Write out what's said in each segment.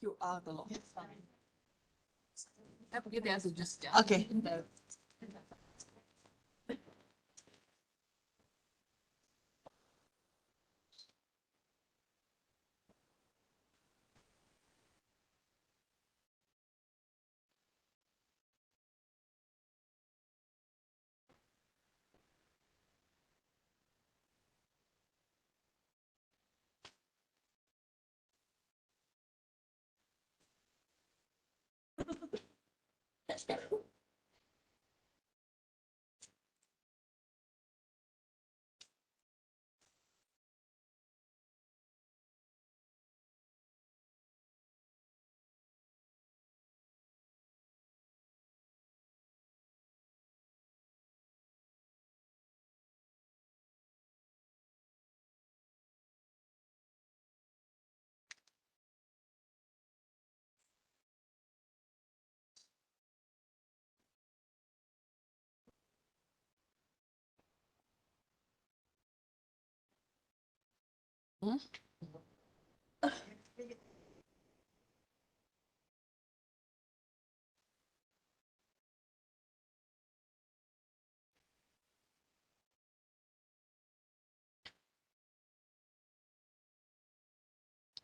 QR 的咯。要不就等下子就是讲。OK。嗯。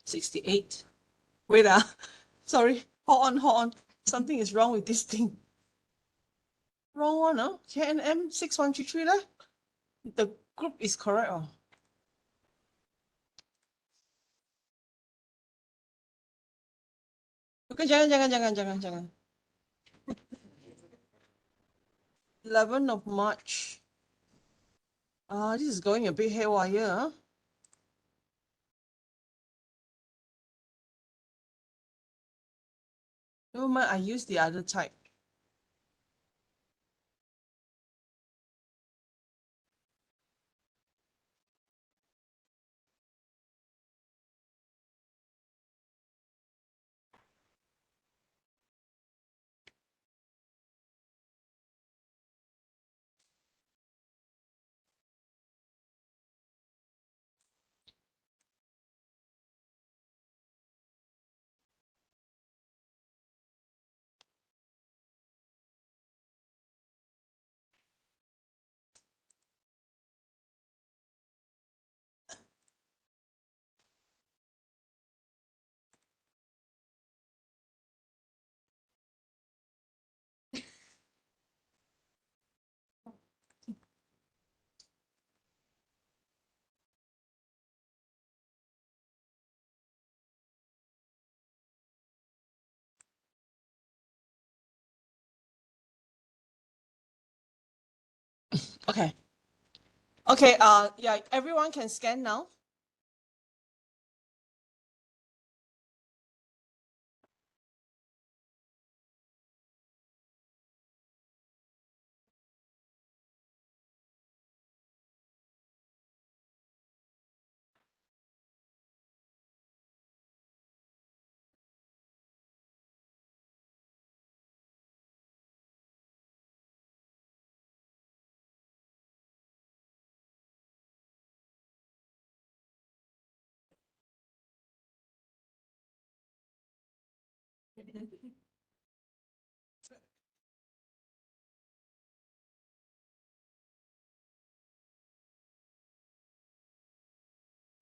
68. Wait, sorry. Hold on. Something is wrong with this thing. Wrong one, huh? KNM6133 lah. The group is correct, oh. Okay, jangan. 11th of March. This is going a bit haywire, huh? Never mind, I use the other type. Okay. Okay, yeah, everyone can scan now.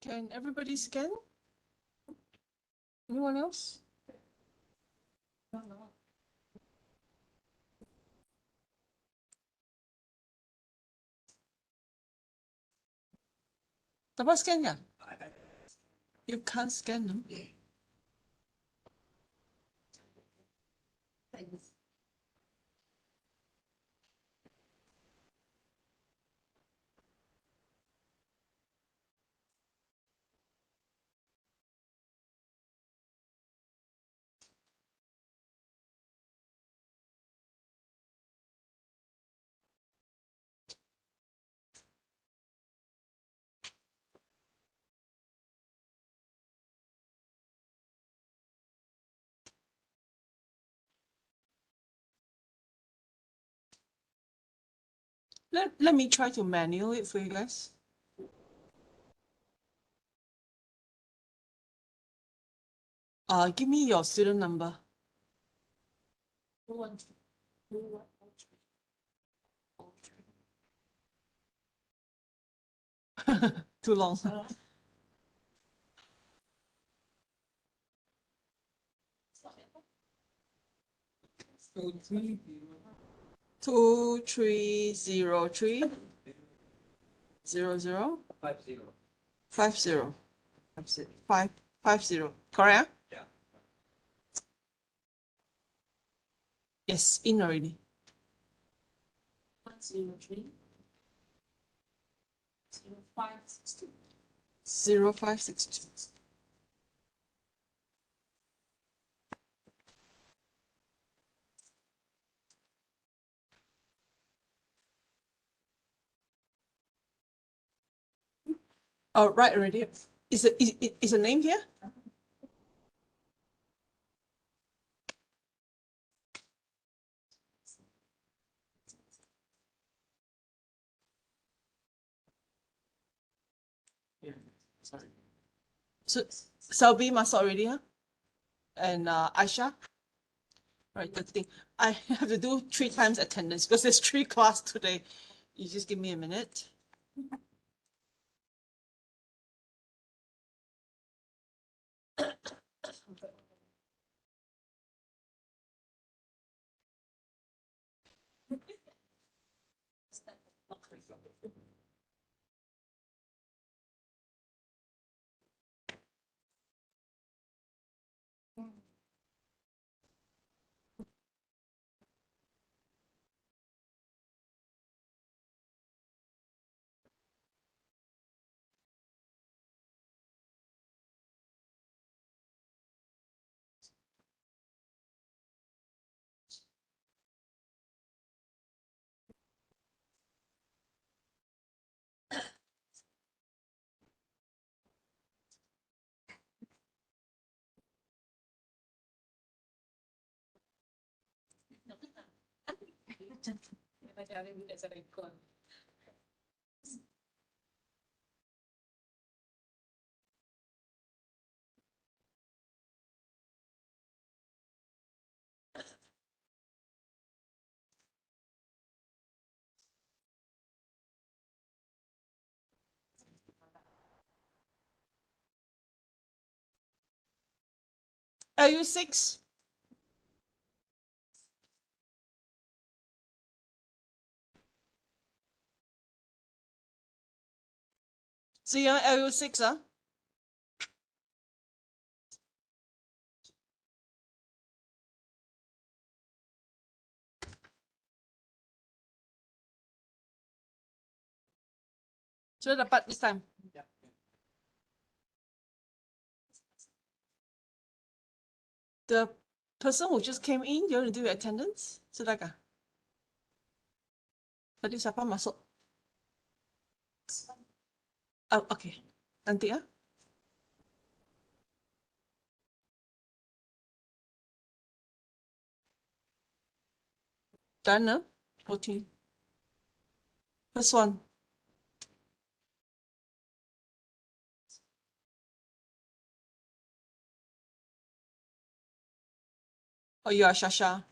Can everybody scan? Anyone else? Dapat scan nggak? You can't scan them. Let me try to manual it for you guys. Give me your student number. Too long. 2303 00 50 550. Correct? Yeah. Yes, in already. 103 0562. 0562. Oh, right already. Is a name here? Yeah, sorry. So Selby must already, huh? And Aisha. Right, the thing. I have to do 3 times attendance because there's 3 class today. You just give me a minute. LU6. See you LU6, huh? So dapat this time. The person who just came in, you want to do your attendance? Sudah kah? Tadi siapa masuk? Oh, okay. Nanti ya. Done, no? 14. First one. Oh, you are Shasha.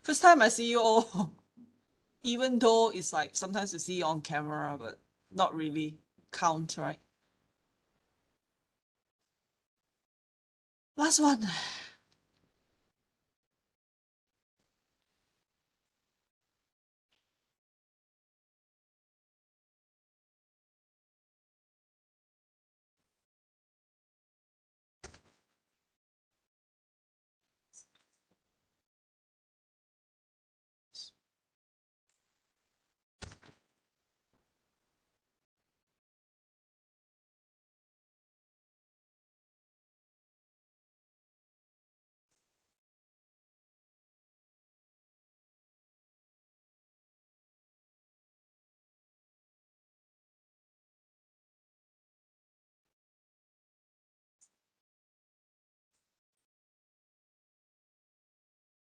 First time I see you all. Even though it's like sometimes you see you on camera, but not really count, right? Last one.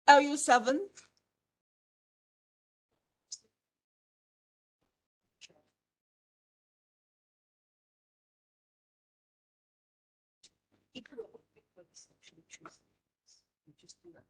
LU7. Just do that.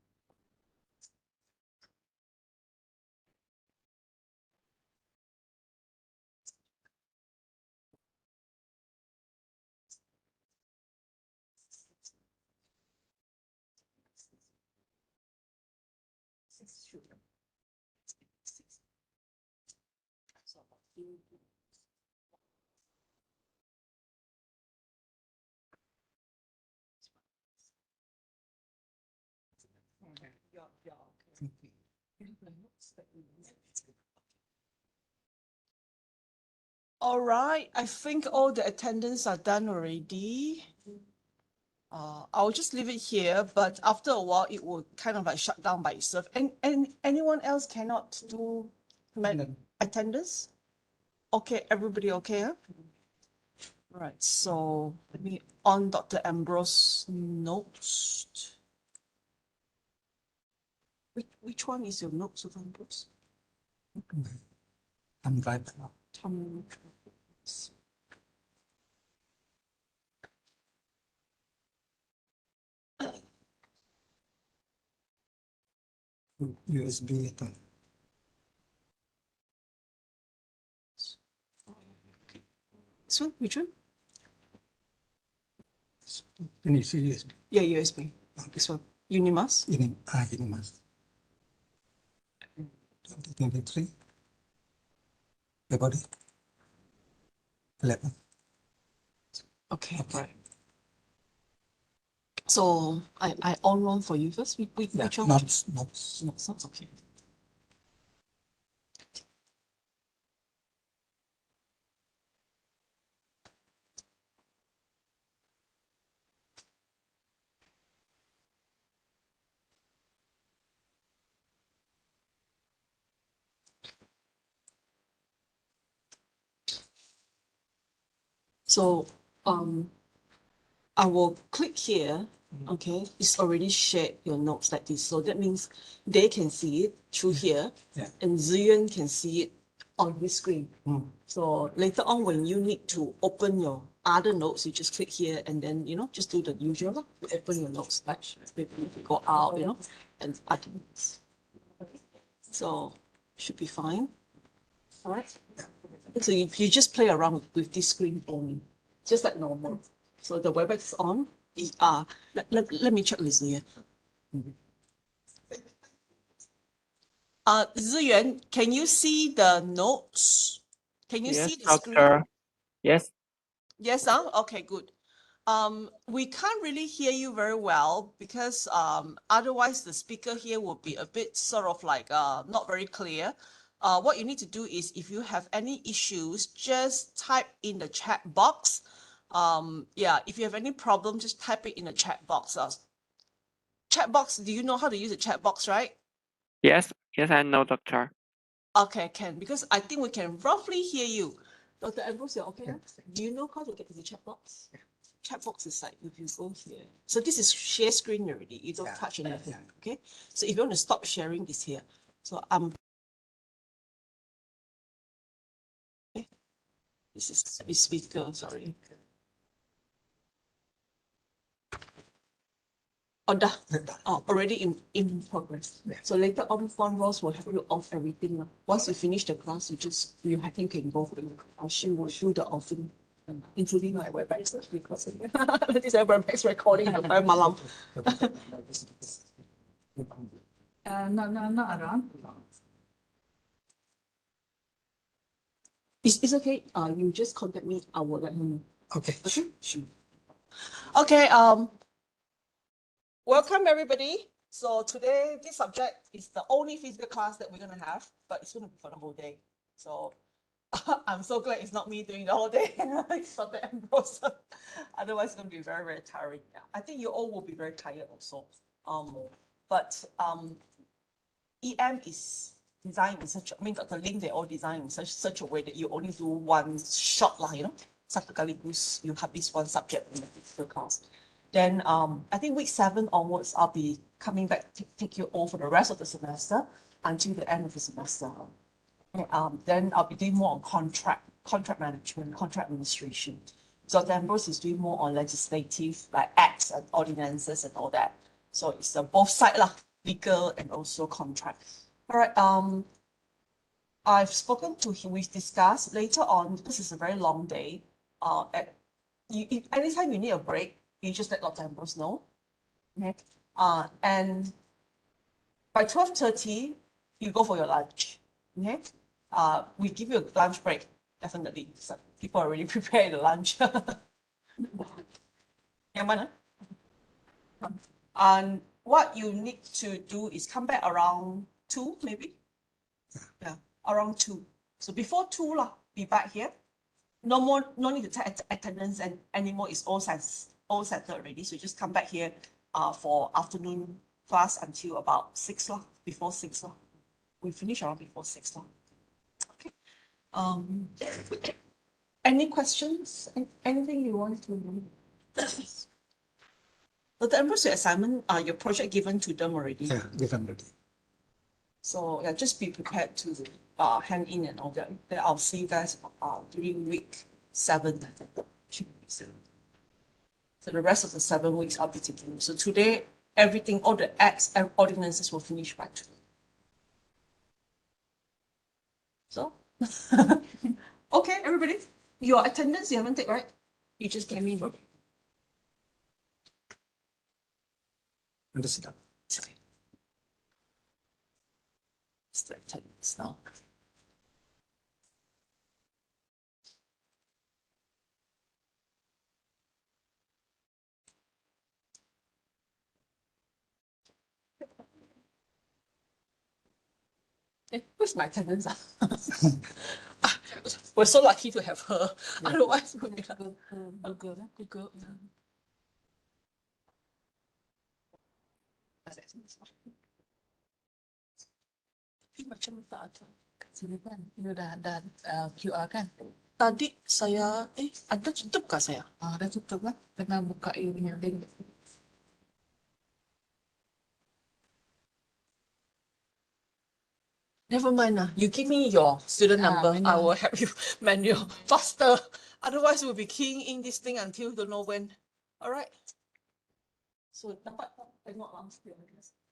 All right, I think all the attendants are done already. I'll just leave it here, but after a while, it will kind of like shut down by itself. And anyone else cannot do attendance? Okay, everybody okay? Huh? Right, so let me on Dr. Ambrose notes. Which one is your notes of Ambrose? I'm right now. USB at all. So which one? Can you see USB? Yeah, USB. This one. Unimas? Unimas. 2023. February 11. Okay, right. So I on one for you first. Which one? Not okay. So I will click here. Okay, it's already shared your notes like this. So that means they can see it through here, and Ziyuan can see it on his screen. So later on, when you need to open your other notes, you just click here and then, just do the usual, open your notes, like maybe go out, and other notes. So should be fine. All right. So you just play around with this screen only, just like normal. So the WebEx is on. Let me check with Ziyuan. Ziyuan, can you see the notes? Can you Yes, see the screen? doctor. Yes. Yes, okay, good. We can't really hear you very well because otherwise the speaker here will be a bit sort of like not very clear. What you need to do is if you have any issues, just type in the chat box. Yeah, if you have any problem, just type it in the chat box. Chat box, do you know how to use a chat box, right? Yes. Yes, I know, doctor. Okay, can, because I think we can roughly hear you. Dr. Ambrose, you're okay? Do you know how to get to the chat box? Chat box is like if you go here. So this is share screen already. You don't touch anything. Okay. So if you want to stop sharing this here. So this is the speaker, sorry. Already in progress. So later on, Fun Ross will help you off everything. Once you finish the class, you I think can go. She will show the offing, including my WebEx because this is WebEx recording. Very malam. Not around. It's okay. You just contact me. I will let you know. Okay. Sure. Okay. Welcome everybody. So today, this subject is the only physical class that we're gonna have, but it's gonna be for the whole day. So I'm so glad it's not me doing the whole day. It's Dr. Ambrose. Otherwise, it's gonna be very, very tiring. Yeah. I think you all will be very tired also. But EM is designed in such, Dr. Ling, they all designed in such a way that you only do one shot, Sekaligus, you have this one subject in the physical class. Then I think week 7 onwards, I'll be coming back to take you all for the rest of the semester until the end of the semester. Then I'll be doing more on contract management, contract administration. Dr. Ambrose is doing more on legislative, like acts and ordinances and all that. So it's both side lah, legal and also contract. All right. I've spoken to him. We've discussed later on because it's a very long day. Anytime you need a break, you just let Dr. Ambrose know. Okay. And by 12:30, you go for your lunch. Okay. We give you a lunch break, definitely. So people are already prepared the lunch. Yang mana? And what you need to do is come back around 2, maybe. Yeah, around 2. So before 2 lah, be back here. No need to take attendance and anymore. It's all settled already. So just come back here for afternoon class until about 6 lah, before 6 lah. We finish around before 6 lah. Okay. Any questions? Anything you want to know? Dr. Ambrose, your assignment, your project given to them already. Yeah, given already. So yeah, just be prepared to hand in and all that. Then I'll see you guys during week 7. So the rest of the 7 weeks I'll be taking. So today, everything, all the acts and ordinances will finish by today. So, okay, everybody, your attendance you haven't taken, right? You just came in. Understood. It's the attendance now. Where's my attendance? We're so lucky to have her. Yeah. Otherwise, we'll be like, Google. Macam tak ada. Sini kan, ini udah ada QR kan? Tadi saya, ada tutup kah saya? Ada tutup kan? Kena buka ini link. Never mind lah. You give me your student number. I manual. will help you manual faster. Otherwise, we'll be keying in this thing until don't know when. All right. So dapat tengok langsung.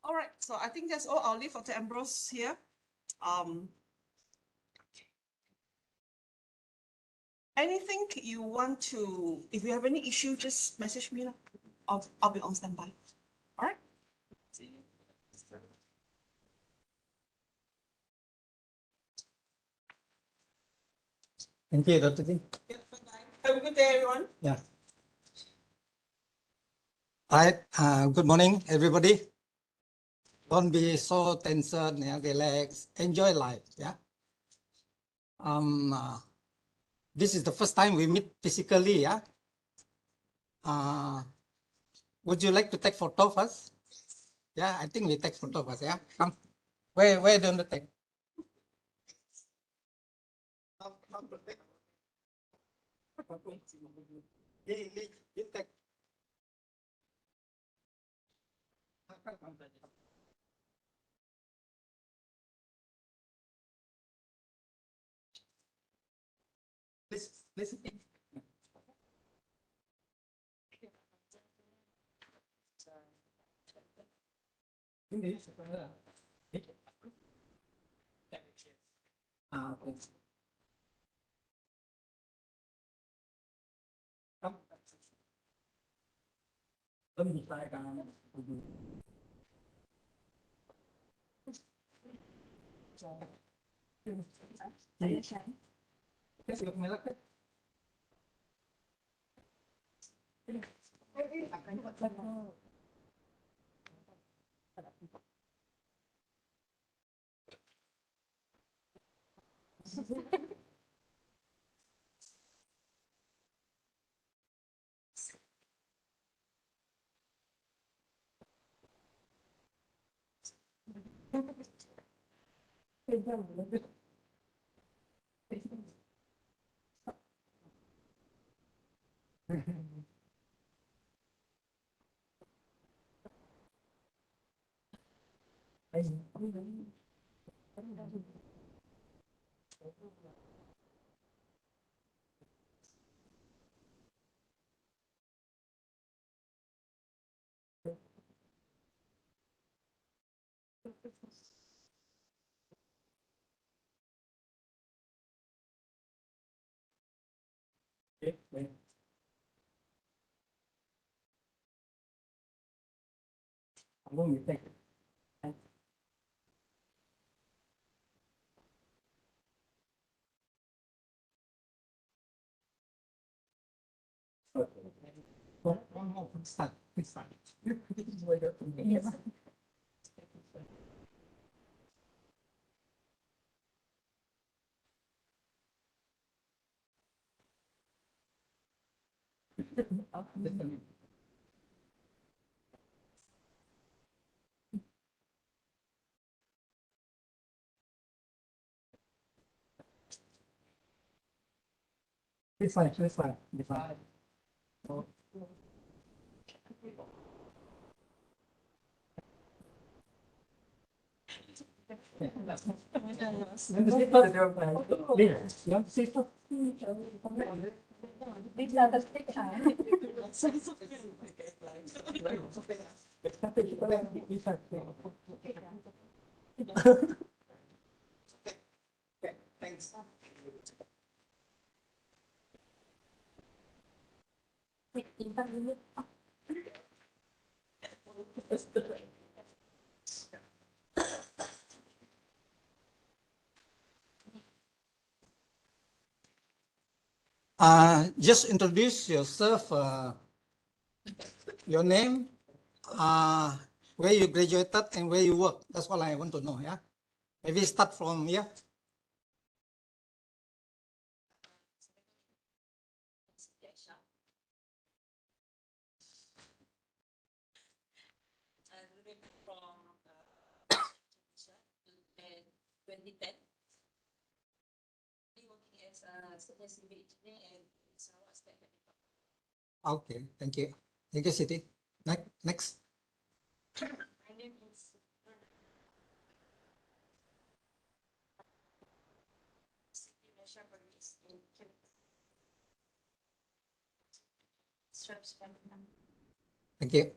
All right. So I think that's all. I'll leave Dr. Ambrose here. Anything you want to, if you have any issue, just message me. I'll be on standby. All right. Thank you, Dr. Ting. Yeah, bye-bye. Have a good day, everyone. Yeah. All right. Good morning, everybody. Don't be so tension. Yeah, relax. Enjoy life. Yeah. This is the first time we meet physically. Yeah. Would you like to take photo first? Yeah, I think we take photo first. Yeah. Come. Where do you take? You take. Listen. Okay. This one, this one, this one. Thanks. Just introduce yourself, your name, where you graduated and where you work. That's all I want to know, yeah? Maybe start from here. From 2010. Working as a senior civil engineer and Sarawak State Medical. Okay, thank you. Thank you, Siti. Next. My name is Siti Masha Pervis in Straps. Thank you.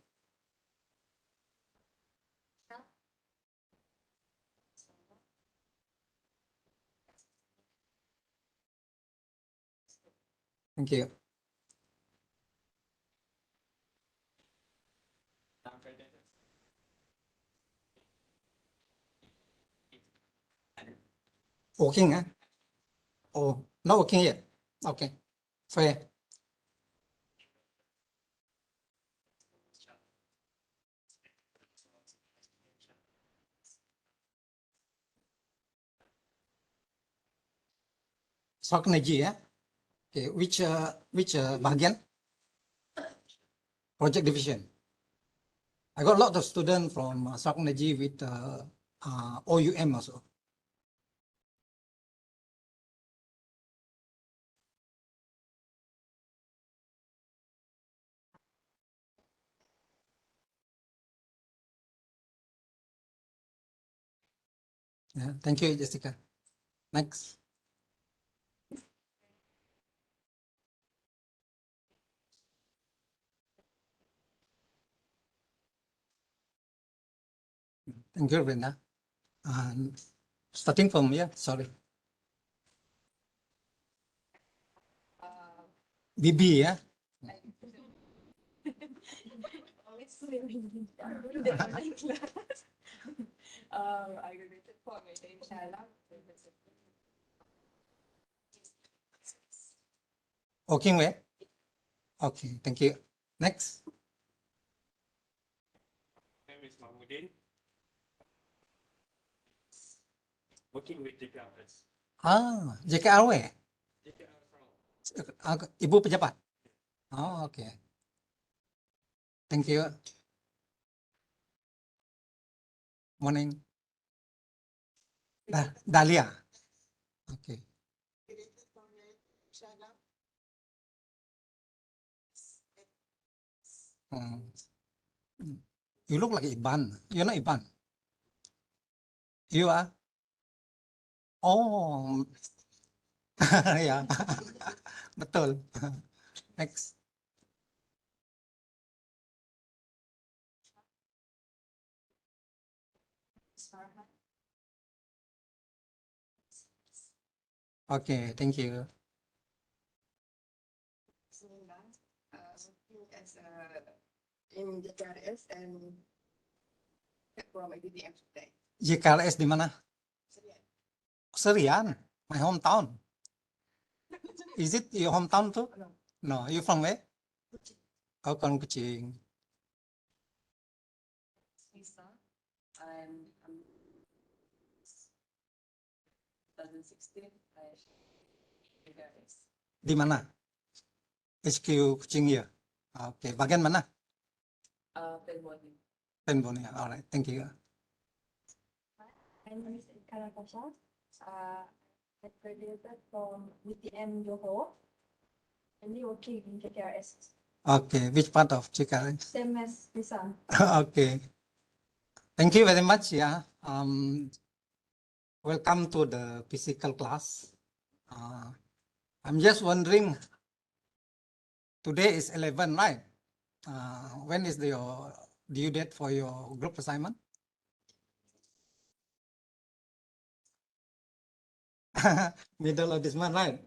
Thank you. Working, huh? Oh, not working yet. Okay, fair. Sock energy, yeah. Okay, which bahagian? Project division. I got a lot of students from Sock energy with OUM also. Yeah, thank you, Jessica. Next. Thank you, Brenda. Starting from here, sorry. BB, yeah. I graduated from Inshallah. Working where? Okay, thank you. Next. My name is Mahmudin. Working with JPRS. JKRW. JPRS from Ibu pejabat. Oh, okay. Thank you. Morning. Dahlia. Okay. Hmm. You look like Iban. You're not Iban. You are? Oh, yeah. Betul. Next. Okay, thank you. in the KRS and from IDTM today. JKLS di mana? Serian, my hometown. Is it your hometown too? No. No, you from where? Oh, Kon Kuching. Lisa, and 2016, I KRS. Di mana? HQ Kuching ya. Oke, bagian mana? Penboni. Penbon ya. Alright, thank you. My name is Ika Natasha. I graduated from UTM Johor. I'm working in KRS. Okay, which part of JKLS? Same as Lisa. Okay. Thank you very much. Yeah. Welcome to the physical class. I'm just wondering, today is 11, right? When is your due date for your group assignment? Middle of this month, right?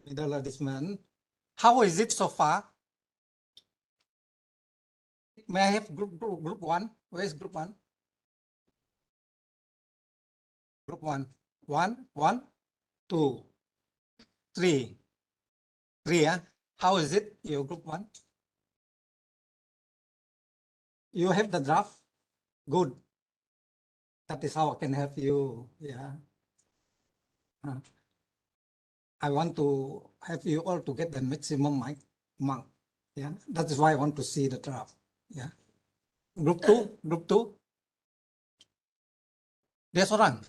Middle of this month. How is it so far? May I have group one? Where is group one? Group one. One, two, three. Three, yeah? How is it, your group one? You have the draft? Good. That is how I can help you. Yeah. I want to have you all to get the maximum mark. Yeah. That is why I want to see the draft. Yeah. Group two. Dia seorang.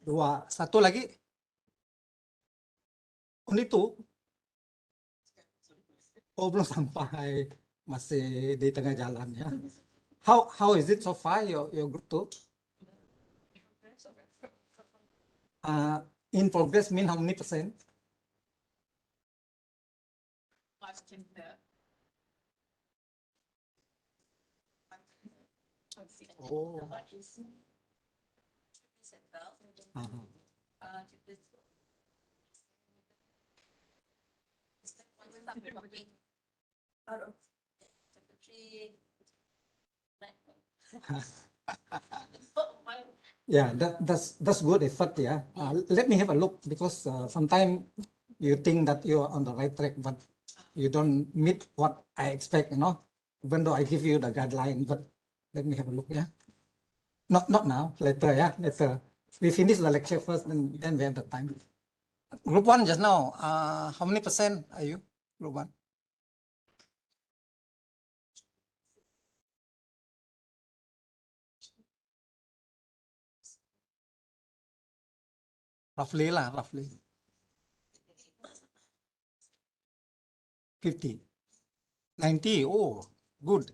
Dua. Satu lagi. Only two. Oh, belum sampai. Masih di tengah jalan ya. How is it so far, your group two? In progress mean how many percent? Oh. Out of chapter 3, Yeah, that's good effort. Yeah. Let me have a look, because sometimes you think that you are on the right track, but you don't meet what I expect. Even though I give you the guideline, but let me have a look. Yeah. Not now. Later. Yeah. Later. We finish the lecture first, and then we have the time. Group one just now. How many percent are you? Group one. Roughly lah, roughly. 50. 90. Oh, good.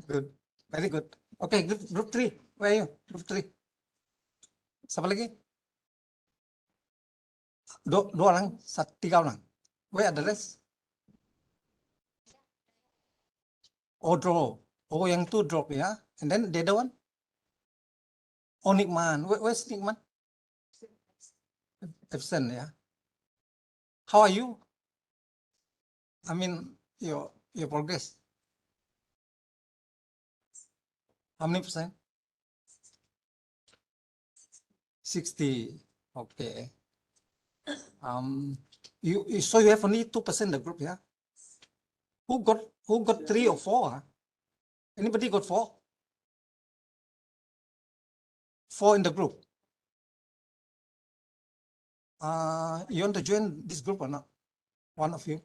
Good. Very good. Okay, group 3. Where are you? Group 3. Siapa lagi? Dua orang, tiga orang. Where are the rest? Oh, drop. Oh, yang tu drop ya. And then the other one? Oh, Nikman. Where's Nikman? Absent ya. How are you? I mean, your progress. How many percent? 60. Okay. So you have only 2% the group, yeah? Who got 3 or 4? Anybody got 4? 4 in the group. You want to join this group or not? One of you.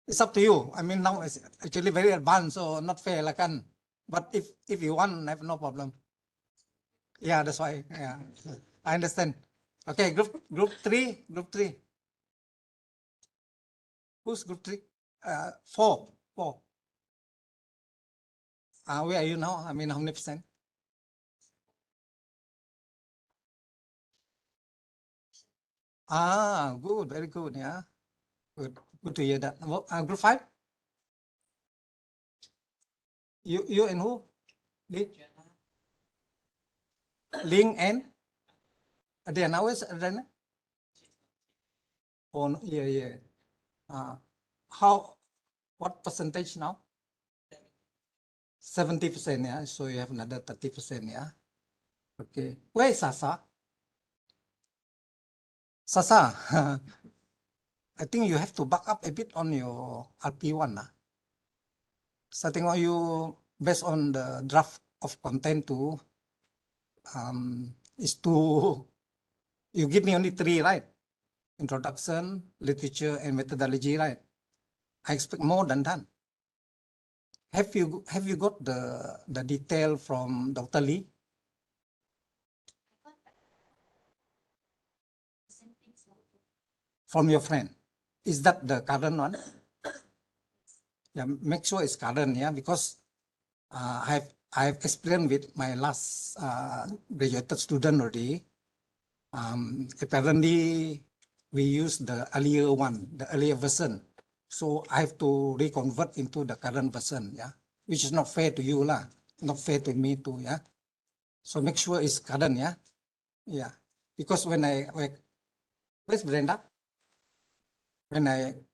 It's up to you. I mean, now it's actually very advanced, so not fair lah kan. But if you want, I have no problem. Yeah, that's why. Yeah, I understand. Okay, group 3. Who's group 3? 4. Where are you now? I mean, how many percent? Good, very good. Yeah, good to hear that. Group 5. You and who? Ling and Adriana. Where's Adriana? Oh, no, yeah. How what percentage now? 70%, yeah. So you have another 30%, yeah. Okay. Where is Sasa? Sasa, I think you have to back up a bit on your RP1. So I think you, based on the draft of content too, is to, you give me only 3, right? Introduction, literature, and methodology, right? I expect more than that. Have you got the detail from Dr. Lee? From your friend? Is that the current one? Yeah, make sure it's current, yeah, because I've explained with my last graduated student already. Apparently, we use the earlier one, the earlier version. So I have to reconvert into the current version, yeah, which is not fair to you, lah. Not fair to me too, yeah. So make sure it's current, yeah, yeah. Because where's Brenda?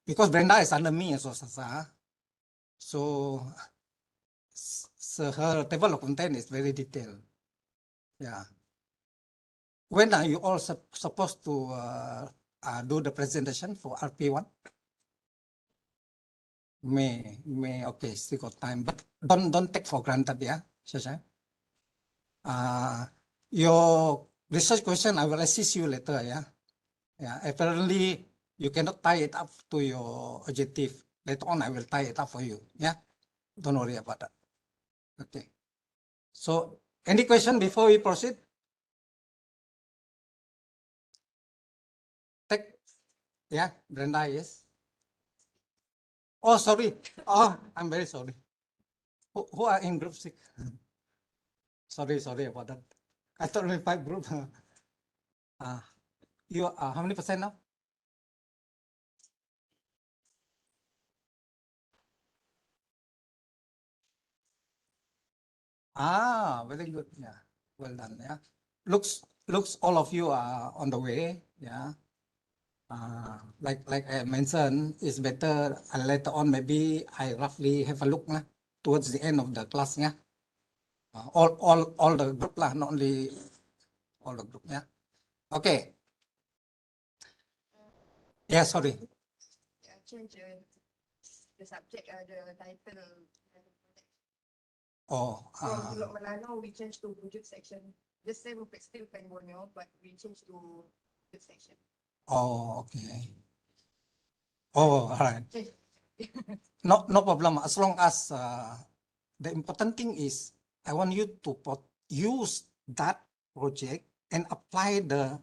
Because Brenda is under me, so Sasa. So her table of content is very detailed, yeah. When are you all supposed to do the presentation for RP1? May, okay, still got time, but don't take for granted, yeah, Shasha. Your research question, I will assist you later, yeah. Yeah, apparently you cannot tie it up to your objective. Later on, I will tie it up for you, yeah. Don't worry about that. Okay. So, any question before we proceed? Yeah, Brenda, yes. Oh, sorry. Oh, I'm very sorry. Who are in group 6? Sorry about that. I thought only 5 group. You are how many percent now? Very good. Yeah, well done. Yeah, looks all of you are on the way. Yeah. Like I mentioned, it's better later on. Maybe I roughly have a look towards the end of the class. Yeah. All the group lah, not only all the group. Yeah. Okay. Yeah. Sorry. Yeah, change the subject, the title. Oh. From Bulog Melano, we changed to Bujuk section. The same still Penggonyo, but we changed to Bujuk section. Oh. Okay. Oh. All right. No problem. As long as the important thing is, I want you to use that project and apply the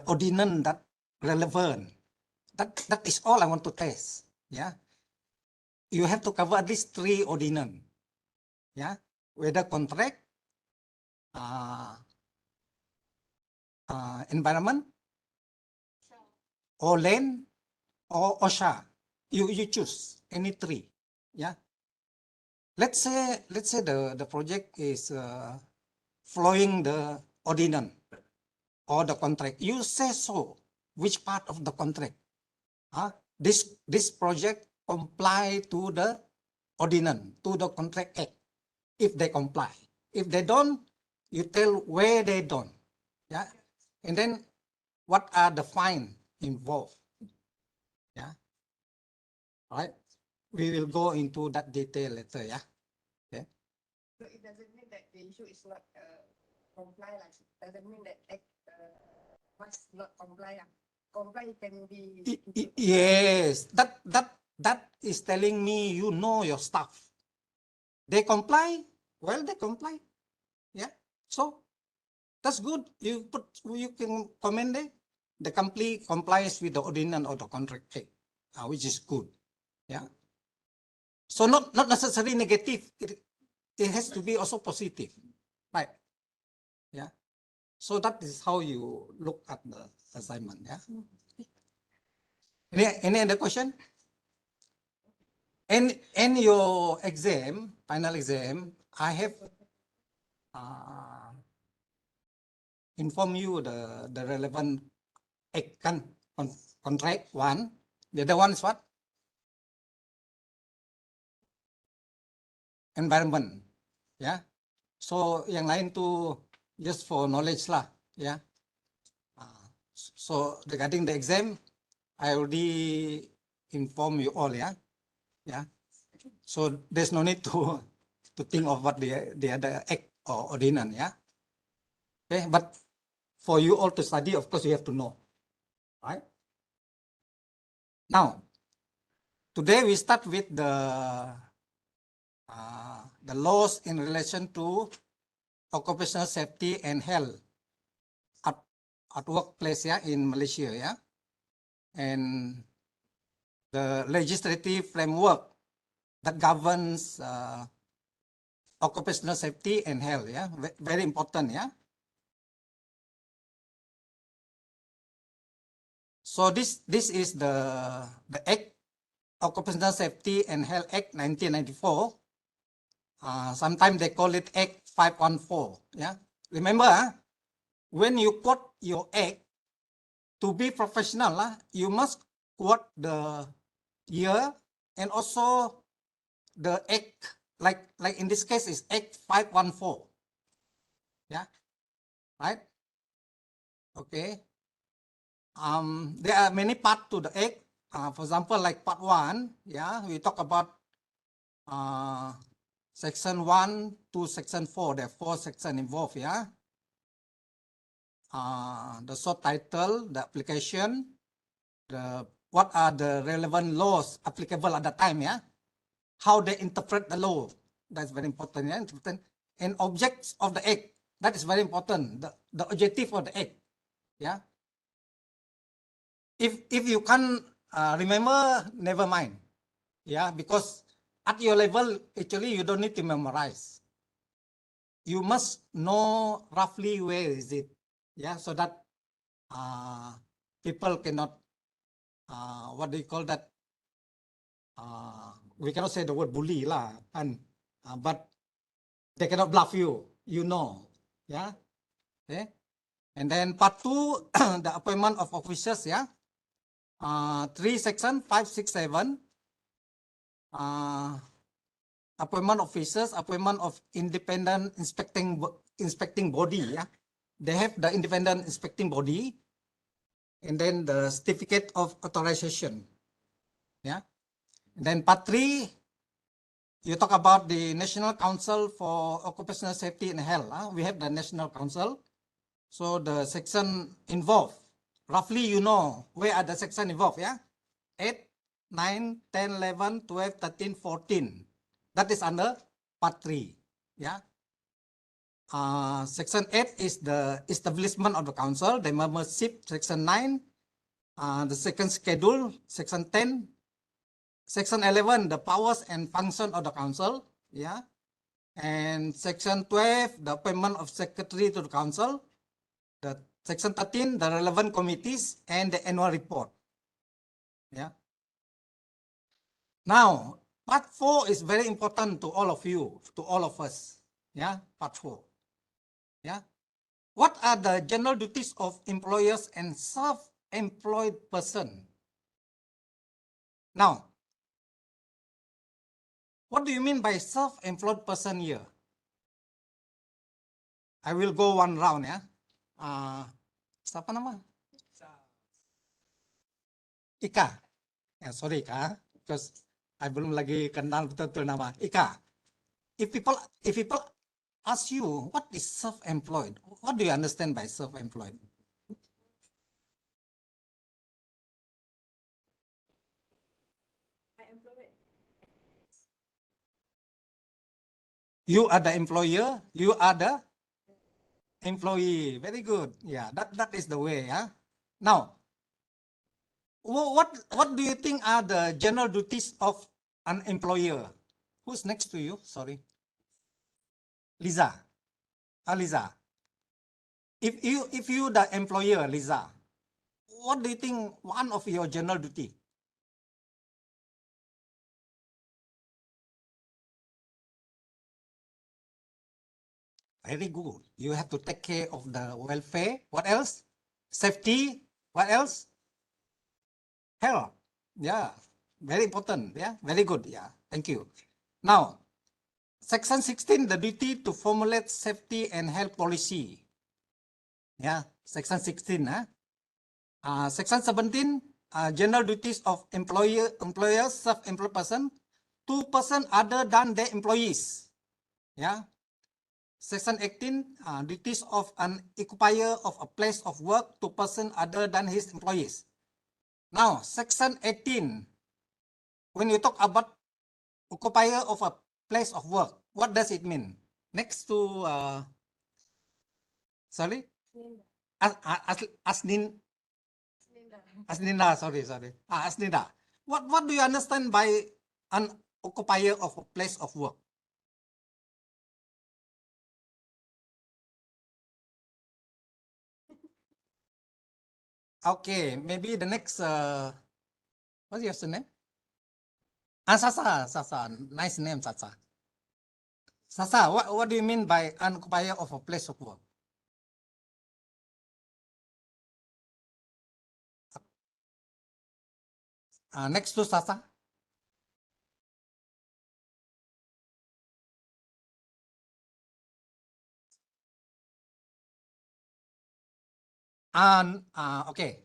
ordinance that relevant. That is all I want to test. Yeah. You have to cover at least 3 ordinance. Yeah. Whether contract, environment, or land, or OSHA. You choose any 3. Yeah. Let's say the project is following the ordinance or the contract. You say so. Which part of the contract? This project comply to the ordinance, to the contract act. If they comply, if they don't, you tell where they don't. Yeah, and then what are the fine involved? Yeah, right. We will go into that detail later. Yeah. Okay. So it doesn't mean that the issue is not comply. Like, it doesn't mean that must not comply. Comply can be. Yes, that is telling me you know your stuff. They comply, well, they comply. Yeah, so that's good. You can comment there. The company complies with the ordinance or the contract, which is good. Yeah. So not necessarily negative. It has to be also positive, right? Yeah. So that is how you look at the assignment. Yeah. Any other question? And your exam, final exam, I have inform you the relevant contract one. The other one is what? environment. Ya. So yang lain tu just for knowledge lah. Ya. So regarding the exam, I already inform you all. Ya. Yeah. So there's no need to think of what the other act or ordinance. Yeah. Okay. But for you all to study, of course, you have to know. Right. Now, today we start with the laws in relation to occupational safety and health at workplace, yeah, in Malaysia, yeah, and the legislative framework that governs occupational safety and health, yeah, very important, yeah. So this is the Act, Occupational Safety and Health Act 1994. Sometimes they call it Act 514. Yeah, remember, when you quote your act, to be professional, you must quote the year and also the act. Like in this case is Act 514. Yeah, right. Okay. There are many parts to the act. For example, like part 1, yeah, we talk about section 1 to section 4. There are 4 sections involved, yeah. The short title, the application, what are the relevant laws applicable at the time, yeah. How they interpret the law, that's very important, yeah. And objects of the act, that is very important. The objective of the act, yeah. If you can't remember, never mind, yeah, because at your level, actually, you don't need to memorize. You must know roughly where is it, yeah, so that people cannot, what do you call that? We cannot say the word bully lah, and but they cannot bluff you. You know, yeah, okay. And then part 2, the appointment of officers, yeah. 3 section 5, 6, 7. Appointment officers, appointment of independent inspecting body, yeah. They have the independent inspecting body, and then the certificate of authorization, yeah. And then part 3, you talk about the National Council for Occupational Safety and Health. We have the National Council. So the section involved, roughly you know where are the section involved, yeah? 8, 9, 10, 11, 12, 13, 14. That is under part 3, yeah? Section 8 is the establishment of the council, the membership. Section 9, the second schedule. Section 10, Section 11, the powers and function of the council, yeah? And Section 12, the appointment of secretary to the council. The Section 13, the relevant committees and the annual report. Yeah. Now, part 4 is very important to all of you, to all of us. Yeah, part 4. Yeah. What are the general duties of employers and self-employed person? Now, what do you mean by self-employed person here? I will go one round, ya. Siapa nama? Ika. Ya, sorry Ika, because I belum lagi kenal betul-betul nama Ika. If people ask you what is self-employed, what do you understand by self-employed? I employ You are the employer, you are the employee. Very good. Yeah, that is the way. Yeah. Now, what do you think are the general duties of an employer? Who's next to you? Sorry, Liza. Liza. If you the employer, Liza, what do you think one of your general duty? Very good. You have to take care of the welfare. What else? Safety. What else? Health. Yeah. Very important. Yeah. Very good. Yeah. Thank you. Now, Section 16, the duty to formulate safety and health policy. Yeah, Section 16. Section 17, general duties of employers, self-employed person, to person other than their employees. Yeah. Section 18, duties of an occupier of a place of work to person other than his employees. Now, Section 18, when you talk about occupier of a place of work, what does it mean? Next to, sorry, Asnin, Asninda, sorry. Asninda. What do you understand by an occupier of a place of work? Okay, maybe the next, what's your name? Sasa. Nice name, Sasa. Sasa, what do you mean by an occupier of a place of work? Next to Sasa. Okay.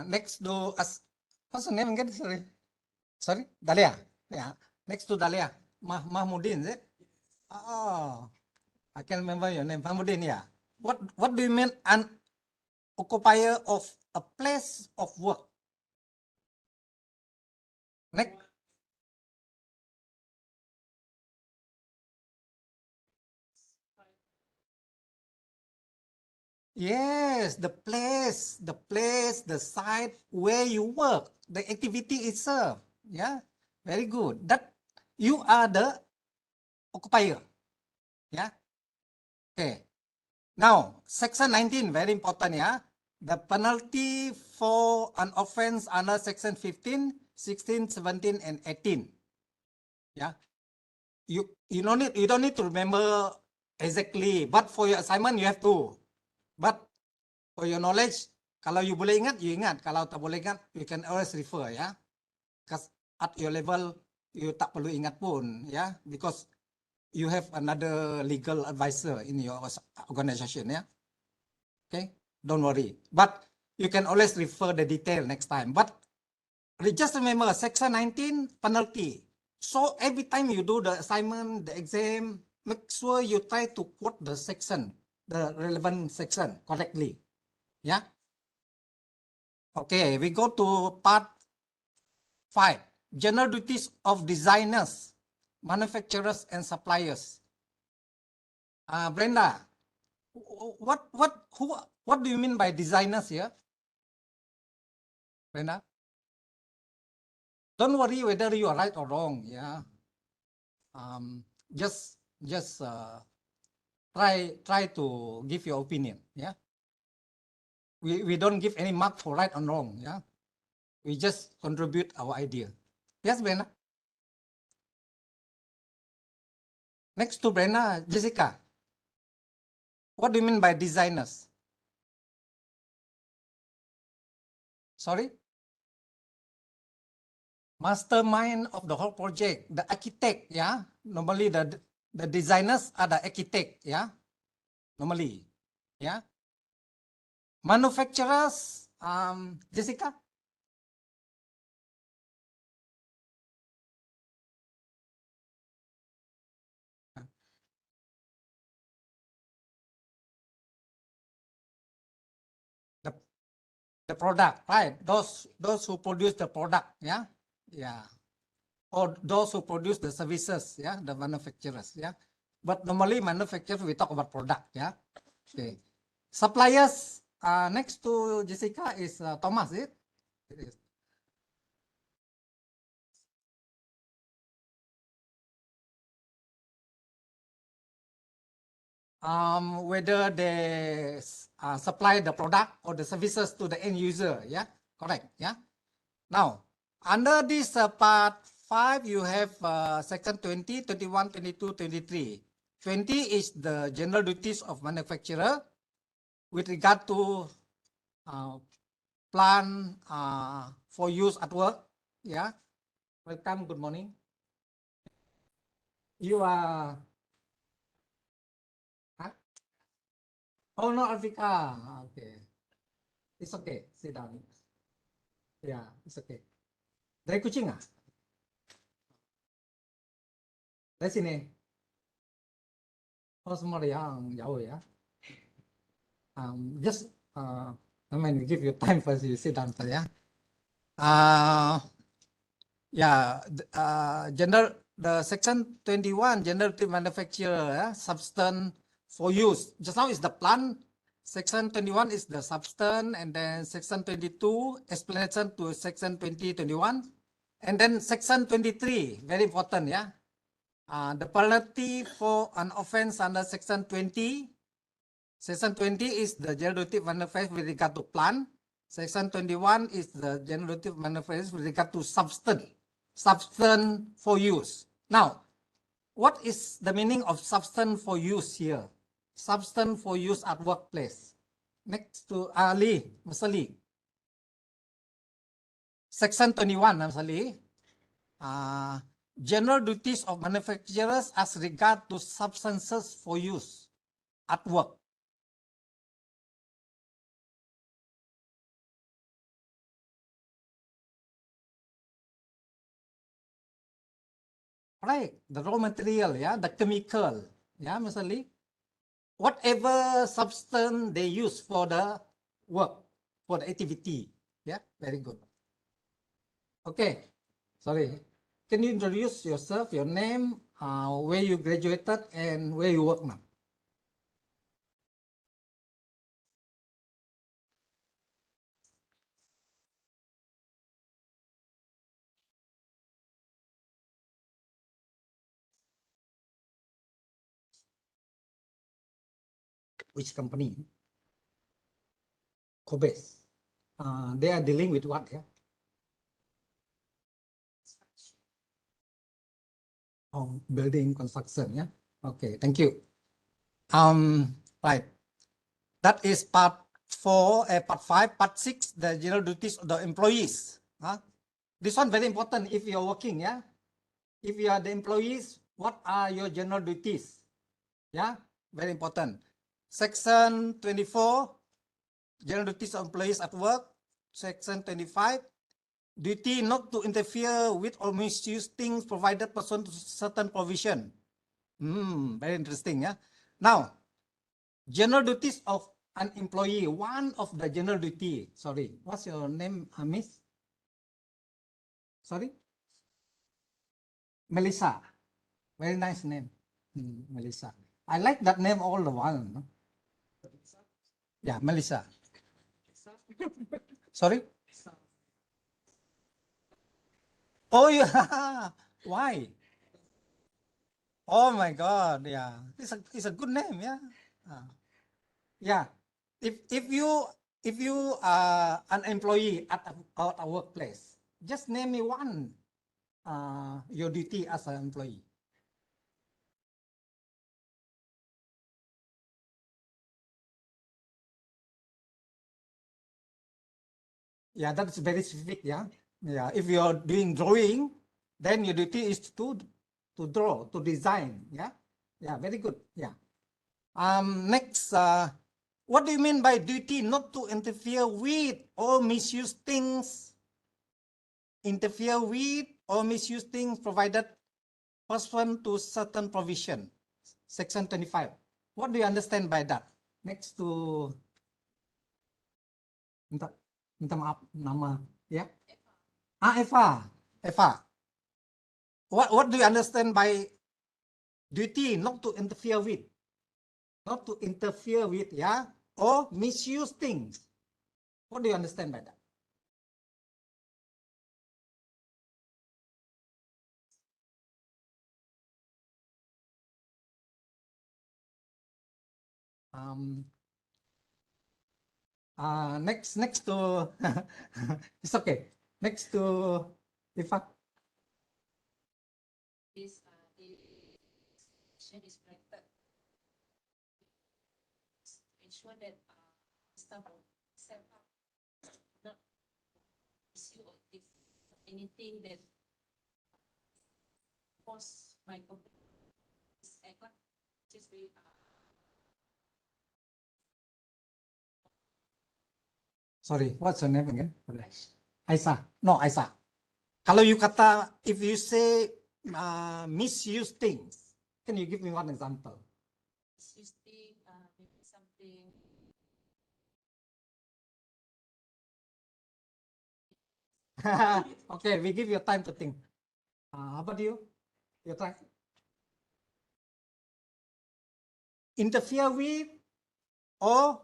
Next to us, what's the name again? Sorry, Dalia. Yeah. Next to Dalia, Mahmudin, is it? Oh, I can remember your name, Mahmudin. Yeah. What do you mean an occupier of a place of work? Next. Yes, the place, the site where you work, the activity itself. Yeah, very good. That you are the occupier. Yeah. Okay. Now, Section 19, very important. Yeah. The penalty for an offense under Section 15, 16, 17, and 18. Yeah. You don't need to remember exactly, but for your assignment you have to. But for your knowledge, kalau you boleh ingat, you ingat. Kalau tak boleh ingat, you can always refer, ya. Because at your level, you tak perlu ingat pun, ya. Because you have another legal advisor in your organization, ya. Okay, don't worry. But you can always refer the detail next time. But just remember, Section 19, penalty. So every time you do the assignment, the exam, make sure you try to quote the section, the relevant section correctly. Yeah. Okay, we go to part 5. General duties of designers, manufacturers, and suppliers. Brenda, what do you mean by designers here? Brenda? Don't worry whether you are right or wrong. Yeah. Just try to give your opinion. Yeah. We don't give any mark for right or wrong. Yeah. We just contribute our idea. Yes, Brenda. Next to Brenda, Jessica. What do you mean by designers? Sorry? Mastermind of the whole project, the architect, yeah. Normally the designers are the architect, yeah. Normally, yeah. Manufacturers, Jessica. The, the product, right? Those who produce the product, yeah, yeah. Or those who produce the services, yeah, the manufacturers, yeah. But normally manufacturers we talk about product, yeah. Okay. Suppliers, next to Jessica is Thomas, it is. Whether they supply the product or the services to the end user. Yeah, correct. Yeah. Now, under this part 5, you have section 20, 21, 22, 23. 20 is the general duties of manufacturer with regard to plan for use at work. Yeah. Welcome. Good morning. You are, huh? Oh, no, Alvika. Okay. It's okay. Sit down. Yeah, it's okay. Dari kucing ah? Dari sini. Oh, semua yang jauh ya. Just, I mean, give you time first. You sit down first ya. Yeah, the section 21 generative manufacturer, substance for use. Just now is the plant. Section 21 is the substance, and then section 22 explanation to section 2021, and then section 23 very important, yeah. The penalty for an offense under section 20. Section 20 is the generative manufacturer with regard to plant. Section 21 is the generative manufacturer with regard to substance for use. Now, what is the meaning of substance for use here? Substance for use at workplace. Next to Ali, Mr. Lee. Section 21, Mr. Lee. General duties of manufacturers as regard to substances for use at work. Right, the raw material, yeah, the chemical, yeah, Mr. Lee. Whatever substance they use for the work, for the activity, yeah, very good. Okay, sorry. Can you introduce yourself, your name, where you graduated, and where you work now? Which company? Kobes. They are dealing with what, yeah? Oh, building construction, yeah. Okay, thank you. Right. That is part 4, part 5, part 6, the general duties of the employees. This one very important if you're working, yeah. If you are the employees, what are your general duties? Yeah, very important. Section 24, general duties of employees at work. Section 25, duty not to interfere with or misuse things provided pursuant to certain provision. Very interesting, yeah. Now, general duties of an employee. One of the general duty. Sorry, what's your name, Miss? Sorry, Melissa. Very nice name, Melissa. I like that name all the while. No? Yeah, Melissa. Sorry. Oh yeah. Why? Oh my God. Yeah, it's a good name. Yeah. Yeah. If you are an employee at a workplace, just name me one. Your duty as an employee. Yeah, that's very specific. Yeah, yeah. If you are doing drawing, then your duty is to draw, to design. Yeah, yeah. Very good. Yeah. Next, what do you mean by duty not to interfere with or misuse things? Interfere with or misuse things provided pursuant to certain provision. Section 25. What do you understand by that? Next to minta maaf nama ya. Eva. What do you understand by duty not to interfere with? Not to interfere with, yeah, or misuse things. What do you understand by that? Next to it's okay. Next to Eva. This is corrected. Ensure that staff will set up not issue or if anything that cause my company act lah. Just very Sorry, what's your name again? Aisyah. No, Aisyah. Kalau you kata, if you say misuse things, can you give me one example? misusing maybe something. Okay, we give you time to think. How about you? You try. Interfere with or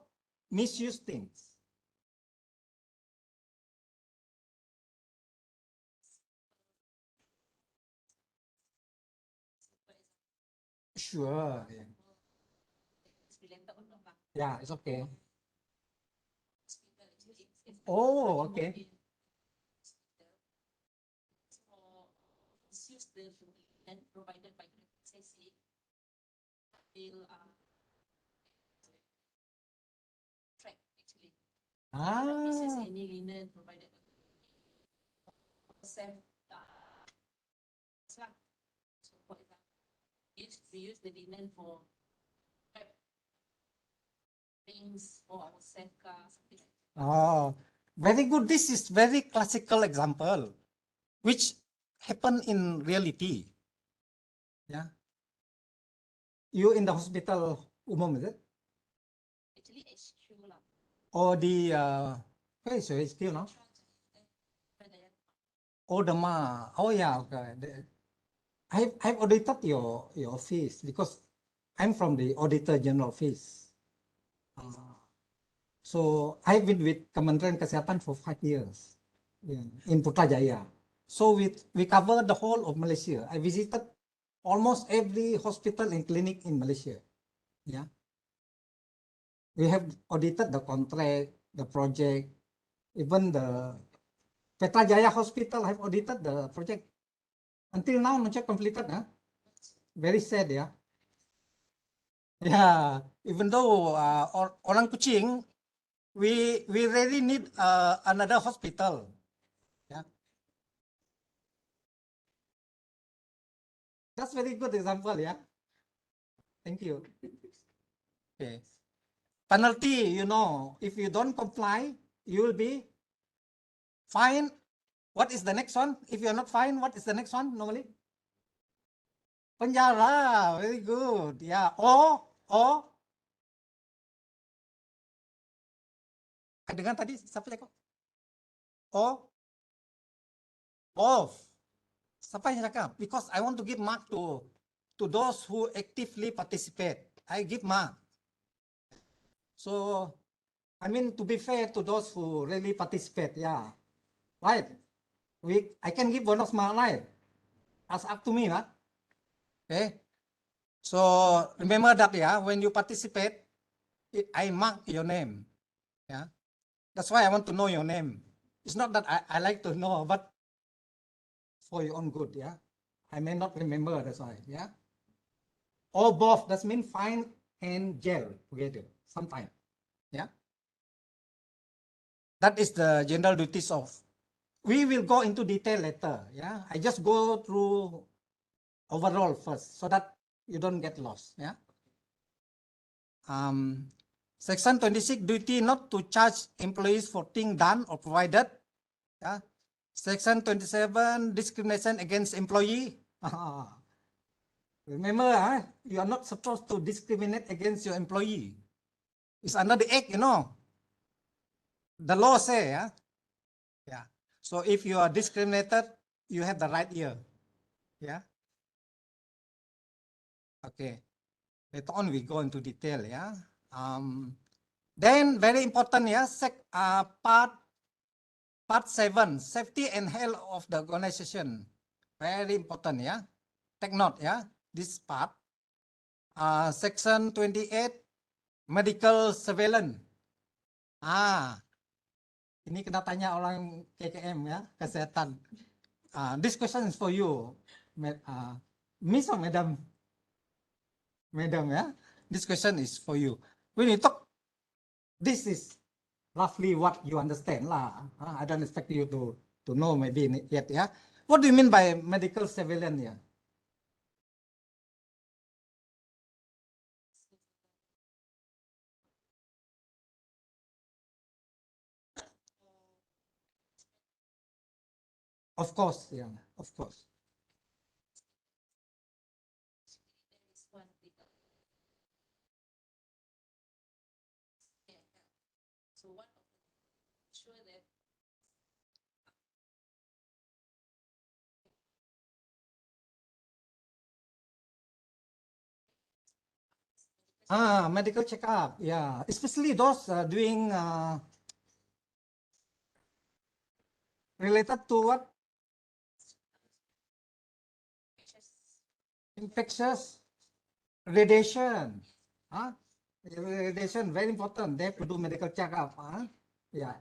misuse things. Sure. Yeah, It's related on lah. yeah, it's okay. Hospital actually it's Oh, okay. So misuse the and provided by SSC will track actually. This is Ah, any linen provided self lah. So for example, we use the linen for prep things for our self something like that. oh, very good. This is very classical example, which happen in reality. Yeah. You in the hospital umum, is it? Actually HQ lah. Or the where is your HQ now? Oh, the Ma. Oh yeah, okay. I've audited your office because I'm from the Auditor General Office. So I've been with Kementerian Kesehatan for 5 years in Putrajaya. So we cover the whole of Malaysia. I visited almost every hospital and clinic in Malaysia. Yeah. We have audited the contract, the project, even the Petrajaya Hospital have audited the project. Until now, not yet completed. Huh? Very sad, yeah. Yeah, even though Orang Kuching, we really need another hospital. Yeah, that's very good example. Yeah, thank you. Okay, penalty. You know, if you don't comply, you will be fined. What is the next one? If you are not fined, what is the next one normally? Penjara. Very good. Yeah. Or dengar tadi siapa cakap? Or both. Siapa yang cakap? Because I want to give mark to those who actively participate. I give mark. So I mean to be fair to those who really participate. Yeah. Right. I can give bonus mark, right? That's up to me, huh? Okay. So remember that, yeah, when you participate, I mark your name. Yeah. That's why I want to know your name. It's not that I like to know, but for your own good, yeah. I may not remember, that's why, yeah. Or both, that means fine and jail together, sometime, yeah. That is the general duties of. We will go into detail later, yeah. I just go through overall first, so that you don't get lost, yeah. Section 26, duty not to charge employees for things done or provided, yeah. Section 27, discrimination against employee. Remember, you are not supposed to discriminate against your employee. It's under the act, you know. The law say, yeah. So if you are discriminated, you have the right here. Yeah. Okay. Later on we go into detail, yeah. Then very important, yeah, part 7, safety and health of the organization. Very important, yeah. Take note, yeah. This part. Section 28, medical surveillance. Ini kena tanya orang KKM, ya, kesehatan. This question is for you, Miss or Madam? Madam, ya. This question is for you. When you talk, this is roughly what you understand lah. I don't expect you to know maybe yet, ya. What do you mean by medical surveillance, ya? Of course, yeah, of course. There is one big. Yeah. So one of the sure that Medical checkup, yeah, especially those doing related to what? Infectious radiation. Huh? Radiation, very important. They have to do medical checkup. Huh? Yeah.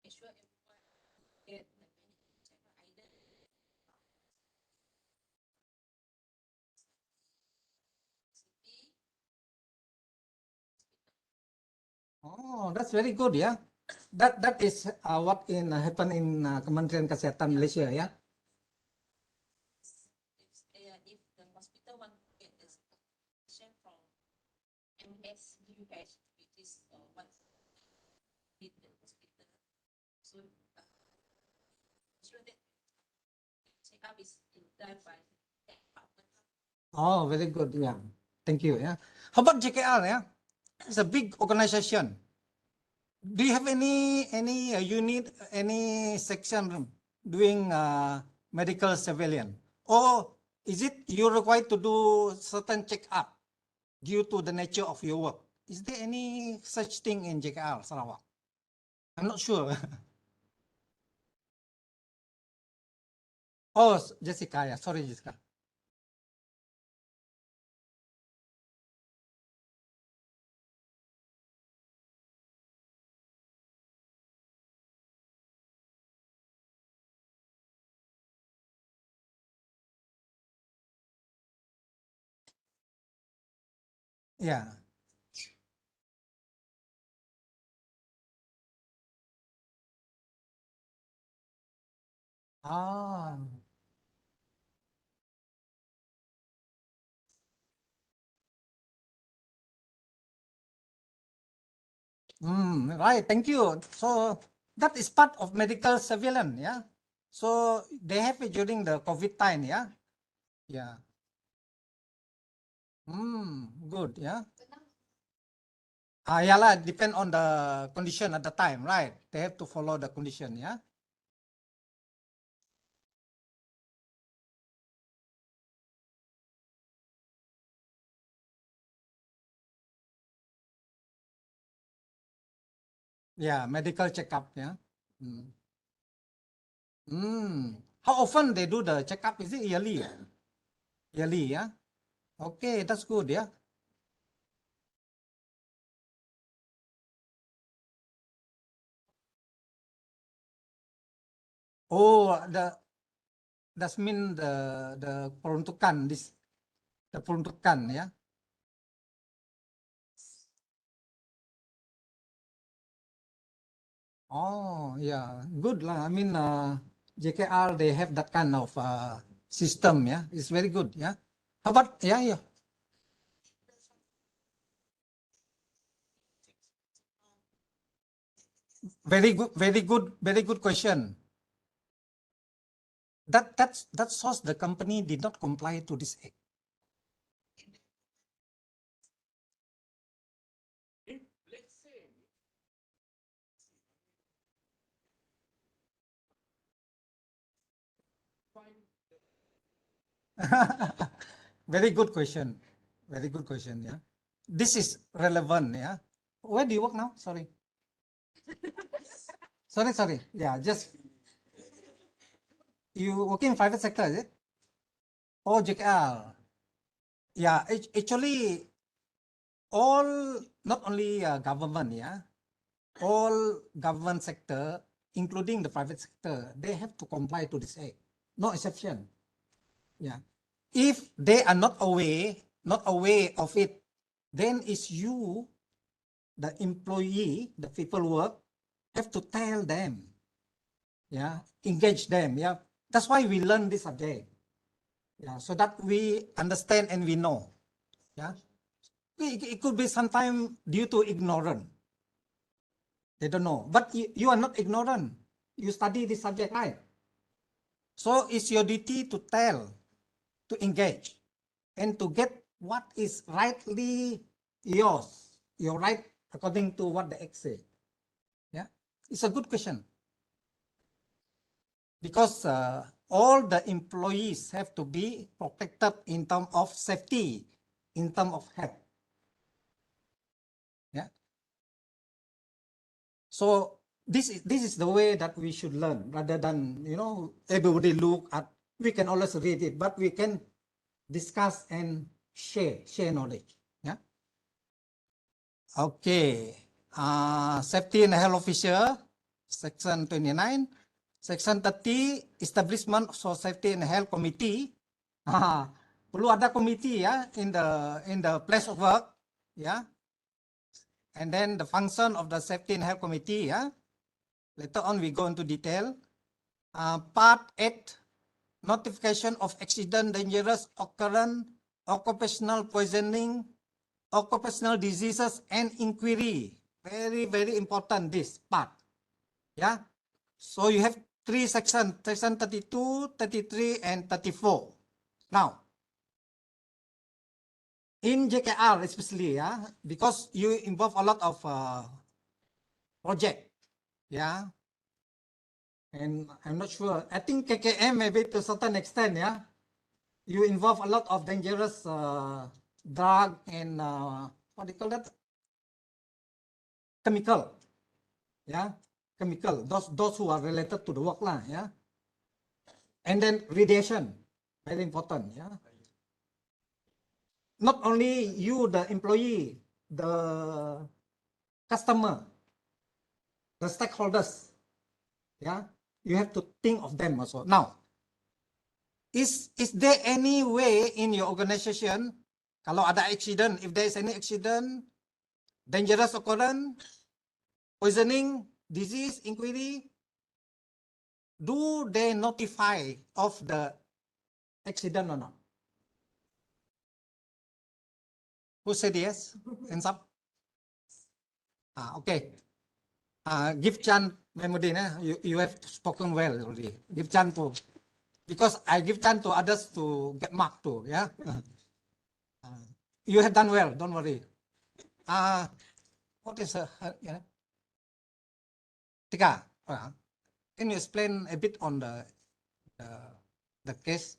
make sure everyone get the benefit either CP. Oh, that's very good, yeah. That is what happen in Kementerian Kesehatan Malaysia, yeah. If the hospital want to get this patient from MSUH, which is what did the hospital, so sure that checkup is done by the department. Oh, very good, yeah. Thank you, yeah. How about JKR, yeah? It's a big organization. Do you have any unit, any section doing medical surveillance, or is it you required to do certain checkup due to the nature of your work? Is there any such thing in JKR Sarawak? I'm not sure. Oh, Jessica, yeah. Sorry, Jessica. Yeah. Ah. Right. Thank you. So that is part of medical surveillance, yeah. So they have it during the COVID time, yeah. Yeah. Good, yeah. Yeah lah, depend on the condition at the time, right? They have to follow the condition, yeah. Yeah, medical checkup, yeah. Mm. How often they do the checkup? Is it yearly? Yearly, yeah. Okay, that's good, yeah. Oh, that's mean the peruntukan this the peruntukan, yeah. Oh, yeah, good lah. I mean, JKR they have that kind of system, yeah. It's very good, yeah. How about yeah. Very good question. That shows the company did not comply to this act. If, let's say, find Very good question. Very good question, yeah. This is relevant, yeah. Where do you work now? Sorry. Sorry. Yeah, just you work in private sector, is it? Oh, JKR. Yeah, actually, all not only government, yeah, all government sector, including the private sector, they have to comply to this act. No exception. Yeah. If they are not aware of it, then it's you, the employee, the people work, have to tell them. Yeah, engage them. Yeah, that's why we learn this subject. Yeah, so that we understand and we know. Yeah, it could be sometime due to ignorance. They don't know. But you are not ignorant. You study this subject, right? So it's your duty to tell, to engage, and to get what is rightly yours, your right according to what the Act say. Yeah, it's a good question because all the employees have to be protected in terms of safety, in terms of health. Yeah. So this is the way that we should learn rather than everybody look at. We can always read it, but we can discuss and share knowledge. Yeah. Okay. Safety and health officer, section 29. Section 30, establishment of safety and health committee. Perlu ada committee ya in the place of work, ya. And then the function of the safety and health committee, ya. Later on we go into detail. Part 8, notification of accident, dangerous occurrence, occupational poisoning, occupational diseases, and inquiry. Very, very important this part. Yeah. So you have 3 sections, section 32, 33, and 34. Now, in JKR especially, yeah, because you involve a lot of project, yeah, and I'm not sure. I think KKM maybe to a certain extent, yeah, you involve a lot of dangerous drug and what do you call that? Chemical, yeah, chemical. Those who are related to the work lah, yeah. And then radiation, very important, yeah. Not only you, the employee, the customer, the stakeholders, yeah, you have to think of them also. Now, is there any way in your organization, kalau ada accident, if there is any accident, dangerous occurrence, poisoning, disease, inquiry, do they notify of the accident or not? Who said yes? Hands up. Okay. Give chance, Memudin, you have spoken well already. Give chance to, because I give chance to others to get marked too, yeah? You have done well, don't worry. What is yeah? Tika, can you explain a bit on the case?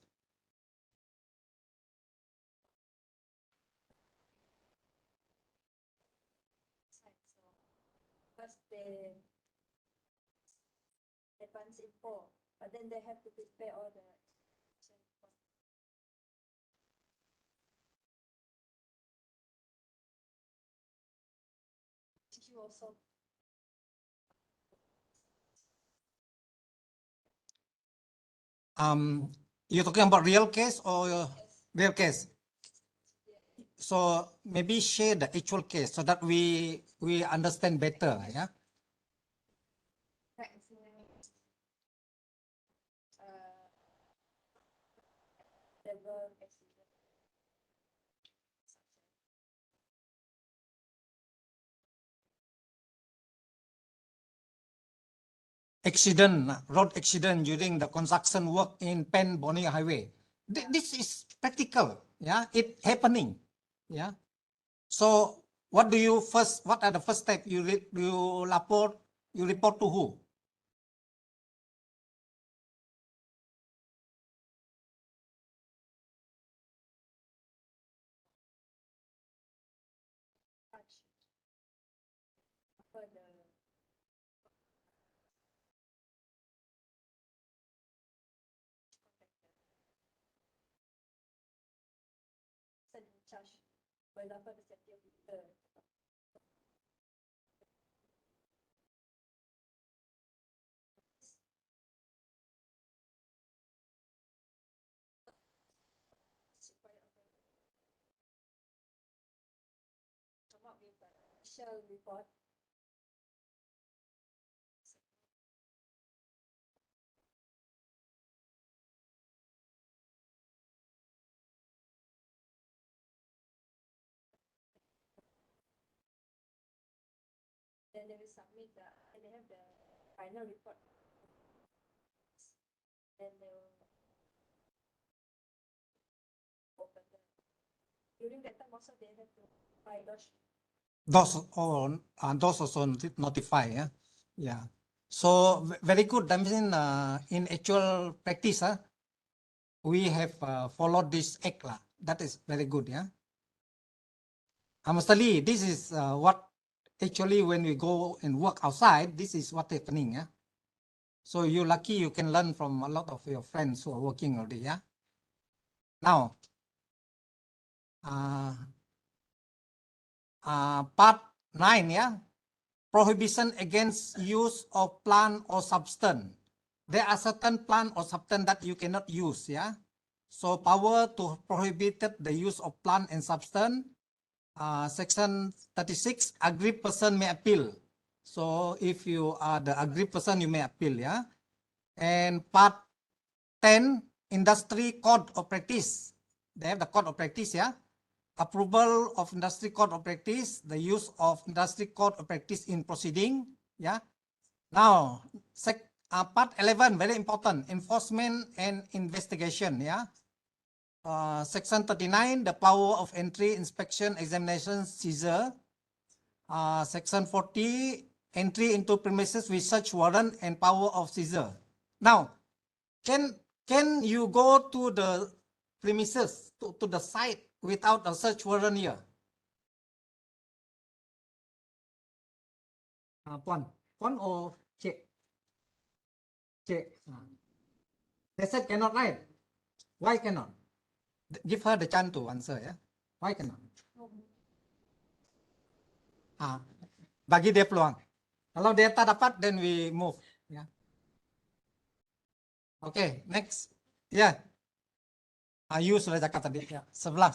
First they advance info, but then they have to prepare all the tissue also. You're talking about real case or real case? So maybe share the actual case so that we understand better, yeah? Several accident. Accident, road accident during the construction work in Pen Borneo Highway. This is practical, yeah, it happening, yeah. So what are the first steps you report to who? For the person in charge, for example, the safety officer. Come up with an official report. Then then they will submit and they have the final report. Then they will open the, during that time also they have to buy those. Those also notify, yeah. Yeah. So very good. I mean, in actual practice, we have followed this act lah. That is very good, yeah. Mr. Lee, this is what actually when we go and work outside, this is what happening, yeah. So you're lucky you can learn from a lot of your friends who are working already, yeah. Now, part 9, yeah. Prohibition against use of plant or substance. There are certain plant or substance that you cannot use, yeah. So power to prohibit the use of plant and substance. Section 36, aggrieved person may appeal. So if you are the aggrieved person, you may appeal, yeah. And part 10, industry code of practice. They have the code of practice, yeah. Approval of industry code of practice, the use of industry code of practice in proceeding, yeah. Now, part 11, very important, enforcement and investigation, yeah. Section 39, the power of entry, inspection, examination, seizure. Section 40, entry into premises with search warrant and power of seizure. Now, can you go to the premises, to the site without a search warrant here? Puan or Cik? Cik. They said cannot, right? Why cannot? Give her the chance to answer, yeah? Why cannot? Bagi dia peluang. Kalau dia tak dapat, then we move. Yeah. Okay, next. Yeah. You sudah cakap tadi. Yeah. Sebelah.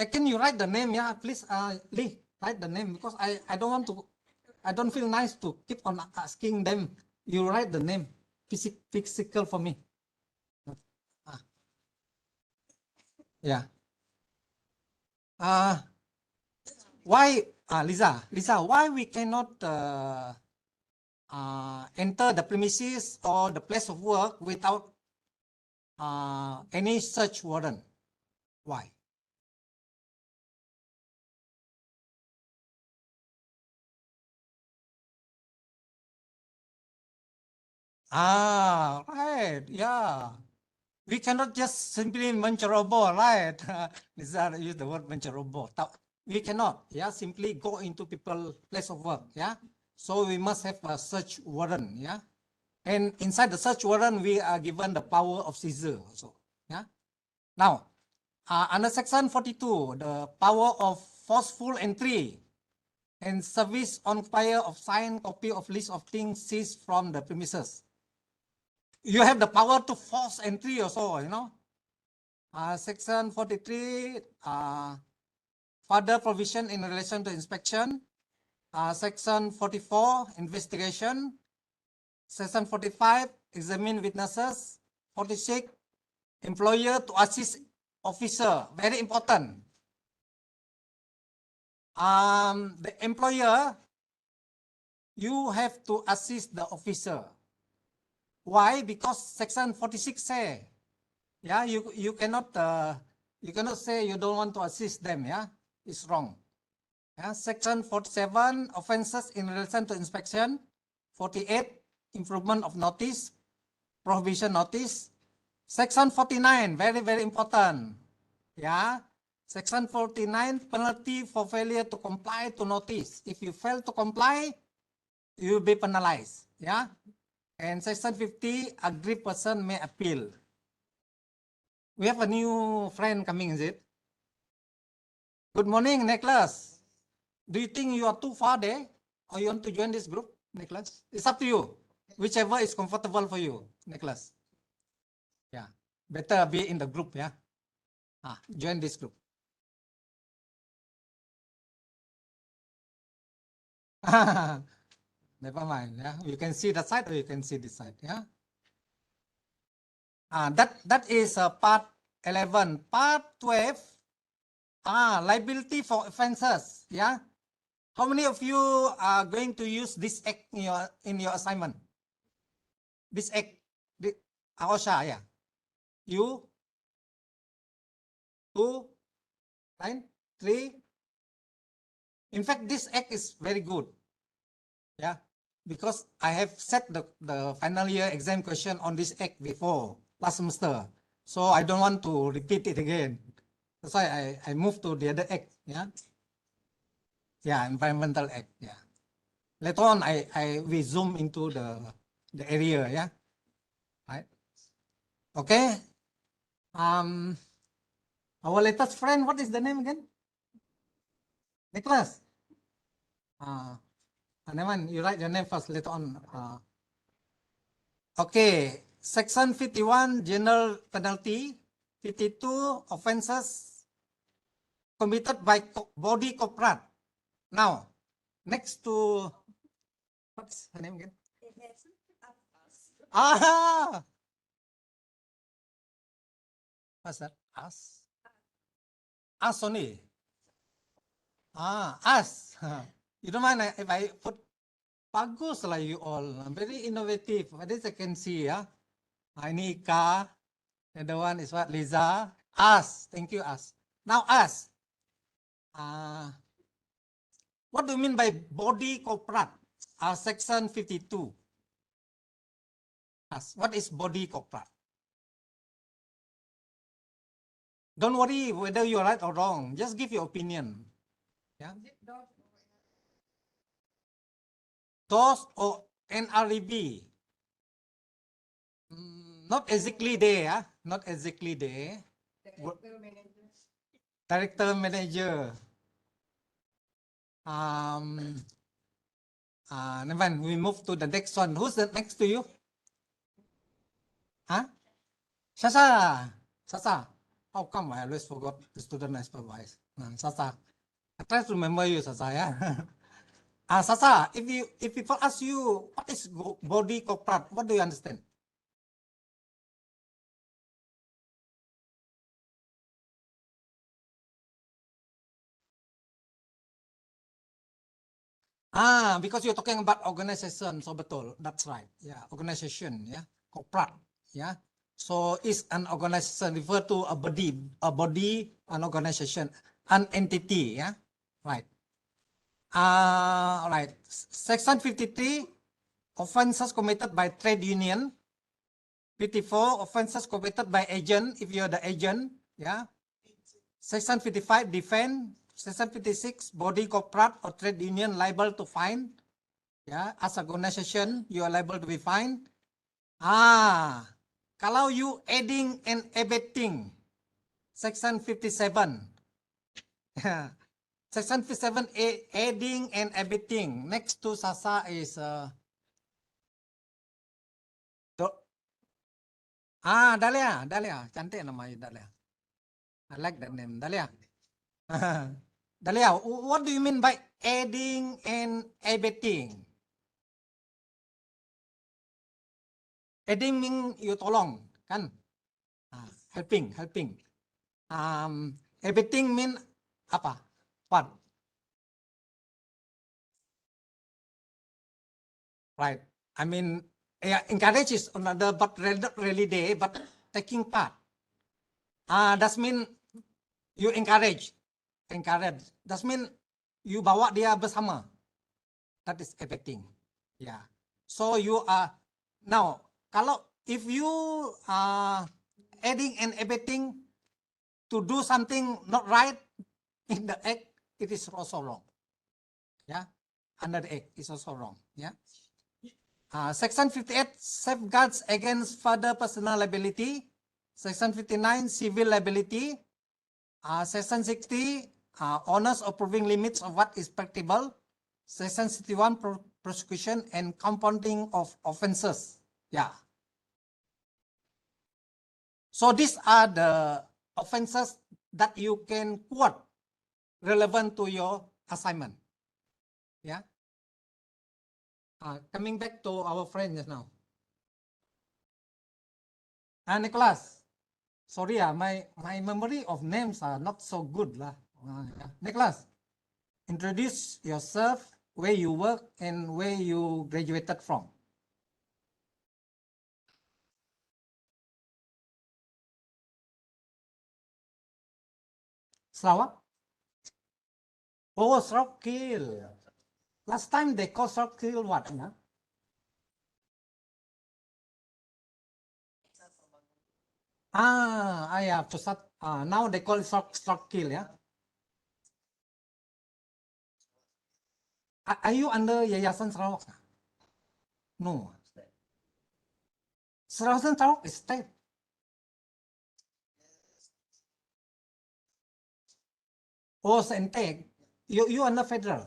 Can you write the name? Yeah, please. Lee, write the name because I don't want to. I don't feel nice to keep on asking them. You write the name, physical for me. Yeah. Why, Lisa, why we cannot enter the premises or the place of work without any search warrant? Why? Right, yeah. We cannot just simply menceroboh, right? Lisa use the word menceroboh. We cannot, yeah, simply go into people's place of work, yeah. So we must have a search warrant, yeah. And inside the search warrant, we are given the power of seizure also, yeah. Now, under section 42, the power of forceful entry and service on fire of signed copy of list of things seized from the premises. You have the power to force entry also, you know. Section 43, further provision in relation to inspection. Section 44, investigation. Section 45, examine witnesses. 46, employer to assist officer, very important. The employer, you have to assist the officer. Why? Because section 46 say, yeah, you cannot say you don't want to assist them, yeah, it's wrong. Yeah, section 47, offenses in relation to inspection. 48, improvement of notice, prohibition notice. Section 49, very, very important. Yeah. Section 49, penalty for failure to comply to notice. If you fail to comply, you will be penalized. Yeah. And section 50, aggrieved person may appeal. We have a new friend coming, is it? Good morning, Nicholas. Do you think you are too far there? Or you want to join this group, Nicholas? It's up to you. Whichever is comfortable for you, Nicholas. Yeah. Better be in the group, yeah. Join this group. Never mind, yeah. You can see the side or you can see this side, yeah. That is part 11. Part 12, liability for offenses, yeah. How many of you are going to use this act in your assignment? This act, Aosha, yeah. You, 2, 9, 3. In fact, this act is very good. Yeah, because I have set the final year exam question on this act before last semester. So I don't want to repeat it again. That's why I moved to the other act. Yeah. Yeah, environmental act. Yeah. Later on, we zoom into the area. Yeah. Right. Okay. Our latest friend, what is the name again? Nicholas. Never you write your name first. Later on. Okay. Section 51, general penalty. 52, offenses committed by body corporate. Now, next to what's her name again? It has us. Ah, what's that? Us. Us only. Us. You don't mind if I put bagus lah you all. Very innovative. What is I can see, yeah. Ini Ika. The other one is what? Liza. Us. Thank you, us. Now us. What do you mean by body corporate? Section 52. Us. What is body corporate? Don't worry whether you're right or wrong. Just give your opinion. Yeah. Is it dog? DOS or NREB? Not exactly there. Yeah? Not exactly there. Director manager. Director manager. Never mind. We move to the next one. Who's the next to you? Huh? Sasa. Sasa. How come I always forgot the student I supervise? Sasa. I try to remember you, Sasa. Yeah. Sasa. If people ask you what is body corporate, what do you understand? Because you're talking about organization, so betul. That's right. Yeah, organization. Yeah, corporate. Yeah. So is an organization refer to a body, an organization, an entity. Yeah. Right. Right. Section 53, offenses committed by trade union. 54, offenses committed by agent, if you're the agent. Yeah. Section 55, defend. Section 56, body corporate or trade union liable to fine. Yeah, as an organization, you are liable to be fined. Kalau you adding and abetting, Section 57. Section 57, adding and abetting. Next to Sasa is Dalia, cantik namanya Dalia. I like that name, Dalia. Dalia, what do you mean by adding and abetting? Adding mean you tolong, kan? Helping. Abetting mean apa? What? Right. I mean, yeah, encourage is another, but not really there, but taking part. That mean you encourage. That mean you bawa dia bersama. That is abetting. Yeah. So you are now kalau if you are adding and abetting to do something not right in the act, it is also wrong. Yeah. Under the act is also wrong. Yeah. Section 58, safeguards against further personal liability. Section 59, civil liability. Section 60, honors or proving limits of what is practicable. Section 61, prosecution and compounding of offenses. Yeah. So these are the offenses that you can quote relevant to your assignment. Yeah. Coming back to our friend just now. Nicholas. Sorry, my memory of names are not so good lah. Yeah. Nicholas. introduce yourself, where you work, and where you graduated from. Sarawak? Oh, Sarawak Kill. Last time they call Sarawak Kill what? Yeah? Yeah, pusat. Now they call it Sarawak Kill, yeah? Are you under Yayasan Sarawak? No. Sarawak is state. Oh, Sentek. You under federal.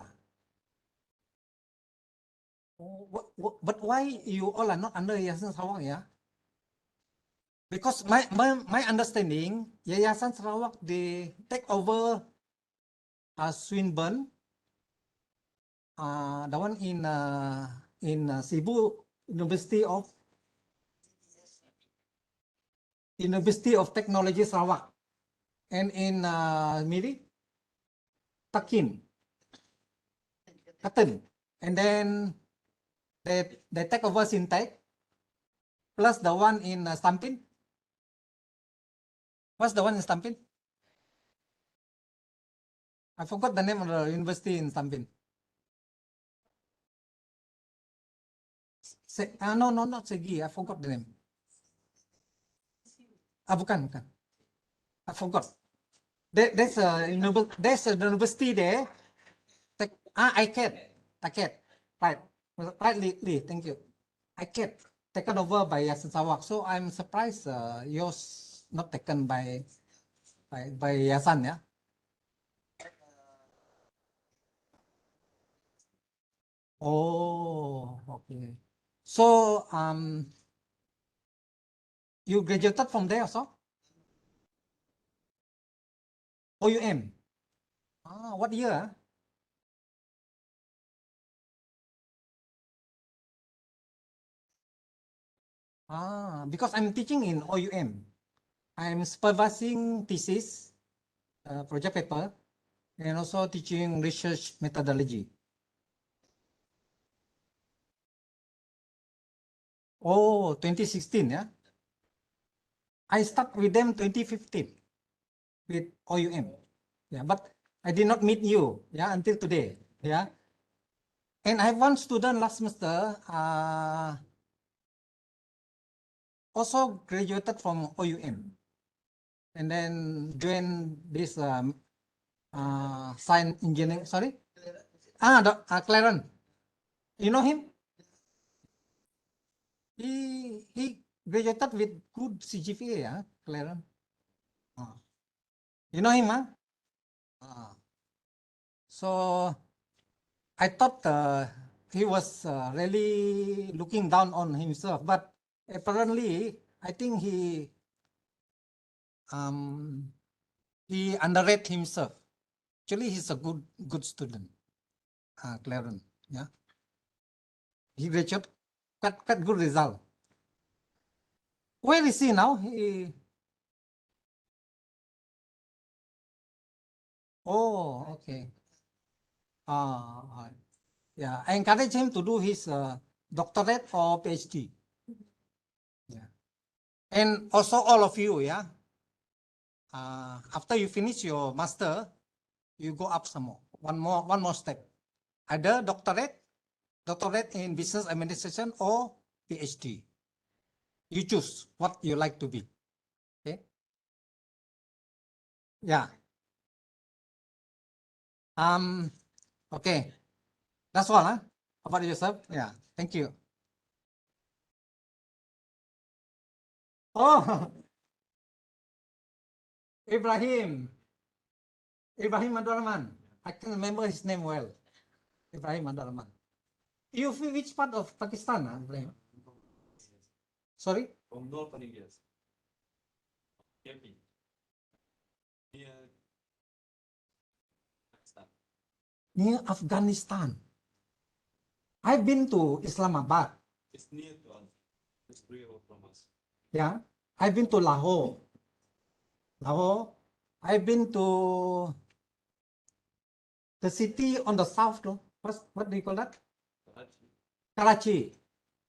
Oh, but why you all are not under Yayasan Sarawak, yeah? Because my understanding, Yayasan Sarawak, they take over Swinburne, the one in Cebu University of Technology Sarawak, and in Miri, Takin, Katen, and then they take over Sintek, plus the one in Stampin. What's the one in Stampin? I forgot the name of the university in Stampin. No, not Segi. I forgot the name. Bukan. I forgot. There's a university there. ICAT. Right, Lee, thank you. ICAT taken over by Yayasan Sarawak. So I'm surprised yours not taken by Yayasan, yeah. Oh, okay. So you graduated from there also? OUM. What year? Because I'm teaching in OUM. I'm supervising thesis, project paper, and also teaching research methodology. Oh, 2016, yeah. I start with them 2015 with OUM. Yeah, but I did not meet you, yeah, until today. Yeah. And I have one student last semester, also graduated from OUM. And then joined this science engineering, sorry? Clarence. You know him? He graduated with good CGPA, yeah, Clarence. You know him, huh? So I thought he was really looking down on himself, but apparently I think he underrated himself. Actually, he's a good student, Clarence. Yeah, he graduated, got good result. Where is he now? Oh, okay. Yeah, I encourage him to do his doctorate or PhD. Yeah, and also all of you, yeah. After you finish your master, you go up some more, one more step, either doctorate in business administration or PhD. You choose what you like to be. Okay. Yeah. Okay. That's all, huh? How about yourself? Yeah. Thank you. Oh, Ibrahim Abdurrahman. I can remember his name well. Ibrahim Abdurrahman. You from which part of Pakistan, Ibrahim? Sorry? From northern India. KP. Near Pakistan. Near Afghanistan. I've been to Islamabad. It's near to us. It's 3 hours from us. Yeah. I've been to Lahore. I've been to The city on the south, no? What do you call that? Karachi. Karachi.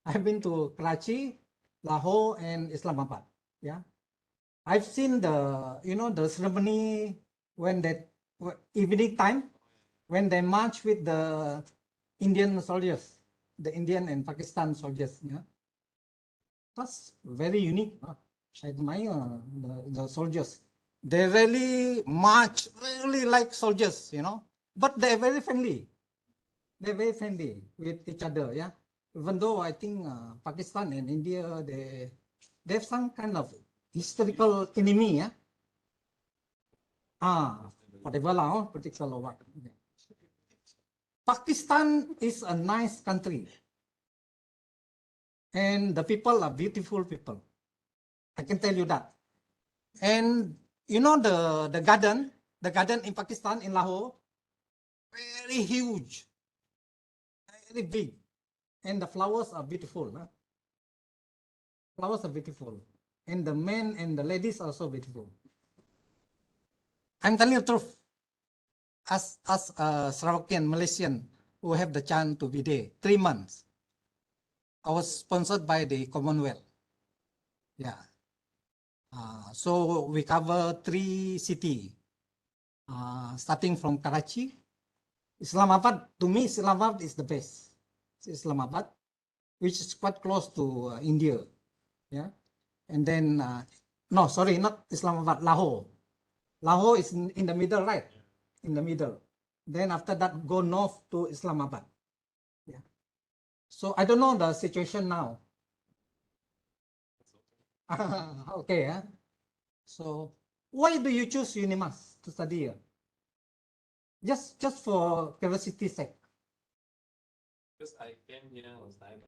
I've been to Karachi, Lahore, and Islamabad. Yeah. I've seen the ceremony when evening time, when they march with the Indian soldiers, the Indian and Pakistan soldiers. Yeah. That's very unique. I admire the soldiers. They really march really like soldiers, but they're very friendly. They're very friendly with each other. Yeah. Even though I think Pakistan and India, they have some kind of historical enemy. Yeah. Whatever lah, political or what. Yeah. Pakistan is a nice country. And the people are beautiful people. I can tell you that. And the garden in Pakistan, in Lahore, very huge, very big. And the flowers are beautiful. Huh? Flowers are beautiful. And the men and the ladies are also beautiful. I'm telling you the truth. As a Sarawakian Malaysian who have the chance to be there, 3 months. I was sponsored by the Commonwealth. Yeah. So we cover 3 cities, starting from Karachi. Islamabad, to me, Islamabad is the best. Islamabad, which is quite close to India. Yeah. And then, no, sorry, not Islamabad, Lahore. Lahore is in the middle, right? In the middle. Then after that, go north to Islamabad. Yeah. So I don't know the situation now. Okay. Yeah. So why do you choose UNIMAS to study here? Just for curiosity's sake. Because I came here last time.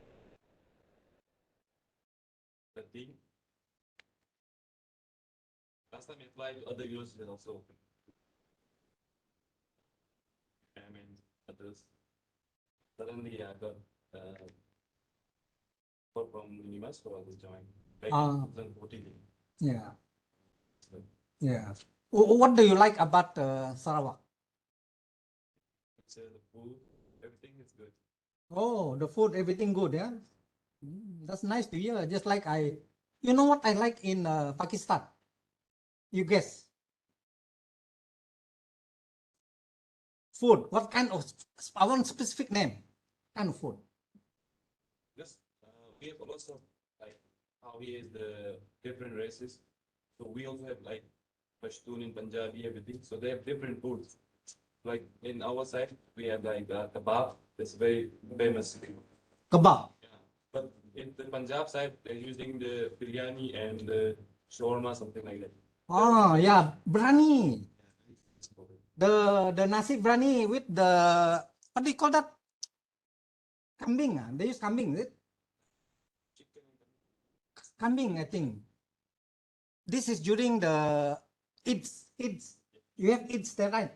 The thing. Last time I applied to other universities also. I mean, others. Suddenly I got call from UNIMAS, so I was joined back in 2014. Yeah. Yeah. What do you like about Sarawak? So the food, everything is good. Oh, the food, everything good, yeah? That's nice to hear. Just like you know what I like in Pakistan? You guess. Food. What kind of, I want specific name. Kind of food. Because we have a lot of like how he is the different races. So we also have like Pashtun in Punjabi, everything. So they have different foods. Like in our side, we have like kebab. That's very famous. Kebab. Yeah. But in the Punjab side, they're using the biryani and the shawarma, something like that. Oh, yeah. Biryani. The nasi biryani with the, what do you call that? Kambing. They use kambing, is it? Chicken. Kambing, I think. This is during the Eids. You have Eids there, right?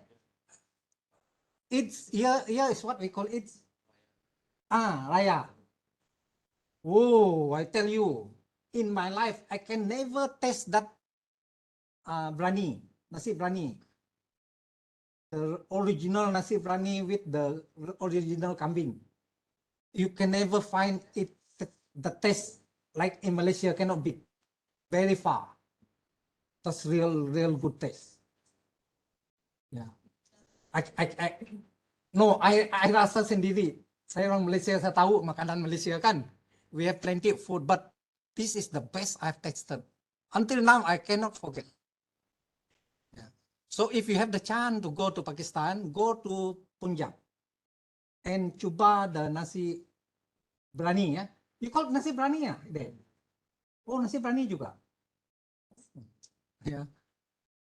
Eids, here is what we call Eids. Raya. Oh, I tell you, in my life, I can never taste that biryani, nasi biryani. The original nasi biryani with the original kambing. You can never find it, the taste like in Malaysia cannot be. Very far. That's real good taste. Yeah. I rasa sendiri. Saya orang Malaysia, saya tahu makanan Malaysia kan. We have plenty of food, but this is the best I've tasted. Until now, I cannot forget. Yeah. So if you have the chance to go to Pakistan, go to Punjab and cuba the nasi biryani. Yeah. You call it nasi biryani, yeah? Oh, nasi biryani juga. Yeah.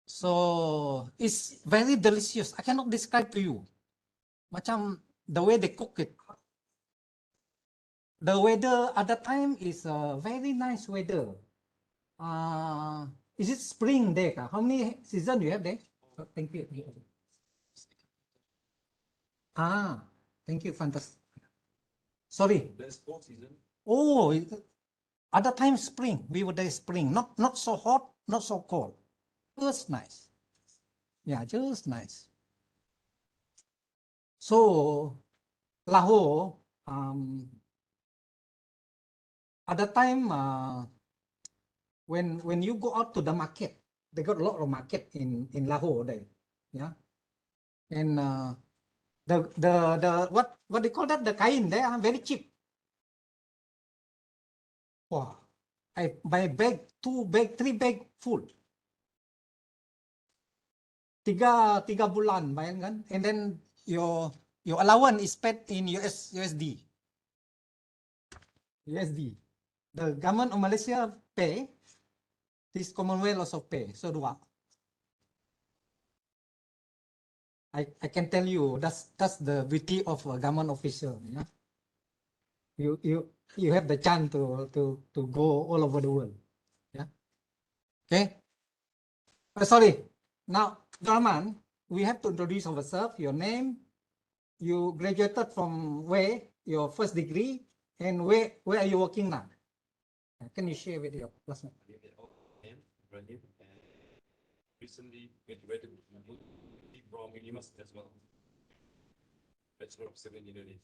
So it's very delicious. I cannot describe to you. Macam the way they cook it. The weather at that time is a very nice weather. Is it spring there? How many seasons you have there? Oh, thank you. Thank you. Fantastic. Sorry. There's 4 season. Oh, at that time spring. We were there spring. Not so hot, not so cold. Just nice. Yeah, just nice. So Lahore, at the time when you go out to the market, they got a lot of market in Lahore there, yeah. And the what they call that, the kain there are very cheap. Wow, I buy bag, 2 bag, 3 bag full. Tiga bulan, bayangkan. And then your allowance is paid in USD. The government of Malaysia pay, this Commonwealth also pay. So dua. I can tell you that's the beauty of a government official. Yeah? You have the chance to go all over the world. Yeah. Okay. Sorry. Now, Rahman, we have to introduce ourselves. Your name. You graduated from where? Your first degree, and where are you working now? Can you share with your classmate? And Ibrahim, and recently graduated from university as well. Bachelor of Civil Engineering.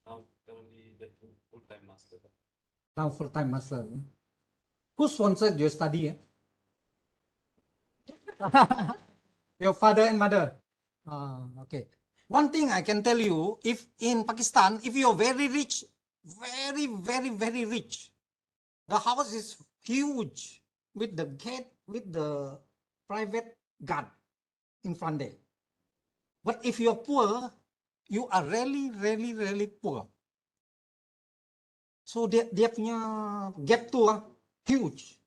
Now currently the full-time master. Now full-time master. Who sponsored your study? Your father and mother. Okay. One thing I can tell you, if in Pakistan, if you're very rich, very rich, the house is huge with the gate, with the private guard in front there. But if you're poor, you are really poor. So dia punya gap tu huge.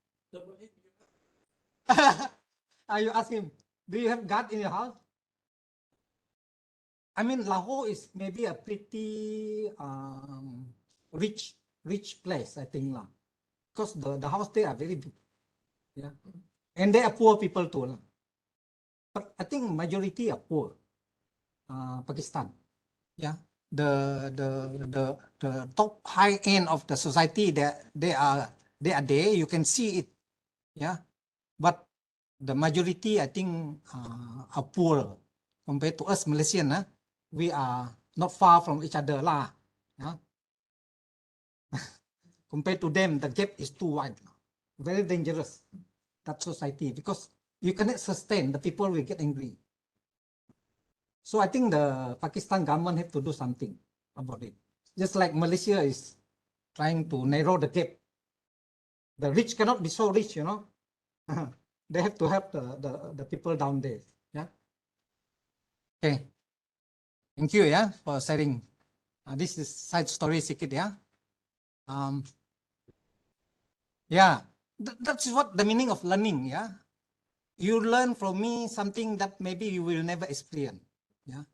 You ask him, do you have guard in your house? I mean, Lahore is maybe a pretty rich place, I think lah. Because the house there are very big. Yeah. And they are poor people too lah. But I think majority are poor. Pakistan. Yeah. The top high end of the society, they are there. You can see it. Yeah. But the majority, I think, are poor compared to us Malaysian. We are not far from each other lah. Yeah. Compared to them, the gap is too wide. Very dangerous, that society, because you cannot sustain. The people will get angry. So I think the Pakistan government have to do something about it. Just like Malaysia is trying to narrow the gap. The rich cannot be so rich, you know. They have to help the people down there. Yeah. Okay. Thank you, yeah, for sharing. This is side story sikit, yeah. Yeah, that's what the meaning of learning, yeah. You learn from me something that maybe you will never experience, yeah.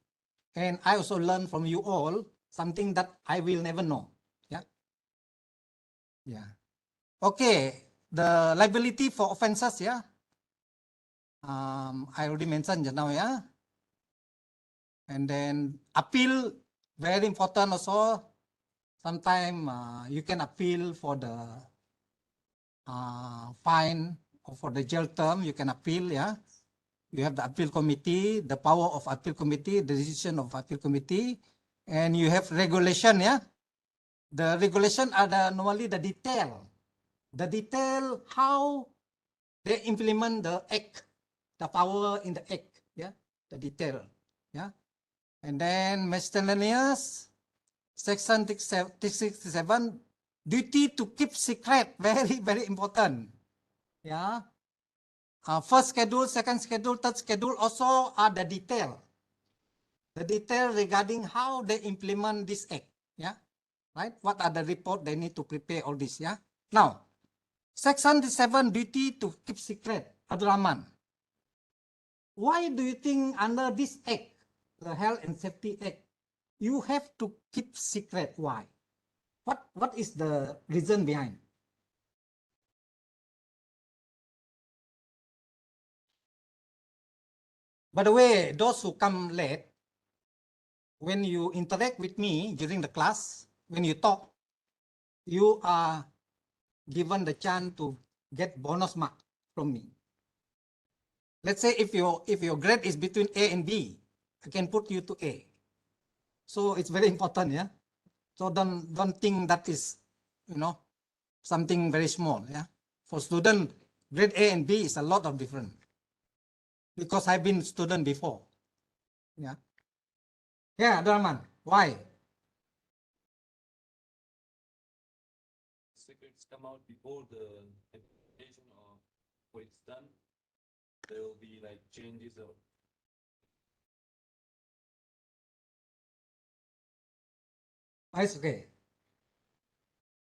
And I also learn from you all something that I will never know, yeah. Yeah. Okay, the liability for offenses, yeah. I already mentioned just now, yeah. And then appeal, very important also. Sometimes you can appeal for the fine or for the jail term. You can appeal, yeah. You have the appeal committee, the power of appeal committee, the decision of appeal committee, and you have regulation, yeah. The regulation are normally the detail how they implement the act, the power in the act, yeah, the detail, yeah. And then miscellaneous, section 67, duty to keep secret, very important, yeah. First schedule, second schedule, third schedule also are the detail regarding how they implement this act, yeah, right? What are the report they need to prepare, all this, yeah. Now, section 7, duty to keep secret, Abdul Rahman. Why do you think under this act, the Health and Safety Act, you have to keep secret? Why? What is the reason behind? By the way, those who come late, when you interact with me during the class, when you talk, you are given the chance to get bonus mark from me. Let's say if your grade is between A and B, I can put you to A. So it's very important, yeah. So don't think that is, you know, something very small, yeah. For student, grade A and B is a lot of different. Because I've been student before, yeah. Yeah, Abdurrahman, why? Secrets come out before the implementation or when it's done, there will be like changes or It's okay.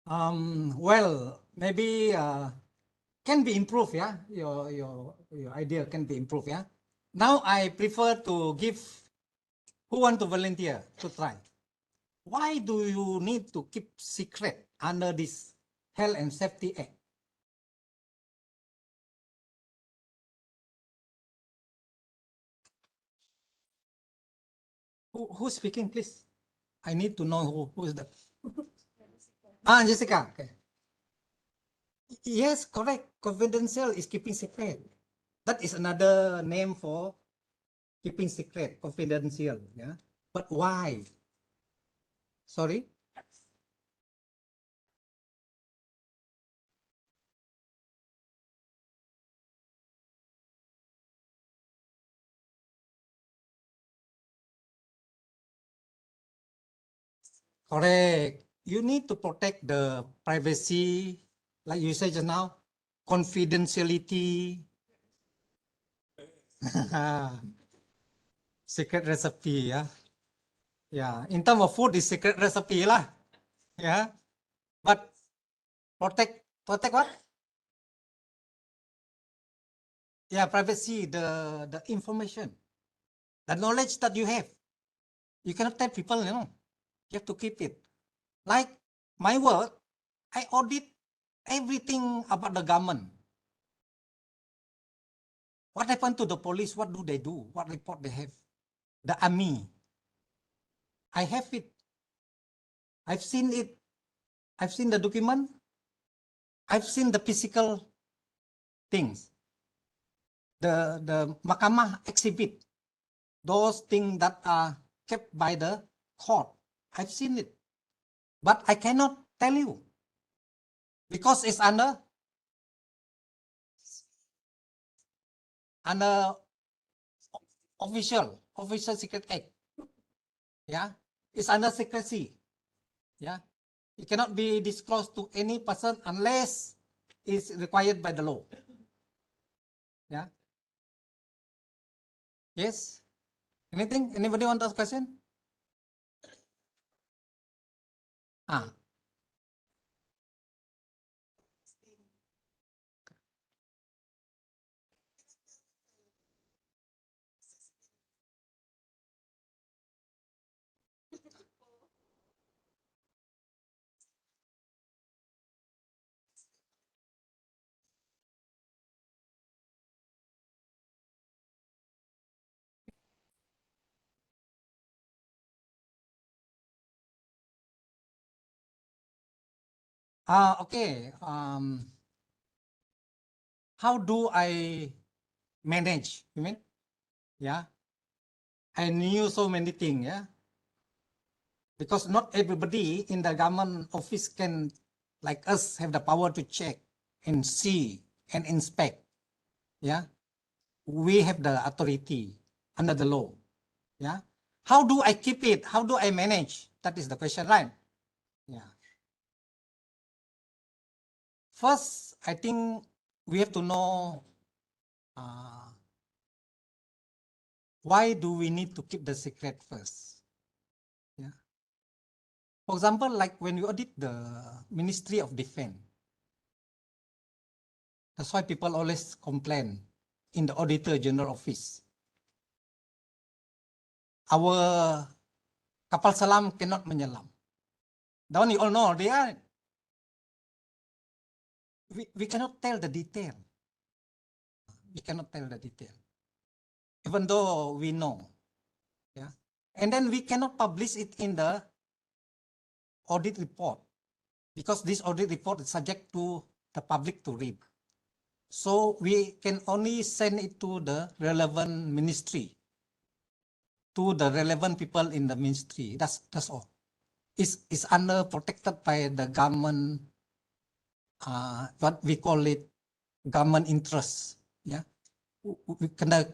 Well, maybe can be improved, yeah. Your idea can be improved, yeah. Now I prefer to give who want to volunteer to try. Why do you need to keep secret under this Health and Safety Act? Who's speaking, please? I need to know who is that. Ah, Jessica. Okay. Yes, correct. Confidential is keeping secret. That is another name for keeping secret, confidential. Yeah. But why? Sorry. Correct. You need to protect the privacy, like you said just now, confidentiality. Secret recipe, yeah. Yeah. In terms of food, is secret recipe lah. Yeah. But protect what? Yeah, privacy, the information, the knowledge that you have. You cannot tell people, you know. You have to keep it. Like my work, I audit everything about the government. What happened to the police? What do they do? What report they have? The army. I have it. I've seen it. I've seen the document. I've seen the physical things. The Mahkamah exhibit. Those things that are kept by the court. I've seen it. But I cannot tell you. Because it's under official secret act. Yeah, it's under secrecy. Yeah, it cannot be disclosed to any person unless it's required by the law. Yeah. Yes. Anything? Anybody want to ask question? Ah. Okay. How do I manage? You mean? Yeah. I knew so many things. Yeah. Because not everybody in the government office can, like us, have the power to check and see and inspect. Yeah. We have the authority under the law. Yeah. How do I keep it? How do I manage? That is the question, right? Yeah. First, I think we have to know why do we need to keep the secret first? Yeah. For example, like when you audit the Ministry of Defense, that's why people always complain in the Auditor General Office. Our kapal selam cannot menyelam. Don't you all know they are? We cannot tell the detail. We cannot tell the detail, even though we know. Yeah, and then we cannot publish it in the audit report because this audit report is subject to the public to read. So we can only send it to the relevant ministry to the relevant people in the ministry. That's all. It's under protected by the government, what we call it, government interest. Ya,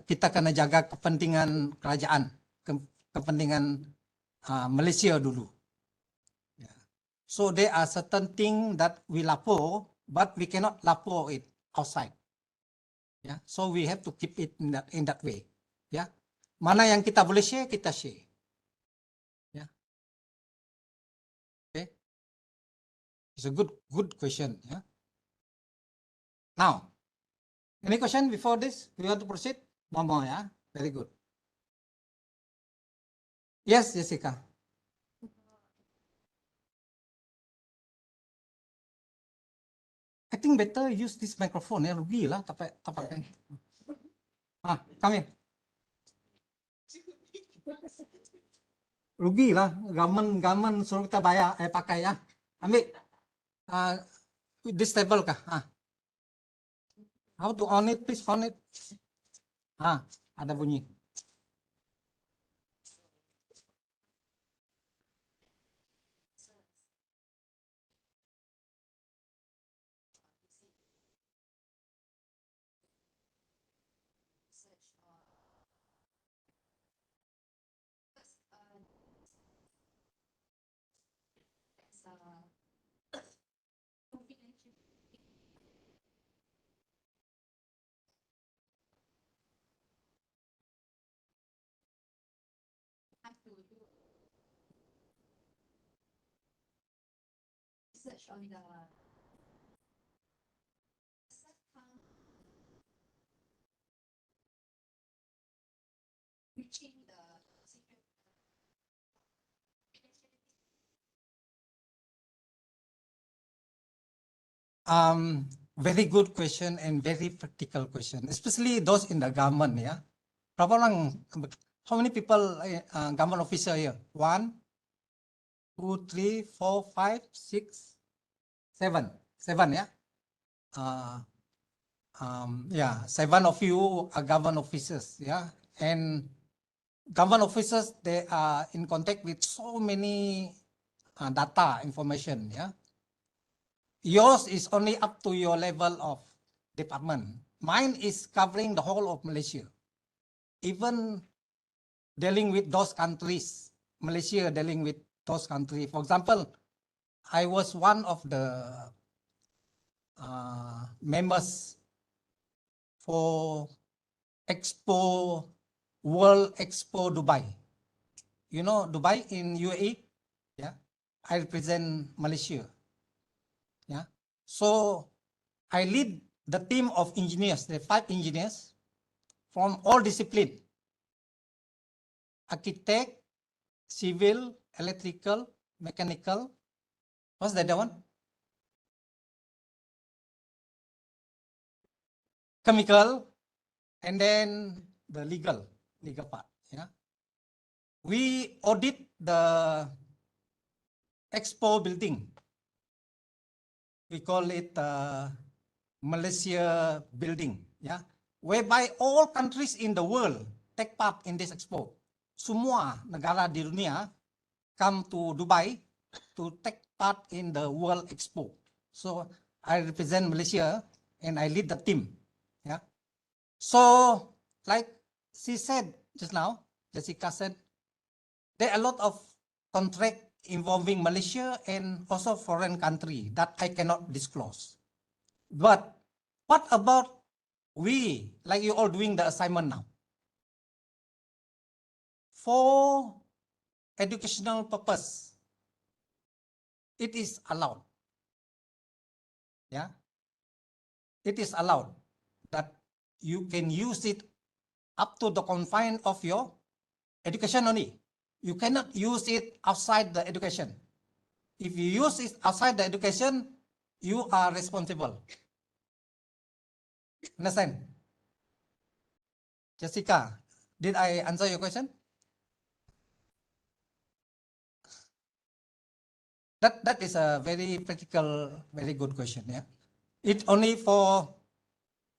kita kena jaga kepentingan kerajaan, kepentingan Malaysia dulu. Ya. So there are certain things that we lapor, but we cannot lapor it outside. Ya, so we have to keep it in that way. Ya, mana yang kita boleh share, kita share. Ya, okay, it's a good question. Ya. Now, any question before this? We want to proceed? One more, yeah. Very good. Yes, Jessica. I think better use this microphone ya, rugi lah tak pakai. Come in. Rugi lah, government suruh kita bayar, pakai ya. Ambil this table kah? How to on it, please on it. Ada bunyi. Research on the reaching the secret. Very good question and very practical question, especially those in the government. Ya, berapa orang? How many people government officer here? 1, 2, 3, 4, 5, 6, 7. 7 ya. Yeah, 7 of you are government officers. Yeah, and government officers, they are in contact with so many data information. Yeah, yours is only up to your level of department. Mine is covering the whole of Malaysia, even dealing with those countries. Malaysia dealing with those countries. For example, I was one of the members for World Expo Dubai. You know Dubai in UAE? Yeah, I represent Malaysia. Yeah, so I lead the team of engineers, the 5 engineers from all disciplines: architect, civil, electrical, mechanical. What's the other one? Chemical, and then the legal part. Yeah, we audit the expo building. We call it Malaysia building. Yeah, whereby all countries in the world take part in this expo. Semua negara di dunia come to Dubai to take part in the World Expo. So I represent Malaysia and I lead the team. Yeah. So like she said just now, Jessica said, there are a lot of contract involving Malaysia and also foreign country that I cannot disclose. But what about we, like you all doing the assignment now? For educational purpose, it is allowed. Yeah, it is allowed that you can use it up to the confine of your education only. You cannot use it outside the education. If you use it outside the education, you are responsible. Understand? Jessica, did I answer your question? That is a very practical, very good question. Yeah, it's only for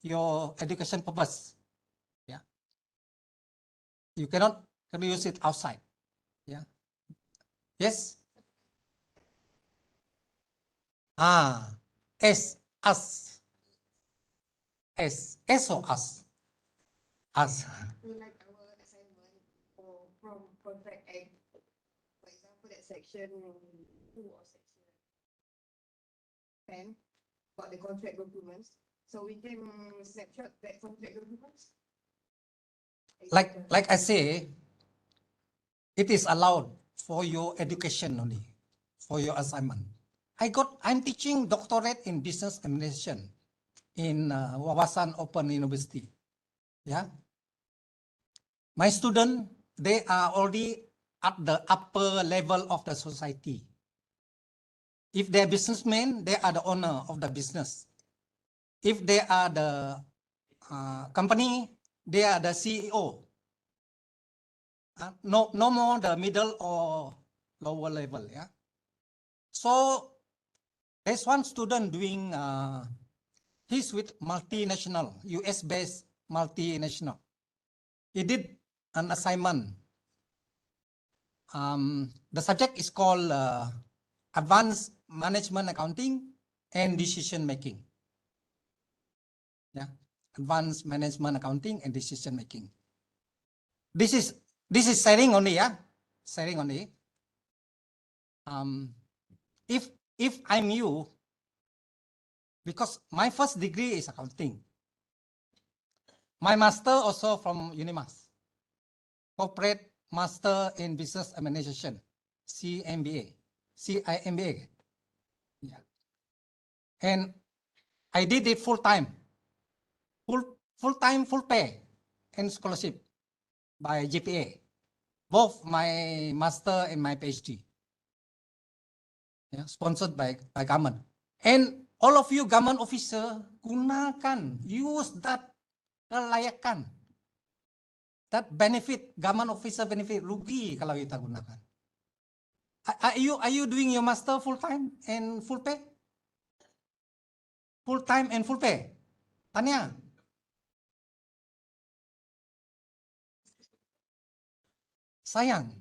your education purpose. Yeah, you cannot Can we use it outside? Yeah. Yes. S, us. S or us? Us. So like our assignment or from contract act, for example, that section 2 or section 10 about the contract documents. So we can snapshot that contract documents. Like I say, it is allowed for your education only, for your assignment. I'm teaching doctorate in business administration in Wawasan Open University. Yeah. My student, they are already at the upper level of the society. If they're businessmen, they are the owner of the business. If they are the company, they are the CEO. No more the middle or lower level. Yeah. So there's one student doing, he's with multinational, US-based multinational. He did an assignment. The subject is called Advanced Management Accounting and Decision Making. Yeah, Advanced Management Accounting and Decision Making. This is sharing only. Yeah, sharing only. If I'm you, because my first degree is accounting. My master also from Unimas, Corporate Master in Business Administration, CMBA. Yeah. And I did it full time, full pay and scholarship by GPA, both my master and my PhD. Yeah, sponsored by government. And all of you government officer, gunakan, use that kelayakan. That benefit, government officer benefit, rugi kalau kita gunakan. Are you doing your master full time and full pay? Full time and full pay? Tanya. Sayang,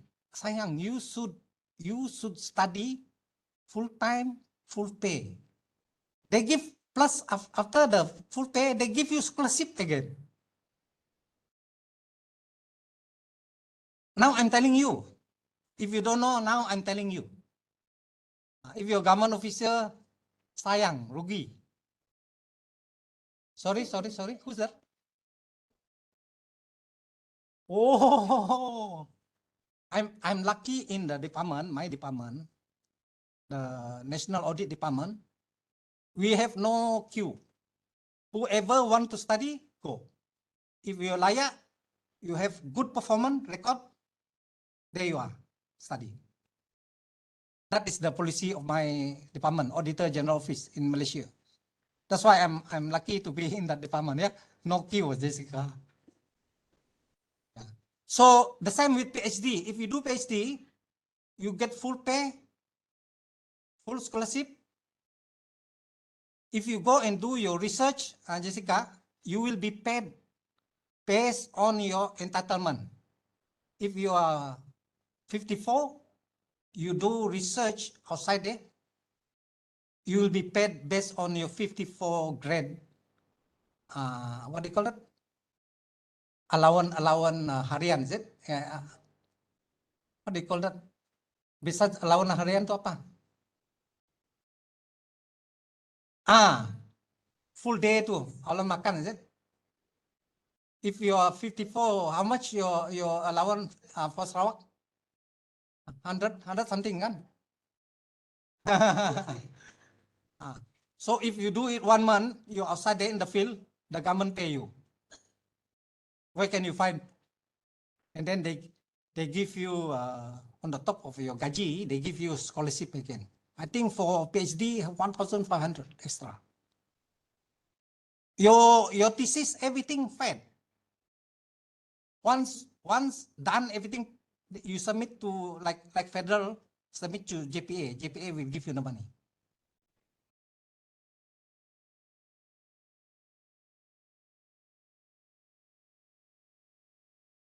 you should study full time, full pay. They give plus after the full pay, they give you scholarship again. Now I'm telling you. If you don't know, now I'm telling you. If you're government officer, sayang, rugi. Sorry. Who's that? Oh, I'm lucky in the department, my department, the National Audit Department. We have no queue. Whoever want to study, go. If you're layak, you have good performance record, there you are, study. That is the policy of my department, Auditor General Office in Malaysia. That's why I'm lucky to be in that department. Yeah, no queue, Jessica. Yeah. So the same with PhD. If you do PhD, you get full pay, full scholarship. If you go and do your research, Jessica, you will be paid based on your entitlement. If you are 54, you do research outside there, you will be paid based on your 54 grade. What do you call it? Allowance harian, is it? What do you call that? Besides allowance harian itu apa? Full day itu, allowance makan, is it? If you are 54, how much your allowance for Sarawak? 100 something kan? So if you do it 1 month, you're outside there in the field, the government pay you. Where can you find? And then they give you on the top of your gaji, they give you scholarship again. I think for PhD 1,500 extra. Your thesis, everything fed. Once done everything, you submit to like federal, submit to JPA. JPA will give you the money.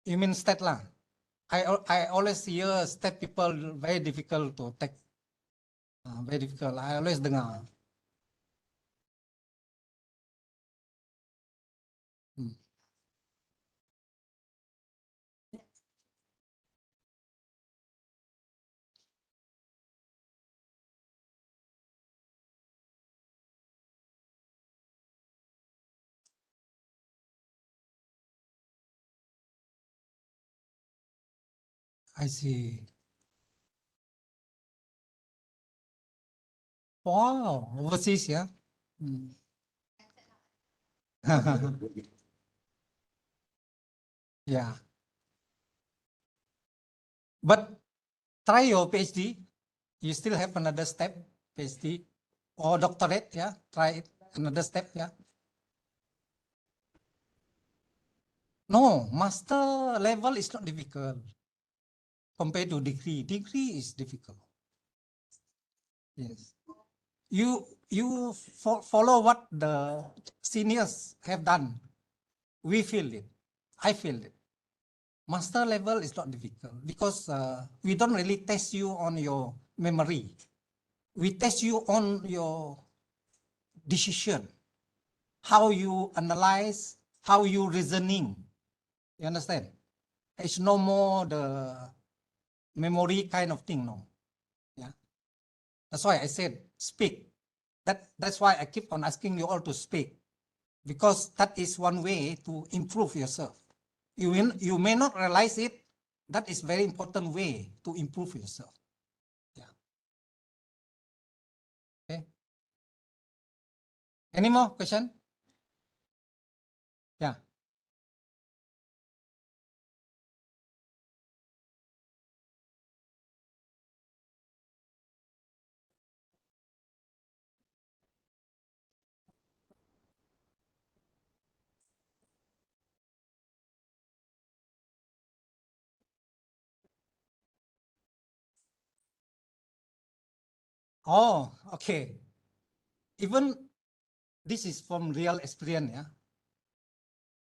You mean state lah? I always hear step people very difficult to take. Very difficult. I always dengar. Hmm. I see. Wow, overseas, yeah. Hmm. Yeah. But try your PhD. You still have another step, PhD or doctorate, yeah. Try it, another step, yeah. No, master level is not difficult compared to degree. Degree is difficult. Yes. You follow what the seniors have done. We feel it. I feel it. Master level is not difficult because we don't really test you on your memory. We test you on your decision, how you analyze, how you reasoning. You understand? It's no more the memory kind of thing, no. Yeah. That's why I said speak. That's why I keep on asking you all to speak, because that is one way to improve yourself. You may not realize it. That is very important way to improve yourself. Yeah. Okay. Any more question? Yeah. Oh, okay. Even this is from real experience, yeah.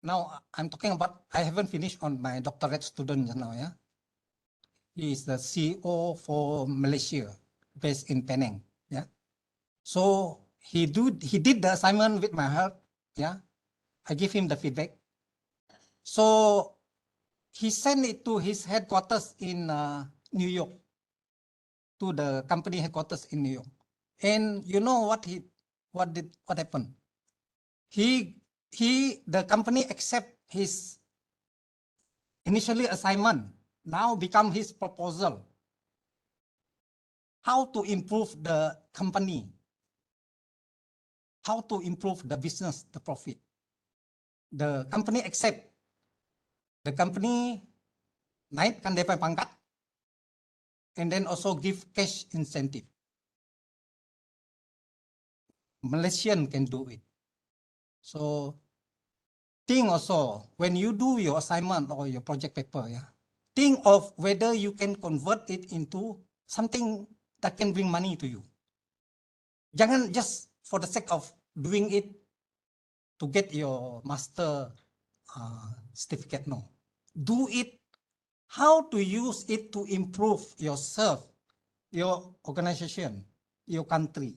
Now I'm talking about, I haven't finished on my doctorate student just now, yeah. He is the CEO for Malaysia, based in Penang, yeah. So he did the assignment with my help, yeah. I give him the feedback. So he sent it to his headquarters in New York, to the company headquarters in New York. And you know what happened? The company accept his initially assignment, now become his proposal. How to improve the company, how to improve the business, the profit. The company accept. The company naikkan DP pangkat, and then also give cash incentive. Malaysian can do it. So think also, when you do your assignment or your project paper, yeah, think of whether you can convert it into something that can bring money to you. Jangan just for the sake of doing it to get your master certificate, no. Do it how to use it to improve yourself, your organization, your country.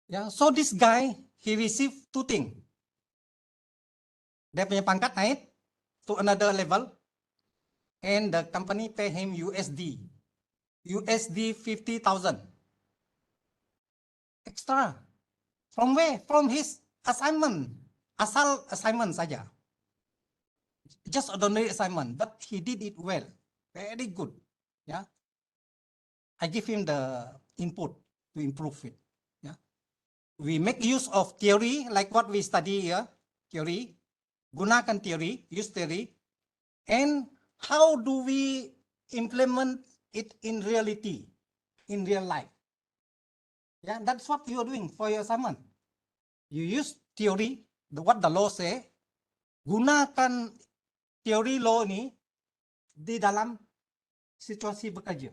Yeah, so this guy, he received two things. Dia punya pangkat naik to another level, and the company pay him USD 50,000 extra. From where? From his assignment. Asal assignment saja. Just ordinary assignment, but he did it well. Very good. Yeah. I give him the input to improve it. Yeah. We make use of theory like what we study here. Theory. Gunakan theory, use theory. And how do we implement it in reality, in real life? Yeah, that's what you are doing for your assignment. You use theory, what the law say, gunakan teori law ini di dalam situasi bekerja.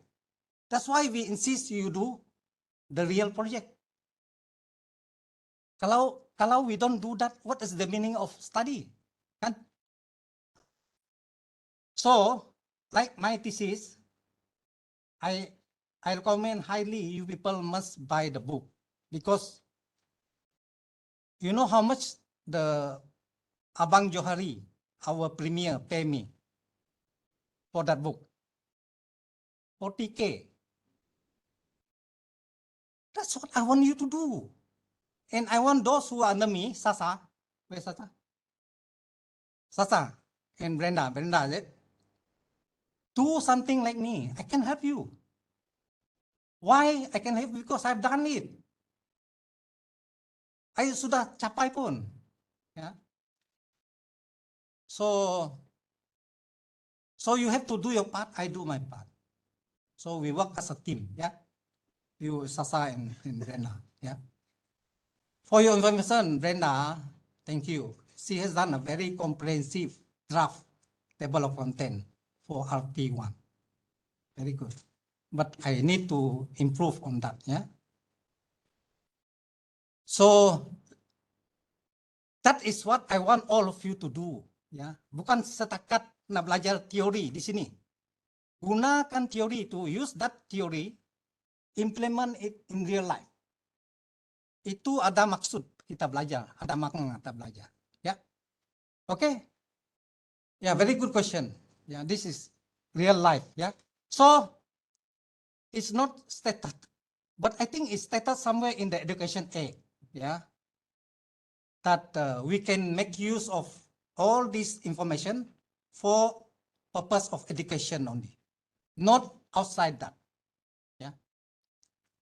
That's why we insist you do the real project. Kalau we don't do that, what is the meaning of study? Kan? So like my thesis, I recommend highly you people must buy the book because you know how much the Abang Johari, our premier, pay me for that book. 40K. That's what I want you to do. And I want those who are under me, Sasa, where's Sasa? Sasa and Brenda, is it? Do something like me. I can help you. Why I can help you? Because I've done it. I sudah capai pun. Yeah. So you have to do your part. I do my part. So we work as a team. Yeah. You, Sasa and Brenda. Yeah. For your information, Brenda, thank you. She has done a very comprehensive draft table of content for RP1. Very good. But I need to improve on that. Yeah. So that is what I want all of you to do. Ya, bukan setakat nak belajar teori di sini. Gunakan teori to use that theory, implement it in real life. Itu ada maksud kita belajar, ada makna kita belajar. Ya, okay. Yeah, very good question. Yeah, this is real life. Yeah, so it's not stated, but I think it's stated somewhere in the Education Act. Yeah, that we can make use of all this information for purpose of education only, not outside that. Yeah,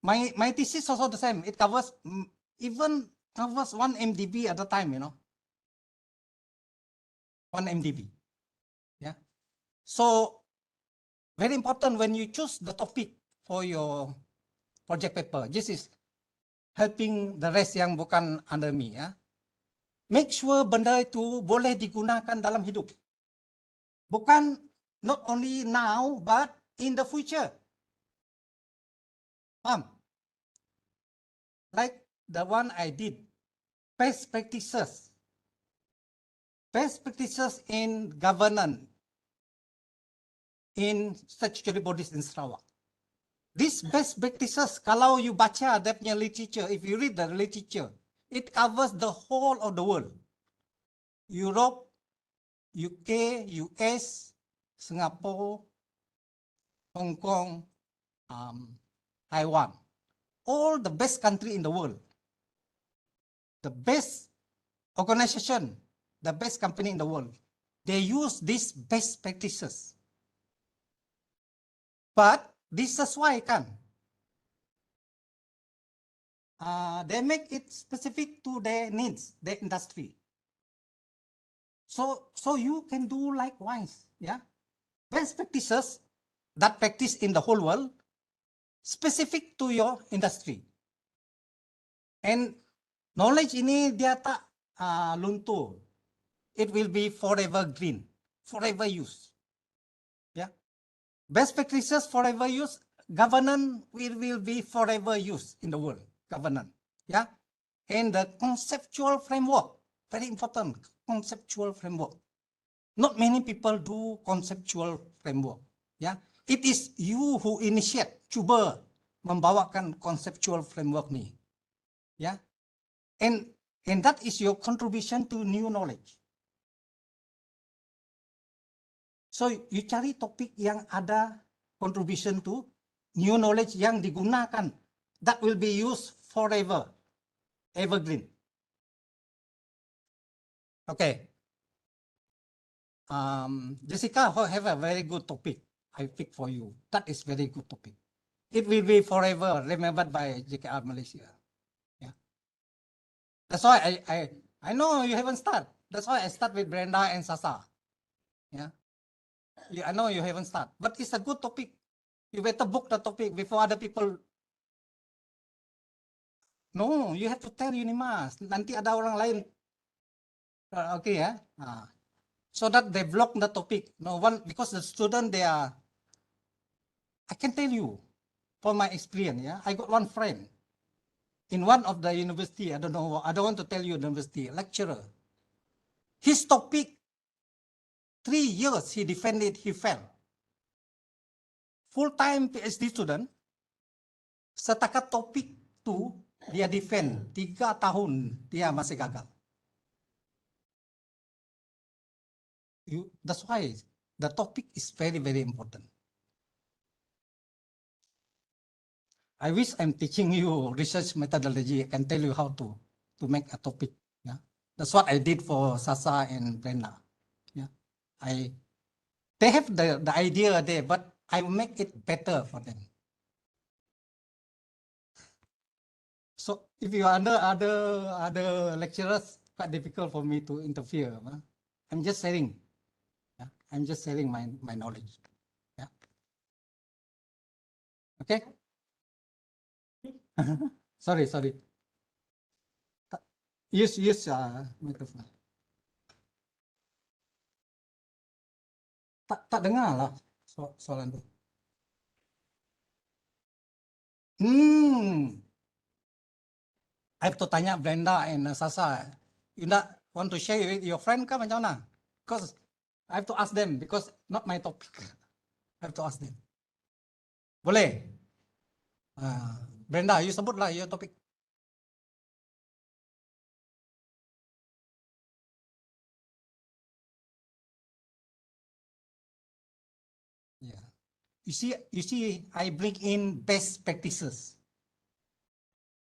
my thesis also the same. It covers even covers 1 MDB at a time. You know, 1 MDB. Yeah, so very important when you choose the topic for your project paper. This is helping the rest yang bukan under me. Ya, make sure benda itu boleh digunakan dalam hidup. Bukan not only now, but in the future. Like the one I did, best practices. Best practices in governance in statutory bodies in Sarawak. These best practices, kalau you baca dia punya literature, if you read the literature, it covers the whole of the world. Europe, UK, US, Singapore, Hong Kong, Taiwan, all the best country in the world, the best organization, the best company in the world, they use these best practices. But disesuaikan. They make it specific to their needs, their industry. So you can do likewise. Yeah, best practices that practice in the whole world, specific to your industry. And knowledge ini dia tak luntur. It will be forever green, forever use. Yeah, best practices forever use. Governance will be forever use in the world. Governance. Yeah, and the conceptual framework, very important. Conceptual framework. Not many people do conceptual framework. Yeah, it is you who initiate, cuba membawakan conceptual framework ni. Yeah, and that is your contribution to new knowledge. So you cari topik yang ada contribution to new knowledge yang digunakan, that will be used forever, evergreen. Okay. Jessica have a very good topic I pick for you. That is very good topic. It will be forever remembered by JKR Malaysia. Yeah. That's why I know you haven't started. That's why I start with Brenda and Sasa. Yeah. I know you haven't started, but it's a good topic. You better book the topic before other people. No, you have to tell Unimas. Nanti ada orang lain. Okay, ya. So that they block the topic. No one, because the student they are. I can tell you, from my experience, yeah, I got one friend in one of the university. I don't know. I don't want to tell you university lecturer. His topic, 3 years he defended, he fell. full-time PhD student, setakat topik tu dia defend 3 tahun dia masih gagal. That's why the topic is very, very important. I wish I'm teaching you research methodology. I can tell you how to make a topic. Yeah, that's what I did for Sasa and Brenda. Yeah, they have the idea there, but I make it better for them. So if you are under other lecturers, quite difficult for me to interfere. Huh? I'm just sharing. Yeah? I'm just sharing my knowledge. Yeah. Okay. sorry. Use microphone. Tak dengar lah soalan tu. I have to tanya Brenda and Sasa. You not want to share with your friend ke macam mana? Because I have to ask them because not my topic. I have to ask them. Boleh? Brenda, you sebut lah your topic. Yeah. You see, I bring in best practices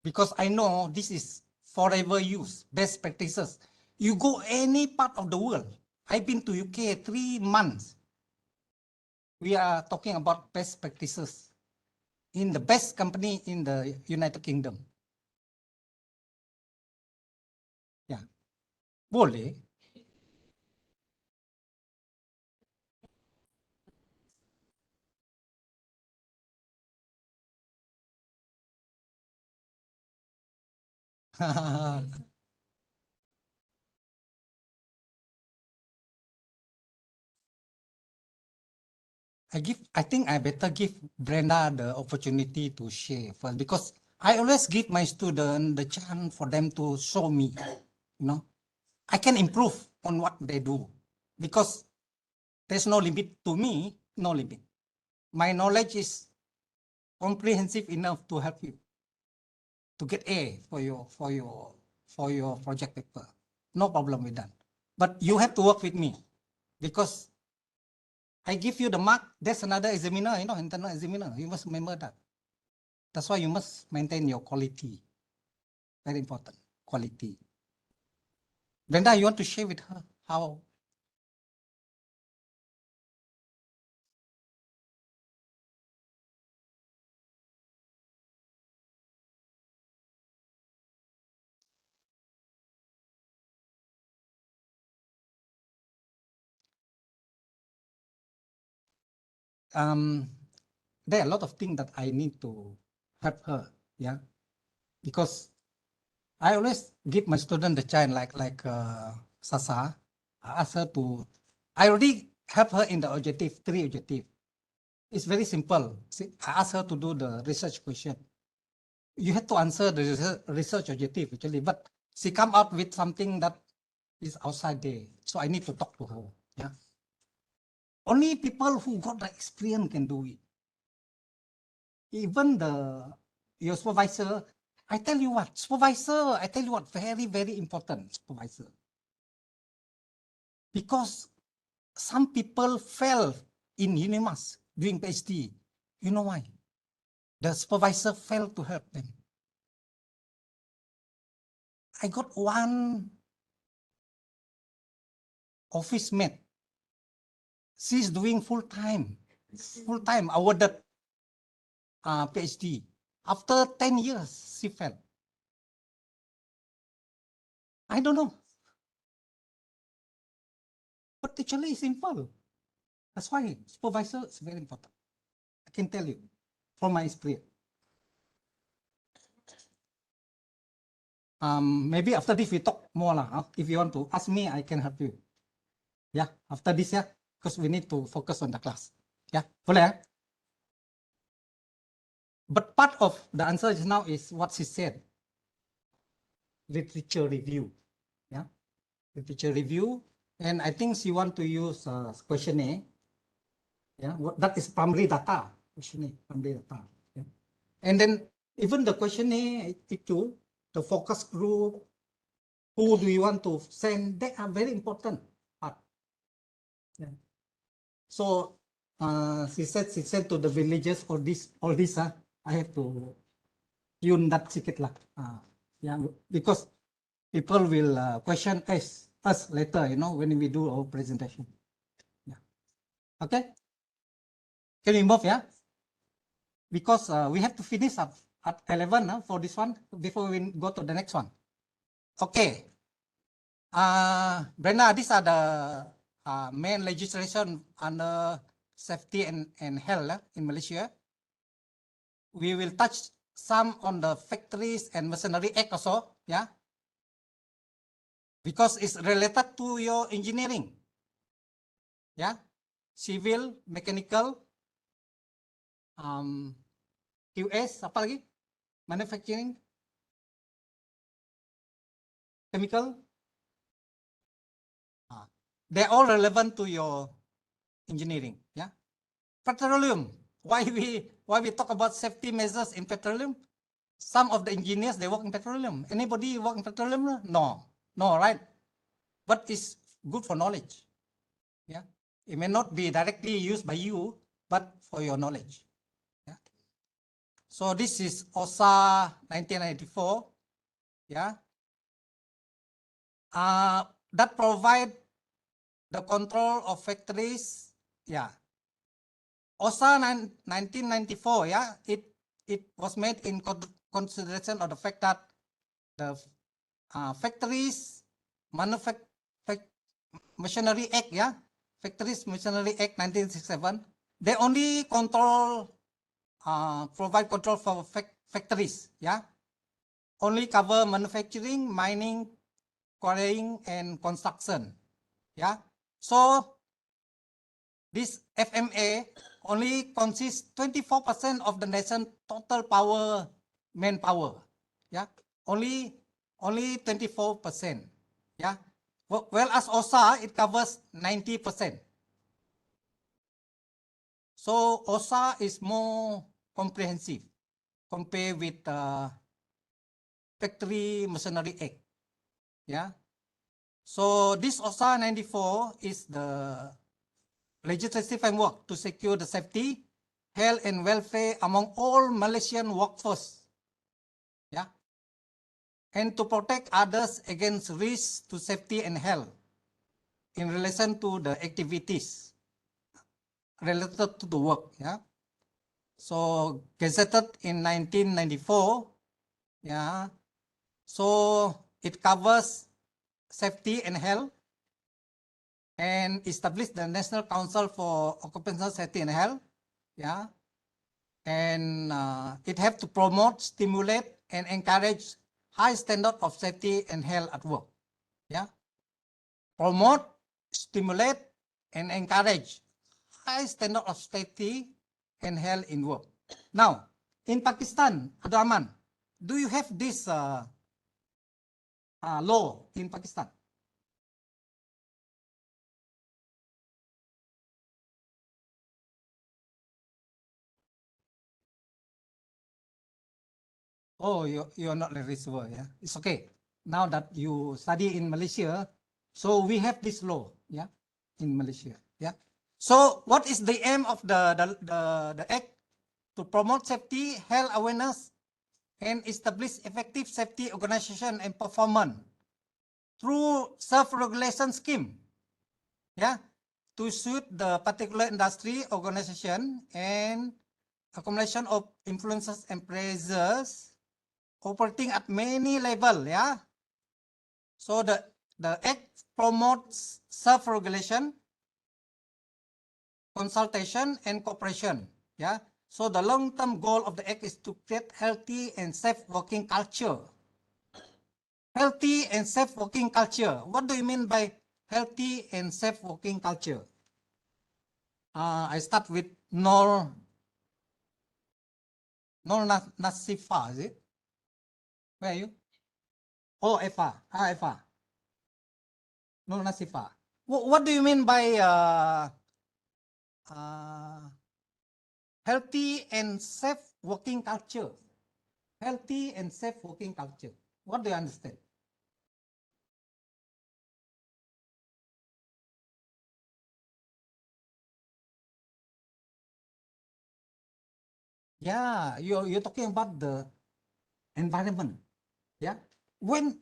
because I know this is forever use. Best practices. You go any part of the world. I've been to UK 3 months. We are talking about best practices in the best company in the United Kingdom. Yeah. Boleh. I think I better give Brenda the opportunity to share first because I always give my student the chance for them to show me, you know, I can improve on what they do because there's no limit to me, no limit. My knowledge is comprehensive enough to help you to get A for your project paper. No problem with that. But you have to work with me because I give you the mark. There's another examiner, you know, internal examiner. You must remember that. That's why you must maintain your quality. Very important, quality. Brenda, you want to share with her how? There are a lot of things that I need to help her, yeah, because I always give my student the chance, like Sasa. I ask her to. I already help her in the objective 3 objective. It's very simple. See, I ask her to do the research question. You have to answer the research objective actually, but she come out with something that is outside there. So I need to talk to her. Yeah. Only people who got the experience can do it. Even your supervisor, I tell you what, very, very important, supervisor. Because some people fail in UNIMAS doing PhD. You know why? The supervisor failed to help them. I got one office mate. She's doing full-time awarded PhD. After 10 years, she fell. I don't know. But actually it's simple. That's why supervisor is very important. I can tell you from my experience. Maybe after this we talk more lah. If you want to ask me, I can help you. Yeah, after this, yeah, because we need to focus on the class. Yeah, boleh. But part of the answer just now is what she said. Literature review. Yeah, literature review. And I think she want to use questionnaire. Yeah, that is primary data. questionnaire ambil datang. Ya. And then even the questionnaire itu, the focus group, who do you want to send, they are very important part. Yeah. So she said to the villagers all this I have to tune that sedikit lah. Yeah, because people will question us later, you know, when we do our presentation. Yeah. Okay. Can we move? Yeah. Because we have to finish at 11 for this one before we go to the next one. Okay. Brenda, these are the main legislation under safety and health in Malaysia. We will touch some on the Factories and Machinery Act also, yeah, because it's related to your engineering, yeah, civil, mechanical, QS, apa lagi, manufacturing, chemical. They're all relevant to your engineering, yeah. Petroleum. Why we talk about safety measures in petroleum? Some of the engineers, they work in petroleum. Anybody work in petroleum? No, right? But it's good for knowledge. Yeah, it may not be directly used by you, but for your knowledge. Yeah. So this is OSA 1994. Yeah. That provide the control of factories. Yeah. OSA 1994. Yeah. It was made in consideration of the fact that the Factories Machinery Act, yeah, Factories Machinery Act 1967, they only control, provide control for factories, yeah, only cover manufacturing, mining, quarrying, and construction, yeah. So this FMA only consists 24% of the nation's total manpower, yeah, only 24%, yeah. Well, as OSA, it covers 90%. So OSA is more comprehensive compared with Factory Machinery Act, yeah. So this OSA 94 is the legislative framework to secure the safety, health, and welfare among all Malaysian workforce, yeah, and to protect others against risks to safety and health in relation to the activities related to the work, yeah. So gazetted in 1994, yeah. So it covers safety and health and established the National Council for Occupational Safety and Health, yeah. And it have to promote, stimulate, and encourage high standard of safety and health at work, yeah. Promote, stimulate, and encourage high standard of safety and health in work. Now, in Pakistan, Abdul Rahman, do you have this law in Pakistan? Oh, you're not a reservoir, yeah. It's okay. Now that you study in Malaysia, so we have this law, yeah, in Malaysia, yeah. So what is the aim of the act? To promote safety, health awareness, and establish effective safety organization and performance through self-regulation scheme, yeah, to suit the particular industry, organization, and accumulation of influences and pressures operating at many level, yeah. So the act promotes self-regulation, consultation, and cooperation, yeah. So the long-term goal of the act is to create healthy and safe working culture. Healthy and safe working culture. What do you mean by healthy and safe working culture? I start with Nor Nasifa, is it? Where are you? Oh, Efa. Efa. Nor Nasifa. What do you mean by healthy and safe working culture. Healthy and safe working culture. What do you understand? Yeah, you're talking about the environment. Yeah. When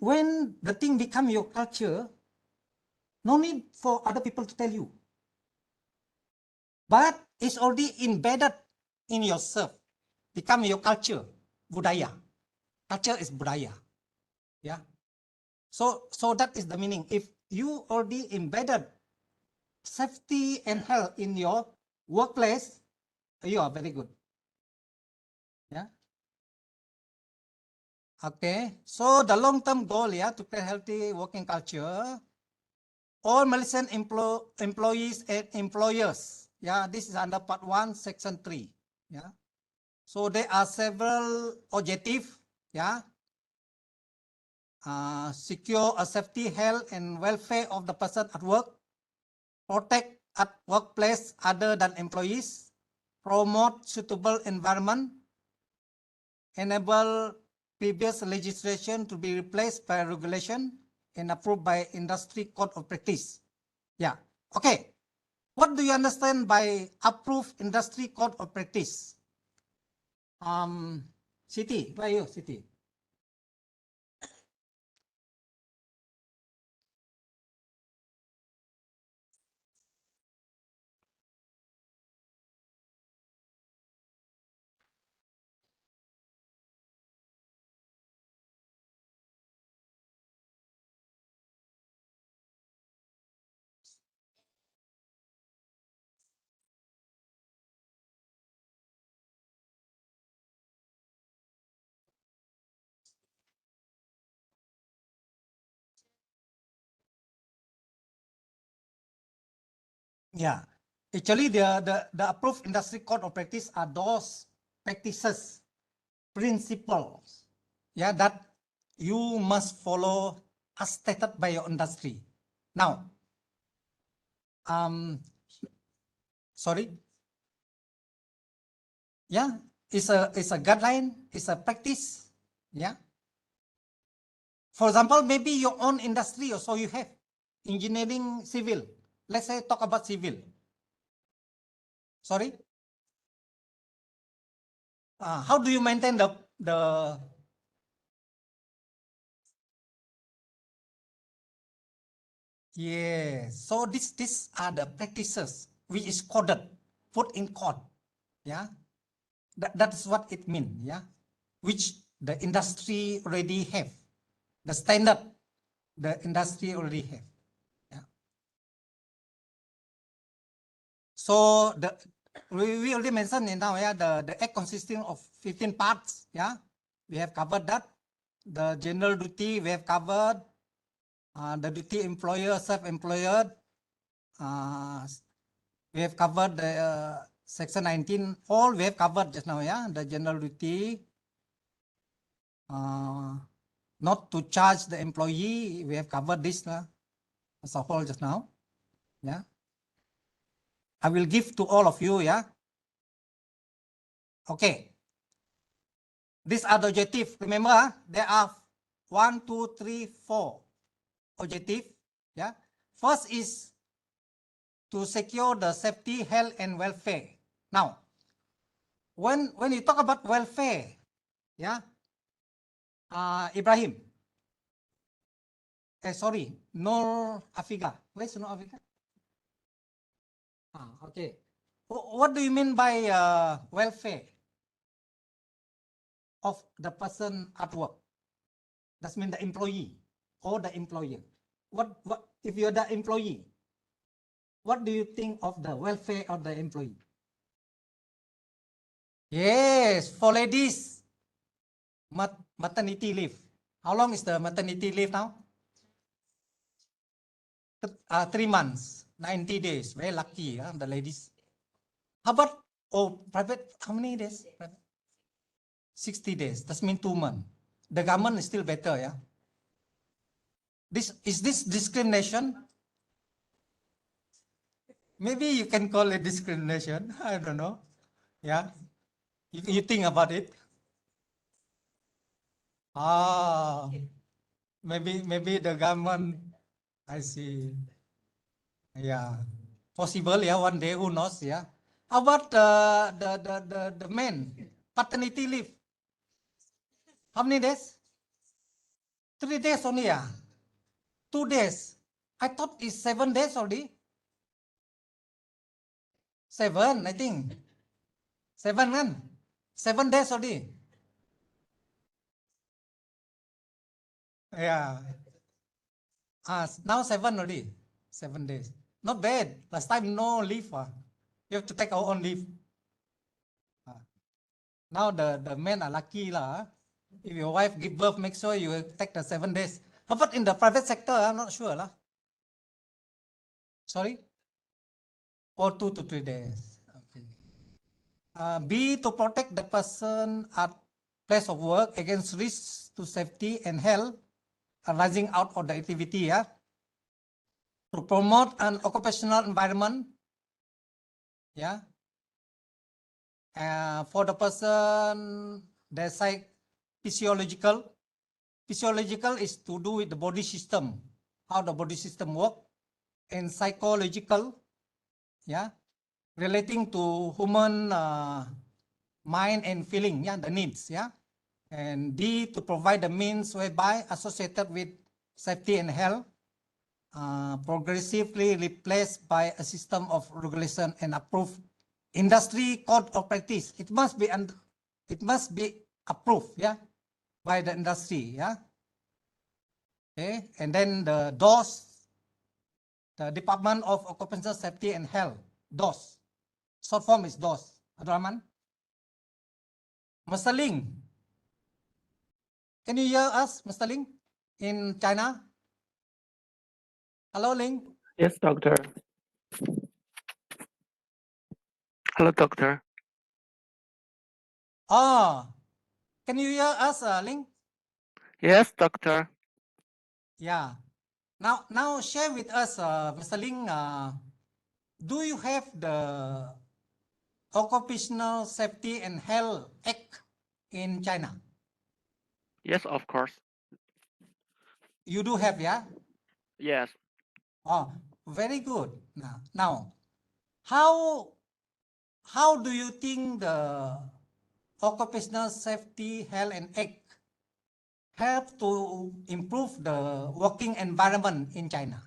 the thing become your culture, no need for other people to tell you. But it's already embedded in yourself, become your culture, budaya. Culture is budaya. Yeah. So that is the meaning. If you already embedded safety and health in your workplace, you are very good. Yeah. Okay. So the long-term goal, yeah, to create healthy working culture. All Malaysian employees and employers. Yeah, this is under part 1, section 3. Yeah. So there are several objectives. Yeah. Secure a safety, health, and welfare of the person at work. Protect at workplace other than employees. Promote suitable environment. Enable previous legislation to be replaced by regulation and approved by industry code of practice. Yeah. Okay. What do you understand by approved industry code of practice? Siti, where are you, Siti? Yeah. Actually, the approved industry code of practice are those practices, principles, yeah, that you must follow as stated by your industry. Now, sorry, yeah, it's a guideline, it's a practice, yeah. For example, maybe your own industry also you have engineering, civil. Let's say talk about civil. Sorry. How do you maintain the yeah, so these are the practices which is coded, put in code. Yeah, that's what it means. Yeah, which the industry already have, the standard the industry already have. Yeah. So we already mentioned now. Yeah, the act consisting of 15 parts. Yeah, we have covered that. The general duty we have covered. The duty employer, self-employed. We have covered the section 19. All we have covered just now. Yeah, the general duty. Not to charge the employee. We have covered this as a whole just now. Yeah. I will give to all of you. Yeah. Okay. These are the objective. Remember, there are 1, 2, 3, 4 objective. Yeah. First is to secure the safety, health, and welfare. Now, when you talk about welfare, yeah, Ibrahim. Sorry, Nur Afiga. Where's Nur Afiga? Okay. What do you mean by welfare of the person at work? That means the employee or the employer. What if you're the employee? What do you think of the welfare of the employee? Yes, for ladies, maternity leave. How long is the maternity leave now? 3 months, 90 days. Very lucky, the ladies. How about private? How many days? 60 days. That means 2 months. The government is still better, yeah. Is this discrimination? Maybe you can call it discrimination. I don't know. Yeah, you think about it. Ah, maybe the government. I see. Yeah, possible. Yeah, one day, who knows? Yeah. How about the men paternity leave? How many days? 3 days only. Yeah, 2 days. I thought it's 7 days already. 7, I think. 7 kan? 7 days already. Yeah. Now 7 already. 7 days. Not bad. Last time no leave. You have to take our own leave. Now the men are lucky lah. If your wife give birth, make sure you take the 7 days. How about in the private sector? I'm not sure lah. Sorry? Or 2 to 3 days. Okay. B, to protect the person at place of work against risks to safety and health arising out of the activity. Yeah. To promote an occupational environment. Yeah. For the person, there's like physiological. Physiological is to do with the body system, how the body system work, and psychological, yeah, relating to human mind and feeling, yeah, the needs, yeah. And D, to provide the means whereby associated with safety and health, progressively replaced by a system of regulation and approved industry code of practice. It must be approved, yeah, by the industry, yeah. Okay, and then the DOS, the Department of Occupational Safety and Health, DOS. Short form is DOS. Abdurrahman? Mr. Ling, can you hear us, Mr. Ling, in China? Hello, Ling. Yes, doctor. Hello, doctor. Oh, can you hear us, Ling? Yes, doctor. Yeah. Now share with us, Mr. Ling, do you have the Occupational Safety and Health Act in China? Yes, of course. You do have, yeah? Yes. Oh, very good. Now, how do you think the Occupational Safety, Health and Act help to improve the working environment in China?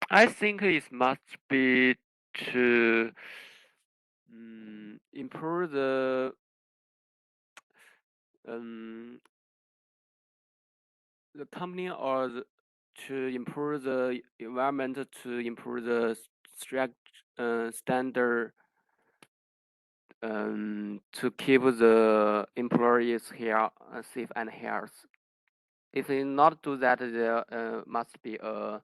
I think it must be to improve the company or to improve the environment, to improve the standard, to keep the employees here safe and healthy. If they not do that, there must be a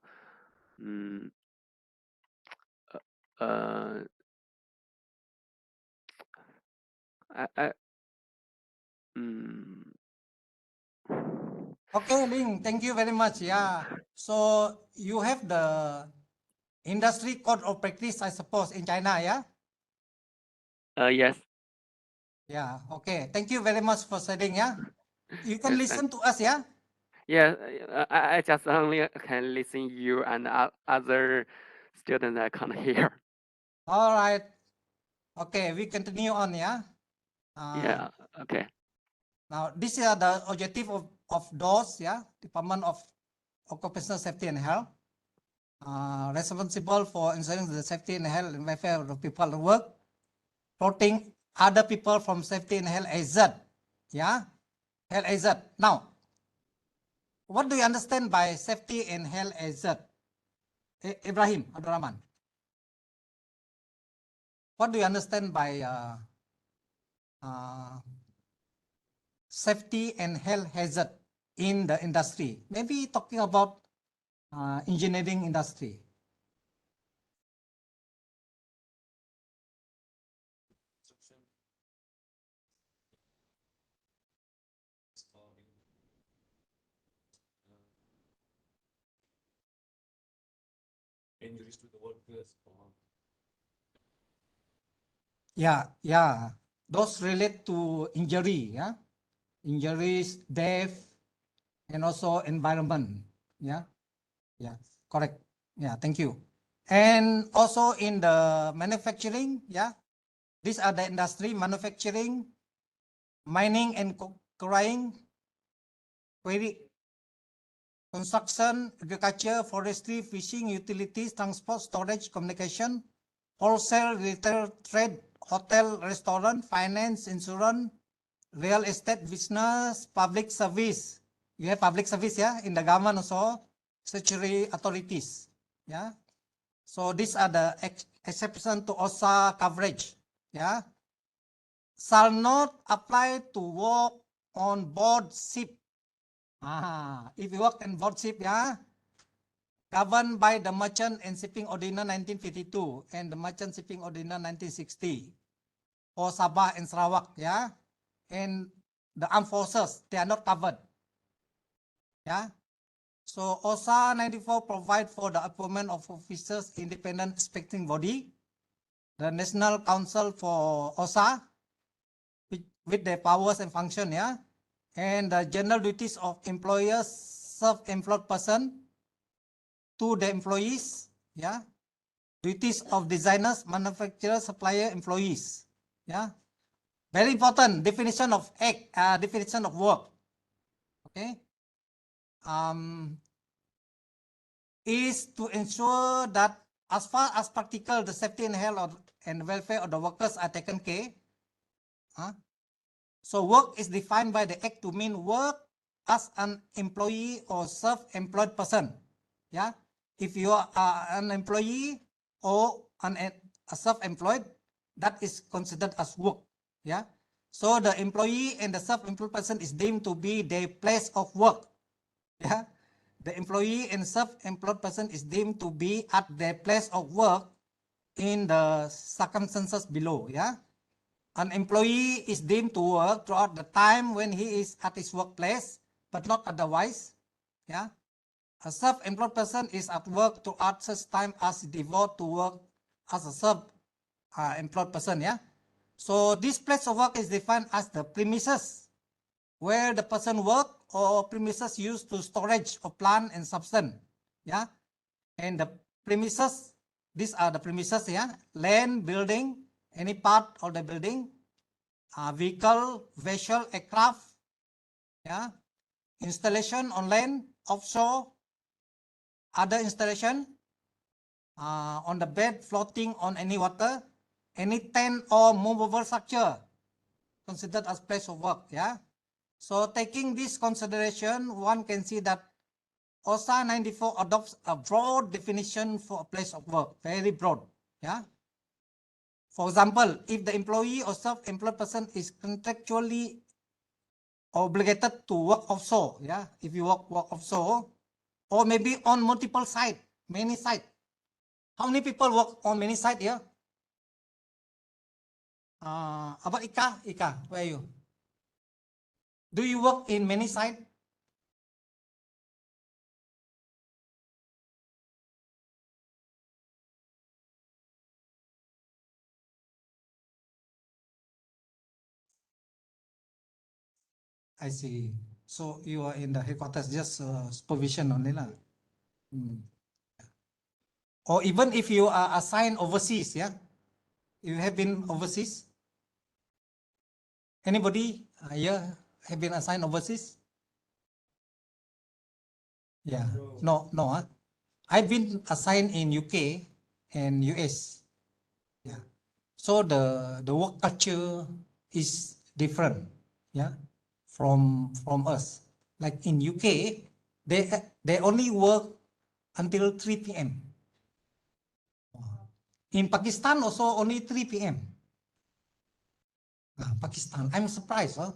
Okay, Ling, thank you very much. Yeah. So you have the industry code of practice, I suppose, in China, yeah? Yes. Yeah, okay. Thank you very much for sharing, yeah? You can Yes, listen to us, yeah? Yeah, I just only can listen you and other students I can't hear. All right. Okay, we continue on, yeah? Yeah, okay. Now, these are the objective of DOS, yeah? Department of Occupational Safety and Health. Responsible for ensuring the safety and health and welfare of the people at work, protecting other people from safety and health hazard. Yeah, health hazard. Now, what do you understand by safety and health hazard? Ibrahim Abdurrahman, what do you understand by safety and health hazard in the industry? Maybe talking about engineering industry. Any injuries to the workers? Or Yeah. Those relate to injury, yeah, injuries, death, and also environment. Yeah, correct. Yeah, thank you. And also in the manufacturing, yeah, these are the industry: manufacturing, mining and quarrying, construction, agriculture, forestry, fishing, utilities, transport, storage, communication, wholesale, retail, trade, hotel, restaurant, finance, insurance, real estate, business, public service. You have public service, yeah, in the government also, statutory authorities, yeah. So these are the exception to OSA coverage, yeah. Shall not apply to work on board ship. If you work on board ship, yeah, governed by the Merchant and Shipping Ordinance 1952 and the Merchant Shipping Ordinance 1960, or Sabah and Sarawak, yeah, and the armed forces, they are not covered, yeah. So OSA 94 provide for the appointment of officers independent inspecting body, the National Council for OSA, with their powers and function, yeah, and the general duties of employers, self-employed person to the employees, yeah, duties of designers, manufacturers, supplier, employees, yeah. Very important definition of act, definition of work, okay. Is to ensure that as far as practical, the safety and health and welfare of the workers are taken care. So work is defined by the act to mean work as an employee or self-employed person. Yeah, if you are an employee or a self-employed, that is considered as work. Yeah, so the employee and the self-employed person is deemed to be their place of work. Yeah, the employee and self-employed person is deemed to be at their place of work in the circumstances below. Yeah, an employee is deemed to work throughout the time when he is at his workplace, but not otherwise. Yeah, a self-employed person is at work throughout such time as devoted to work as a self-employed person. Yeah, so this place of work is defined as the premises where the person work or premises used to storage of plant and substance. Yeah, and the premises, these are the premises. Yeah, land, building, any part of the building, vehicle, vessel, aircraft. Yeah, installation on land, offshore, other installation, on the bed, floating on any water, any tent or movable structure considered as place of work. Yeah, so taking this consideration, one can see that OSA 94 adopts a broad definition for a place of work, very broad. Yeah, for example, if the employee or self-employed person is contractually obligated to work offshore, yeah, if you work offshore, or maybe on multiple sites, many sites. How many people work on many sites here? About Ika, where are you? Do you work in many sites? I see. So you are in the headquarters, just supervision only lah. Or even if you are assigned overseas, yeah, you have been overseas. Anybody here have been assigned overseas? Yeah, no. I've been assigned in UK and US. Yeah, so the work culture is different. Yeah, from us. Like in UK, they only work until 3 p.m. In Pakistan also only 3 p.m. Pakistan, I'm surprised. Huh?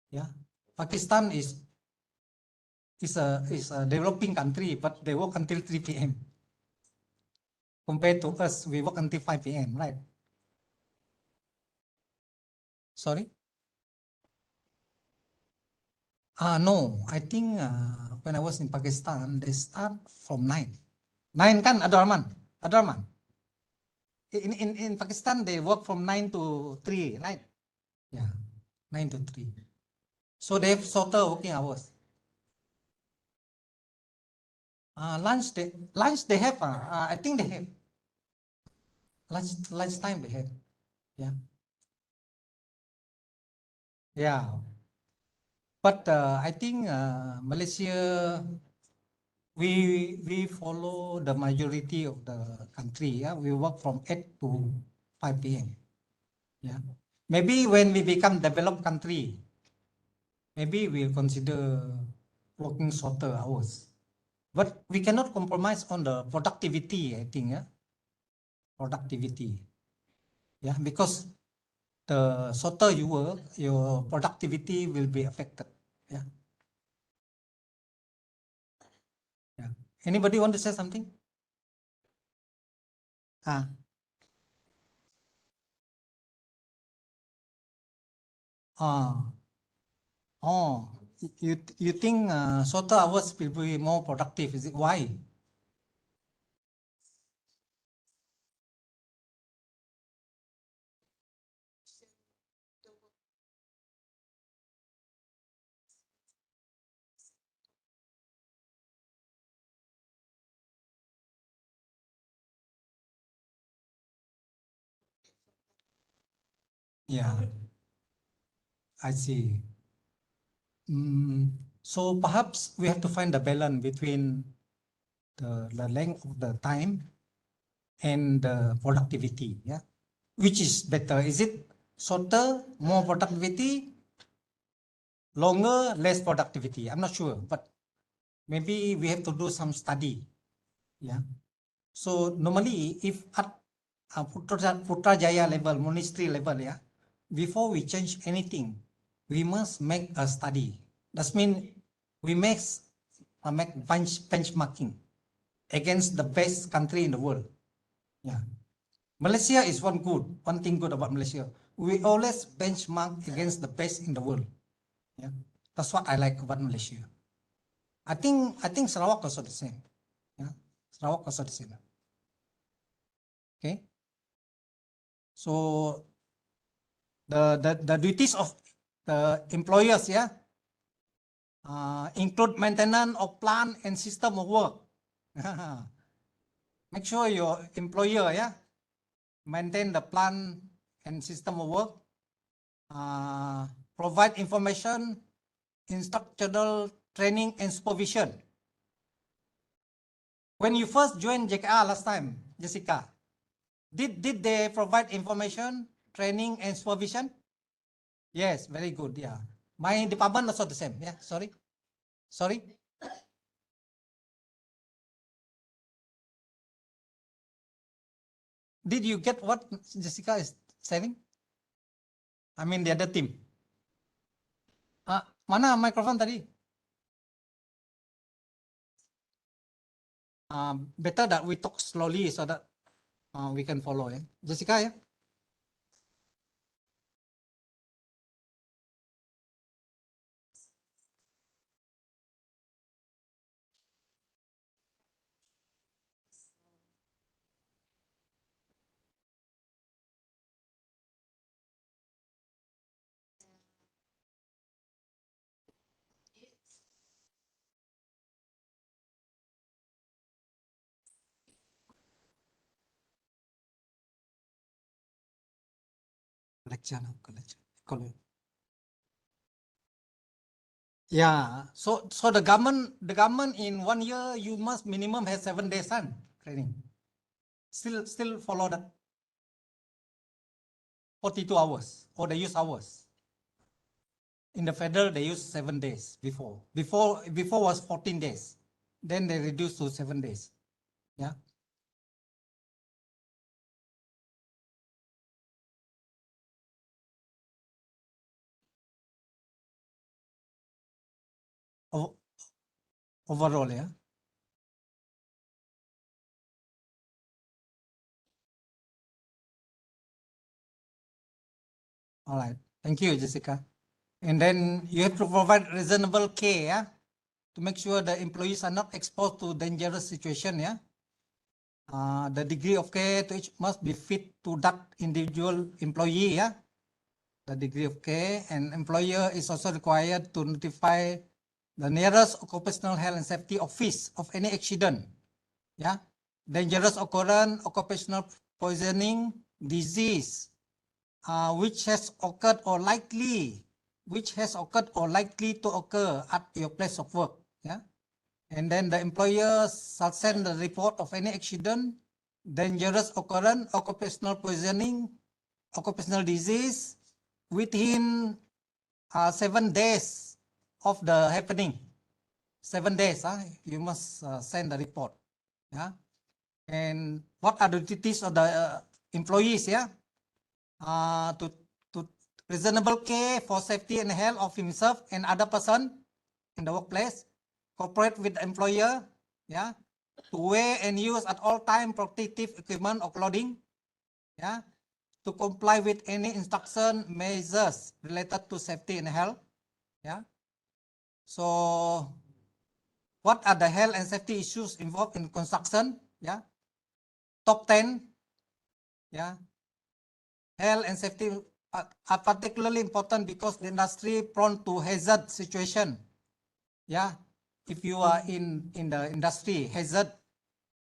Yeah, Pakistan is a developing country, but they work until 3 p.m. Compared to us, we work until 5 p.m. Right? Sorry. No, I think when I was in Pakistan, they start from 9. 9 kan, Abdurrahman? Abdurrahman? In Pakistan, they work from 9 to 3, right? Yeah, 9 to 3. So they have shorter working hours. Lunch they have, I think they have. Lunch time they have. Yeah. Yeah. But I think Malaysia, we follow the majority of the country. Yeah, we work from 8 to 5 p.m. Yeah, maybe when we become developed country, maybe we'll consider working shorter hours. But we cannot compromise on the productivity, I think. Yeah, productivity. Yeah, because the shorter you work, your productivity will be affected. Yeah. Yeah. Anybody want to say something? Ah. Oh, you think shorter hours will be more productive? Is it why? Yeah, I see. So perhaps we have to find the balance between the length of the time and the productivity. Yeah, which is better? Is it shorter, more productivity, longer, less productivity? I'm not sure, but maybe we have to do some study. Yeah. So normally, if at Putrajaya level, monastery level, yeah, before we change anything, we must make a study. That means we make benchmarking against the best country in the world. Yeah, Malaysia is one thing good about Malaysia. We always benchmark against the best in the world. Yeah, that's what I like about Malaysia. I think Sarawak also the same. Yeah, Sarawak also the same. Okay. So the duties of the employers, yeah, include maintenance of plan and system of work. Make sure your employer, yeah, maintain the plan and system of work, provide information, instructional training and supervision. When you first joined JKR last time, Jessica, did they provide information, training and supervision? Yes, very good. Yeah, my department also the same. Yeah, sorry. Did you get what Jessica is saying? I mean the other team. Mana microphone tadi? Better that we talk slowly so that we can follow. Yeah, Jessica. Yeah. Lecture. Yeah. So the government in 1 year you must minimum have 7 days training. Still follow that 42 hours or they use hours. In the federal they use 7 days before. Before was 14 days. Then they reduced to 7 days. Yeah. Overall, yeah. All right. Thank you, Jessica. And then you have to provide reasonable care, yeah, to make sure the employees are not exposed to dangerous situation, yeah. The degree of care to each must be fit to that individual employee. Yeah, the degree of care, and employer is also required to notify the nearest occupational health and safety office of any accident. Yeah, dangerous occurrence, occupational poisoning, disease, which has occurred or likely to occur at your place of work. Yeah, and then the employer shall send the report of any accident, dangerous occurrence, occupational poisoning, occupational disease within 7 days of the happening. 7 days, you must send the report. Yeah, and what are the duties of the employees? Yeah, to reasonable care for safety and health of himself and other person in the workplace, cooperate with the employer. Yeah, to wear and use at all time protective equipment or clothing. Yeah, to comply with any instruction measures related to safety and health. Yeah, so what are the health and safety issues involved in construction? Yeah, top 10. Yeah, health and safety are particularly important because the industry prone to hazard situation. Yeah, if you are in the industry, hazard,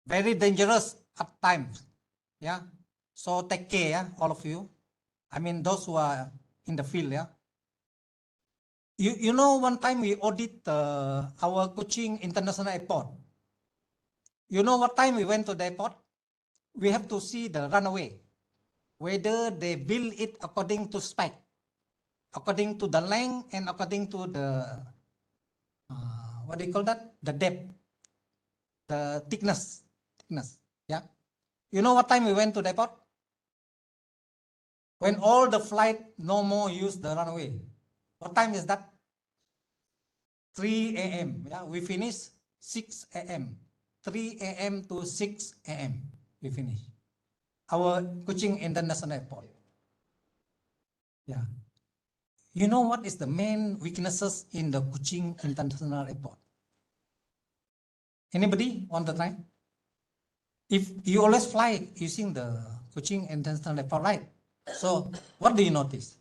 very dangerous at times. Yeah, so take care, yeah, all of you. I mean, those who are in the field. Yeah, you know, one time we audit our Kuching International Airport. You know what time we went to the airport? We have to see the runway, whether they build it according to spec, according to the length and according to the what do you call that? The depth, the thickness. Yeah. You know what time we went to the airport? When all the flight no more use the runway. What time is that? 3 a.m. Yeah, we finish 6 a.m. 3 a.m. to 6 a.m. we finish. Our Kuching International Airport. Yeah. You know what is the main weaknesses in the Kuching International Airport? Anybody want to try? If you always fly using the Kuching International Airport, right? So what do you notice?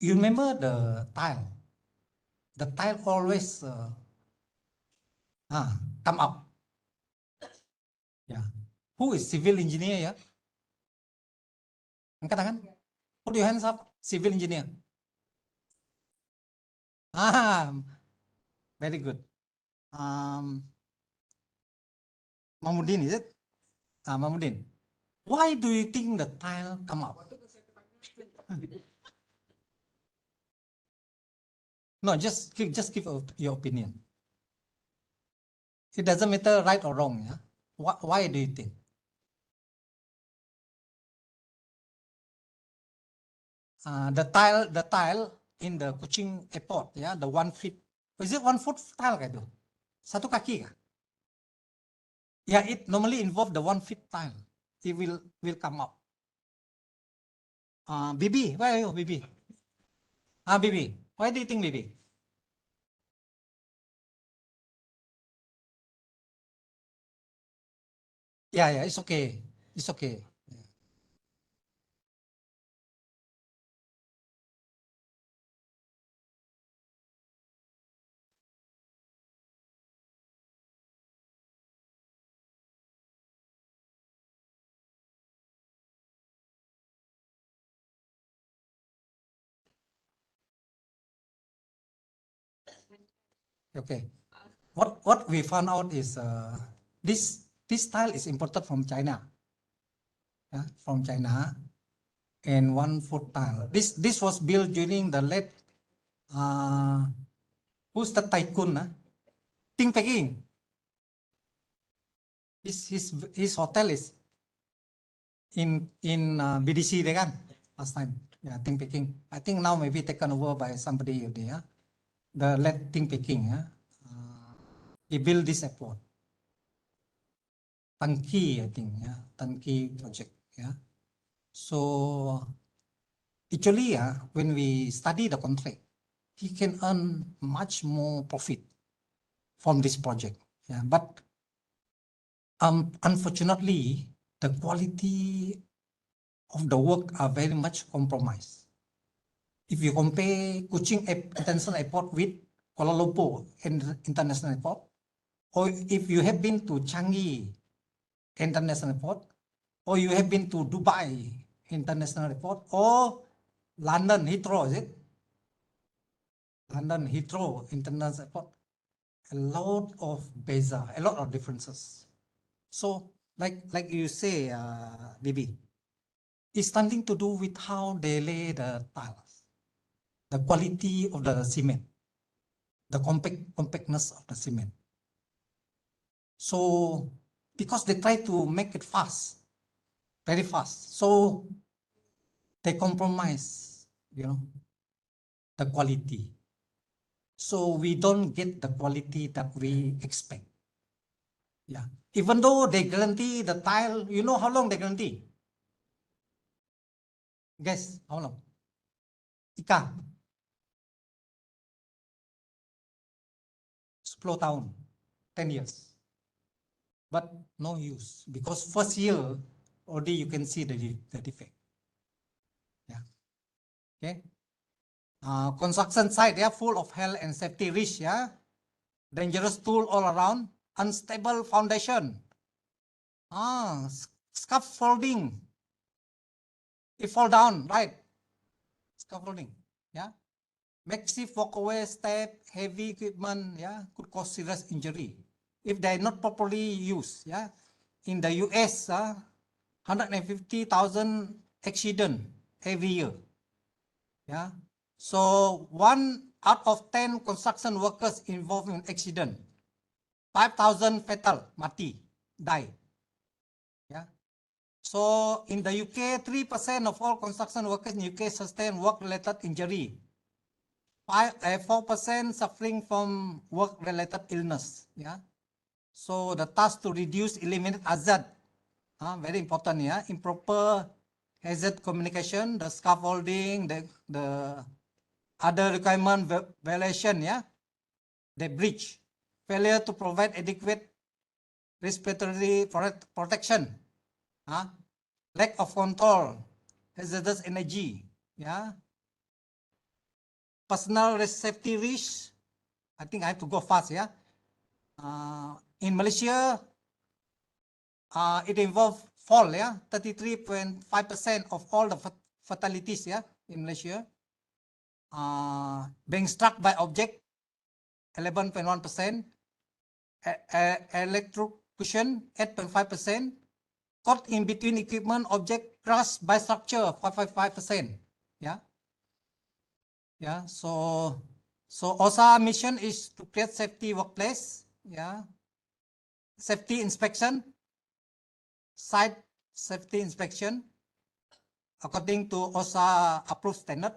You remember the tile? The tile always come up. Yeah. Who is civil engineer? Yeah. Angkat tangan. Put your hands up. Civil engineer. Very good. Mamudin, is it? Mamudin. Why do you think the tile come up? No, just give your opinion. It doesn't matter right or wrong. Yeah. Why do you think? The tile in the Kuching airport, yeah, the 1 feet. Is it 1 foot tile kayak itu? Satu kaki kah? Yeah, it normally involve the 1 feet tile. It will come up. Bibi, where are you, Bibi? Bibi, why do you think, Bibi? Yeah, it's okay. It's okay. Okay. What we found out is this tile is imported from China. Yeah, from China, and 1 foot tile. This was built during the late who's the tycoon? Ting Peking. His hotel is in BDC there kan last time. Yeah, Ting Peking. I think now maybe taken over by somebody there. The late Ting Peking. Yeah. He built this airport. Tanki, I think. Yeah, Tanki project. Yeah. So actually, when we study the contract, he can earn much more profit from this project. Yeah, but unfortunately, the quality of the work are very much compromised. If you compare Kuching International Airport with Kuala Lumpur International Airport, or if you have been to Changi International Airport, or you have been to Dubai International Airport, or London Heathrow, is it? London Heathrow International Airport, a lot of bizarre, a lot of differences. So, like you say, Bibi, it's something to do with how they lay the tiles, the quality of the cement, the compactness of the cement. So, because they try to make it fast, very fast, so they compromise, the quality. So we don't get the quality that we expect. Yeah. Even though they guarantee the tile, you know how long they guarantee? Guess how long? Ika. 10 tahun, 10 years. But no use because first year already you can see the defect. Yeah. Okay. Construction site, yeah, full of health and safety risk, yeah. Dangerous tool all around, unstable foundation. Scaffolding. It fall down, right? Scaffolding, yeah. Massive walkway, step, heavy equipment, yeah, could cause serious injury if they are not properly used, yeah. In the US, 150,000 accident every year, yeah. So 1 out of 10 construction workers involved in accident, 5,000 fatal, mati, die, yeah. So in the UK, 3% of all construction workers in UK sustain work-related injury. 4% suffering from work-related illness. Yeah. So the task to reduce, eliminate hazard, very important. Yeah. Improper hazard communication, the scaffolding, the other requirement violation. Yeah. They breach, failure to provide adequate respiratory protection. Lack of control, hazardous energy. Yeah. Personal safety risk. I think I have to go fast. Yeah. In Malaysia, it involves fall, yeah, 33.5% of all the fatalities, yeah, in Malaysia. Being struck by object, 11.1%. Electrocution, 8.5%. Caught in between equipment, object crushed by structure, 5.5%. Yeah. Yeah. So OSA mission is to create safety workplace. Yeah. Safety inspection, site safety inspection according to OSA approved standard.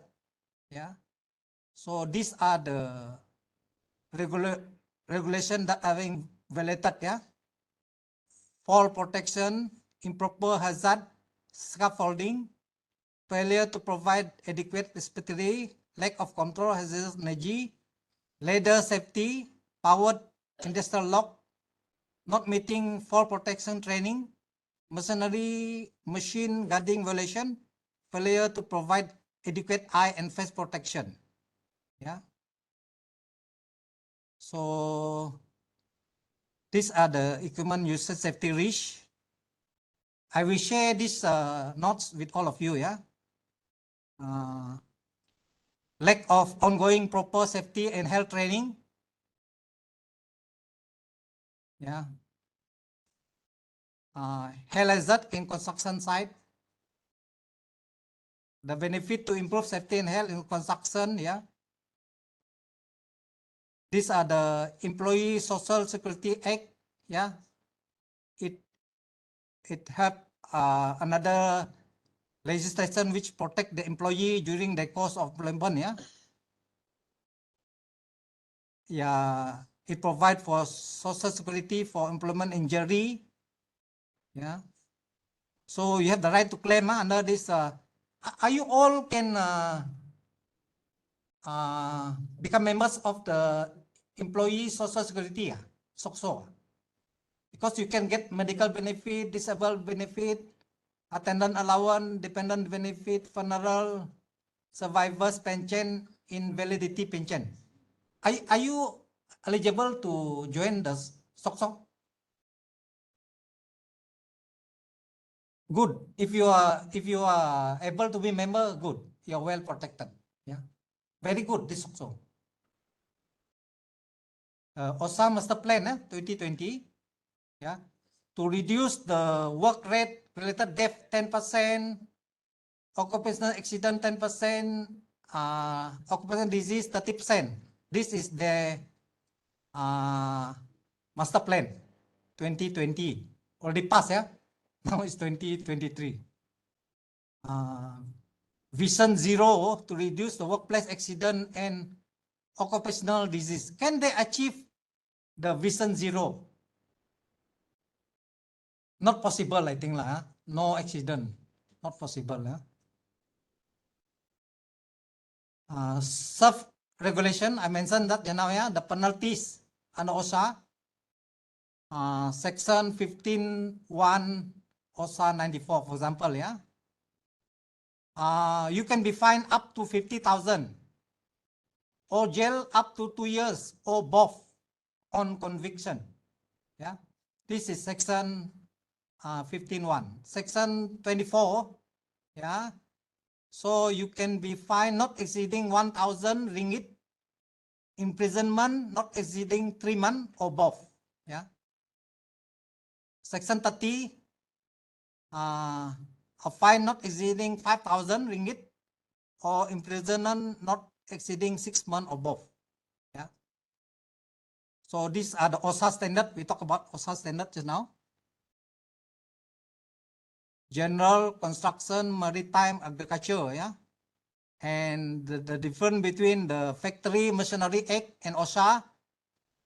Yeah. So these are the regulation that are being violated. Yeah. Fall protection, improper hazard, scaffolding, failure to provide adequate respiratory, lack of control, hazardous energy, ladder safety, powered industrial lock, not meeting fall protection training, machinery machine guarding violation, failure to provide adequate eye and face protection. Yeah. So these are the equipment usage safety risk. I will share these notes with all of you. Yeah. Lack of ongoing proper safety and health training. Yeah. Health hazard in construction site. The benefit to improve safety and health in construction. Yeah. These are the Employee Social Security Act. Yeah. It have another legislation which protect the employee during the course of employment. Yeah. Yeah. It provide for social security for employment injury. Yeah. So you have the right to claim under this. Are you all can become members of the employee social security, SOCSO. Because you can get medical benefit, disabled benefit, attendant allowance, dependent benefit, funeral, survivors pension, invalidity pension. Are you eligible to join the SOCSO? Good. If you are able to be member, good. You're well protected. Yeah. Very good. This also. OSA master plan 2020. Yeah. To reduce the work rate related death 10%, occupational accident 10%, occupational disease 30%. This is the master plan 2020. Already passed, yeah. Now it's 2023. Vision Zero to reduce the workplace accident and occupational disease. Can they achieve the Vision Zero? Not possible, I think lah. No accident, not possible. Self-regulation, I mentioned that just now, yeah, the penalties under OSHA, section 15(1) OSHA 94, for example, yeah. You can be fined up to 50,000 or jail up to 2 years or both on conviction. Yeah, this is section 15(1). Section 24, yeah. So you can be fined not exceeding 1,000 ringgit, imprisonment not exceeding 3 months or both. Yeah. Section 30, a fine not exceeding 5,000 ringgit or imprisonment not exceeding 6 months or both. Yeah. So these are the OSHA standard. We talk about OSHA standard just now. General construction, maritime, agriculture, yeah. And the difference between the Factory Machinery Act and OSHA.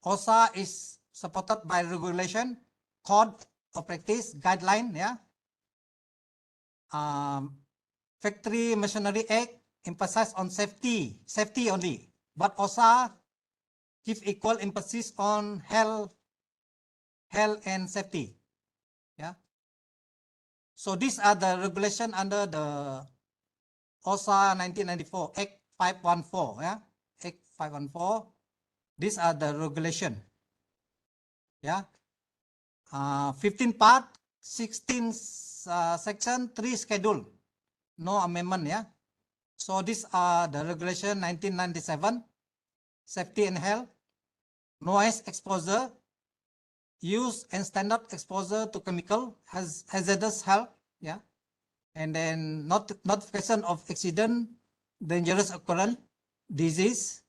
OSHA is supported by regulation, code of practice, guideline, yeah. Factory Machinery Act emphasize on safety only, but OSHA give equal emphasis on health and safety. Yeah. So these are the regulation under the OSHA 1994 Act 514. Yeah, Act 514. These are the regulation. Yeah. 15 part, 16 section, 3 schedule. No amendment. Yeah. So these are the regulation 1997. Safety and health, noise exposure, use and standard exposure to chemical hazardous health, yeah, and then notification of accident, dangerous occurrence, disease,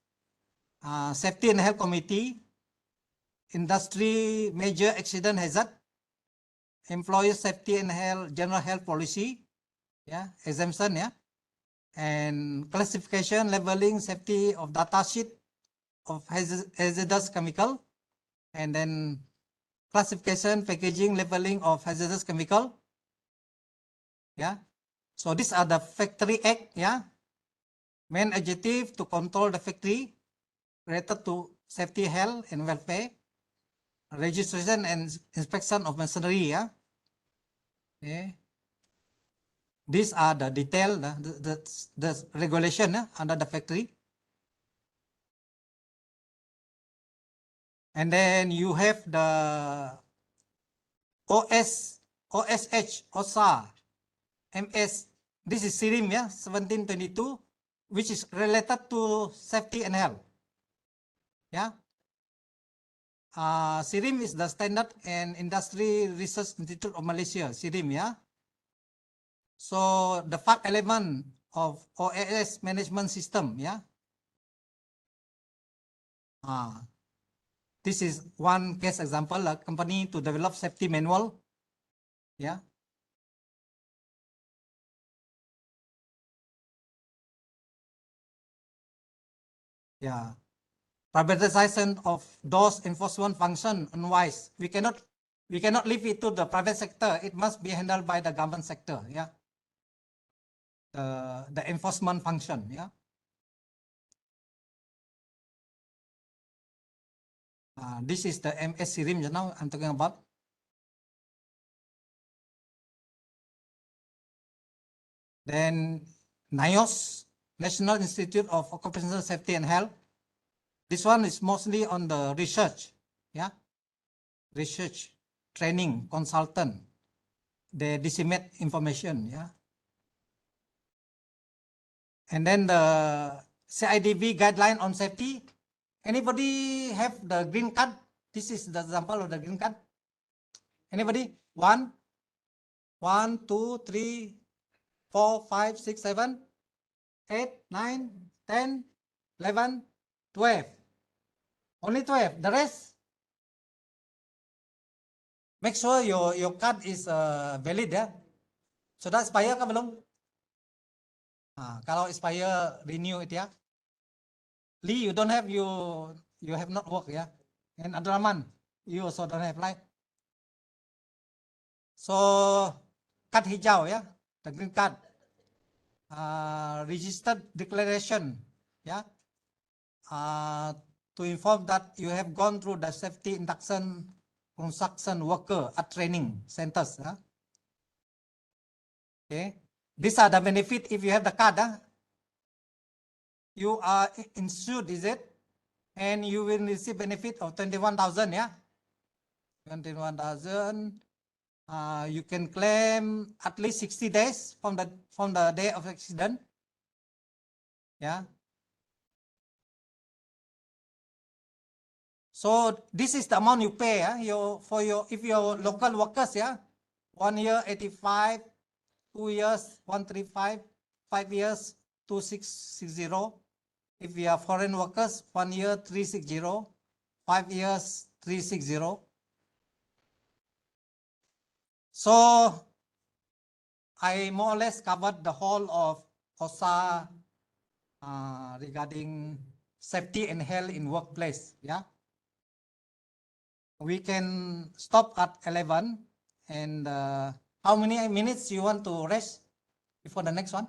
safety and health committee, industry major accident hazard, employee safety and health general health policy, yeah, exemption, yeah, and classification, labeling, safety of data sheet of hazardous chemical, and then classification, packaging, labeling of hazardous chemical. Yeah. So these are the Factory Act. Yeah. Main objective to control the factory related to safety, health, and welfare, registration and inspection of machinery. Yeah. Okay. These are the detail, the regulation under the factory. And then you have the OSH, OSA, MS. This is SIRIM, yeah, 1722, which is related to safety and health. Yeah. SIRIM is the Standard and Industry Research Institute of Malaysia, SIRIM, yeah. So the 5 element of OAS management system, yeah. This is one case example, a company to develop safety manual, yeah. Yeah. Privatization of those enforcement function unwise. We cannot leave it to the private sector. It must be handled by the government sector. Yeah. The enforcement function. Yeah. This is the MSC rim, you know, I'm talking about. Then NIOS, National Institute of Occupational Safety and Health. This one is mostly on the research, yeah, research, training, consultant. They disseminate information, yeah. And then the CIDB guideline on safety. Anybody have the green card? This is the example of the green card. Anybody? 1, 2, 3, 4, 5, 6, 7, 8, 9, 10, 11, 12. Only 12. The rest, make sure your card is valid ya. Sudah expire kah belum? Kalau expire, renew it ya. Lee, you don't have, you have not work ya. And Abdurrahman, you also don't have, right? So card hijau ya, the green card. Registered declaration ya. To inform that you have gone through the safety induction construction worker at training centers. Okay, these are the benefit if you have the card. You are insured, is it? And you will receive benefit of 21,000. Yeah, 21,000. You can claim at least 60 days from the day of accident. Yeah. So this is the amount you pay. If your local workers. 1 year 85, 2 years 135, 5 years 2660. If we are foreign workers, 1 year 360, 5 years 360. So I more or less covered the whole of COSA regarding safety and health in workplace. Yeah. We can stop at 11. And how many minutes you want to rest before the next one?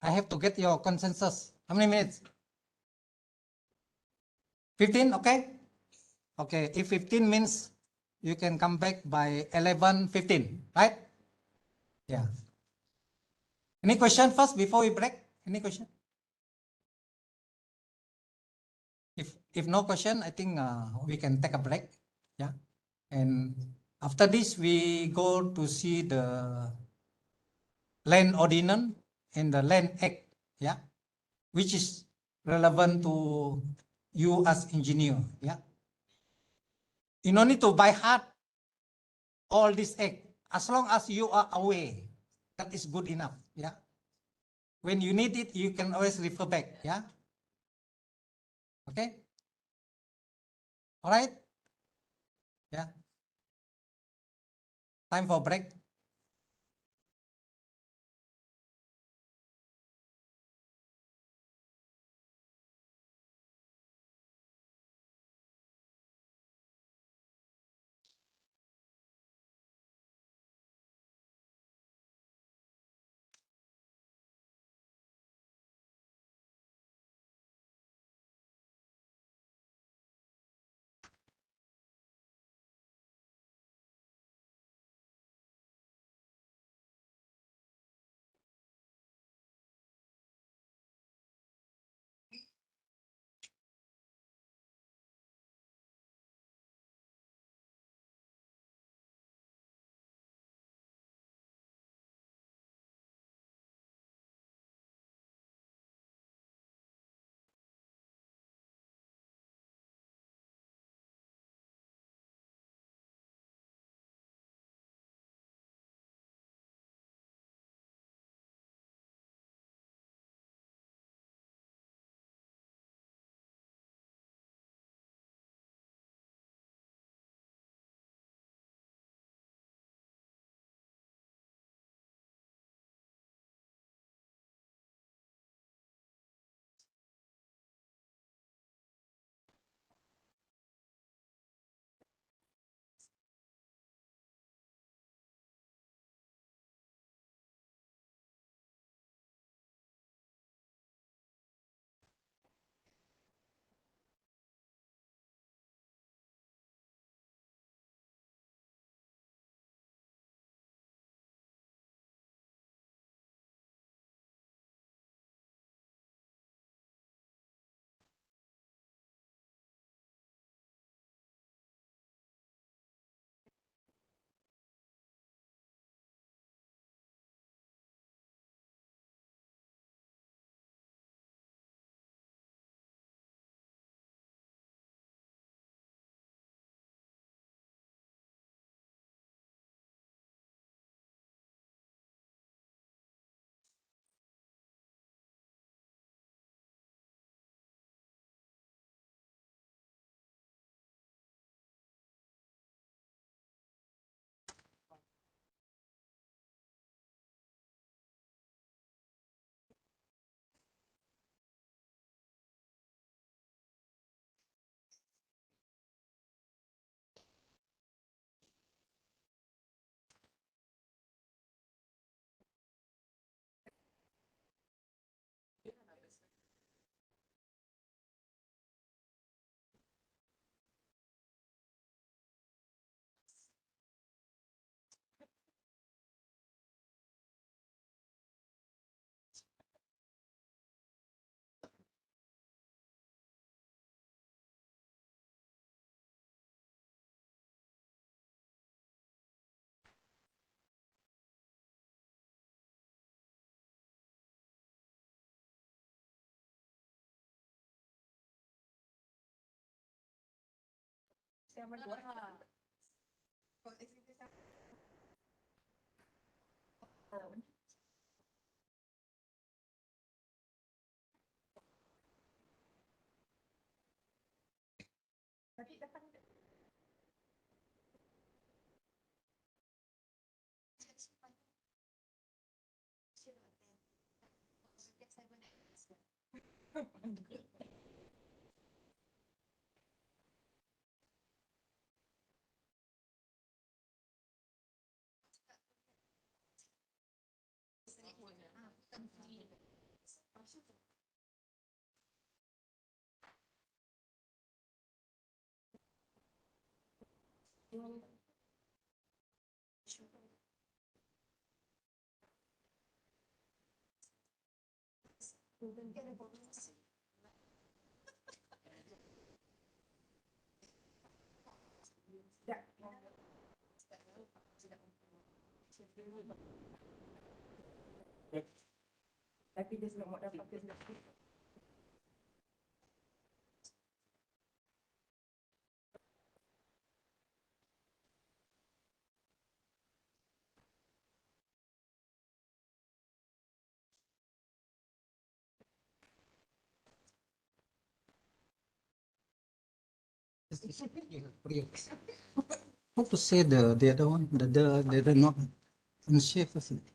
I have to get your consensus. How many minutes? 15, okay? Okay, if 15 means you can come back by 11:15, right? Yeah. Any question first before we break? Any question? If no question, I think we can take a break. Yeah. And after this, we go to see the land ordinance and the land act. Yeah. Which is relevant to you as engineer. Yeah. You don't need to by heart all this act. As long as you are aware, that is good enough. Yeah. When you need it, you can always refer back. Yeah. Okay. All right. Yeah. Time for break. Siapa buat? Kalau eksekutif siapa? Tapi depan tapi dia sudah mau dapat dia sudah. How to say the other one, the other not unshape, isn't it?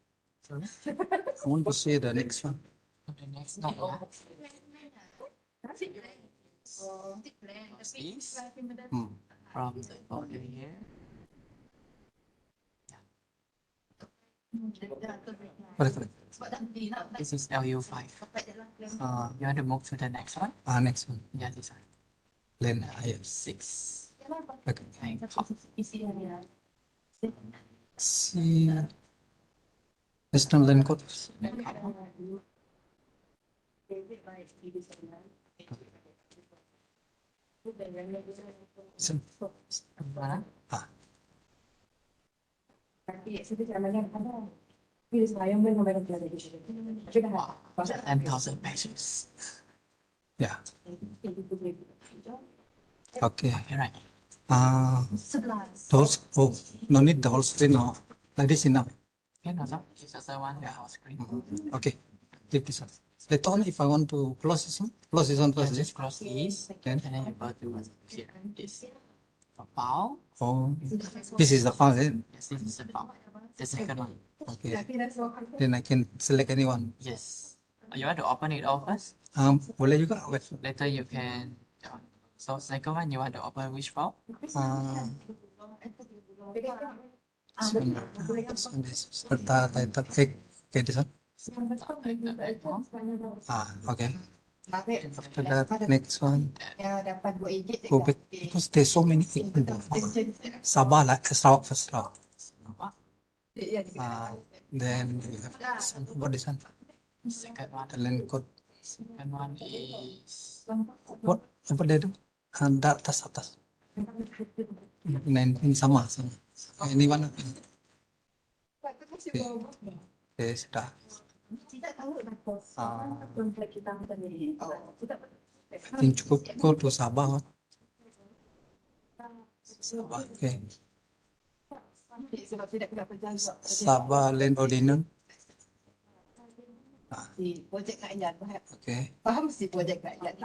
I want to say the next one. The next note, yeah. This Hmm. from the border here. Correct. This is LU5. You want to move to the next one? Next one. Yeah, this one. Then I 6. okay. And top. See national land code. Mana? Tapi eksekutif namanya apa? Bila saya membayar pelajar juga Wow, 10,000 pages. Yeah. Okay. Okay, right. Those no need the whole screen now. Like this enough. Okay, no, no. This is the one that was screen. Okay. Leave this one. Later on, if I want to close this one Yeah, first. just cross this, Then and then you go to here. This. For file. oh, this is the file. Yes, this is the file. The second one. Okay. Then I can select anyone. Yes. You want to open it all first? Boleh juga. Wait. Later you can. So second one, you want to open which file? Serta title okay, this one. Okay. After that, next one. yang dapat 2 ejek Go back because there's so many Sabah like Sarawak first. Then we have what is one? Second one. The land code. Second one is What they do? Atas. Ini sama. Anyone? Okay, sudah. tidak tahu kenapa konflik kita sendiri. Yang cukup go to Sabah. Okay. Sebab tidak dapat jaga Sabah Land Ordinance. si projek rakyat. Okay. Faham si projek rakyat.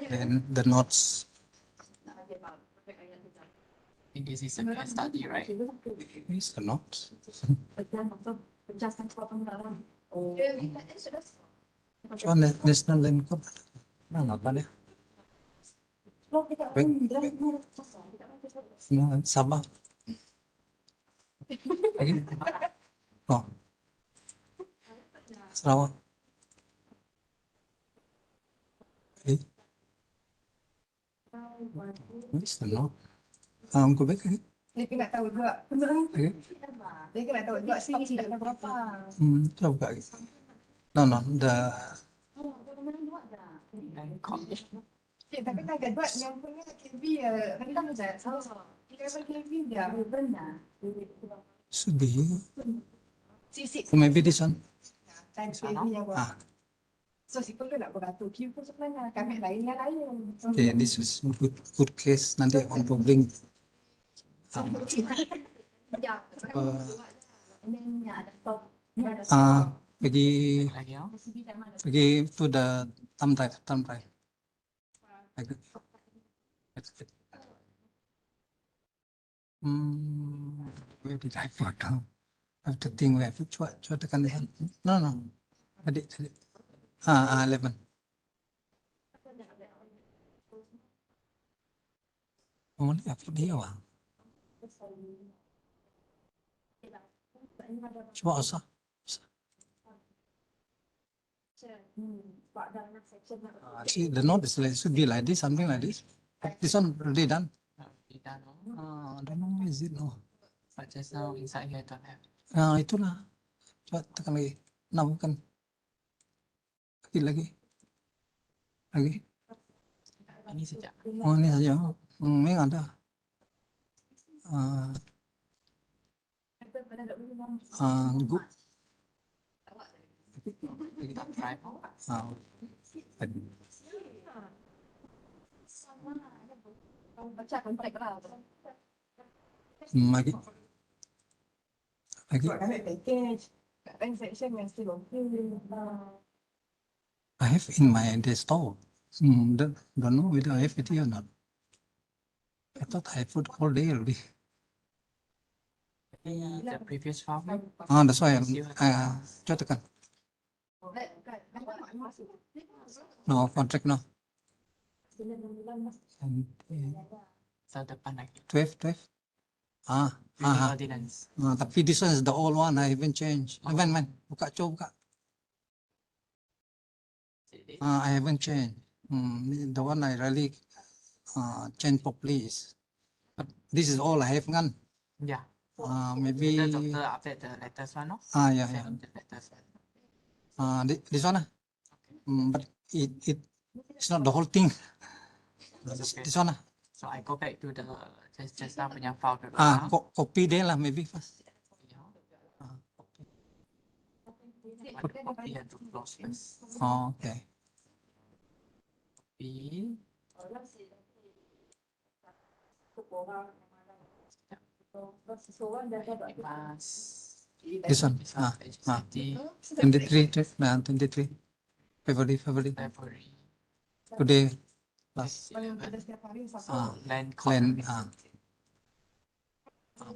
Then the notes. I think this is a case study, right? Is the notes. Which one? National Land Code. Mana apa deh? Sabah. Lagi? Oh. Sarawak. Okay. Where's the note? Go back again. Dia kena tahu juga. Okay. Dia kena tahu juga stok tidak berapa. Coba. No, the And copy. Tapi tak ada buat yang punya KB rendah je. Salah. 11 KB dia rendah. should be here. Sisi Or maybe this one. time KB yang buat. So si perlu nak beratur queue pun sebenarnya kami lain yang lain. Okay, this is good case. Nanti on to bring. Yeah. Uh, And then yeah, the top. Yeah, the Pergi Lagi oh. pergi to the thumb drive. Like that. Where did I put down? I have to think where. Cuba tekan di sana. No. Tadi. 11. Oh, ni apa dia wah? Cuba usah. See, the note is like, should be like this, something like this. But this one already done. Be done, oh. I don't know where is it now. But just now inside here don't have. Itulah. Coba tekan lagi. Nah, bukan. Lagi. Ini sejak. Oh, ini saja. Ini ada. Good. Tak try oh. Baca kontrak lah. Lagi. Sebab kami package. Kat transaction yang still okay. I have in my desktop. Don't know whether I have it here or not. I thought I put all day already. The previous file. That's why coba tekan. No, contract no. And, Sa depan lagi. 12. Building ordinance. Tapi this one is the old one. I haven't changed. Man, buka. I haven't changed. The one I really change properly is. But this is all I have kan. Yeah. Maybe. The doctor update the latest one, no? Yeah. Send the latest one. This one. But it's not the whole thing. This one. So I go back to the just now punya file dulu. Copy dia lah maybe first. But copy and to close first. Okay. Copy. This one. 23. February. Today. Last. Kita setiap hari satu. Land.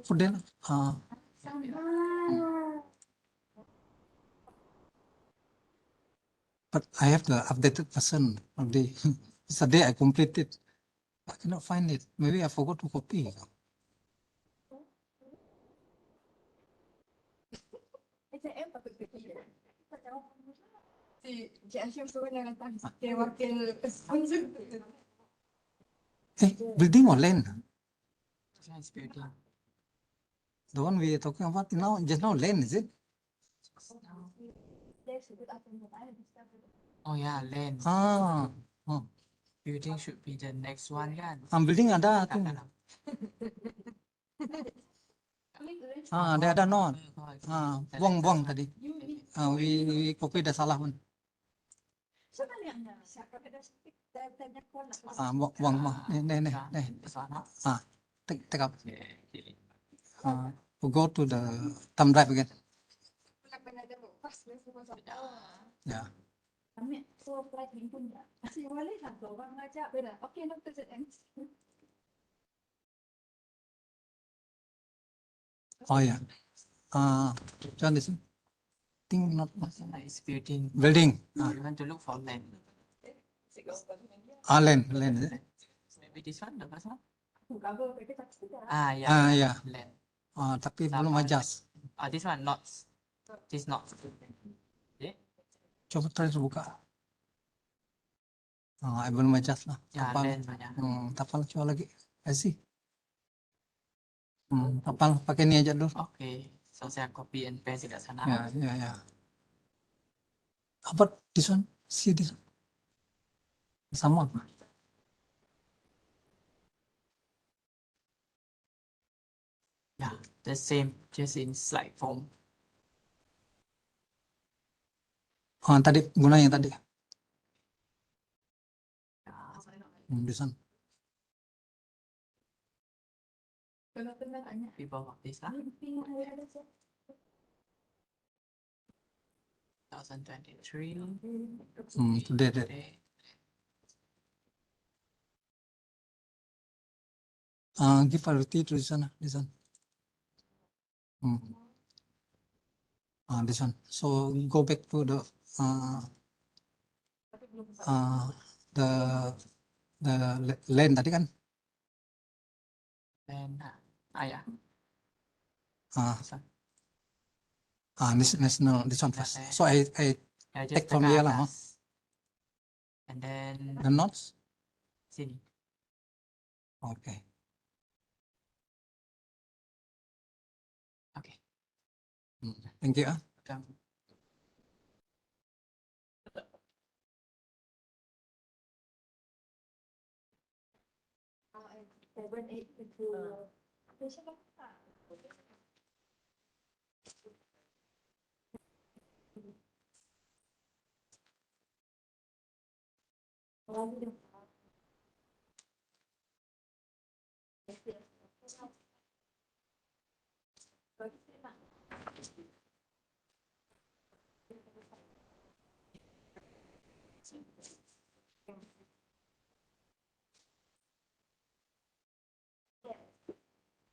Put there lah. But I have the updated version already. It's a day I completed. I cannot find it. Maybe I forgot to copy. SAM patut pergi. Si Cik Hashim suruh yang datang wakil sponsor. Building or land? This one is building. The one we are talking about now, just now land, is it? Oh yeah, land. Building should be the next one kan? Building ada tu. Dia ada not. Buang tadi. We copy dah salah pun. Buang. Ni. Take up. We'll go to the thumb drive again. Yeah. Oh yeah. John, this thing not It's building. building. You want to look for land. Land. Maybe this one, the first one? Yeah. Land. Tapi belum adjust. This one not. This not. Coba try buka. I belum adjust lah. Ya, land banyak. Tapal coba lagi. I see. Tapal pakai ni aja dulu. Okay. So saya copy and paste dekat sana. Ya. Apa this one? See this one? Sama. Yeah, the same, just in slide form. Tadi guna yang tadi. This one. People of this lah. 2023. Today. Today. Give priority to this one. This one. This one. So go back to the lane tadi kan. Then ya. This one. This national, this one first. So I Ya, just take from tekan here lah. atas. And then The knots. sini. Okay. Okay. Thank you. Welcome. Seven, eight, two.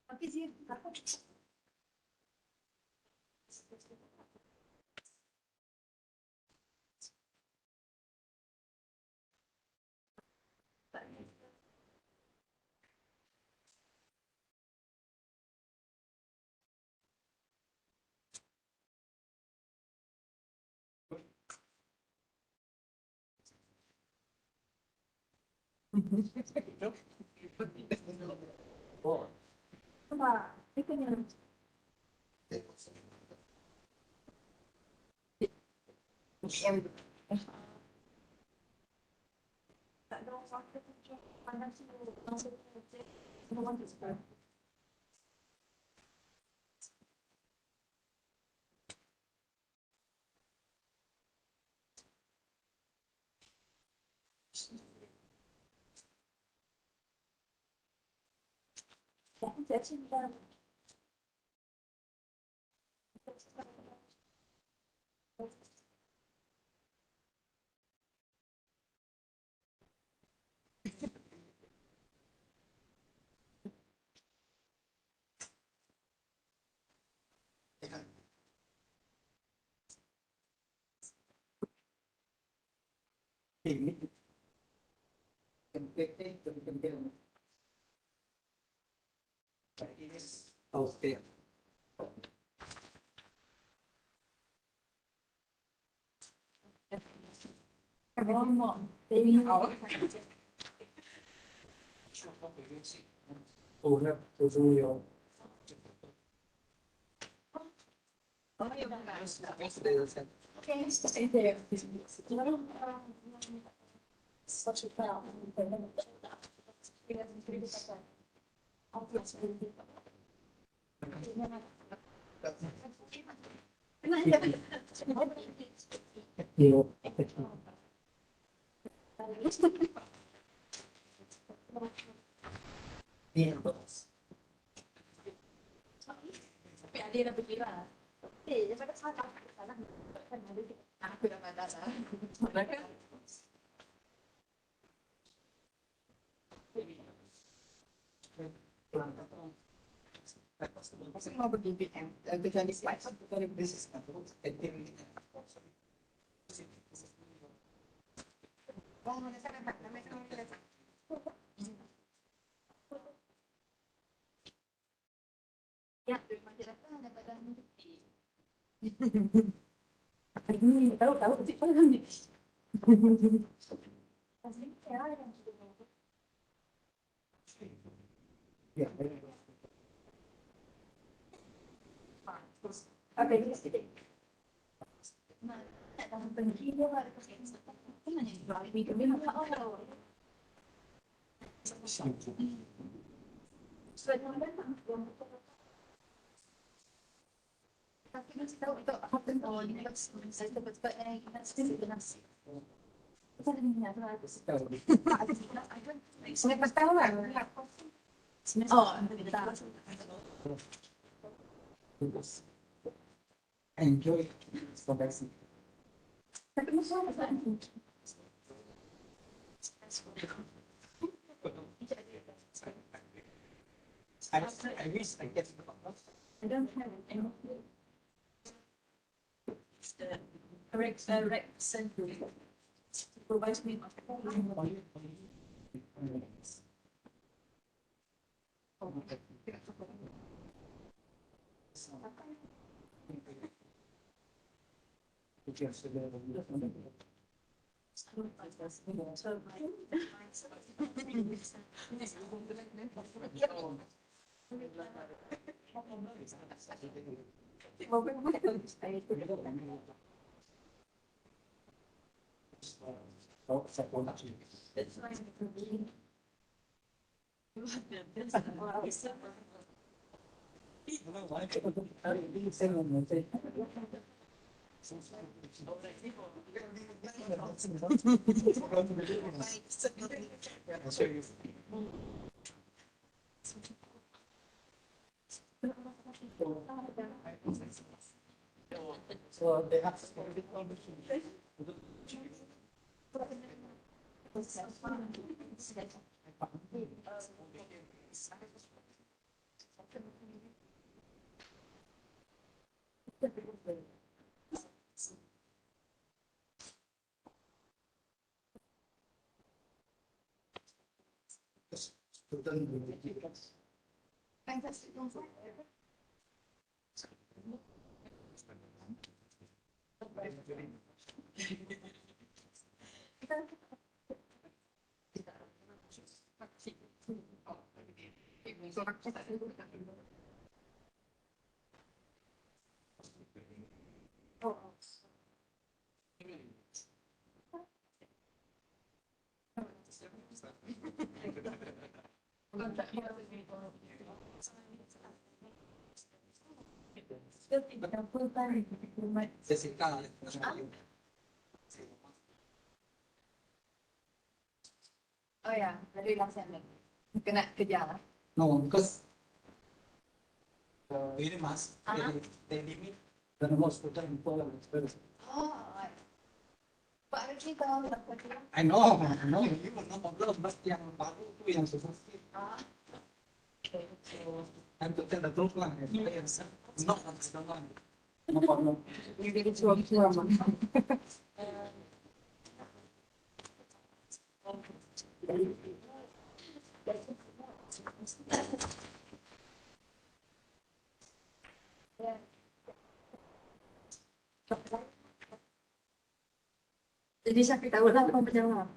Tapi sih, aku Pak, itu yang tak ada waktu untuk pandang sih langsung semua itu. Aku saya cinta. Okay. Okay, stay there. Such a crowd. Tapi ada yang berkira. Daripada salah salah kan ada aku dah malas ah. Saya mau pergi BM, dengan slide dari bisnis kan. Oh, mana sana nak nama kamu kelihatan. Ya, terima kasih ada pada ini tahu sih apa ni. Pasti ya yang ya. Apa ini sih? Nah, dalam benci dia ada kesempatan. Kan hanya dua minggu ni apa orang. Sudah nampak tak? Tapi kita tahu itu apa yang tahu ni saya cepat-cepat yang kita sendiri benar. Kita ni nak ada. Semester tahu lah. Oh, Enjoy. So that's it. Tapi masuk apa? I wish I get. I don't have any. the correct century provides me. That's fine. So they have. Fantastic. Jessica. Oh ya, dari langsung kena kejar. No, because ini mas, they limit the number of students in Poland. Oh, Pak Riki tahu apa dia? I know, you no problem, but yang baru itu yang susah. I'm to tell the truth lah, not understand. No problem. You jadi cuam-cuam. Jadi saya tahu lah apa menjawab.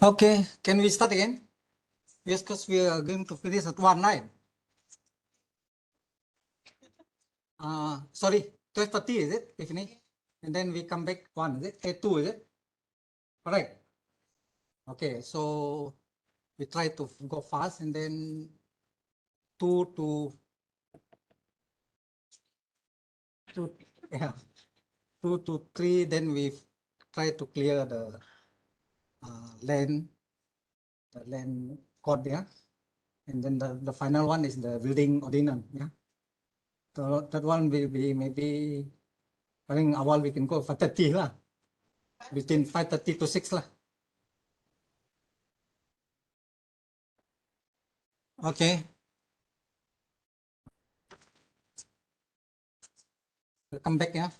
Okay, can we start again? Yes, because we are going to finish at 1:09. Sorry, 12:30 is it? We finish, and then we come back 1, is it? 2 is it? Correct. Okay, so we try to go fast, and then 2 to 2, yeah, 2 to 3. Then we try to clear the land code, yeah, and then the final one is the building ordinance, yeah. So that one will be maybe, I think awal we can go 5:30 lah, between 5:30 to 6 lah. Okay. We'll come back, yeah.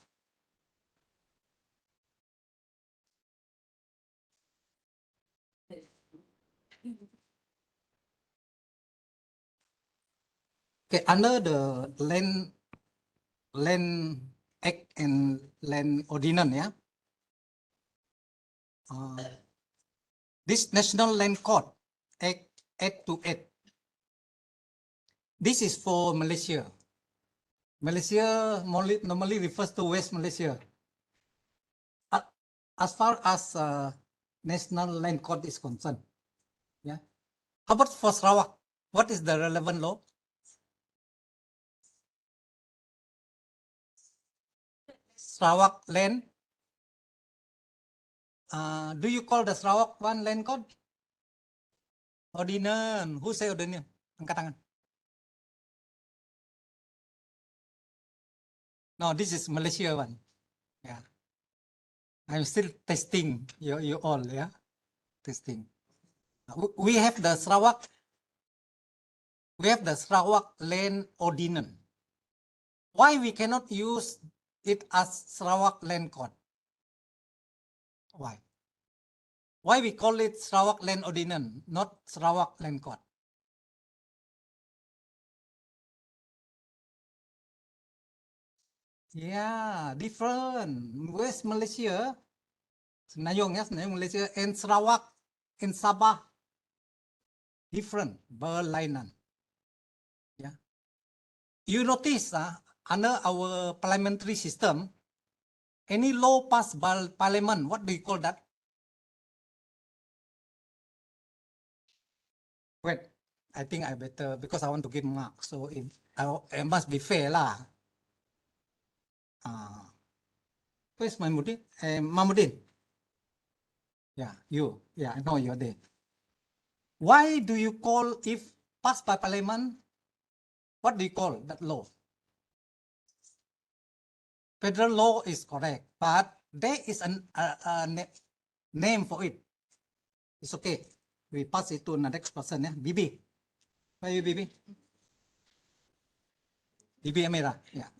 Okay, under the land act and land ordinance, yeah. This National Land Court Act 828. This is for Malaysia. Malaysia normally refers to West Malaysia. As far as National Land Court is concerned, yeah. How about for Sarawak? What is the relevant law? Sarawak land. Do you call the Sarawak one land code? Ordinance. Who say ordinance? Angkat tangan. No, this is Malaysia one. Yeah. I'm still testing you all, yeah. Testing. We have the Sarawak. We have the Sarawak land ordinance. Why we cannot use it as Sarawak land code? Why? Why we call it Sarawak land ordinance, not Sarawak land code? Yeah, different. West Malaysia, Semenanjung, yes, Semenanjung Malaysia, and Sarawak and Sabah, different, berlainan. Yeah. You notice under our parliamentary system, any law passed by parliament, what do you call that? Wait, I think I better, because I want to give marks, so if I must be fair lah. Where's Mahmudin? Mahmudin. Yeah, you. Yeah, I know you're there. Why do you call, if passed by parliament, what do you call that law? Federal law is correct, but there is a name for it. It's okay. We pass it to the next person, yeah? Bibi. Where are you, Bibi? Bibi Amira, yeah.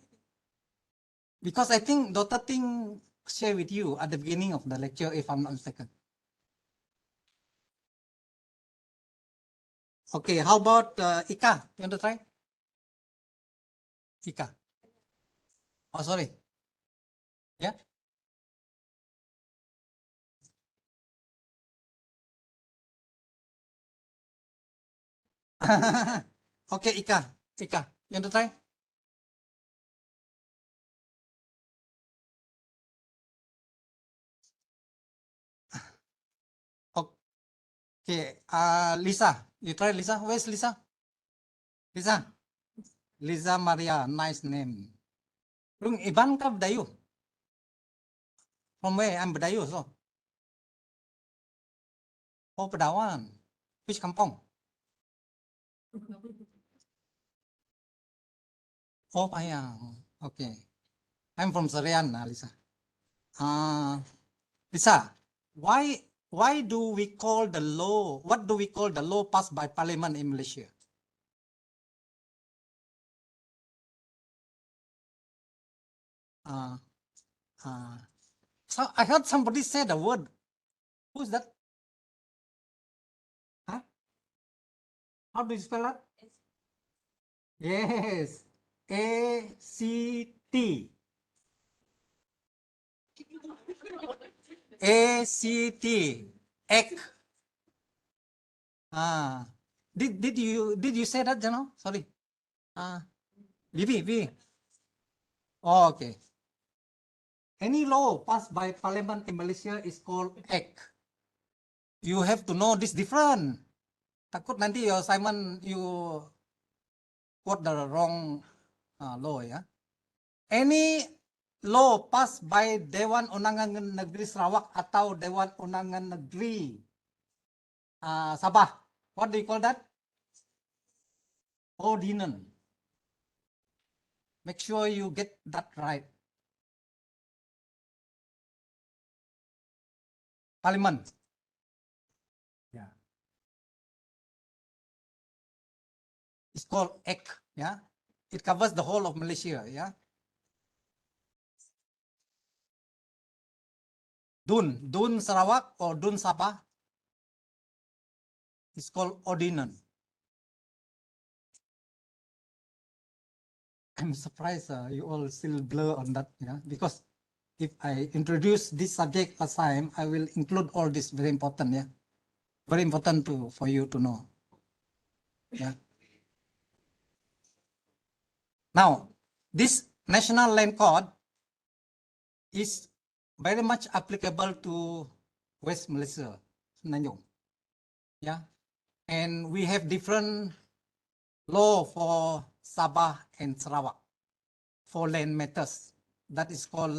Because I think Dr. Ting shared with you at the beginning of the lecture, if I'm not mistaken. Okay, how about Ika? You want to try? Ika. Oh, sorry. Yeah. Okay, Ika. Ika, you want to try? Okay, Lisa, you try Lisa. Where's Lisa? Lisa. Lisa Maria, nice name. Lung Iban ka Badayu? From where? I'm Badayu, so. Oh, Padawan. Which kampong? Oh, Payang. Okay. I'm from Serian, Lisa. Lisa, why do we call the law, what do we call the law passed by parliament in Malaysia? Uh, uh, so I heard somebody say the word. Who's that? Huh? How do you spell that? Yes. ACT. ACT. Egg. Ah. Did you say that, Jano? Sorry. Vivi. Oh, okay. Any law passed by parliament in Malaysia is called act. You have to know this different. Takut nanti your Simon you quote the wrong law ya. Any law passed by Dewan Undangan Negeri Sarawak atau Dewan Undangan Negeri Sabah. What do you call that? Ordinance. Make sure you get that right. Parliament. Yeah. It's called act. Yeah. It covers the whole of Malaysia. Yeah. Dun Sarawak or Dun Sabah is called ordinance. I'm surprised you all still blur on that, yeah, because if I introduce this subject last time, I will include all this very important, yeah, very important for you to know, yeah. Now, this national land code is very much applicable to West Malaysia, Semenanjung, yeah, and we have different law for Sabah and Sarawak for land matters. That is called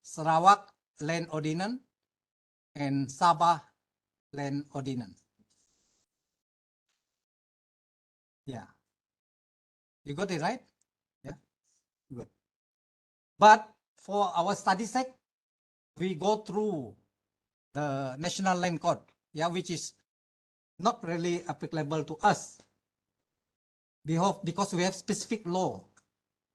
Sarawak Land Ordinance and Sabah Land Ordinance. Yeah. You got it right? Yeah. Good. But for our study sake, we go through the National Land Code, yeah, which is not really applicable to us. Because we have specific law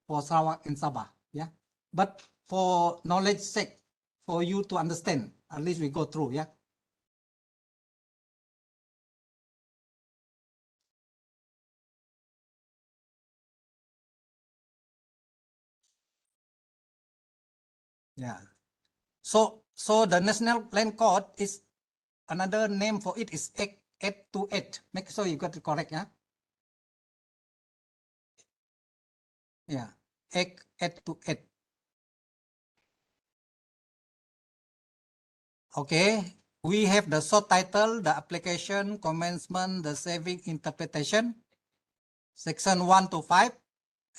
for Sarawak and Sabah, yeah. But for knowledge sake, for you to understand, at least we go through, yeah. Yeah. So the National Land Code is another name for it is Act 828. Make sure you got it correct, yeah. Yeah, Act 828. Okay, we have the short title, the application, commencement, the saving interpretation, section 1 to 5,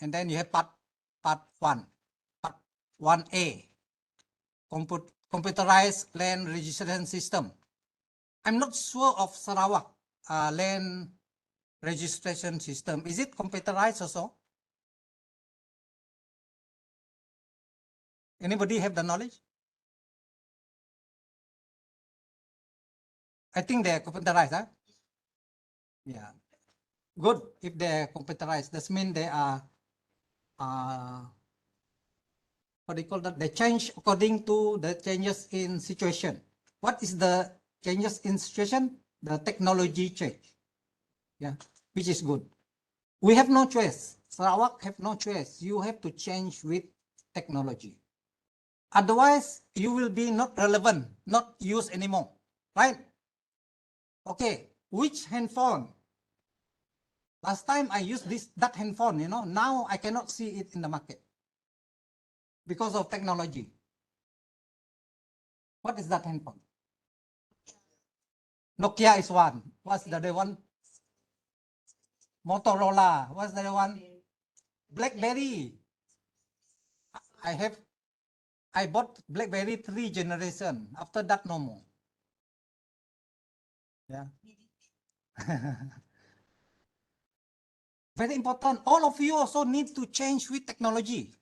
and then you have part 1, part 1A, computerized land registration system. I'm not sure of Sarawak land registration system. Is it computerized also? Anybody have the knowledge? I think they're computerized, huh? Yeah. Good. If they're computerized, that means they are what do you call that? They change according to the changes in situation. What is the changes in situation? The technology change. Yeah, which is good. We have no choice. Sarawak have no choice. You have to change with technology. Otherwise, you will be not relevant, not used anymore. Right? Okay. Which handphone? Last time I used that handphone, you know, now I cannot see it in the market because of technology. What is that handphone? Nokia is one. What's the other one? Motorola. What's the other one? BlackBerry. I bought BlackBerry 3 generation. After that, no more. Yeah. Very important. All of you also need to change with technology.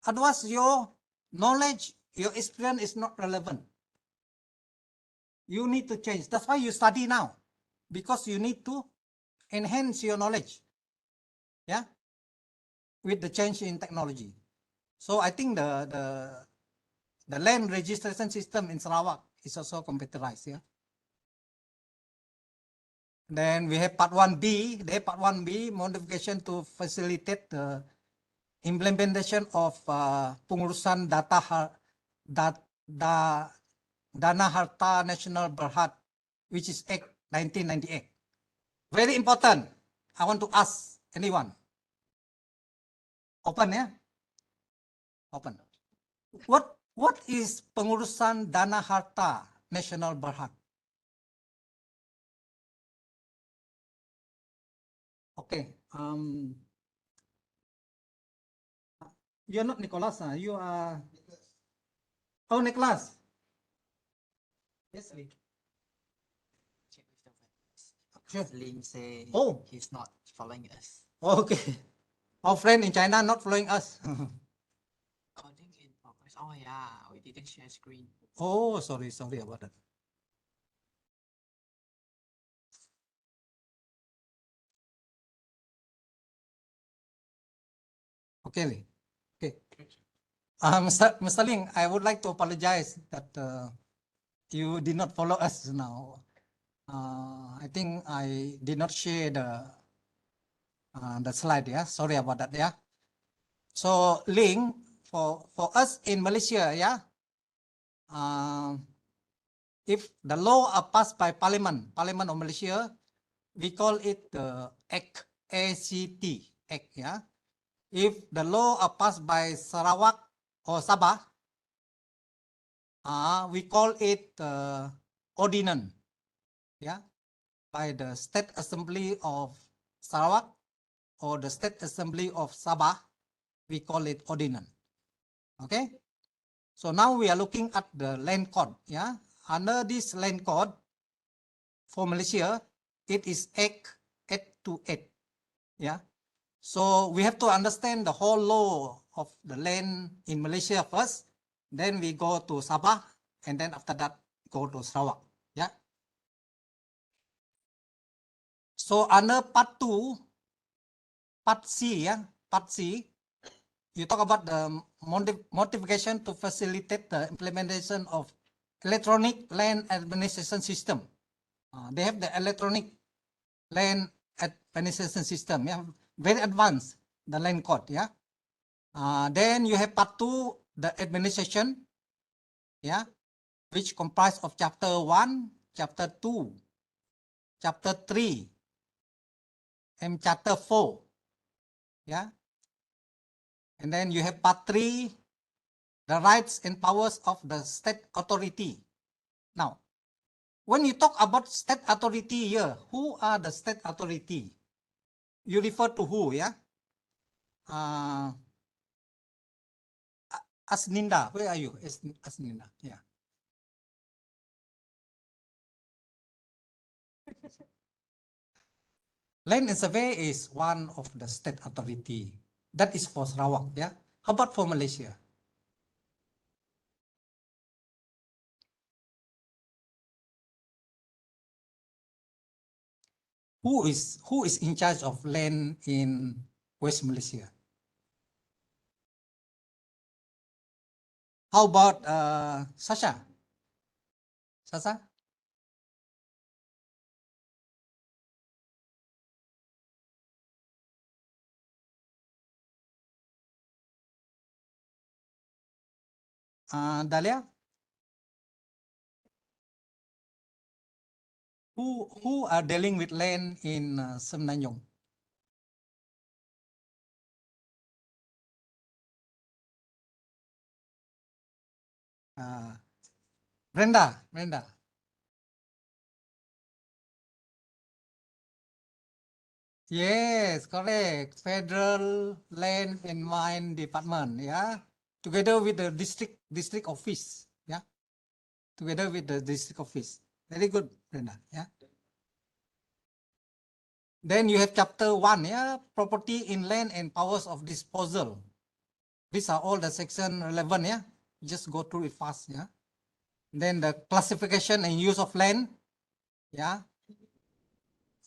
Otherwise, your knowledge, your experience is not relevant. You need to change. That's why you study now, because you need to enhance your knowledge. Yeah. With the change in technology. So I think the land registration system in Sarawak is also computerized. Yeah. Then we have part 1B. The part 1B modification to facilitate the implementation of pengurusan Dana Harta National Berhad, which is Act 1998. Very important. I want to ask anyone. Open, yeah? Open. What is pengurusan Dana Harta National Berhad? Okay. You're not Nicholas. You are. Oh, Nicholas. Yes, Lee. Check with the witness. Sure. Lim say Oh. he's not following us. Okay. Our friend in China not following us. Recording in progress. Oh yeah, we didn't share screen. Oh, sorry about that. Okay, Lee. Okay. Mr. Ling, I would like to apologize that you did not follow us now. I think I did not share the slide. Yeah, sorry about that. Yeah. So Ling, for us in Malaysia, yeah. If the law are passed by Parliament of Malaysia, we call it the Act, Act, yeah. If the law are passed by Sarawak or Sabah, we call it ordinance, yeah, by the State Assembly of Sarawak or the State Assembly of Sabah, we call it ordinance. Okay. So now we are looking at the land code, yeah. Under this land code for Malaysia, it is Act 828, yeah. So we have to understand the whole law of the land in Malaysia first, then we go to Sabah, and then after that go to Sarawak. Yeah. So under part 2, part C, yeah, part C, you talk about the modification to facilitate the implementation of electronic land administration system. They have the electronic land administration system, yeah, very advanced, the land code, yeah. Then you have part 2, the administration, yeah, which comprise of chapter 1, chapter 2, chapter 3, and chapter 4, yeah. And then you have part 3, the rights and powers of the state authority. Now, when you talk about state authority here, who are the state authority? You refer to who, yeah? Asninda, where are you? Asninda, yeah. Land and survey is one of the state authority. That is for Sarawak, yeah. How about for Malaysia? Who is in charge of land in West Malaysia? How about Sasha? Sasha? Dahlia? Who are dealing with land in Semenanjung? Brenda. Yes, correct. Federal Land and Mine Department, yeah. Together with the district office, yeah. Together with the district office. Very good, Brenda, yeah. Then you have chapter 1, yeah, property in land and powers of disposal. These are all the section relevant, yeah. Just go through it fast, yeah. Then the classification and use of land, yeah.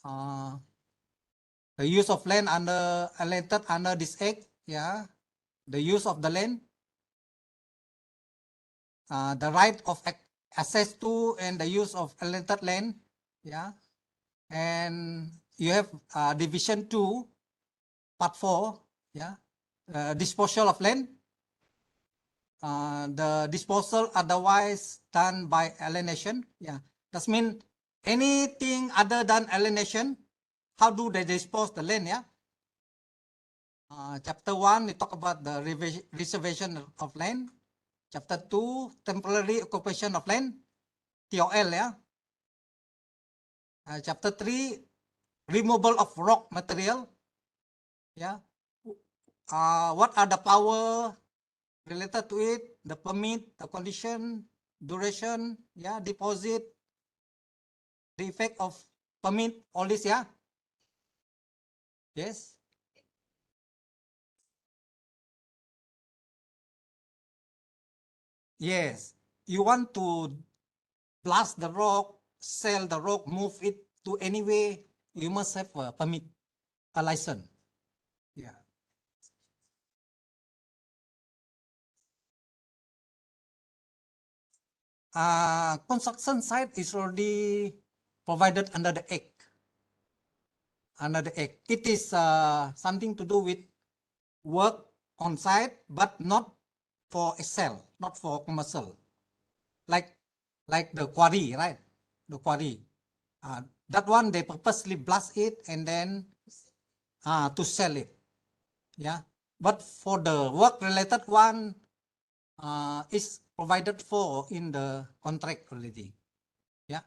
The use of land under this act, yeah. the use of the land, the right of access to and the use of alienated land, yeah, and you have division 2, part 4, yeah, disposal of land, the disposal otherwise done by alienation, yeah, that means anything other than alienation, how do they dispose the land, yeah. Chapter 1, we talk about the reservation of land. Chapter 2, temporary occupation of land, TOL, yeah. Chapter 3, removal of rock material, yeah. What are the power related to it, the permit, the condition, duration, yeah, deposit, the effect of permit, all this, yeah. Yes. Yes. You want to blast the rock, sell the rock, move it to anywhere, you must have a permit, a license. Yeah. Construction site is already provided under the Act. Under the Act. It is something to do with work on site, but not for sale, not for commercial. Like the quarry, right? The quarry. That one they purposely blast it and then to sell it. Yeah. But for the work related one, is provided for in the contract already. Yeah.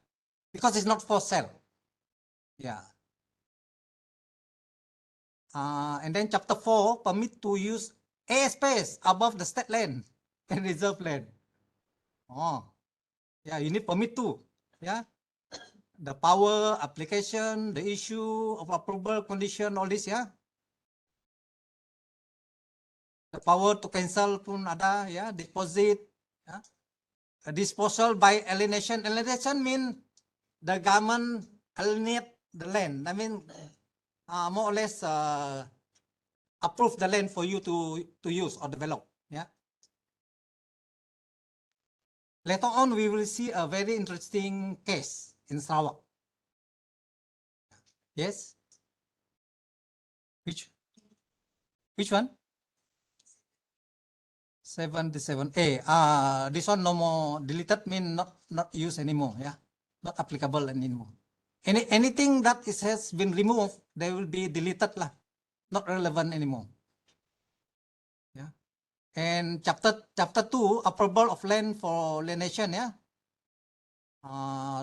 Because it's not for sale. Yeah. And then chapter 4, permit to use airspace above the state land and reserve land. Oh, yeah, you need permit too. Yeah. The power, application, the issue of approval, condition, all this, yeah. The power to cancel pun ada, yeah, deposit, yeah. Disposal by alienation. Alienation mean the government alienate the land. I mean, more or less approve the land for you to use or develop. Yeah. Later on, we will see a very interesting case in Sarawak. Yes. Which one? 77A. This one no more deleted, mean not used anymore. Yeah, not applicable anymore. Anything that has been removed, they will be deleted lah, not relevant anymore. Yeah. And chapter 2, approval of land for alienation. Yeah.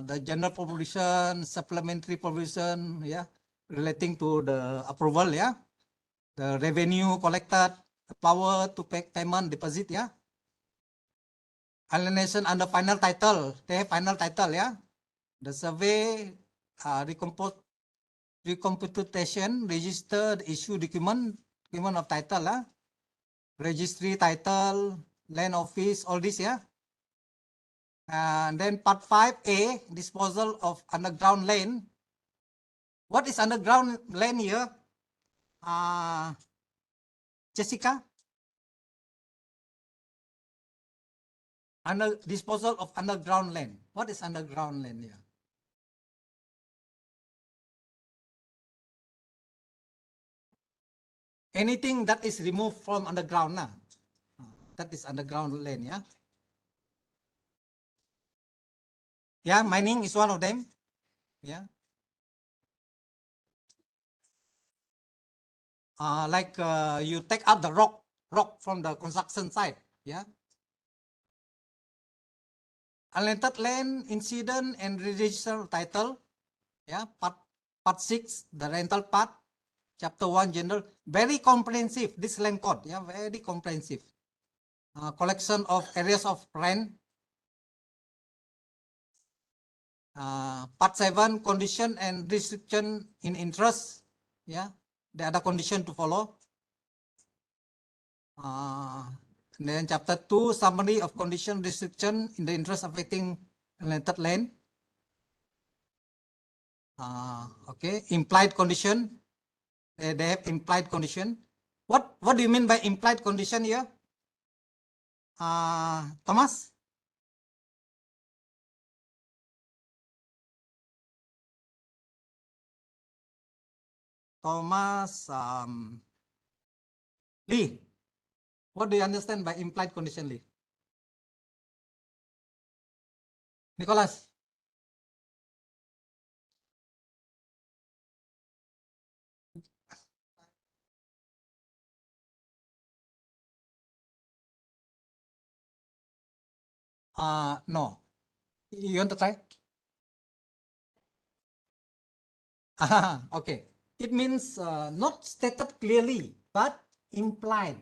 The general provision, supplementary provision. Yeah, relating to the approval. Yeah. The revenue collected, the power to pay payment, deposit. Yeah. Alienation under final title. They have final title, yeah. The survey, recomputation, register, issue document of title, registry title, land office, all this, yeah. And then part 5A, disposal of underground land. What is underground land here? Jessica? Disposal of underground land. What is underground land here? Anything that is removed from underground, that is underground land, yeah. Yeah, mining is one of them. Yeah. Like you take out the rock from the construction site. Yeah. Alienated land, incident and register title. Yeah. Part 6, the rental part. Chapter 1, general. Very comprehensive. This land code. Yeah, very comprehensive. Collection of areas of rent. Part 7, condition and restriction in interest. Yeah. The other condition to follow. And then chapter 2, summary of condition restriction in the interest affecting alienated land. Okay, implied condition. They have implied condition. What do you mean by implied condition here? Thomas? Thomas, Lee, what do you understand by implied condition, Lee? Nicholas? No. You want to try? Okay. It means not stated clearly, but implied.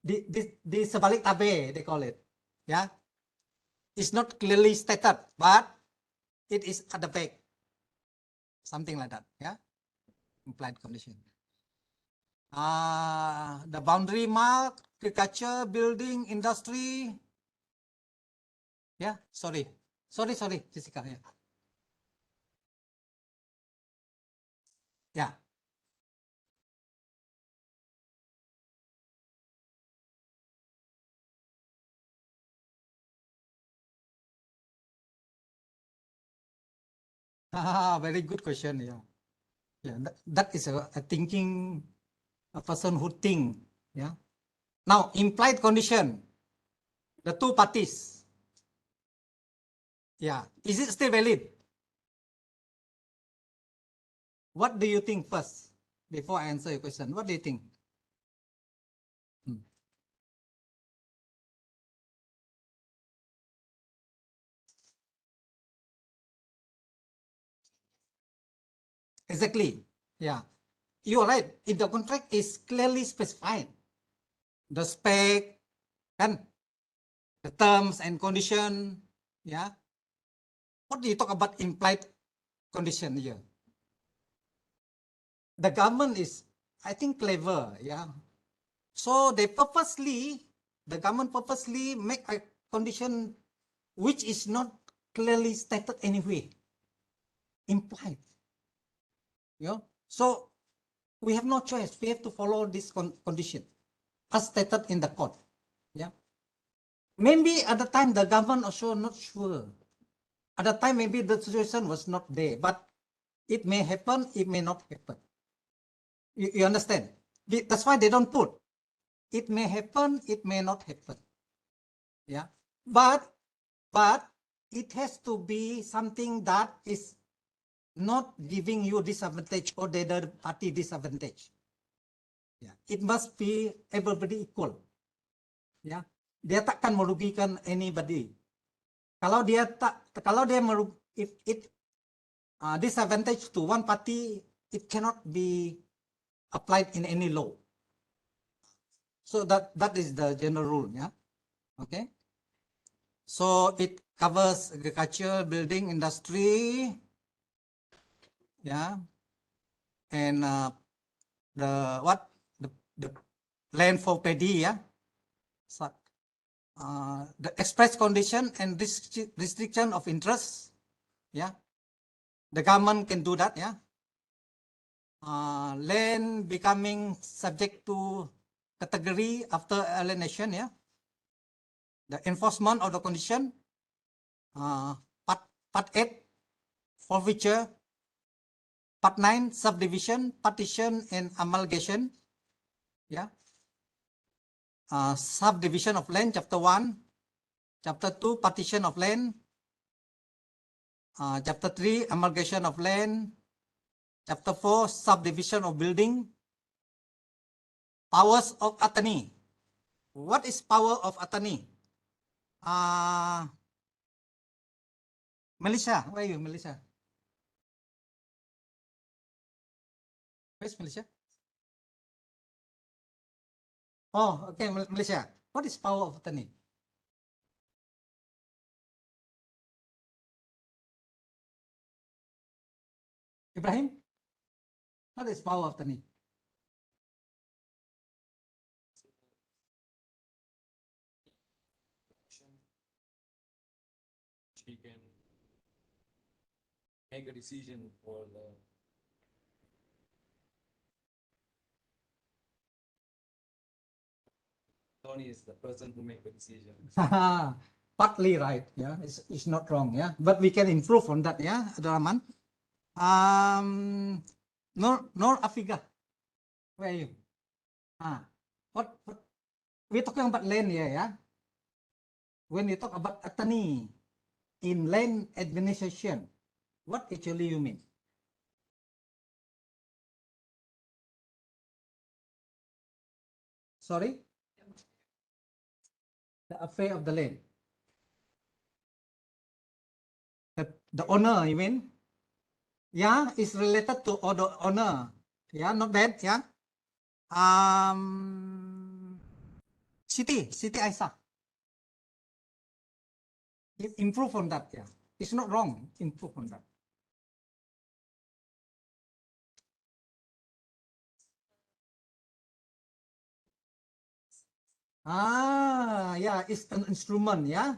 The sebalik tabe, they call it. Yeah. It's not clearly stated, but it is at the back. Something like that. Yeah. Implied condition. The boundary mark, agriculture, building, industry. Yeah. Sorry, Jessica. Yeah. Yeah. Very good question. Yeah. Yeah. That is a thinking, a person who think. Yeah. Now, implied condition, the two parties. Yeah. Is it still valid? What do you think first? Before I answer your question, what do you think? Exactly. Yeah. You're right. If the contract is clearly specified, the spec and the terms and condition, yeah. What do you talk about implied condition here? The government is, I think, clever, yeah. So the government purposely make a condition which is not clearly stated anyway, implied. Yeah. So we have no choice. We have to follow this condition as stated in the court. Yeah. Maybe at the time the government also not sure. At the time maybe the situation was not there, but it may happen, it may not happen. You understand? That's why they don't put. It may happen, it may not happen. Yeah. But it has to be something that is not giving you disadvantage or the other party disadvantage. Yeah. It must be everybody equal. Ya, dia takkan merugikan anybody. Kalau dia if it disadvantage to one party, it cannot be applied in any law. So that is the general rule. Yeah. Okay. So it covers agriculture, building, industry. Yeah. And the land for paddy. Yeah. So, the express condition and restriction of interest. Yeah. The government can do that. Yeah. Land becoming subject to category after alienation. Yeah. The enforcement of the condition. Part 8, forfeiture. Part 9, subdivision, partition, and amalgamation. Yeah. Subdivision of land, chapter 1. Chapter 2, partition of land. Chapter 3, amalgamation of land. Chapter 4, subdivision of building. Powers of attorney. What is power of attorney? Melissa, where are you, Melissa? Where's Melissa? Oh, okay, Melissa. What is power of attorney? Ibrahim, what is power of attorney? She can make a decision for the Tony is the person who make the decision. Partly right. Yeah, it's not wrong. Yeah, but we can improve on that. Yeah, Abdurrahman. Nor Africa. Where are you? What we're talking about land here. Yeah. When you talk about attorney in land administration, what actually you mean? Sorry? The affair of the land. The owner, you mean? Yeah, it's related to the owner. Yeah, not bad. Yeah. City Isa. Improve on that. Yeah. It's not wrong. Improve on that. Yeah, it's an instrument. Yeah.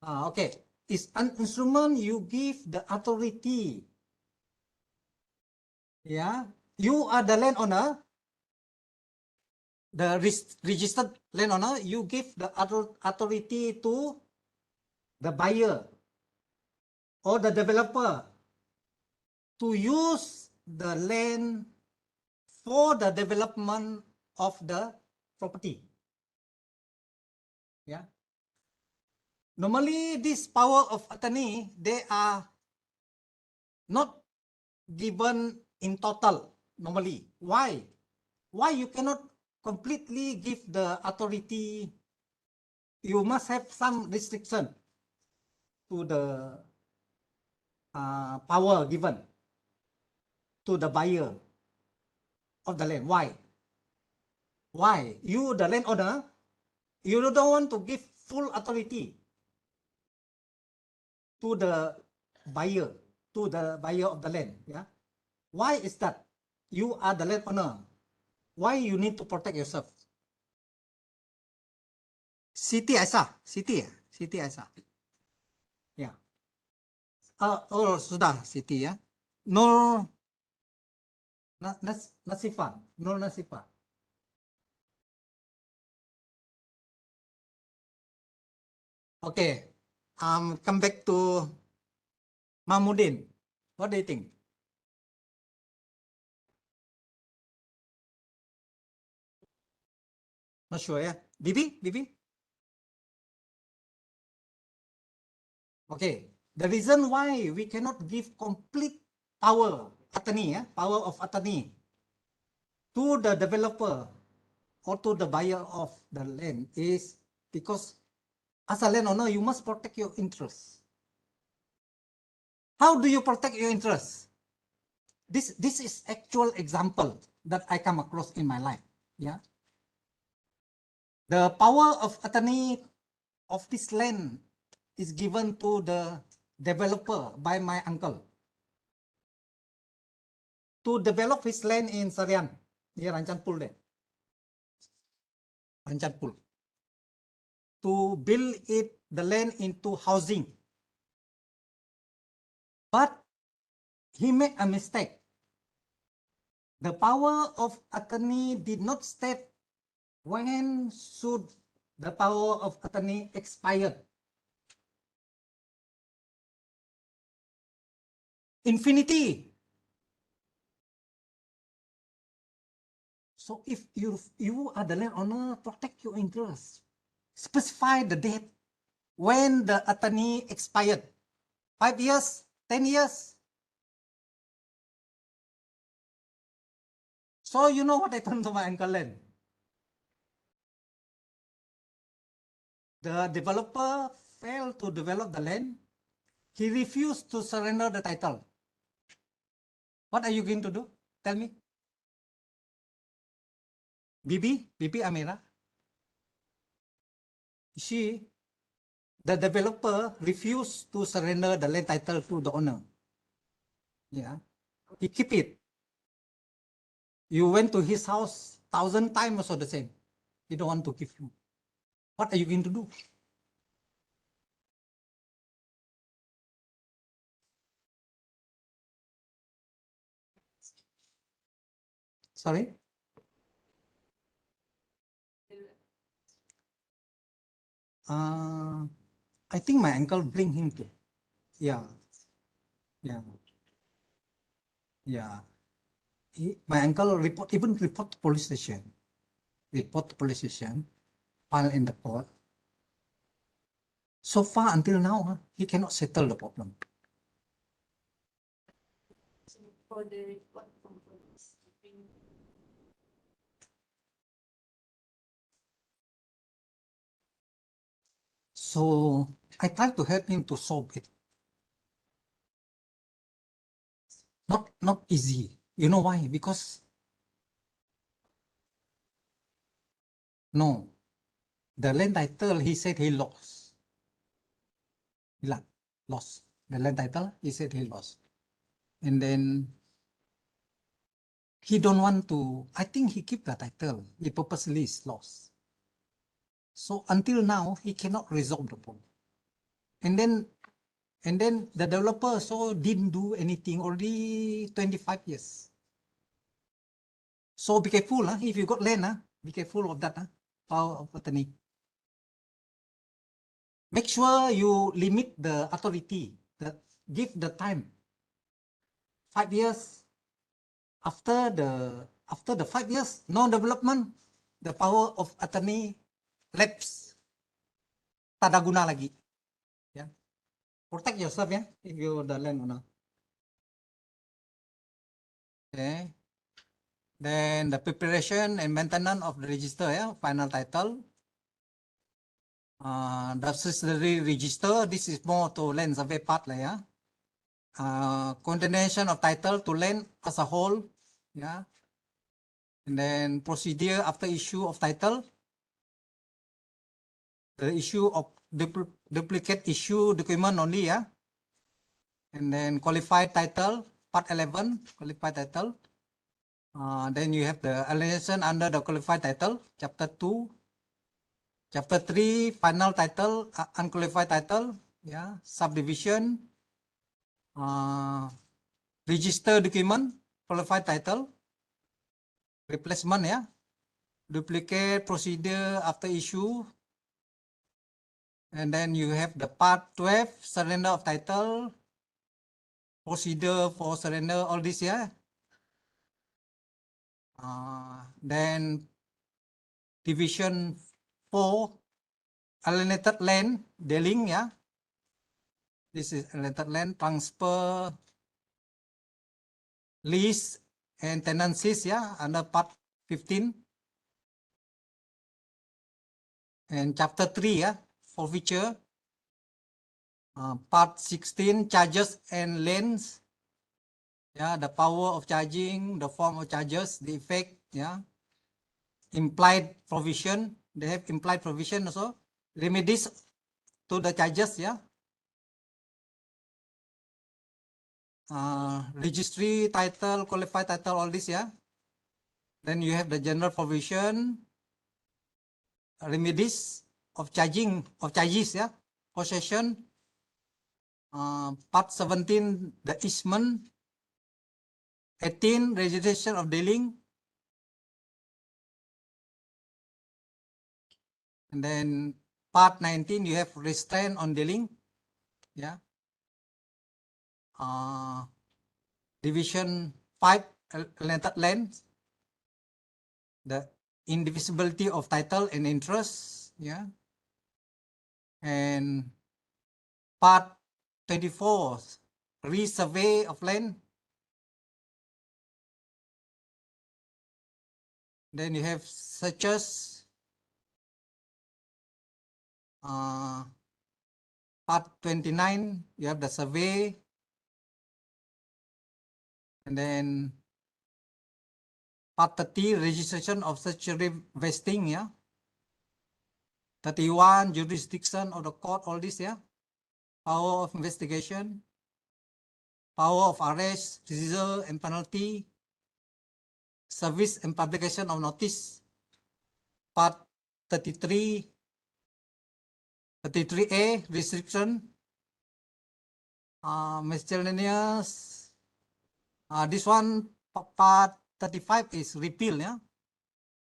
Okay. It's an instrument you give the authority. Yeah. You are the landowner, the registered landowner, you give the authority to the buyer or the developer to use the land for the development of the property. Yeah. Normally, this power of attorney, they are not given in total normally. Why? Why you cannot completely give the authority? You must have some restriction to the power given to the buyer of the land. Why? Why? You, the landowner, you don't want to give full authority to the buyer, of the land. Yeah. Why is that? You are the landowner. Why you need to protect yourself? City Aisyah. City Aisyah. Ya. Oh, sudah Siti ya. Nur Nasifa. Nur Nasifa. Okay. Come back to Mahmudin. What do you think? Not sure ya. Bibi? Okay. The reason why we cannot give complete power attorney, power of attorney to the developer or to the buyer of the land is because as a landowner, you must protect your interests. How do you protect your interests? This is actual example that I come across in my life. Yeah. The power of attorney of this land is given to the developer by my uncle to develop his land in Sarian, near Ranchanpul there. Ranchanpul. To build the land into housing. But he made a mistake. The power of attorney did not state when should the power of attorney expire. Infinity. So if you are the landowner, protect your interests. Specify the date when the attorney expired. 5 years, 10 years. So you know what happened to my uncle land? The developer failed to develop the land. He refused to surrender the title. What are you going to do? Tell me. Bibi Amira. The developer refused to surrender the land title to the owner. Yeah. He keep it. You went to his house 1,000 times also the same. He don't want to give you. What are you going to do? Sorry? I think my uncle bring him to. Yeah. Yeah. Yeah. My uncle report to police station. Report to police station. File in the court. So far until now, he cannot settle the problem. So for the report from police, So I try to help him to solve it. Not easy. You know why? Because no, the land title he said he lost. He lost the land title. He said he lost, and then he don't want to. I think he keep the title. He purposely lost. So until now he cannot resolve the problem. And then the developer so didn't do anything already 25 years. So be careful, if you got land, be careful of that, power of attorney. Make sure you limit the authority, give the time. 5 years. After the 5 years, no development, the power of attorney lapse. Tada guna lagi. Yeah. Protect yourself, yeah, if you're the landowner. Okay. Then the preparation and maintenance of the register, yeah, final title. The subsidiary register, this is more to land survey part, yeah. Condemnation of title to land as a whole, yeah. And then procedure after issue of title. The issue of duplicate issue document only, yeah. And then qualified title, part 11, qualified title. Then you have the alienation under the qualified title, chapter 2. Chapter 3, final title, unqualified title, yeah, subdivision, register document, qualified title, replacement, yeah, duplicate procedure after issue. And then you have the part 12, surrender of title, procedure for surrender, all this, yeah. Then division 4, alienated land dealing, yeah. This is alienated land transfer, lease and tenancies, yeah, under part 15. And chapter 3, yeah, forfeiture. Part 16, charges and liens. Yeah, the power of charging, the form of charges, the effect, yeah. Implied provision, they have implied provision also. Remedies to the charges, yeah. Registry title, qualified title, all this, yeah. Then you have the general provision, remedies of charges, yeah. Possession. Part 17, the easement. 18, registration of dealing. And then part 19, you have restraint on dealing. Yeah. Division 5, alienated land. The indivisibility of title and interest. Yeah. And part 24, resurvey of land. Then you have searches. Part 29, you have the survey. And then part 30, registration of statutory vesting, yeah. 31, jurisdiction of the court, all this, yeah. Power of investigation, power of arrest, seizure and penalty, service and publication of notice. Part 33, 33A, restriction, miscellaneous. This one, part 35 is repeal, yeah.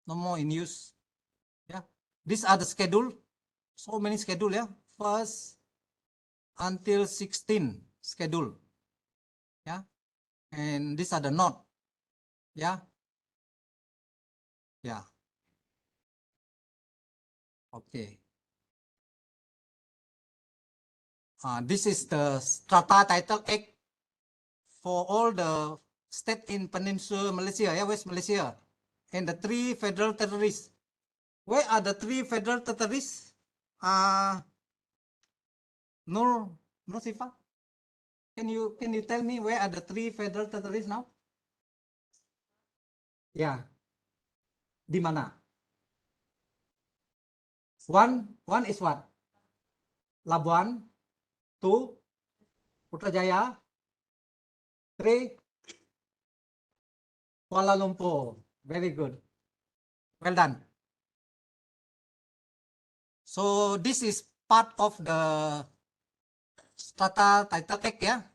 No more in use. Yeah. These are the schedule. so many schedule, yeah. First until 16 schedule, yeah. And these are the note, yeah. Yeah. Okay. This is the strata title act for all the state in Peninsula Malaysia, yeah, West Malaysia, and the 3 federal territories. Where are the 3 federal territories? Nur Sifa, can you tell me where are the 3 federal territories now? Yeah. Di mana? One is what? Labuan. 2, Putrajaya. 3, Kuala Lumpur. Very good. Well done. So this is part of the strata title act, yeah.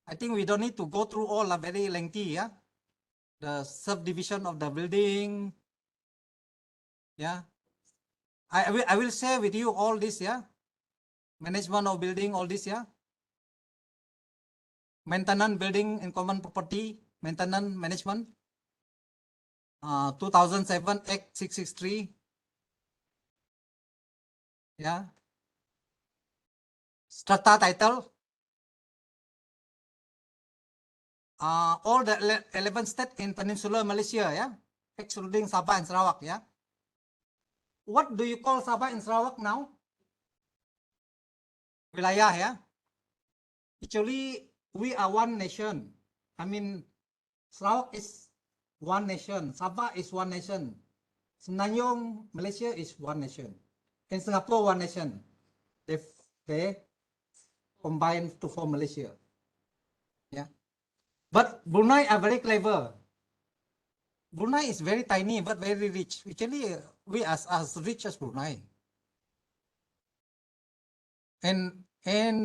I think we don't need to go through all, very lengthy, yeah. The subdivision of the building, yeah. I will share with you all this, yeah. Management of building, all this, yeah. Maintenance building and common property, maintenance management. 2007 Act 663. Yeah. Strata title. All the 11 states in Peninsular Malaysia, yeah. Excluding Sabah and Sarawak, yeah. What do you call Sabah and Sarawak now? Wilayah, yeah. Actually, we are one nation. I mean, Sarawak is one nation. Sabah is one nation. Semenanjung, Malaysia is one nation. In Singapore, one nation. They combine to form Malaysia. Yeah. But Brunei are very clever. Brunei is very tiny but very rich. Actually, we are as rich as Brunei. And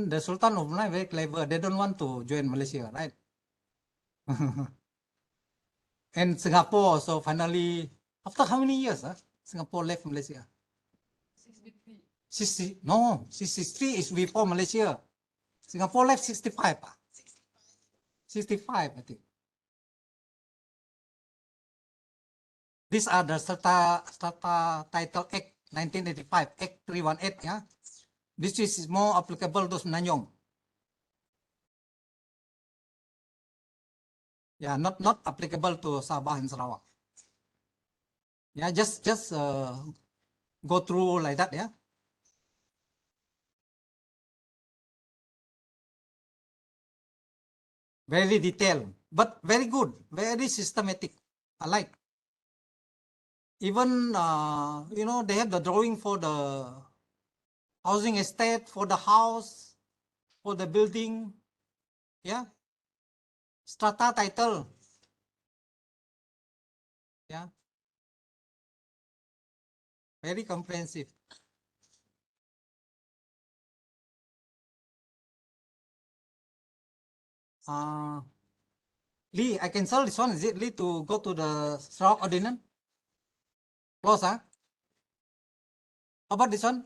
the Sultan of Brunei very clever. They don't want to join Malaysia, right? And Singapore, so finally, after how many years, Singapore left Malaysia? 63 is before Malaysia. Singapore left 65. 65, I think. These are the Strata Title Act 1985, Act 318, yeah. This is more applicable to Semenanjung. Yeah, not applicable to Sabah and Sarawak. Yeah, just go through like that, yeah. Very detailed, but very good, very systematic. I like. Even they have the drawing for the housing estate, for the house, for the building. Yeah. Strata title. Yeah. Very comprehensive. Lee, I cancel this one. Is it Lee to go to the Sarawak ordinance? Close, huh? How about this one?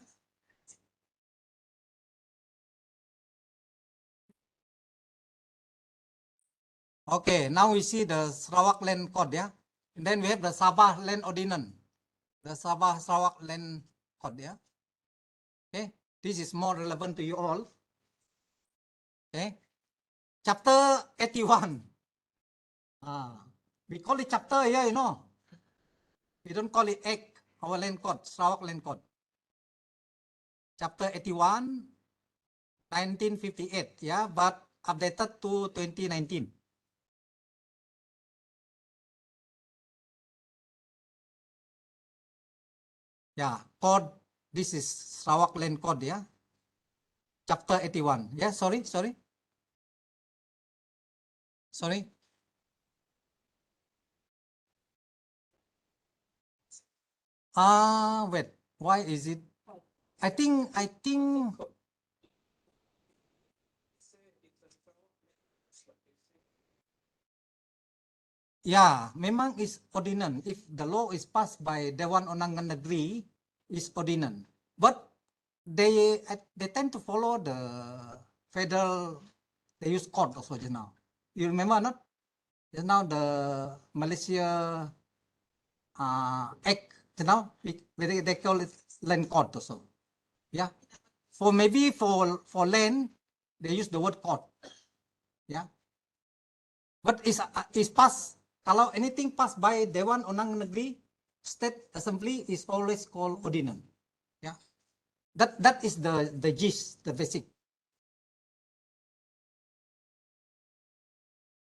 Okay, now we see the Sarawak land code, yeah? And then we have the Sabah land ordinance. The Sabah Sarawak land code, yeah? Okay, this is more relevant to you all. Okay, chapter 81. We call it chapter here, We don't call it act, our land code, Sarawak land code. Chapter 81, 1958, yeah, but updated to 2019. Yeah, code, this is Sarawak land code, yeah. Chapter 81. Yeah, sorry. Wait, why is it? I think ya, memang is ordinance. If the law is passed by Dewan Undangan Negeri, is ordinance. But they tend to follow the federal. They use code also just now. You remember not? Just now the Malaysia act. Just now they call it land code also. Yeah. For maybe for land they use the word code. Yeah. But is passed. Kalau anything passed by Dewan Unang Negeri, State Assembly is always called ordinance. Yeah. That is the gist, the basic.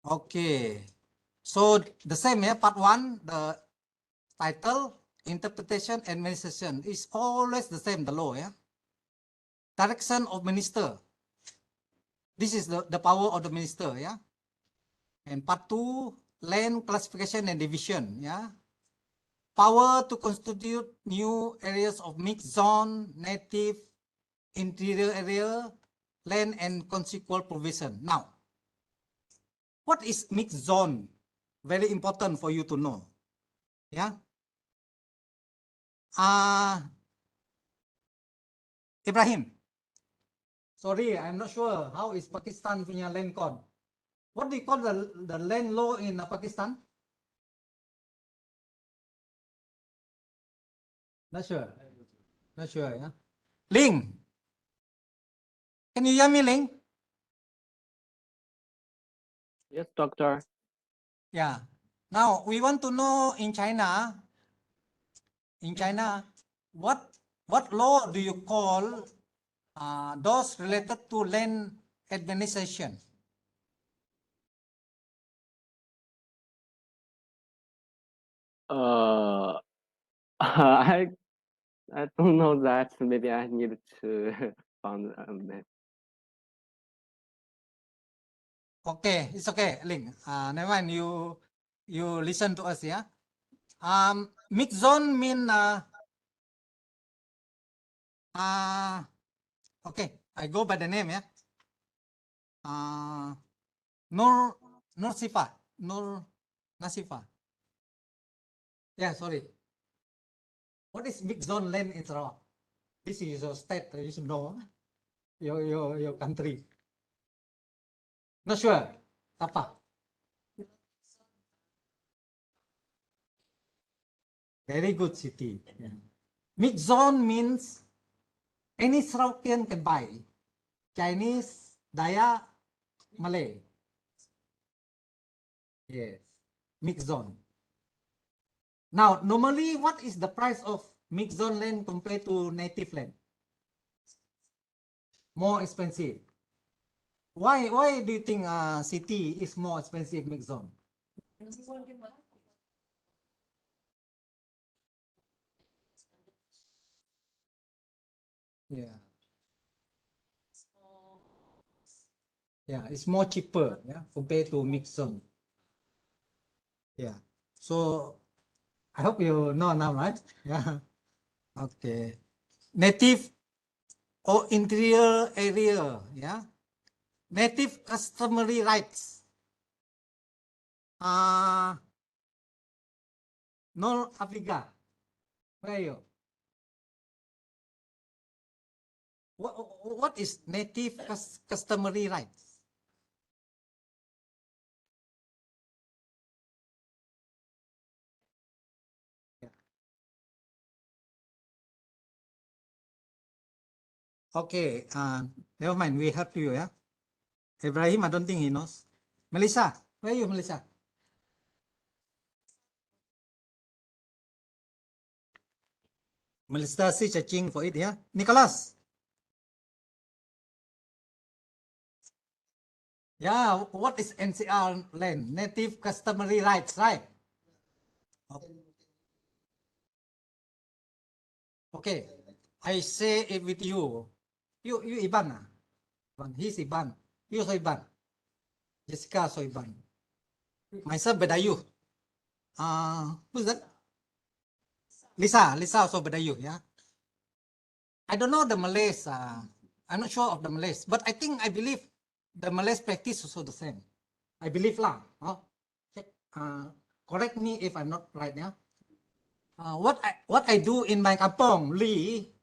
Okay. So the same, yeah, part 1, the title, interpretation, administration is always the same, the law, yeah. Direction of minister. This is the power of the minister, yeah. And part 2, land classification and division, yeah. Power to constitute new areas of mixed zone, native, interior area, land and consequent provision. Now, what is mixed zone? Very important for you to know. Yeah. Ibrahim. Sorry, I'm not sure how is Pakistan punya land code. What do you call the land law in Pakistan? Not sure. Not sure, yeah. Ling. Can you hear me, Ling? Yes, doctor. Yeah. Now we want to know in China, what law do you call those related to land administration? I don't know that. Maybe I need to find that. Okay, it's okay, Ling. Never mind. You listen to us, yeah. Mixed zone mean okay. I go by the name, yeah. Nur Sifa, Nur Nasifa. Yeah, sorry. What is mixed zone land in Sarawak? This is your state. You should know. Your country. Not sure. Apa? Very good city. Yeah. Mixed zone means any Sarawakian can buy. Chinese, Dayak, Malay. Yes. Mixed zone. Now, normally, what is the price of mixed zone land compared to native land? More expensive. Why do you think city is more expensive mixed zone? Yeah. Yeah, it's more cheaper, yeah, compared to mixed zone. Yeah. So I hope you know now, right? Yeah. Okay. Native or interior area, yeah. Native customary rights. Nur Africa. Where are you? What is native customary rights? Yeah. Okay, never mind, we help you, yeah. Ibrahim, I don't think he knows. Melissa, where are you, Melissa? Melissa is searching for it, yeah. Nicholas. Yeah, what is NCR land? Native customary rights, right? Okay, I say it with you. You Iban, he's Iban. You also Iban. Jessica also Iban. Myself Bedayu. Who's that? Lisa also Bedayu, yeah. I don't know the Malays. I'm not sure of the Malays, but I believe the Malays practice also the same. I believe lah. Correct me if I'm not right, yeah. What I do in my kampong, Lee,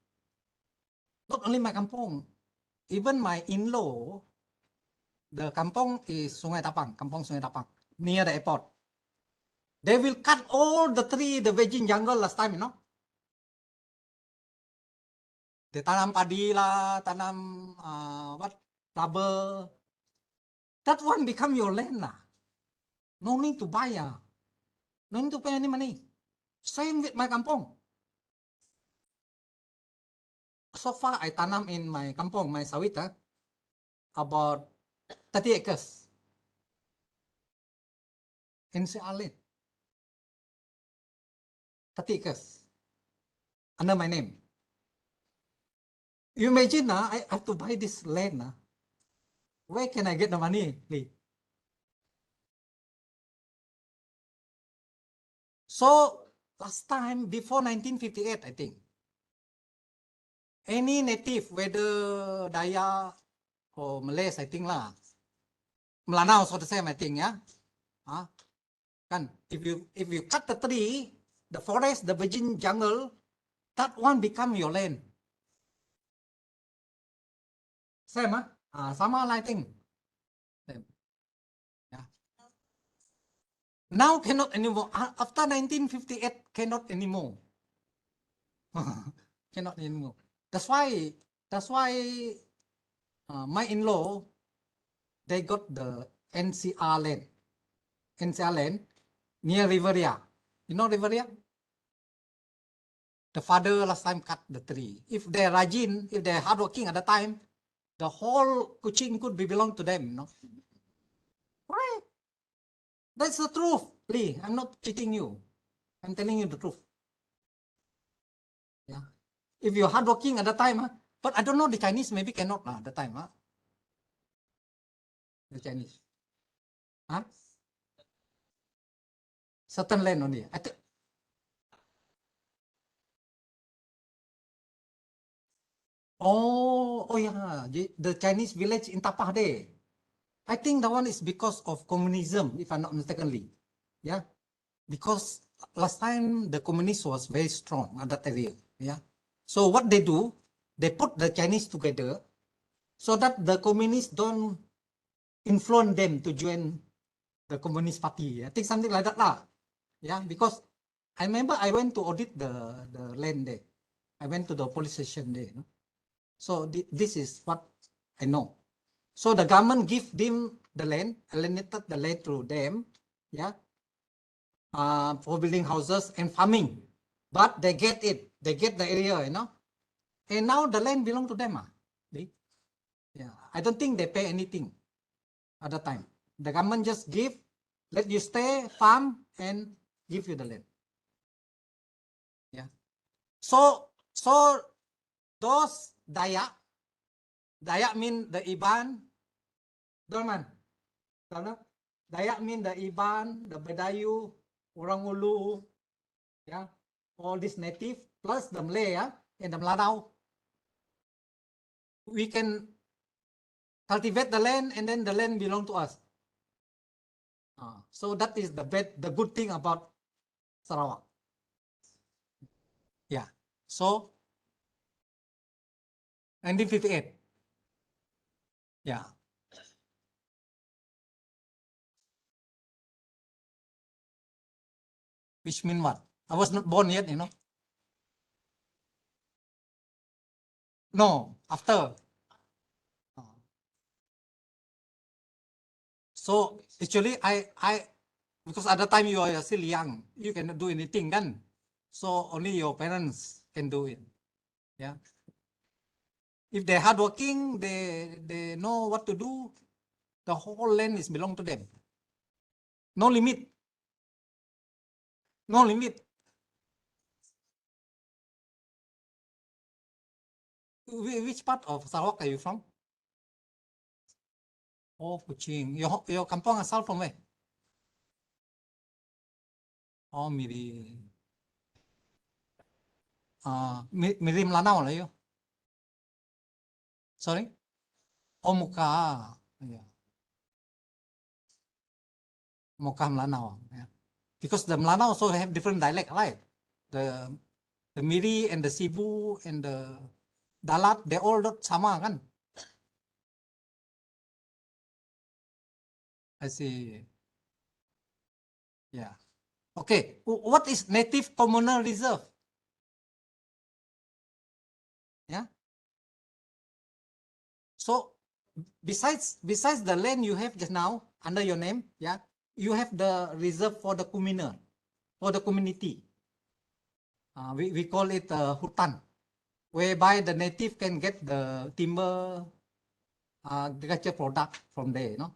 not not only my kampong, even my in-law, the kampong is Sungai Tapang, kampong Sungai Tapang, near the airport. They will cut all the tree, the virgin jungle last time, you know. They tanam padi lah, tanam what, rubber. That one become your land lah. No need to buy no need to pay any money. Same with my kampong. So far, I tanam in my kampong, my sawit, about 30 acres. In Sialin. 30 acres. Under my name. You imagine, I have to buy this land. Where can I get the money, please? So, last time, before 1958, I think, any native, whether Dayak or Malays, I think lah, Melanau, so the same, I think, yeah. Kan, if you cut the tree, the forest, the virgin jungle, that one become your land. Same, sama lah, I think. Same. Yeah. Now cannot anymore. After 1958, cannot anymore. Cannot anymore. That's why my in-law, they got the NCR land. NCR land near Riveria. You know Riveria? The father last time cut the tree. If they're rajin, if they're hardworking at the time, the whole Kuching could be belong to them, you know. Right? That's the truth, Lee. I'm not cheating you. I'm telling you the truth. Yeah. If you're hardworking at the time, but I don't know the Chinese maybe cannot at the time, the Chinese. Certain land only. Oh yeah, the Chinese village in Tapah there. I think that one is because of communism, if I'm not mistakenly. Yeah, because last time the communist was very strong at that area. Yeah, so what they do, they put the Chinese together so that the communists don't influence them to join the Communist Party. I think something like that lah. Yeah, because I remember I went to audit the land there. I went to the police station there. You know? So this is what I know. So the government give them the land, alienated the land to them, yeah, for building houses and farming. But they get it, they get the area, you know. And now the land belong to them. Yeah, I don't think they pay anything at the time. The government just give, let you stay, farm, and give you the land. Yeah. So those Dayak mean the Iban, Dorman. Dayak mean the Iban, the Badayu, Orang Ulu, yeah, all this native plus the Malay, and the Melanau. We can cultivate the land, and then the land belong to us. So that is the good thing about Sarawak. Yeah. So 1958. Yeah. Which mean what? I was not born yet, you know. No, after. So actually, I because at the time you are still young, you cannot do anything, kan? So only your parents can do it. Yeah. If they're hardworking, they know what to do. The whole land is belong to them. No limit. No limit. Which part of Sarawak are you from? Oh, Kuching. Your kampong asal from where? Oh, Miri. Miri Melanau lah you. Sorry? Oh, Muka. Yeah. Muka Melanau. Yeah. Because the Melanau also have different dialect, right? The Miri and the Sibu and the Dalat, they all dot sama kan? I see. Yeah. Okay. What is native communal reserve? Yeah. So besides the land you have just now under your name, yeah, you have the reserve for the communal, for the community. We call it hutan, whereby the native can get the timber agriculture product from there, you know.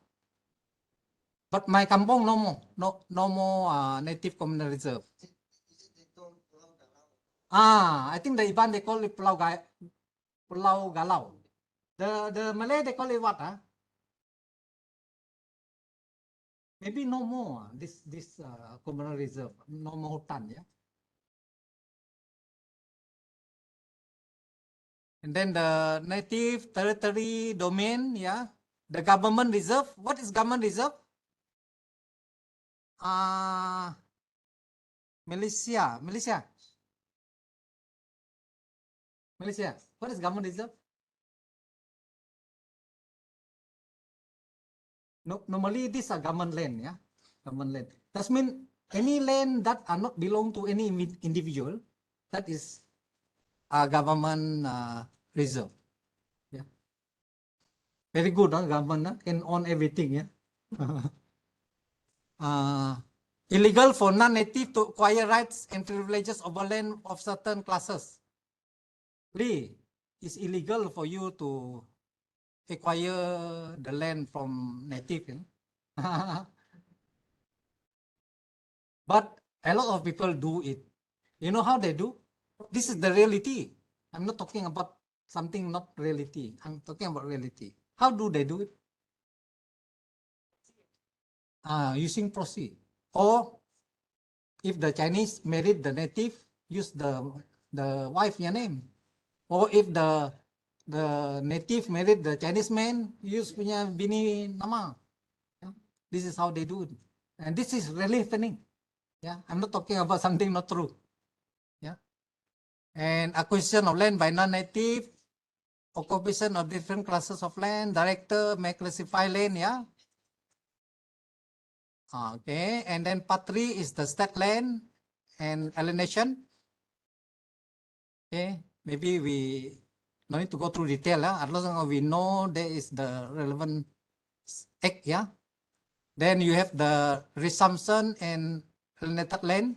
But my kampong no more, no more native communal reserve. I think the Iban they call it Pulau Galau. The Malay they call it what? Maybe no more. This communal reserve, no more hutan, yeah. And then the native territory domain, yeah. The government reserve. What is government reserve? Malaysia. What is government reserve? No, normally these are government land, yeah. Government land. That means any land that are not belong to any individual, that is a government reserve. Yeah. Very good, government can own everything, yeah. Illegal for non-native to acquire rights and privileges over land of certain classes. Lee, it's illegal for you to acquire the land from native, you know? But a lot of people do it. You know how they do? This is the reality. I'm not talking about something not reality. I'm talking about reality. How do they do it? Using proxy. Or if the Chinese married the native, use the wife name. Or if the native married the Chinese man, use punya bini nama. Yeah? This is how they do it. And this is really happening. Yeah, I'm not talking about something not true. Yeah. And acquisition of land by non-native, occupation of different classes of land, director may classify land, yeah. Okay, and then part 3 is the state land and alienation. Okay, maybe we no need to go through detail, as long as we know there is the relevant act, yeah. Then you have the resumption and alienated land.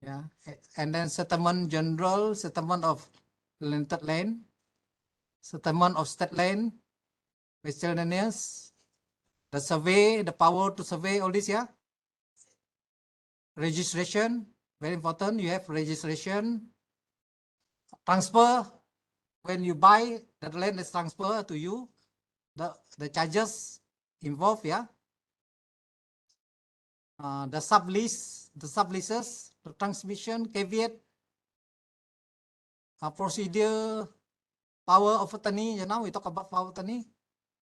Yeah, and then settlement general, settlement of alienated land, settlement of state land, miscellaneous, the survey, the power to survey, all this, yeah. Registration, very important. You have registration, transfer. When you buy, the land is transferred to you. The charges involved, yeah. The sublease, the subleases, the transmission, caveat, procedure, power of attorney. You know, we talk about power of attorney.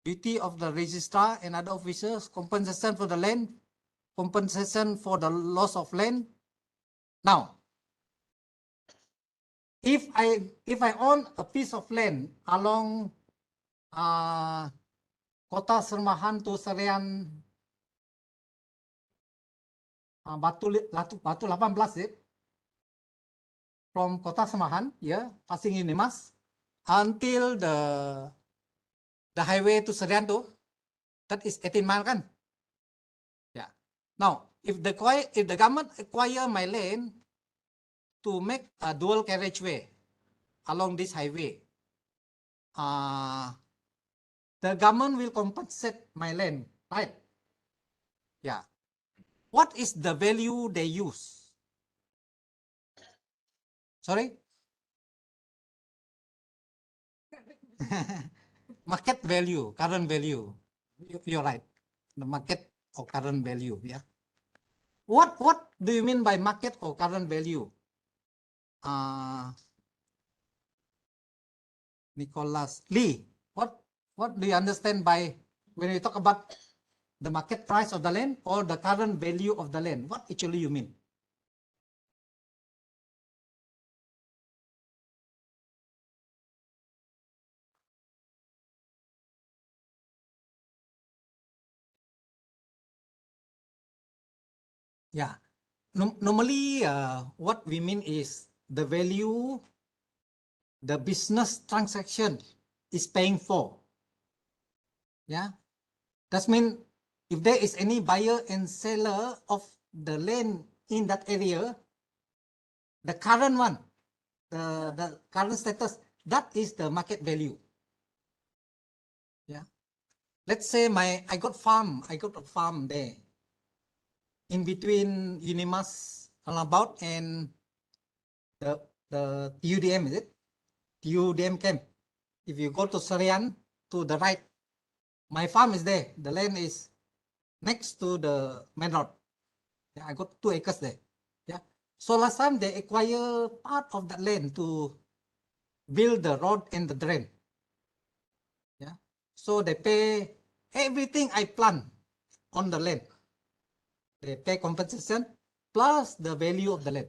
Duty of the registrar and other officers, compensation for the land, compensation for the loss of land. Now, if I own a piece of land along Kota Sermahan to Serian Batu 18, from Kota Sermahan, yeah, passing in Nimas, until the highway to Serian to, that is 18 miles kan? Yeah. Now, if the government acquire my land to make a dual carriageway along this highway, the government will compensate my land, right? Yeah. What is the value they use? Sorry? Market value, current value. You're right. The market or current value, yeah. What do you mean by market or current value? Nicholas Lee, what do you understand by when you talk about the market price of the land or the current value of the land? What actually you mean? Yeah. Normally, what we mean is the value the business transaction is paying for. Yeah. That means if there is any buyer and seller of the land in that area, the current one, the current status, that is the market value. Yeah. Let's say I got a farm there in between Unimas Alabout and the UDM, is it? UDM camp. If you go to Serian to the right, my farm is there. The land is next to the main road. Yeah, I got 2 acres there. Yeah. So last time they acquire part of that land to build the road and the drain. Yeah. So they pay everything I plant on the land. They pay compensation plus the value of the land.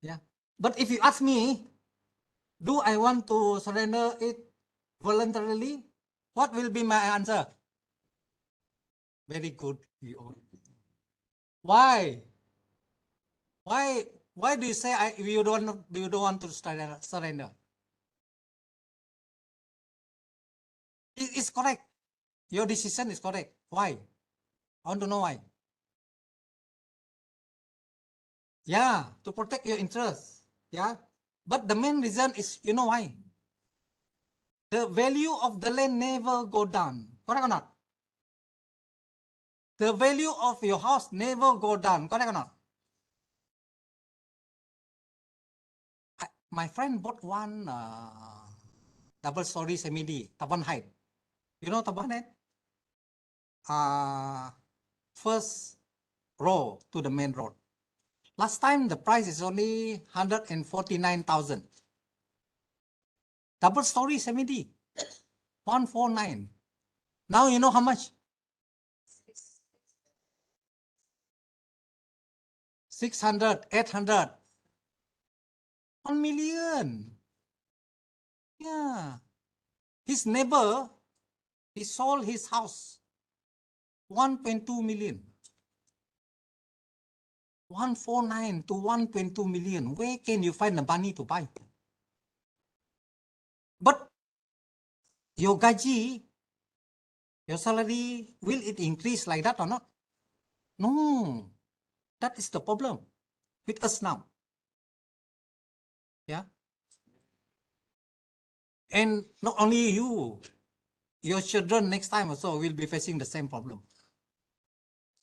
Yeah. But if you ask me, do I want to surrender it voluntarily? What will be my answer? Very good. Why? Why do you say you don't want to surrender? It's correct. Your decision is correct. Why? I want to know why. Yeah, to protect your interests. Yeah. But the main reason is, you know why? The value of the land never go down. Correct or not? The value of your house never go down. Correct or not? My friend bought one double story semi-D, Taban height. You know Taban height? First row to the main road. Last time the price is only 149,000. Double story semi-D, 149. Now you know how much? 600, 800, 1 million. Yeah. His neighbor, he sold his house, 1.2 million. 149 to 1.2 million. Where can you find the money to buy? But your gaji, your salary, will it increase like that or not? No. That is the problem with us now. Yeah. And not only you, your children next time also will be facing the same problem.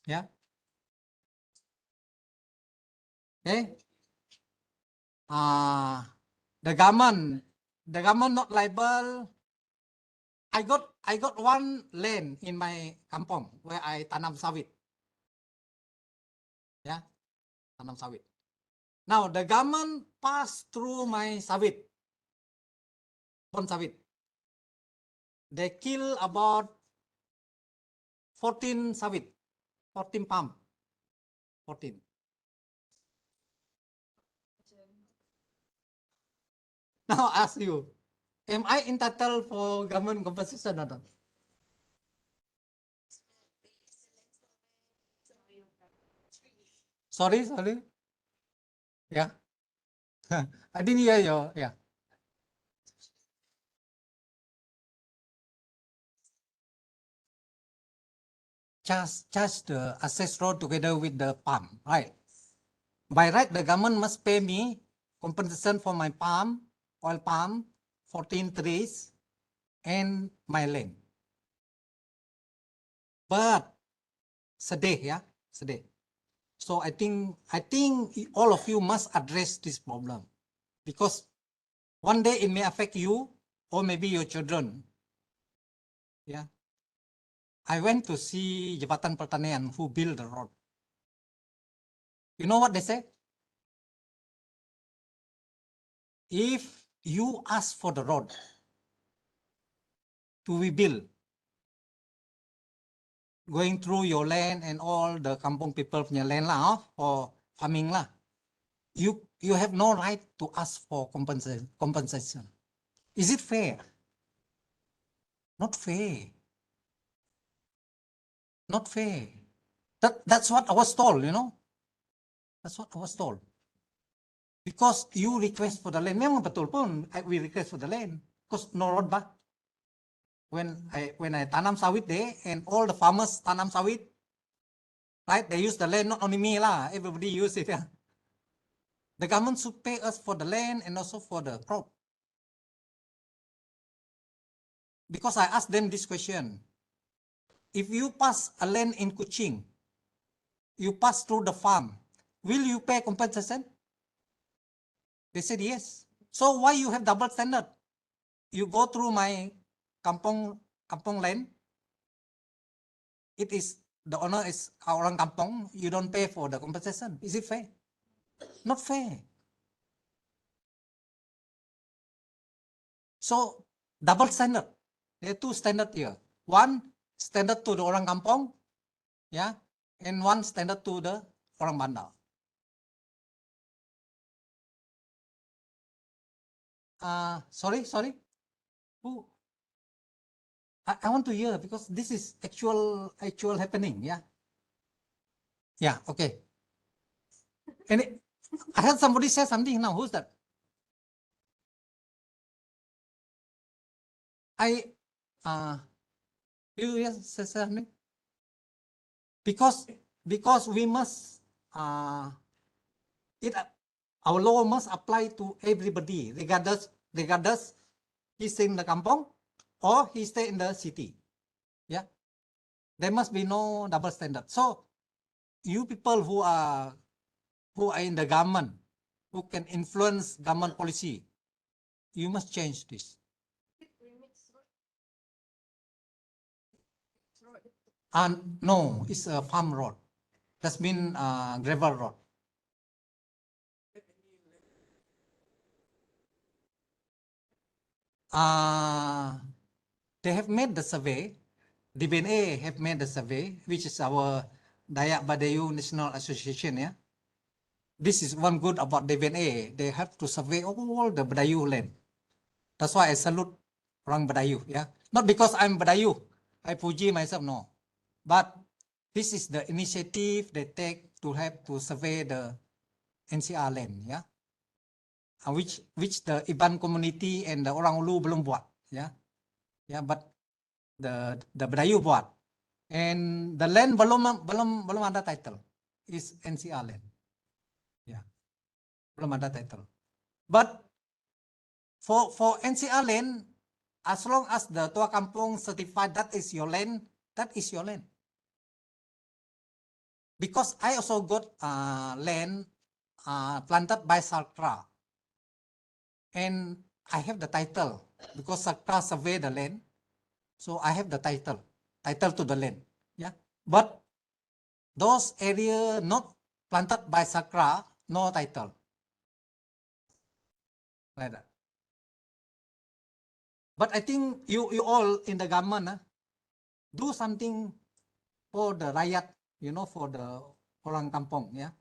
Yeah. Okay. The government not liable. I got one land in my kampong where I tanam sawit. Yeah, tanam sawit. Now the government passed through my sawit, pon sawit. They kill about 14 sawit, 14 palm, 14. Now I ask you, am I entitled for government compensation or not? Sorry. Yeah. I didn't hear you. Yeah. Just the access road together with the palm, right? By right, the government must pay me compensation for my palm, oil palm, 14 trees, and my land. But sedih, yeah, sedih. So I think all of you must address this problem because one day it may affect you or maybe your children. Yeah. I went to see Jabatan Pertanian who built the road. You know what they say? If you ask for the road to be built, going through your land and all the kampung people punya land lah, for farming lah, you have no right to ask for compensation. Is it fair? Not fair. Not fair. That's what I was told, you know. That's what I was told. Because you request for the land. Memang betul pun, we request for the land. Because no road ba. When I tanam sawit there, and all the farmers tanam sawit, right? They use the land, not only me lah. Everybody use it. Yeah. The government should pay us for the land and also for the crop. Because I asked them this question. If you pass a land in Kuching, you pass through the farm, will you pay compensation? They said yes. So why you have double standard? You go through my kampong land. It is the owner is orang kampong. You don't pay for the compensation. Is it fair? Not fair. So double standard. There are two standard here. One standard to the orang kampong, yeah, and one standard to the orang bandar. Sorry. Who? I want to hear because this is actual happening. Yeah. Yeah. Okay. And I heard somebody say something now. Who's that? You say something? Because we must our law must apply to everybody regardless he stay in the kampong or he stay in the city. Yeah, there must be no double standard. So you people who are in the government, who can influence government policy, you must change this. And no, it's a farm road. That's been gravel road. They have made the survey. DBNA have made the survey, which is our Dayak Badayu National Association. Yeah, this is one good about DBNA. They have to survey all the Badayu land. That's why I salute orang Badayu. Yeah, not because I'm Badayu, I puji myself, no, but this is the initiative they take to have to survey the NCR land. Yeah, which the Iban community and the orang Ulu belum buat. Yeah, but the Badayu buat. And the land belum ada title. Is NCR land. Yeah, belum ada title. But for NCR land, as long as the Tua Kampung certified that is your land, that is your land. Because I also got land planted by Sarkra, and I have the title because Sarkra survey the land, so I have the title to the land. Yeah, but those area not planted by Sarkra, no title. Like that. But I think you all in the government do something for the rakyat, for the orang kampung. Yeah,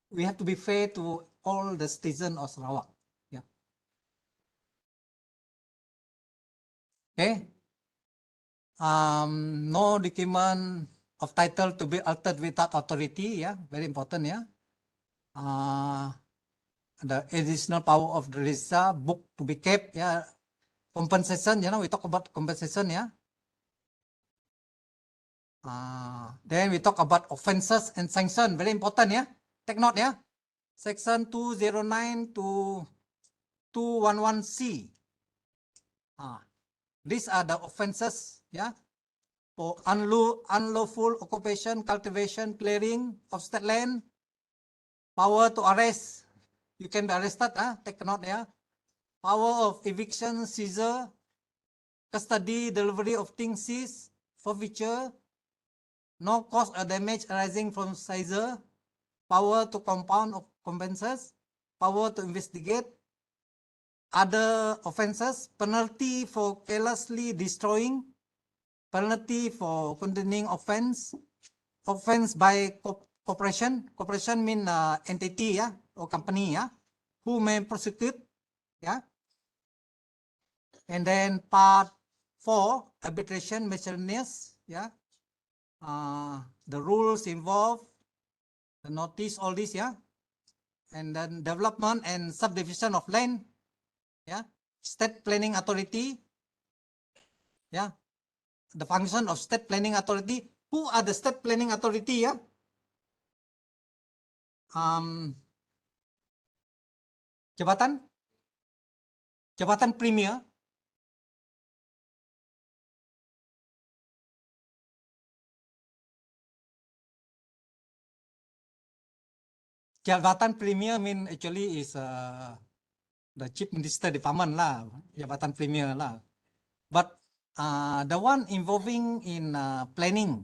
we have to be fair to all the citizens of Sarawak. Yeah. Okay. No document of title to be altered without authority. Yeah, very important. Yeah. The additional power of the register book to be kept. Yeah. Compensation. We talk about compensation. Yeah. Then we talk about offenses and sanction. Very important. Yeah. Take note. Yeah. Section 209 to 211C. These are the offenses. Yeah. For unlawful occupation, cultivation, clearing of state land, power to arrest. You can be arrested. Take note. Yeah. Power of eviction, seizure, custody, delivery of things seized, forfeiture, no cause or damage arising from seizure, power to compound of offenses, power to investigate other offenses, penalty for carelessly destroying, penalty for continuing offense, offense by corporation. Corporation mean entity, yeah, or company, yeah, who may prosecute, yeah. And then part 4, arbitration, miscellaneous, yeah. the rules involved, the notice, all this, yeah. And then development and subdivision of land, yeah. State planning authority, yeah. The function of state planning authority. Who are the state planning authority, yeah? Jabatan Premier, Jabatan Premier mean actually is the Chief Minister Department lah, Jabatan Premier lah. But the one involving in planning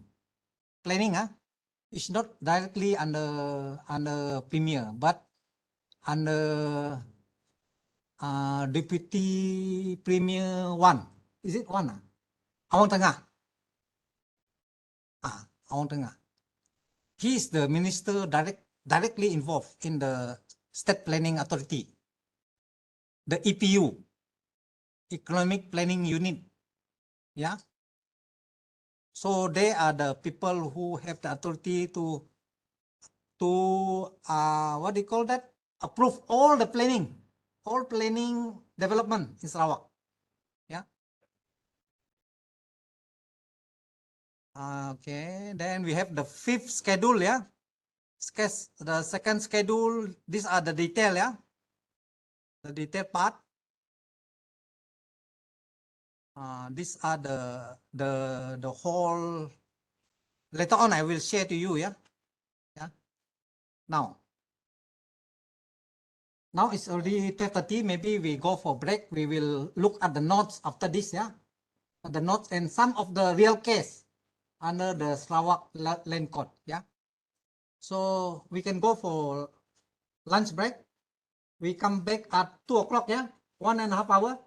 is not directly under Premier, but under Deputy Premier one. Is it one? Awang Tengah. Awang Tengah. He is the minister directly involved in the State Planning Authority, the EPU, Economic Planning Unit. Yeah. So they are the people who have the authority to what do you call that? Approve all the planning development in Sarawak. Yeah. Okay. Then we have the 5th schedule. Yeah. The 2nd schedule. These are the detail. Yeah. The detail part. These are the whole. Later on, I will share to you. Yeah. Yeah. Now it's already 12:30. Maybe we go for break. We will look at the notes after this. Yeah. The notes and some of the real case under the Sarawak Land Court. Yeah. So we can go for lunch break. We come back at 2 o'clock. Yeah. 1.5 hours.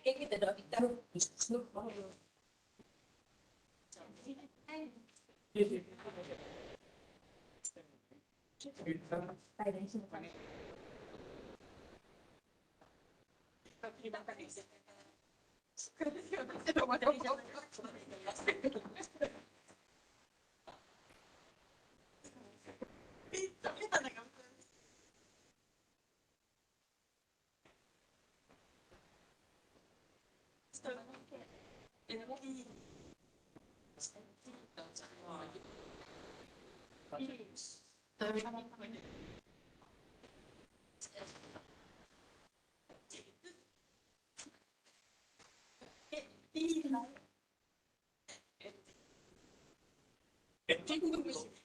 Okay, kita dah kita.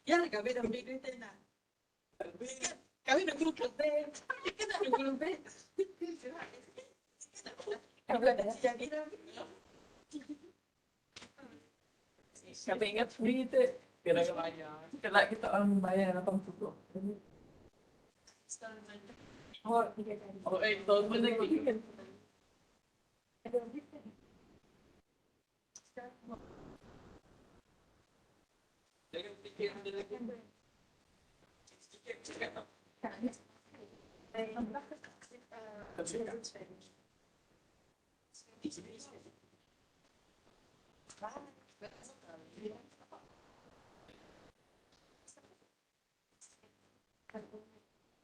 Ya, kami dah beli duit nak. Kami dah group lebih. Kita dah group lebih. Kami dah jadi dah. Kami ingat free tu. Kena bayar. Kena kita orang bayar 80. Oh, tahun lagi. Jangan fikir ada lagi.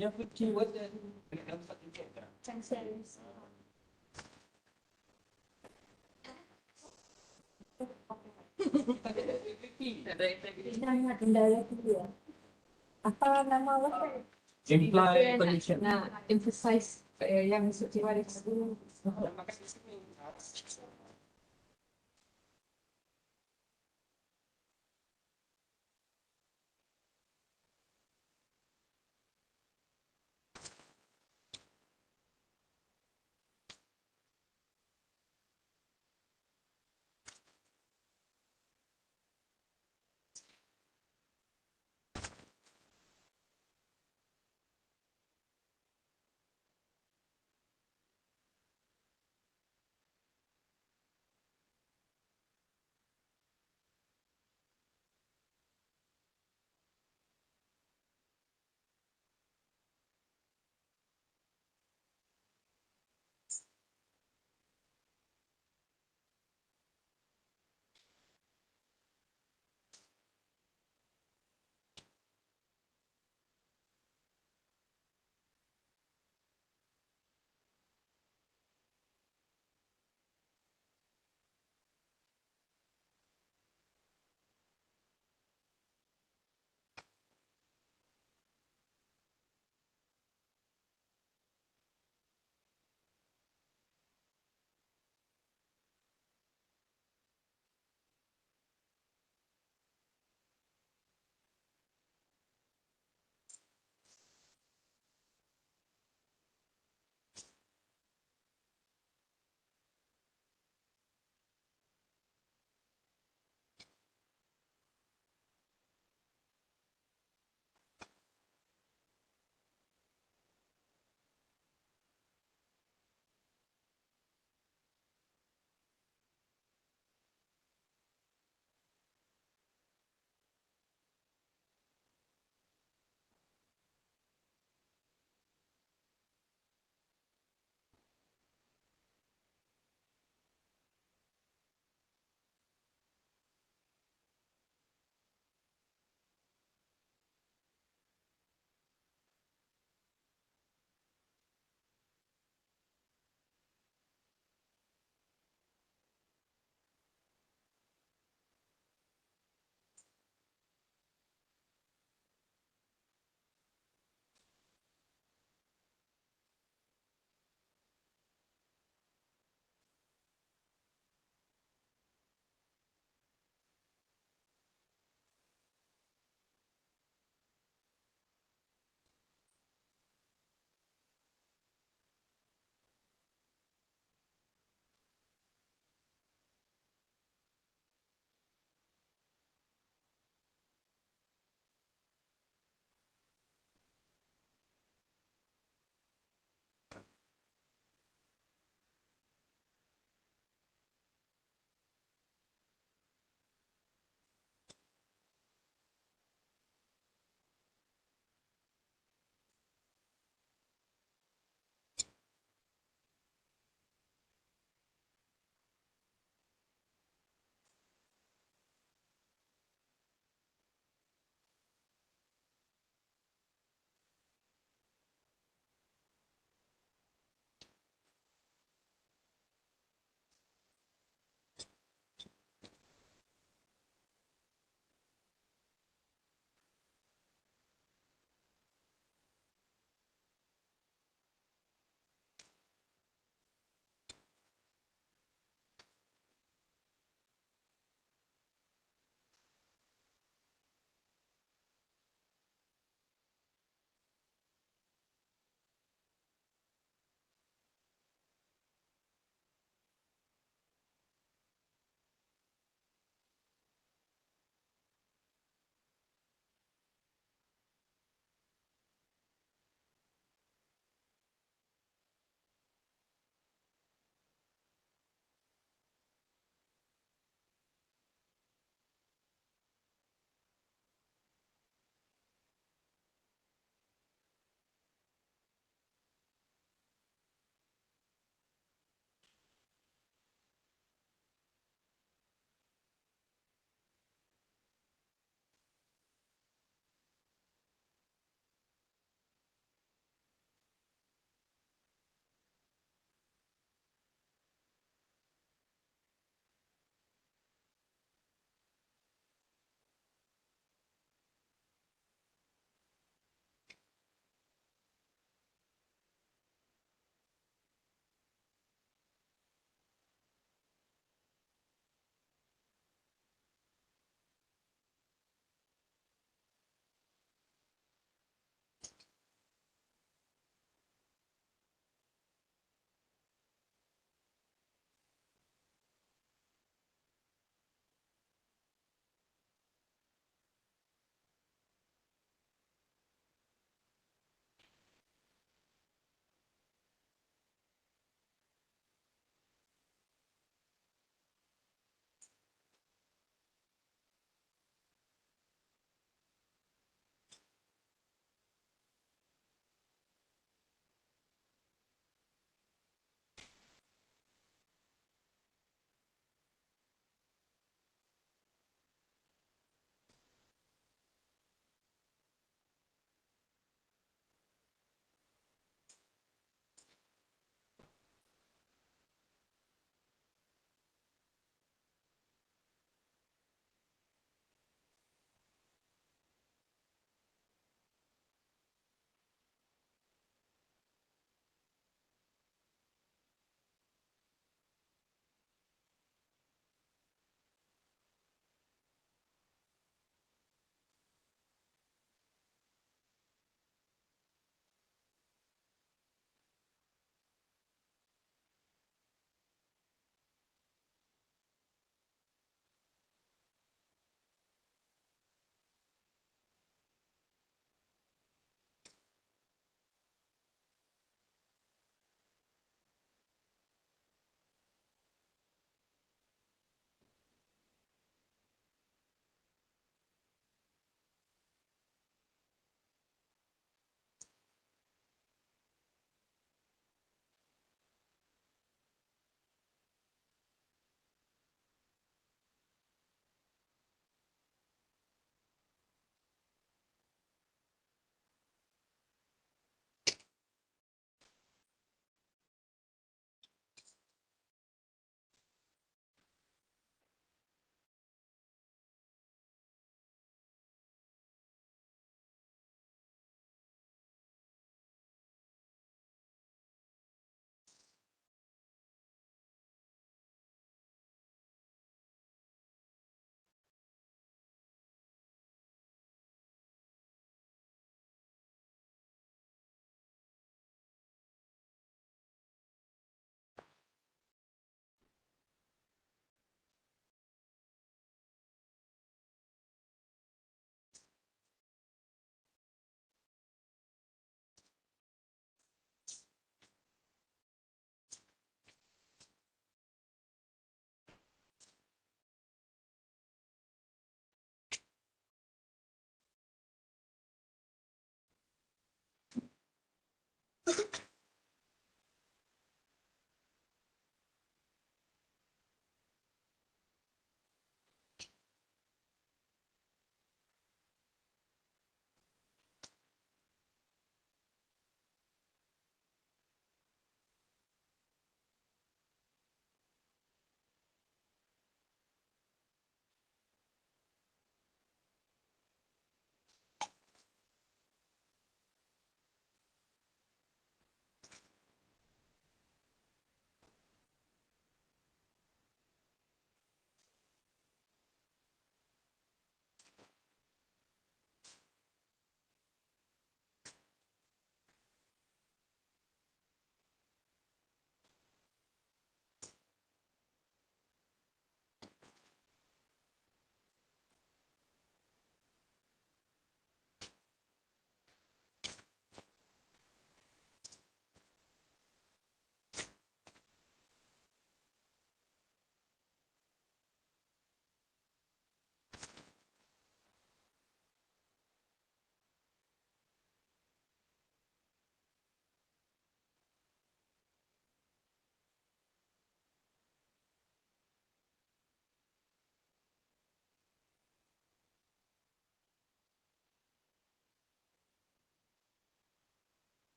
Yang fikir wajar. Kena dapat tiket tak? Jangan kendala tu dia. Apa nama website? Imply condition. Nah, emphasize yang suci waris.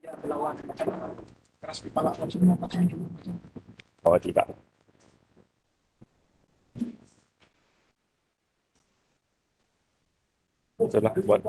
Berlawan macam keras kepala apa semua macam itu. Oh tidak. Itulah buat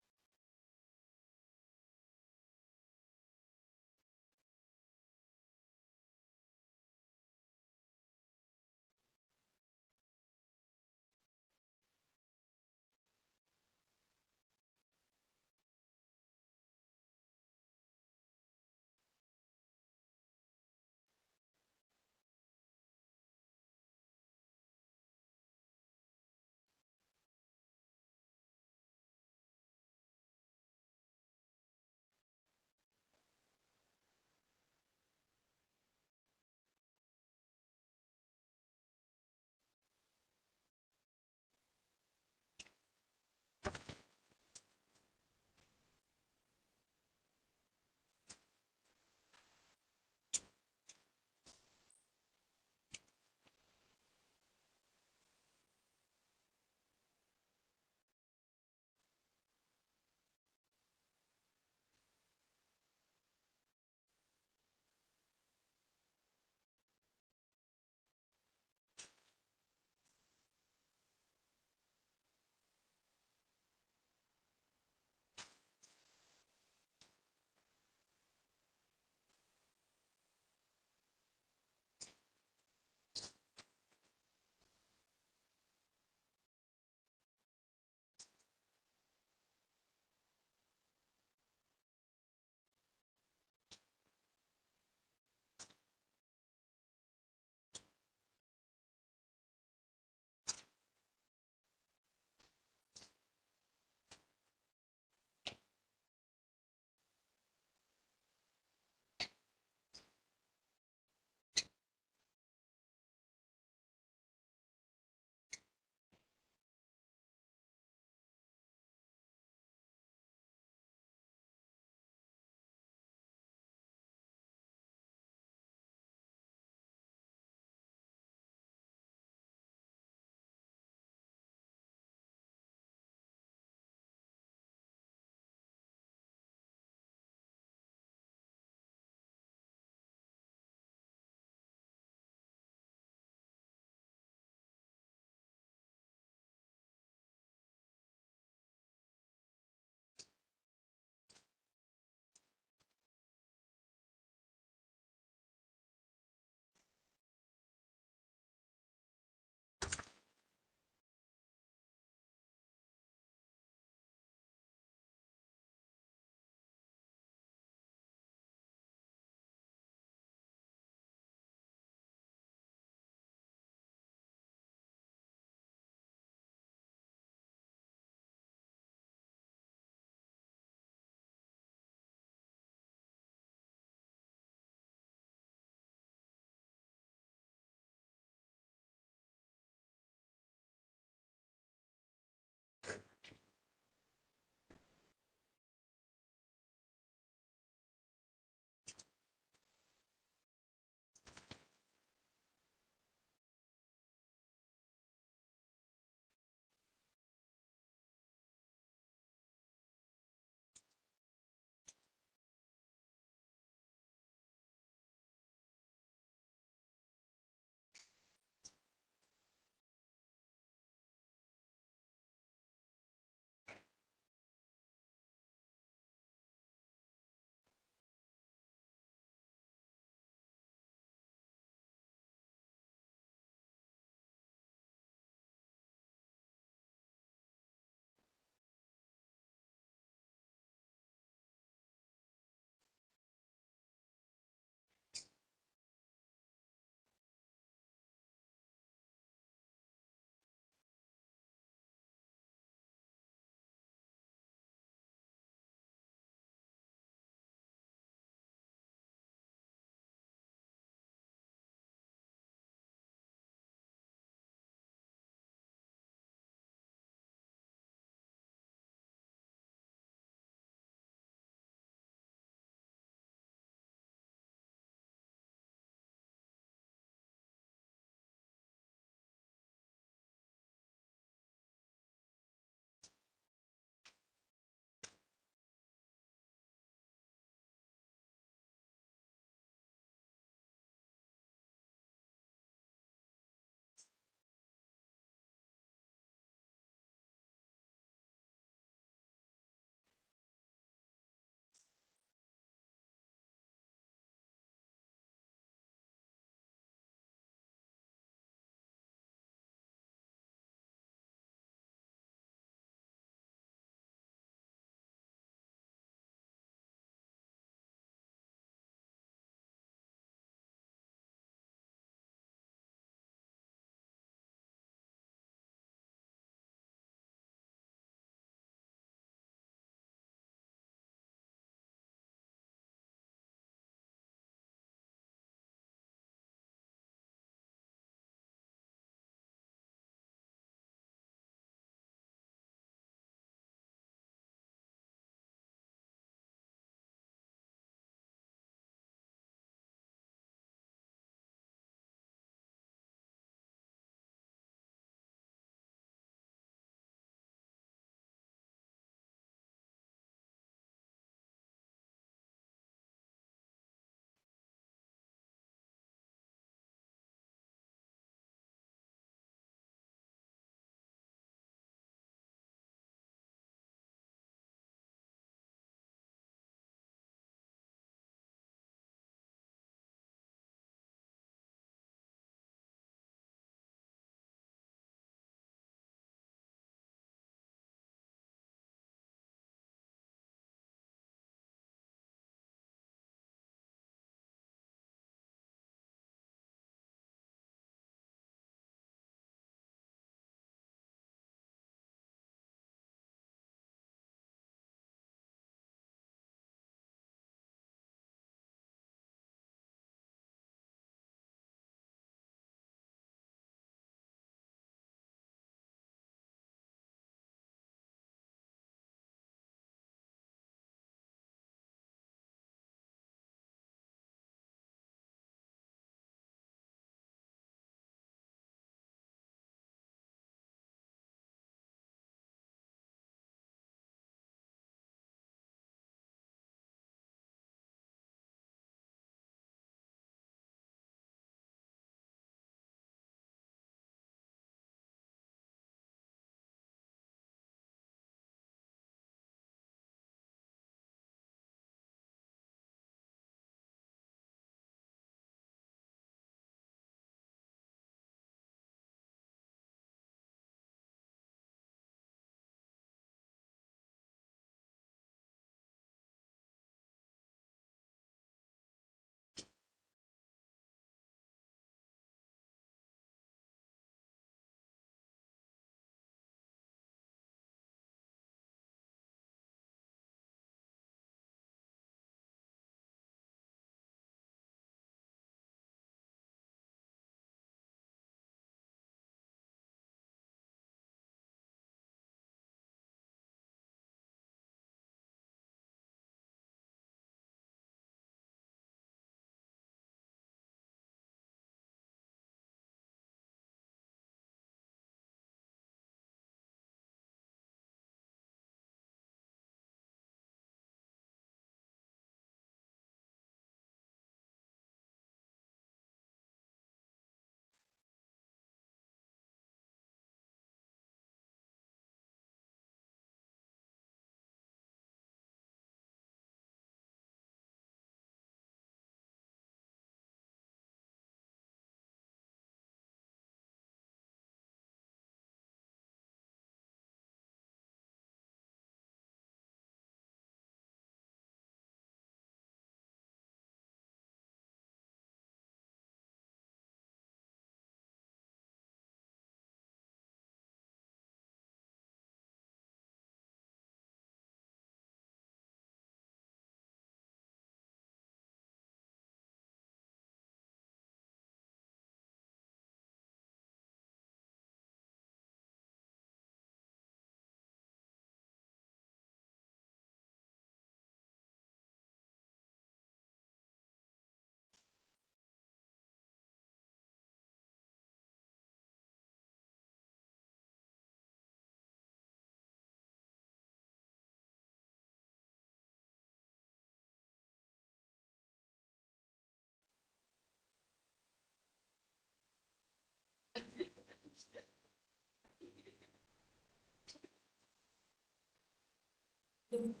Why?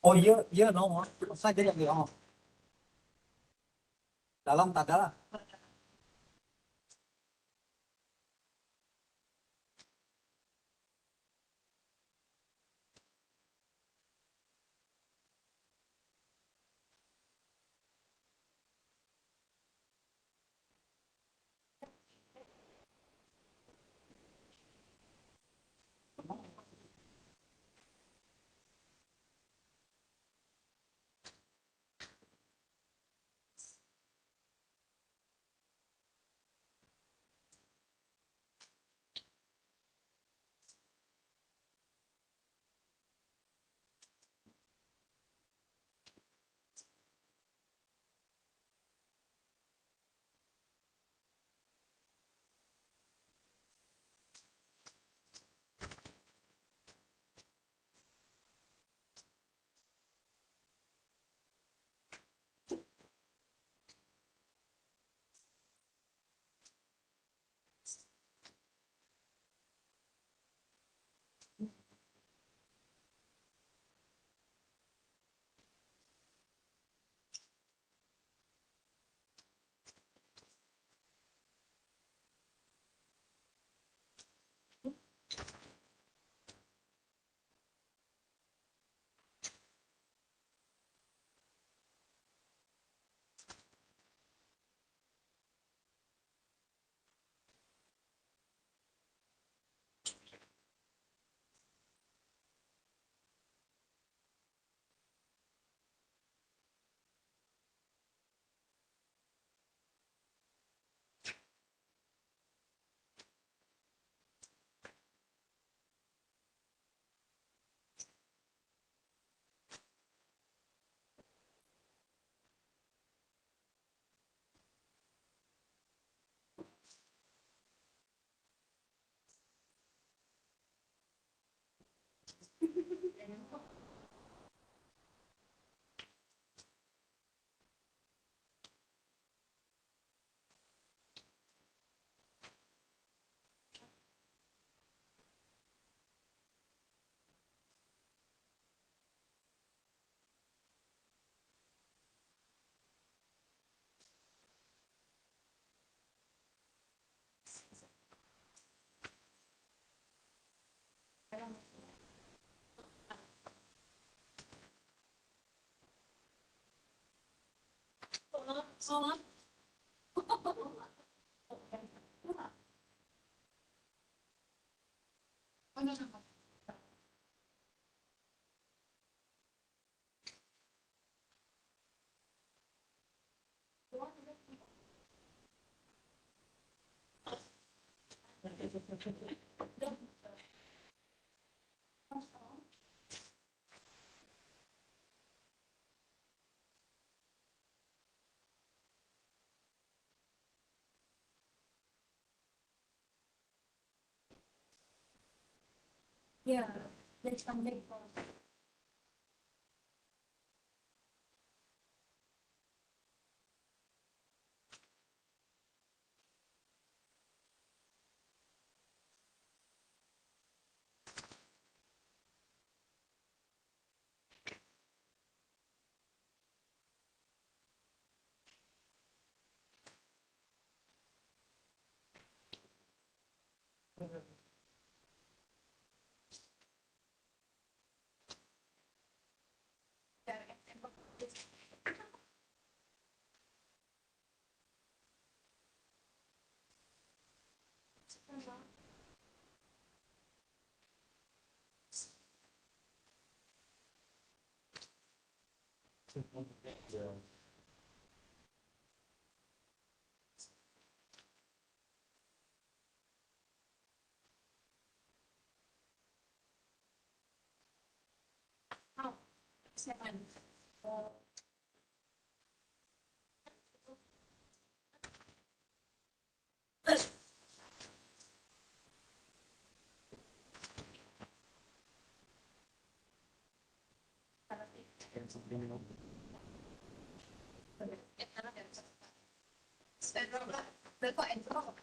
Oh iya no, saya jadi yang oh. Dalam tak ada lah. Yeah, that's something. Oh, 7. Rồi có em có một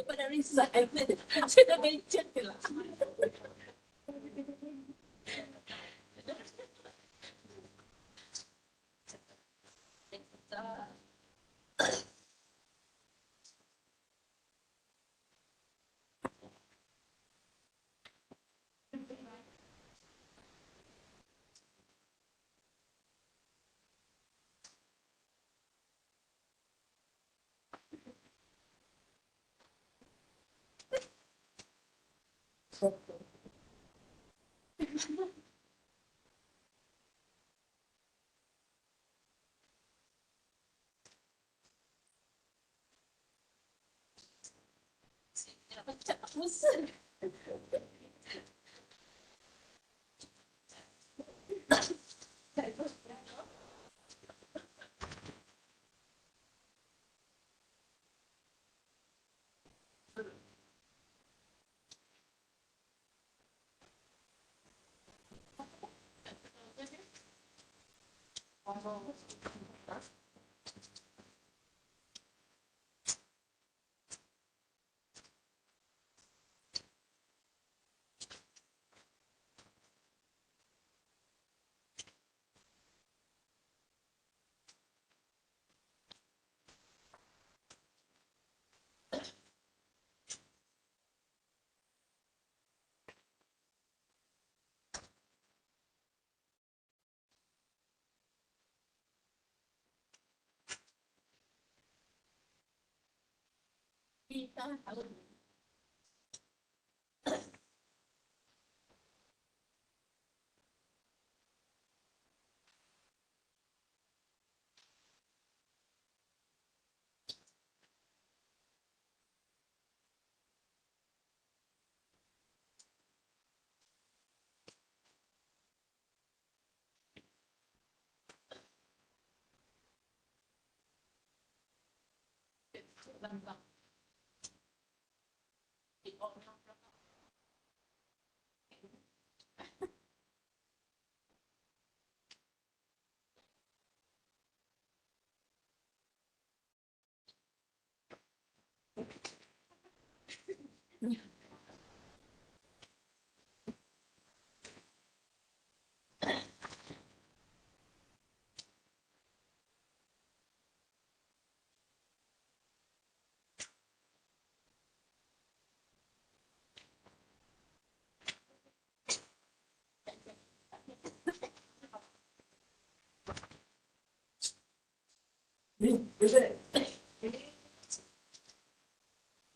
Pada resign, sudah becek lah. Becek pusing.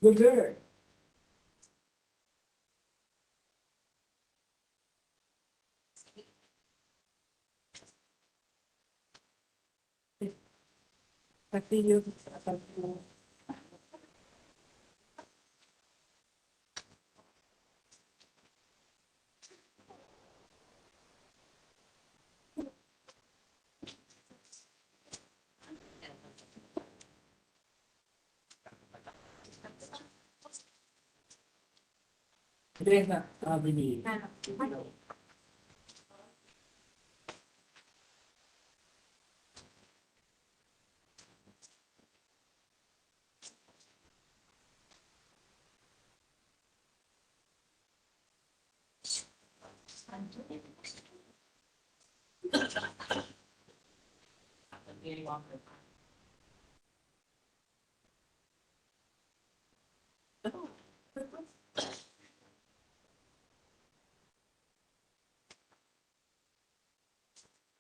Good girl. Tapi you Dia nak bini.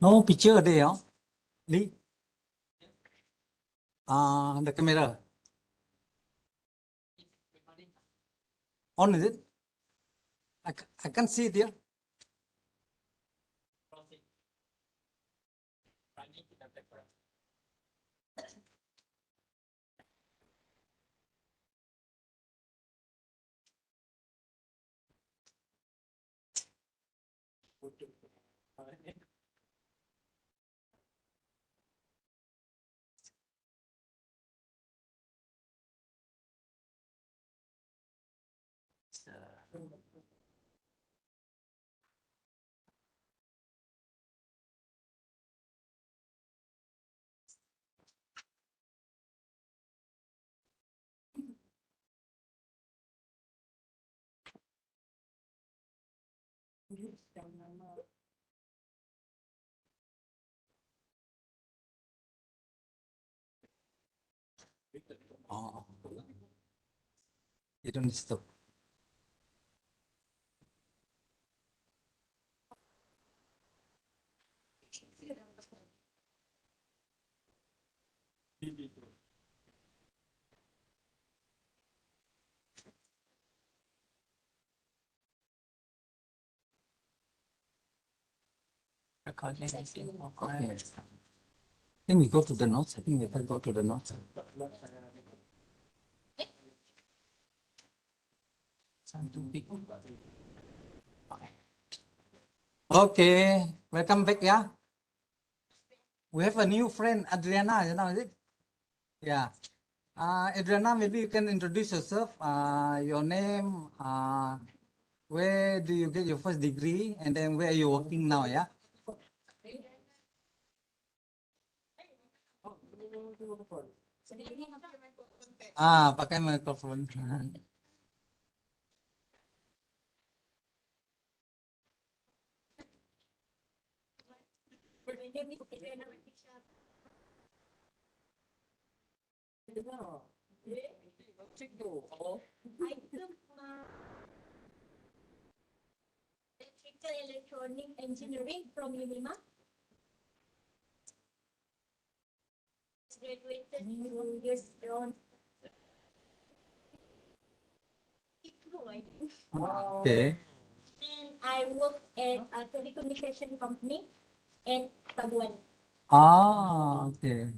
No picture there, huh? Lee? The camera. On is it? I can't see it here. Oh, you don't disturb. Recording is in Okay. progress. Then we go to the notes. I think we can go to the notes. Some two people. Okay, welcome back, yeah. We have a new friend, Adriana, you know, is it? Yeah. Adriana, maybe you can introduce yourself, your name, where do you get your first degree, and then where are you working now, yeah? Pakai microphone. Electrical electronic engineering from Unima. Graduated 2 years ago. Okay. And I work at a telecommunication company in Tabuan. Ah, okay.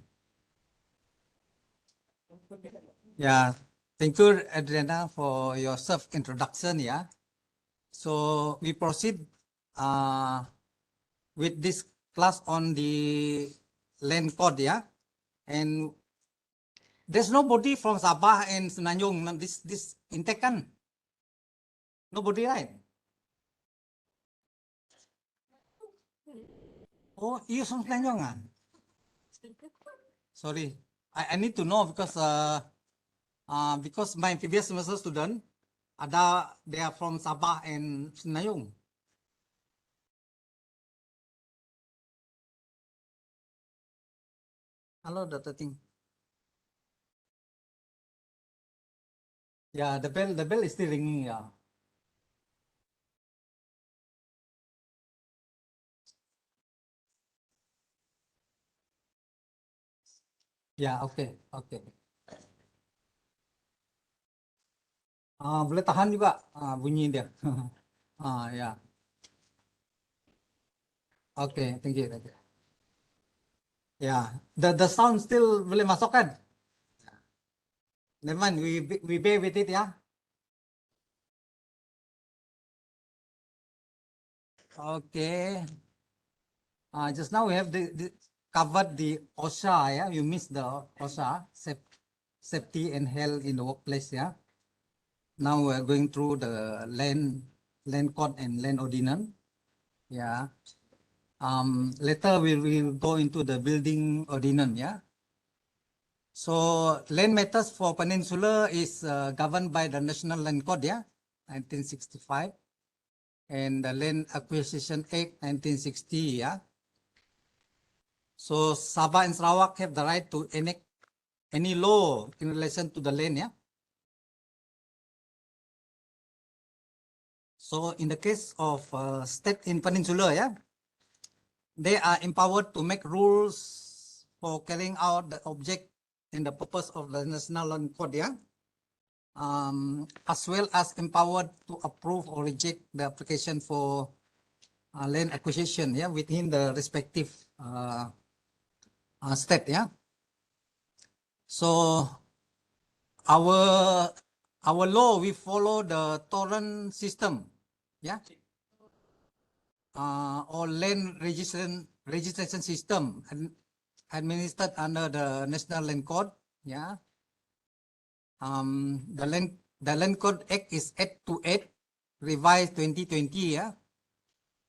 Yeah. Thank you, Adriana, for your self-introduction. Yeah. So we proceed with this class on the land code. Yeah. And there's nobody from Sabah and Semenanjung. This intake kan? Nobody, right? Oh, you from Semenanjung ah? Sorry, I need to know because my previous semester student they are from Sabah and Semenanjung. Hello, Dr. Ting. Yeah, the bell is still ringing. Yeah. Ya, oke, oke. Boleh tahan juga bunyi dia. Ya, oke, thank you, thank you. Ya, the sound still boleh masuk kan? Never mind, we bear with it ya. Oke. Just now we have covered the OSHA, yeah. You missed the OSHA, safety and health in the workplace, yeah. Now we're going through the land code and land ordinance, yeah. Later we will go into the building ordinance, yeah. So land matters for Peninsula is governed by the National Land Code, yeah, 1965, and the Land Acquisition Act, 1960, yeah. So Sabah and Sarawak have the right to enact any law in relation to the land, yeah. So in the case of state in Peninsula, yeah, they are empowered to make rules for carrying out the object and the purpose of the National Land Code, yeah. As well as empowered to approve or reject the application for land acquisition, yeah, within the respective state, yeah. So our law, we follow the torrent system, yeah, or land registration system administered under the National Land Code, yeah. The Land Code Act is 828, revised 2020, yeah.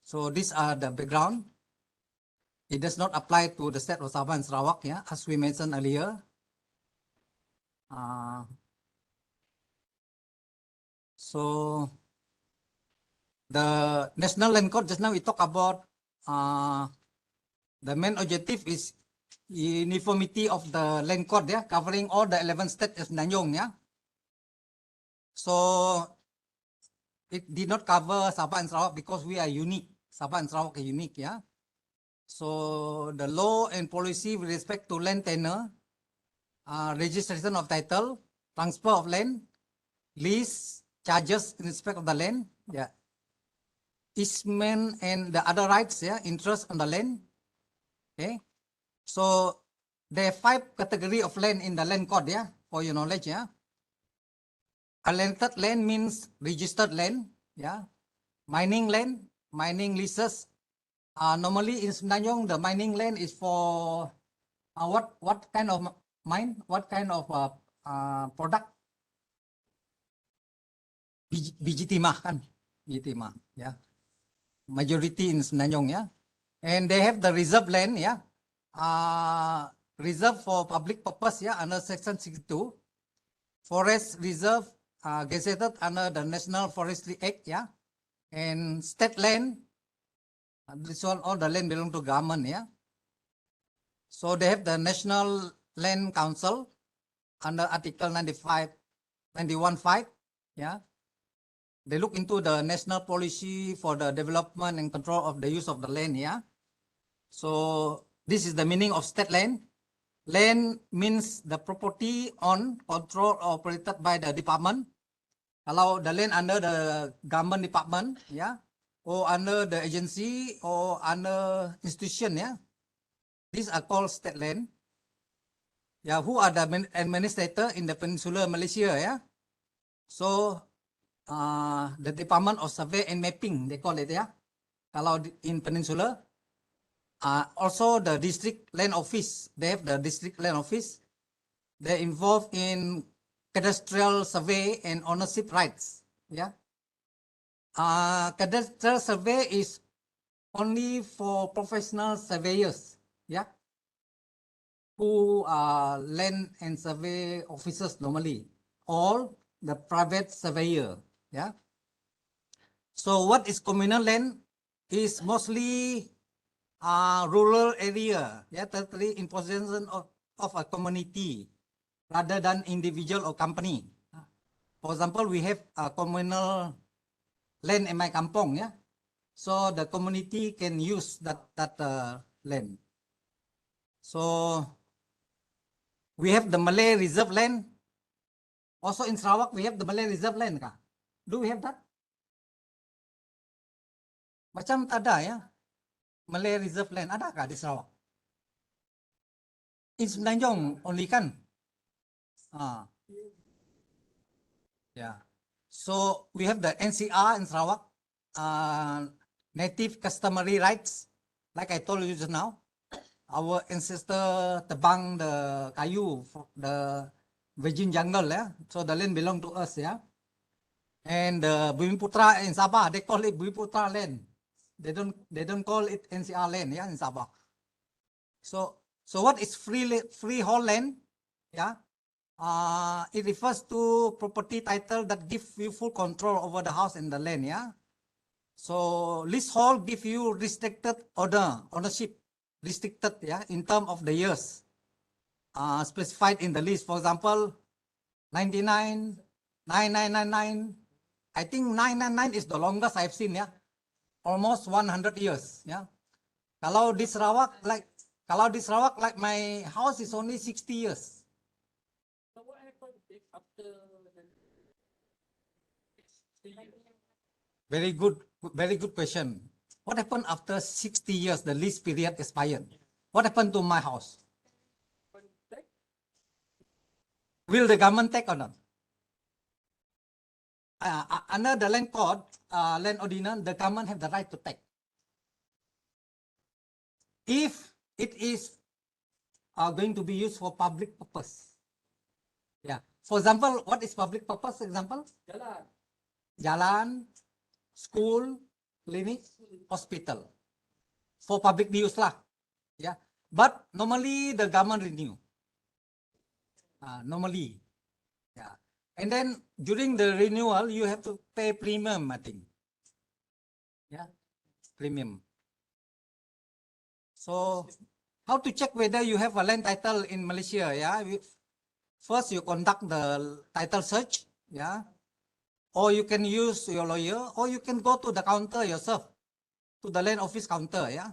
So these are the background. It does not apply to the state of Sabah and Sarawak, yeah, as we mentioned earlier. So the National Land Code, just now we talk about the main objective is uniformity of the land code, yeah, covering all the 11 states of Nanyong, yeah. So it did not cover Sabah and Sarawak because we are unique. Sabah and Sarawak are unique, yeah. So the law and policy with respect to land tenure, registration of title, transfer of land, lease, charges in respect of the land, yeah, easement and the other rights, yeah, interest on the land. Okay, so there are 5 category of land in the land code, yeah, for your knowledge, yeah. Unrented land means registered land, yeah. Mining land, mining leases. Normally in Semenanjung, the mining land is for what kind of mine? What kind of product? Biji timah kan? Biji timah, yeah. Majority in Semenanjung, yeah. And they have the reserve land, yeah. Reserve for public purpose, yeah, under Section 62. Forest reserve, gazetted under the National Forestry Act, yeah. And state land, this one, all the land belong to government, yeah. So they have the National Land Council under Article 95, 91.5, yeah. They look into the national policy for the development and control of the use of the land, yeah. So this is the meaning of state land. Land means the property owned, controlled, or operated by the department Kalau the land under the government department, yeah, or under the agency or under institution, yeah, these are called state land. Yeah, who are the administrator in the Peninsular Malaysia, yeah. So the Department of Survey and Mapping, they call it, yeah. Kalau in Peninsula, also the district land office, they have the district land office. They're involved in cadastral survey and ownership rights, yeah. Cadastral survey is only for professional surveyors, yeah, who are land and survey officers normally, or the private surveyor, yeah. So what is communal land is mostly rural area, yeah, totally in possession of a community rather than individual or company. For example, we have a communal land in my kampong, yeah. So the community can use that land. So we have the Malay reserve land. Also in Sarawak, we have the Malay reserve land, kah? Do we have that? Macam tak ada, ya. Malay reserve land ada kah di Sarawak? In Semenanjung only kan? Yeah. So we have the NCR in Sarawak, native customary rights. Like I told you just now, our ancestor tebang the kayu, the virgin jungle, yeah. So the land belong to us, yeah. And Bumi Putra in Sabah, they call it Bumi Putra land. They don't call it NCR land, yeah, in Sabah. So what is freehold land? Yeah. It refers to property title that give you full control over the house and the land, yeah. So leasehold give you restricted ownership, restricted, yeah, in terms of the years specified in the lease. For example, 99, 9999. I think 999 is the longest I've seen, yeah. Almost 100 years, yeah. Kalau di Sarawak, like my house is only 60 years. So what happened if after Very good question. What happened after 60 years, the lease period expired? What happened to my house? Will the government take or not? Under the land code, land ordinance, the government have the right to take. If it is going to be used for public purpose. Yeah. For example, what is public purpose? Example? Jalan, school, clinic, hospital. For public use lah. Yeah. But normally the government renew. Normally. Yeah. And then during the renewal, you have to pay premium, I think. Yeah. Premium. So how to check whether you have a land title in Malaysia? Yeah. First, you conduct the title search. Yeah. Or you can use your lawyer, or you can go to the counter yourself, to the land office counter, yeah.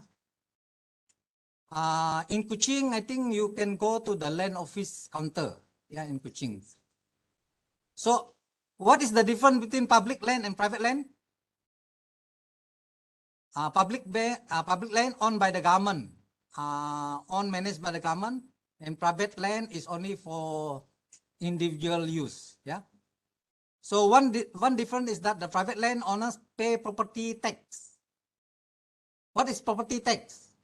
In Kuching, I think you can go to the land office counter, yeah, in Kuching. So, what is the difference between public land and private land? Public land owned by the government, owned managed by the government, and private land is only for individual use, yeah. So one difference is that the private land owners pay property tax. What is property tax?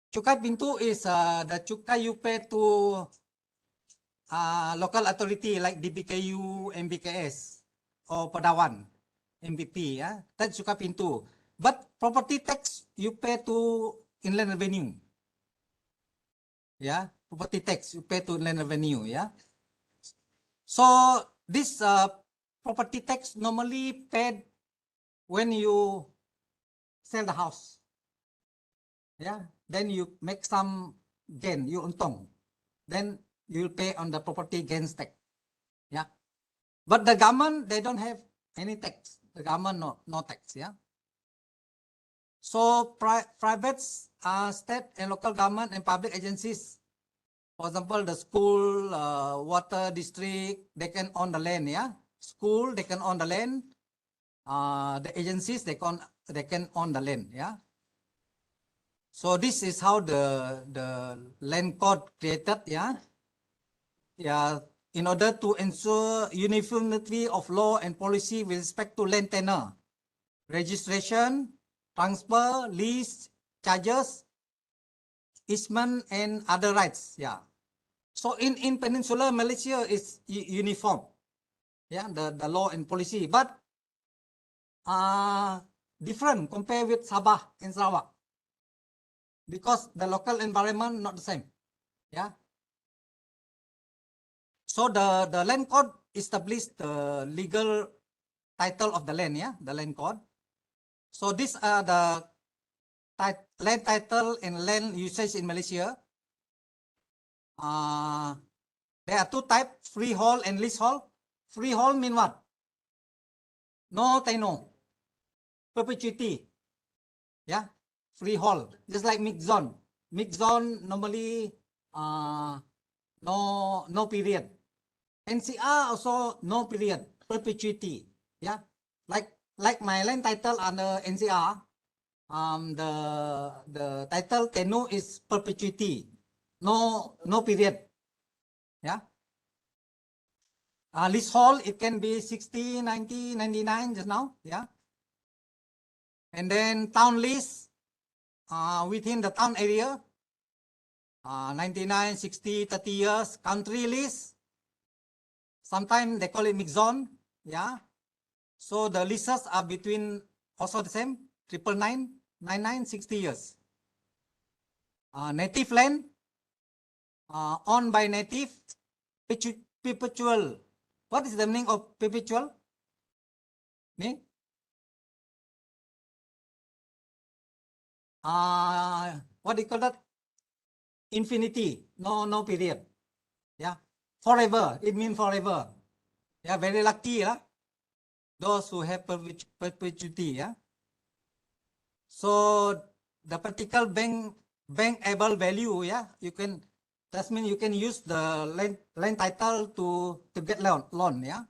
Cukai pintu is the cukai you pay to local authority like DBKU, MBKS, or Padawan, MVP. Yeah, that's cukai pintu. But property tax you pay to Inland Revenue. Yeah, property tax you pay to Inland Revenue. Yeah. So this property tax normally paid when you sell the house. Yeah, then you make some gain, you untong. Then you will pay on the property gains tax. Yeah, but the government, they don't have any tax. The government no tax. Yeah. So private, state and local government and public agencies, For example, the school, water district, they can own the land, yeah. School, they can own the land. The agencies, they can own the land, yeah. So this is how the land code created, yeah. Yeah, in order to ensure uniformity of law and policy with respect to land tenure, registration, transfer, lease, charges, easement, and other rights, yeah. So in Peninsular Malaysia is uniform, yeah, the law and policy, but different compared with Sabah and Sarawak because the local environment not the same, yeah. So the land code established the legal title of the land, yeah, the land code. So these are the land title and land usage in Malaysia. There are two types, freehold and leasehold. Freehold mean what? No tenure, perpetuity. Yeah, freehold, just like mixed zone. Mixed zone normally no period. NCR also no period, perpetuity. Yeah, like my land title under NCR, the title tenure is perpetuity, no period. Yeah. Leasehold, it can be 60, 90, 99 just now. Yeah. And then town lease, within the town area, 99, 60, 30 years. Country lease, sometimes they call it mixed zone. Yeah. So the leases are between also the same, 999, 99, 60 years. Native land, owned by native, perpetual. What is the meaning of perpetual? Meaning? What do you call that? Infinity, no period. Yeah, forever, it means forever. Yeah, very lucky, yeah. Those who have perpetuity, yeah. So the particular bankable value, yeah, that means you can use the land title to get loan, yeah.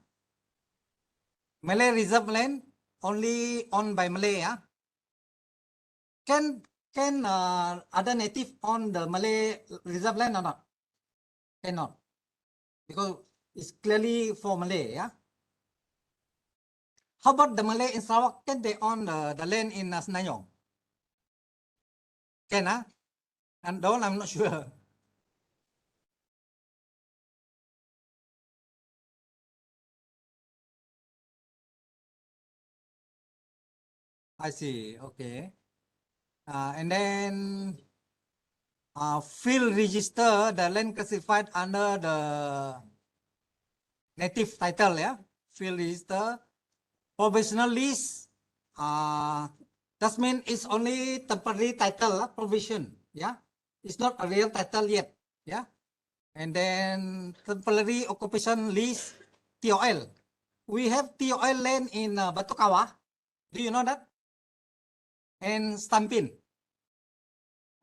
Malay reserve land only owned by Malay, yeah. Can other native own the Malay reserve land or not? Cannot, because it's clearly for Malay, yeah. How about the Malay in Sarawak? Can they own the land in Senanyong? Can, huh? And don't, I'm not sure. I see, okay. And then field register, the land classified under the native title, yeah. Field register, provisional lease, that means it's only temporary title, provision, yeah. It's not a real title yet, yeah. And then temporary occupation lease, TOL. We have TOL land in Batu Kawah. Do you know that? And Stampin.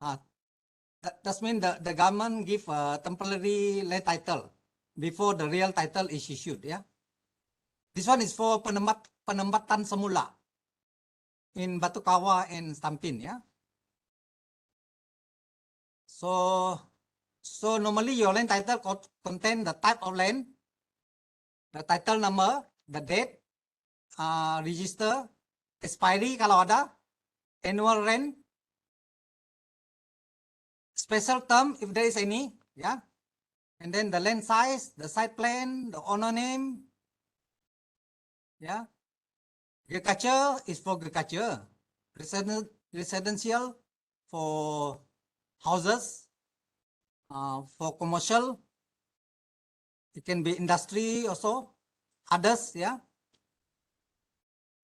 That means the government give a temporary land title before the real title is issued. Yeah. This one is for penempatan semula in Batu Kawah and Stampin. Yeah. So normally your land title contain the type of land, the title number, the date, register, expiry kalau ada, annual rent, special term if there is any, yeah. And then the land size, the site plan, the owner name, yeah. Agriculture is for agriculture, residential for houses, for commercial, it can be industry also, others, yeah.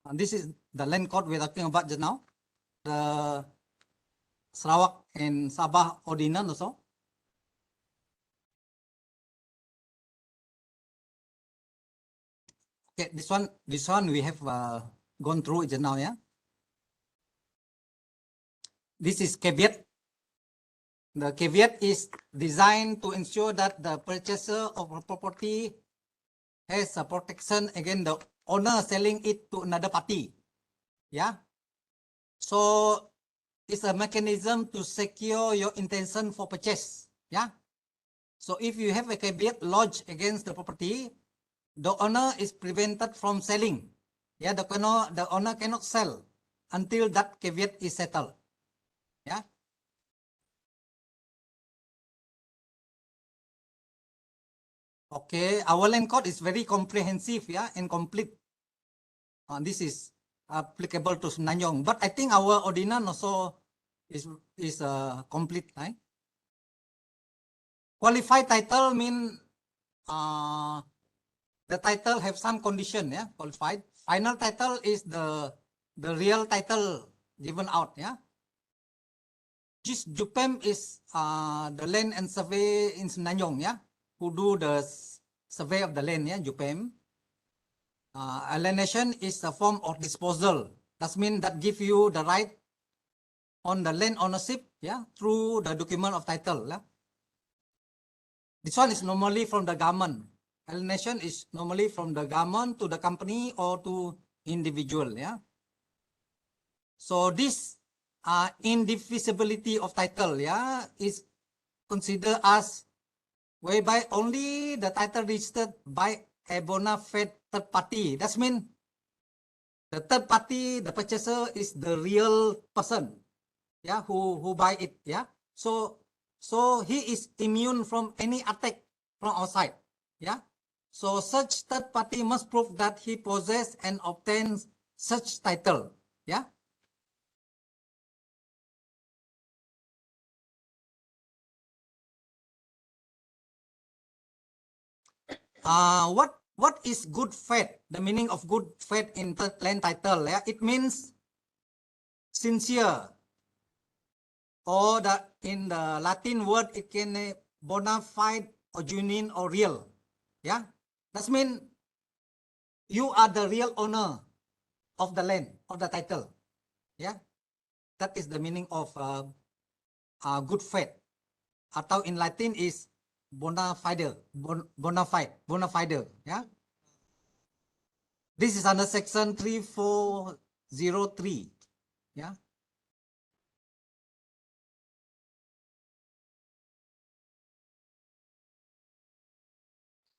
And this is the land code we're talking about just now, the Sarawak and Sabah ordinance also. Okay, this one we have gone through it just now, yeah. This is caveat. the caveat is designed to ensure that the purchaser of a property has a protection against the owner selling it to another party. Yeah. So it's a mechanism to secure your intention for purchase. Yeah. So if you have a caveat lodged against the property, the owner is prevented from selling. Yeah, the owner cannot sell until that caveat is settled. Yeah. Okay, our land code is very comprehensive, yeah, and complete. This is applicable to Semenanjung, but I think our ordinance also is complete, right? Qualified title mean the title have some condition, yeah, qualified. Final title is the real title given out, yeah. JUPEM is the land and survey in Semenanjung, yeah, who do the survey of the land, yeah, JUPEM. Alienation is a form of disposal. That means that give you the right on the land ownership, yeah, through the document of title. Yeah? This one is normally from the government. Alienation is normally from the government to the company or to individual. Yeah. So this indivisibility of title, yeah, is considered as whereby only the title registered by a bona fide third party. That means the third party, the purchaser is the real person, yeah, who buy it, yeah. So he is immune from any attack from outside, yeah. So such third party must prove that he possesses and obtains such title, yeah. What is good faith? The meaning of good faith in land title, yeah, it means sincere, or in the Latin word it can bona fide or genuine or real, yeah. That means you are the real owner of the land, of the title, yeah. That is the meaning of good faith. Atau in Latin is bona fide, yeah. This is under section 3403, yeah.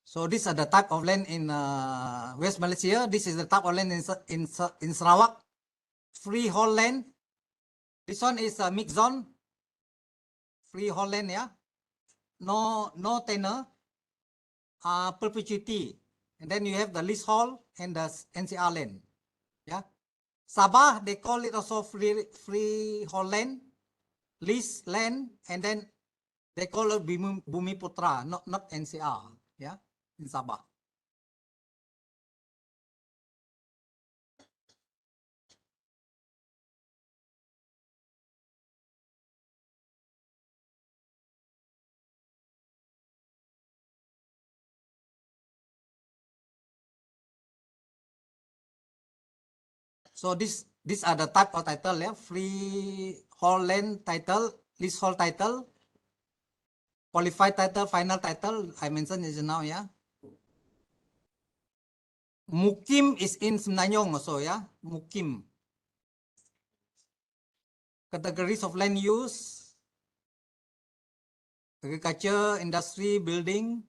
So these are the type of land in West Malaysia. This is the type of land in Sarawak. Freehold land. This one is a mixed zone. Freehold land, yeah. No tenure. Perpetuity. And then you have the leasehold and the NCR land. Yeah. Sabah, they call it also freehold land, lease land, and then they call it Bumi Putra, not NCR. Yeah, in Sabah. So these are the type of title, yeah, freehold land title, leasehold title, qualified title, final title. I mentioned just now, yeah. Mukim is in Semenanjung also, yeah. Mukim. Categories of land use: agriculture, industry, building.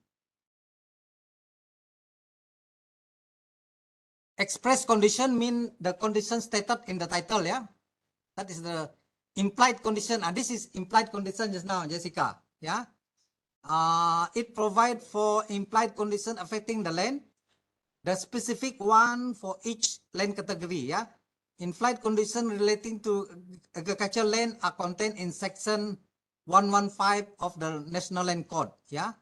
Express condition mean the condition stated in the title, yeah. That is the implied condition. This is implied condition just now, Jessica, yeah. It provide for implied condition affecting the land, the specific one for each land category, yeah. Implied condition relating to agricultural land are contained in section 115 of the National Land Code, yeah.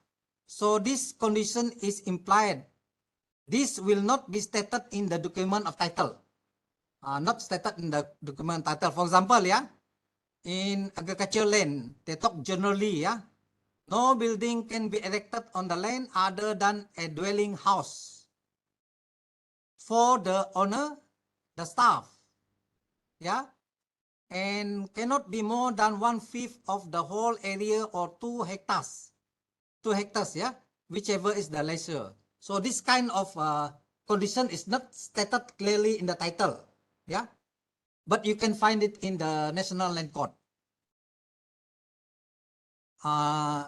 So this condition is implied. This will not be stated in the document of title. Not stated in the document title. For example, yeah, in agricultural land, they talk generally, yeah. No building can be erected on the land other than a dwelling house for the owner, the staff, yeah, and cannot be more than 1/5 of the whole area or 2 hectares. 2 hectares, yeah, whichever is the lesser. So this kind of condition is not stated clearly in the title, yeah, but you can find it in the National Land Court.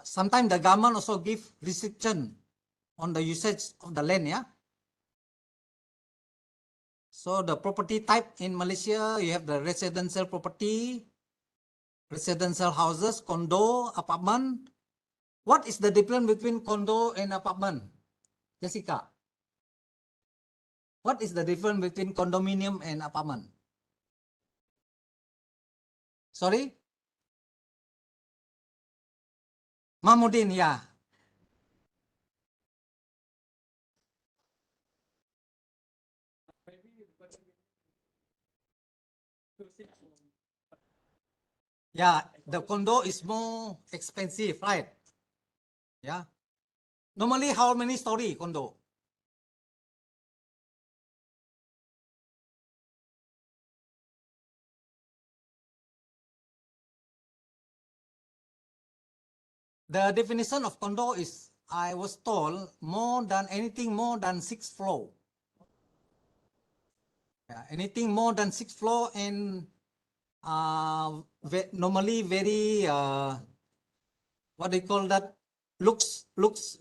Sometimes the government also give restriction on the usage of the land, yeah. So the property type in Malaysia, you have the residential property, residential houses, condo, apartment. What is the difference between condo and apartment? Jessica, what is the difference between condominium and apartment? Sorry? Mahmudin, yeah. Yeah, the condo is more expensive, right? Yeah. Normally, how many story condo? The definition of condo is, I was told, more than anything more than 6 floor. Yeah, anything more than 6 floor and normally very what do you call that? Looks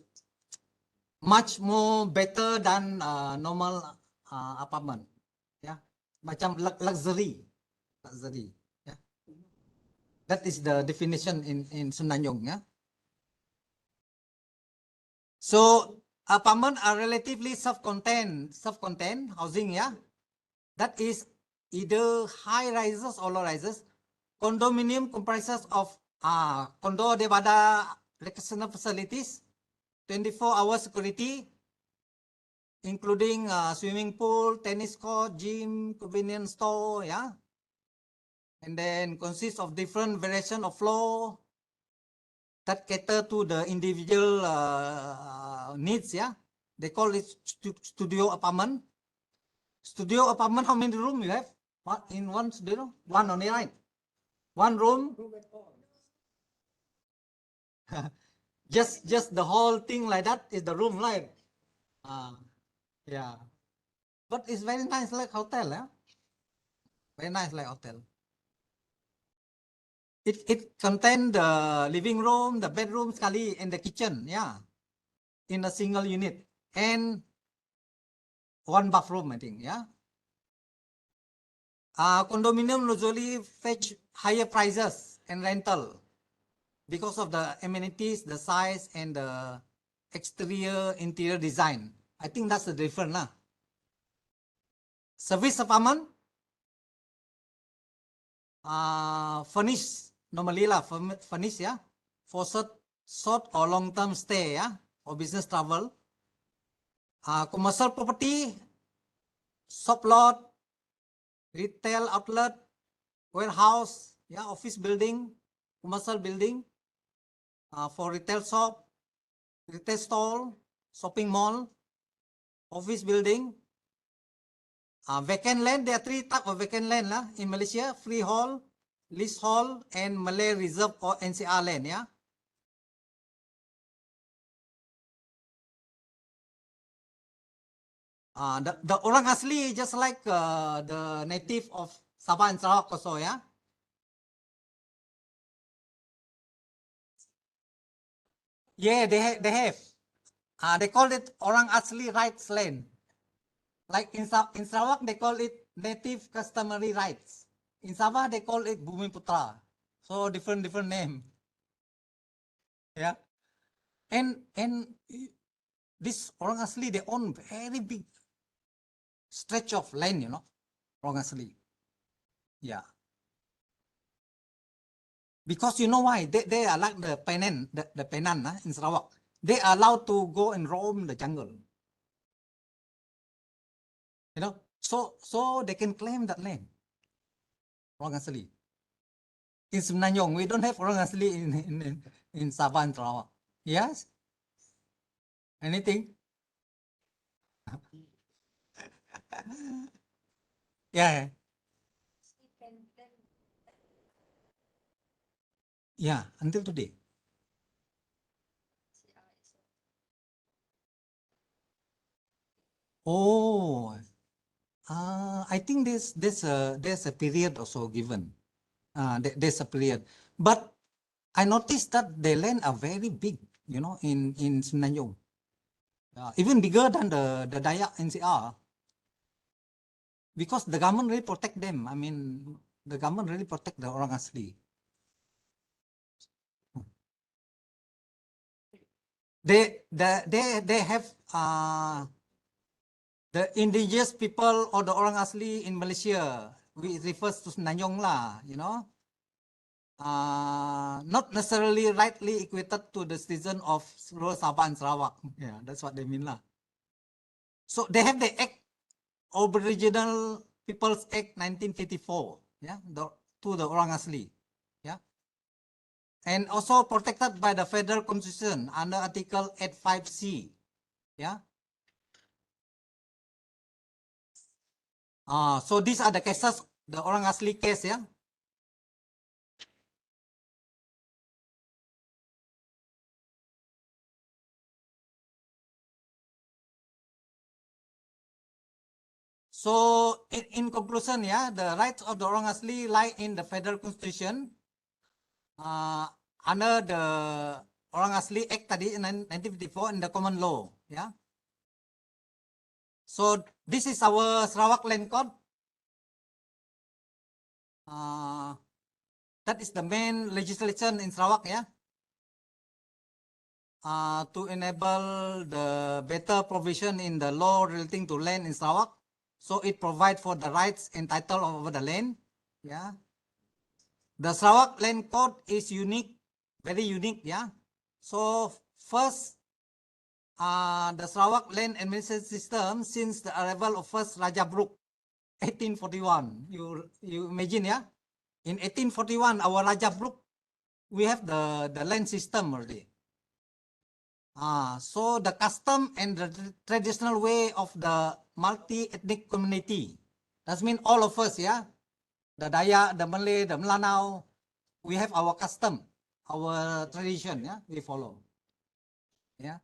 much more better than normal apartment. Yeah, macam luxury. Yeah, that is the definition in Senanyong. Yeah. So apartment are relatively self-contained housing. Yeah, that is either high rises or low rises. Condominium comprises of condo daripada recreational facilities, 24-hour security, including swimming pool, tennis court, gym, convenience store, yeah. And then consists of different variation of floor that cater to the individual needs, yeah. They call it studio apartment. Studio apartment, how many rooms you have? What in one studio? One only, right? One room. just the whole thing like that is the room, right? Yeah. But it's very nice like hotel, yeah. Very nice like hotel. It contains the living room, the bedroom sekali, and the kitchen, yeah, in a single unit, and one bathroom, I think, yeah. Condominium usually fetch higher prices and rental because of the amenities, the size, and the exterior interior design. I think that's the difference, lah. Service apartment, furnished normally lah, furnished, yeah, for short or long term stay, yeah, or business travel. Commercial property, shop lot, retail outlet, warehouse, yeah, office building, commercial building, for retail shop, retail store, shopping mall, office building. Vacant land, there are 3 types of vacant land lah in Malaysia: freehold, leasehold, and Malay Reserve or NCR land, yeah. The orang asli just like the native of Sabah and Sarawak also, yeah. Yeah, they have. They call it orang asli rights land. Like in Sarawak, they call it native customary rights. In Sabah, they call it Bumi Putra. So different name. Yeah. And this orang asli, they own very big stretch of land, you know, orang asli. Yeah. Because you know why? They are like the Penan, the Penan in Sarawak. They are allowed to go and roam the jungle. You know, so they can claim that land. Orang asli. In Semenanjung, we don't have orang asli in Sabah and Sarawak. Yes? Anything? Yeah. Yeah, until today. Oh, I think there's a period also given. There's a period, but I noticed that the land are very big, you know, in Semenanjung. Even bigger than the Dayak NCR, because the government really protect them. I mean, the government really protect the orang asli. They have the indigenous people or the orang asli in Malaysia. We refers to Semenanjung lah, you know. Not necessarily rightly equated to the citizen of rural Sabah and Sarawak. Yeah, that's what they mean lah. So they have the Act, Aboriginal People's Act 1954. Yeah, to the orang asli. Yeah, and also protected by the Federal Constitution under Article 85C. Yeah. So these are the cases, the orang asli case. Yeah. So in conclusion, yeah, the rights of the orang asli lie in the Federal Constitution under the Orang Asli Act tadi in 1954 in the common law. Yeah. So this is our Sarawak Land Code. That is the main legislation in Sarawak. Yeah. To enable the better provision in the law relating to land in Sarawak. So it provides for the rights and title over the land. Yeah. The Sarawak Land Code is unique, very unique. Yeah. So first, the Sarawak Land Administration System since the arrival of first Raja Brooke, 1841. You imagine, yeah? In 1841, our Raja Brooke, we have the land system already. So the custom and the traditional way of the multi-ethnic community. That means all of us, yeah? The Dayak, the Malay, the Melanau, we have our custom, our tradition, yeah? We follow. Yeah.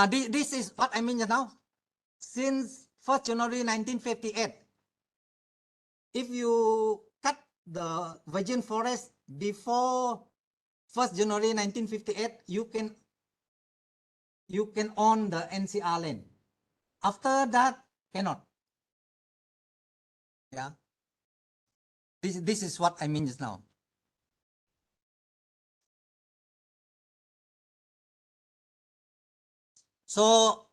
This is what I mean just now. Since 1st January 1958, if you cut the virgin forest before 1st January 1958, you can own the NCR land. After that, cannot. Yeah. This is what I mean just now. So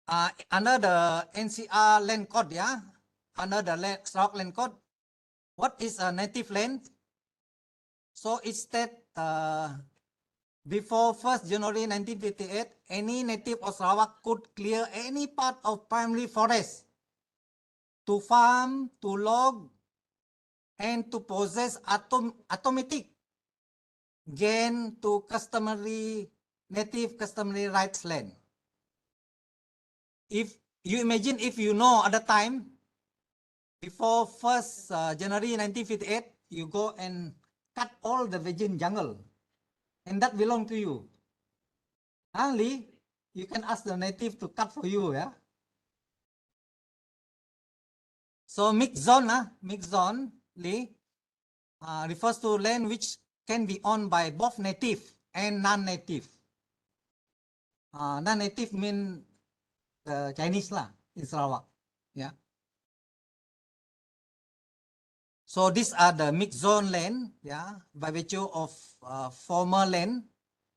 under the NCR land code, yeah, under the Sarawak land code, what is a native land? So it's that before 1st January 1958, any native of Sarawak could clear any part of primary forest to farm, to log, and to possess automatic gain to native customary rights land. If you imagine, if you know at the time, before 1st January 1958, you go and cut all the virgin jungle, and that belong to you. Only you can ask the native to cut for you, yeah. So mixed zone, refers to land which can be owned by both native and non-native. Non-native mean the Chinese lah in Sarawak, yeah. So these are the mixed zone land, yeah, by virtue of former land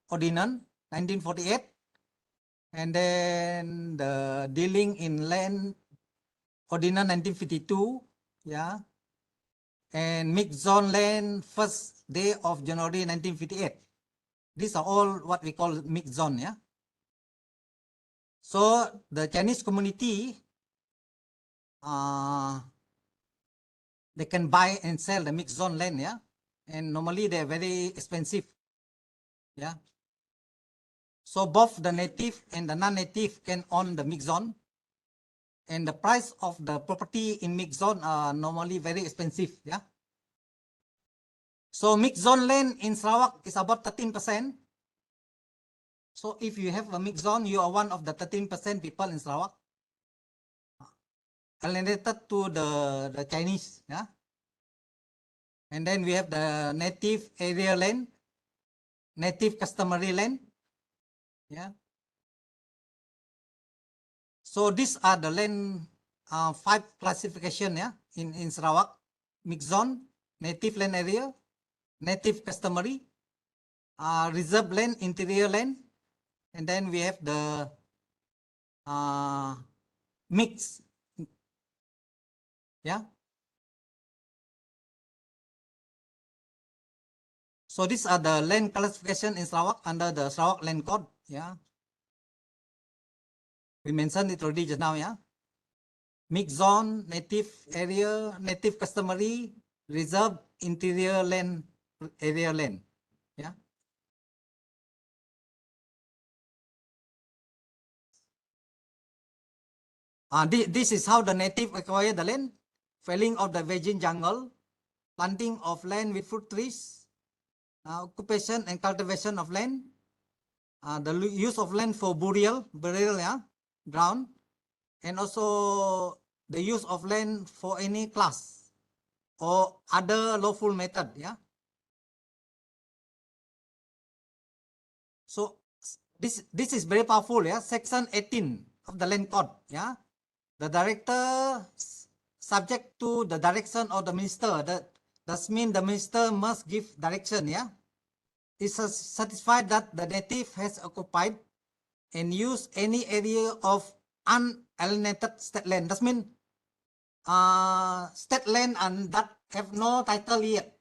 ordinance 1948, and then the dealing in land ordinance 1952, yeah, and mixed zone land 1st day of January 1958. These are all what we call mixed zone, yeah. So the Chinese community, they can buy and sell the mixed zone land, yeah, and normally they're very expensive, yeah. So both the native and the non-native can own the mixed zone, and the price of the property in mixed zone are normally very expensive, yeah. So mixed zone land in Sarawak is about 13%. So if you have a mixed zone, you are one of the 13% people in Sarawak alienated to the Chinese. Yeah. And then we have the native area land, native customary land. Yeah. So these are the land 5 classification, yeah, in Sarawak: mixed zone, native land area, native customary, reserve land, interior land, and then we have the mix. Yeah. So these are the land classification in Sarawak under the Sarawak Land Code. Yeah. We mentioned it already just now. Yeah. Mixed zone, native area, native customary, reserve, interior land, area land. Yeah. This is how the native acquire the land: felling of the virgin jungle, planting of land with fruit trees, occupation and cultivation of land, the use of land for burial, yeah, ground, and also the use of land for any class or other lawful method. Yeah. So this is very powerful. Yeah. Section 18 of the Land Code. Yeah. The director subject to the direction of the minister. That does mean the minister must give direction. Yeah. Is satisfied that the native has occupied and used any area of unalienated state land. That means state land and that have no title yet.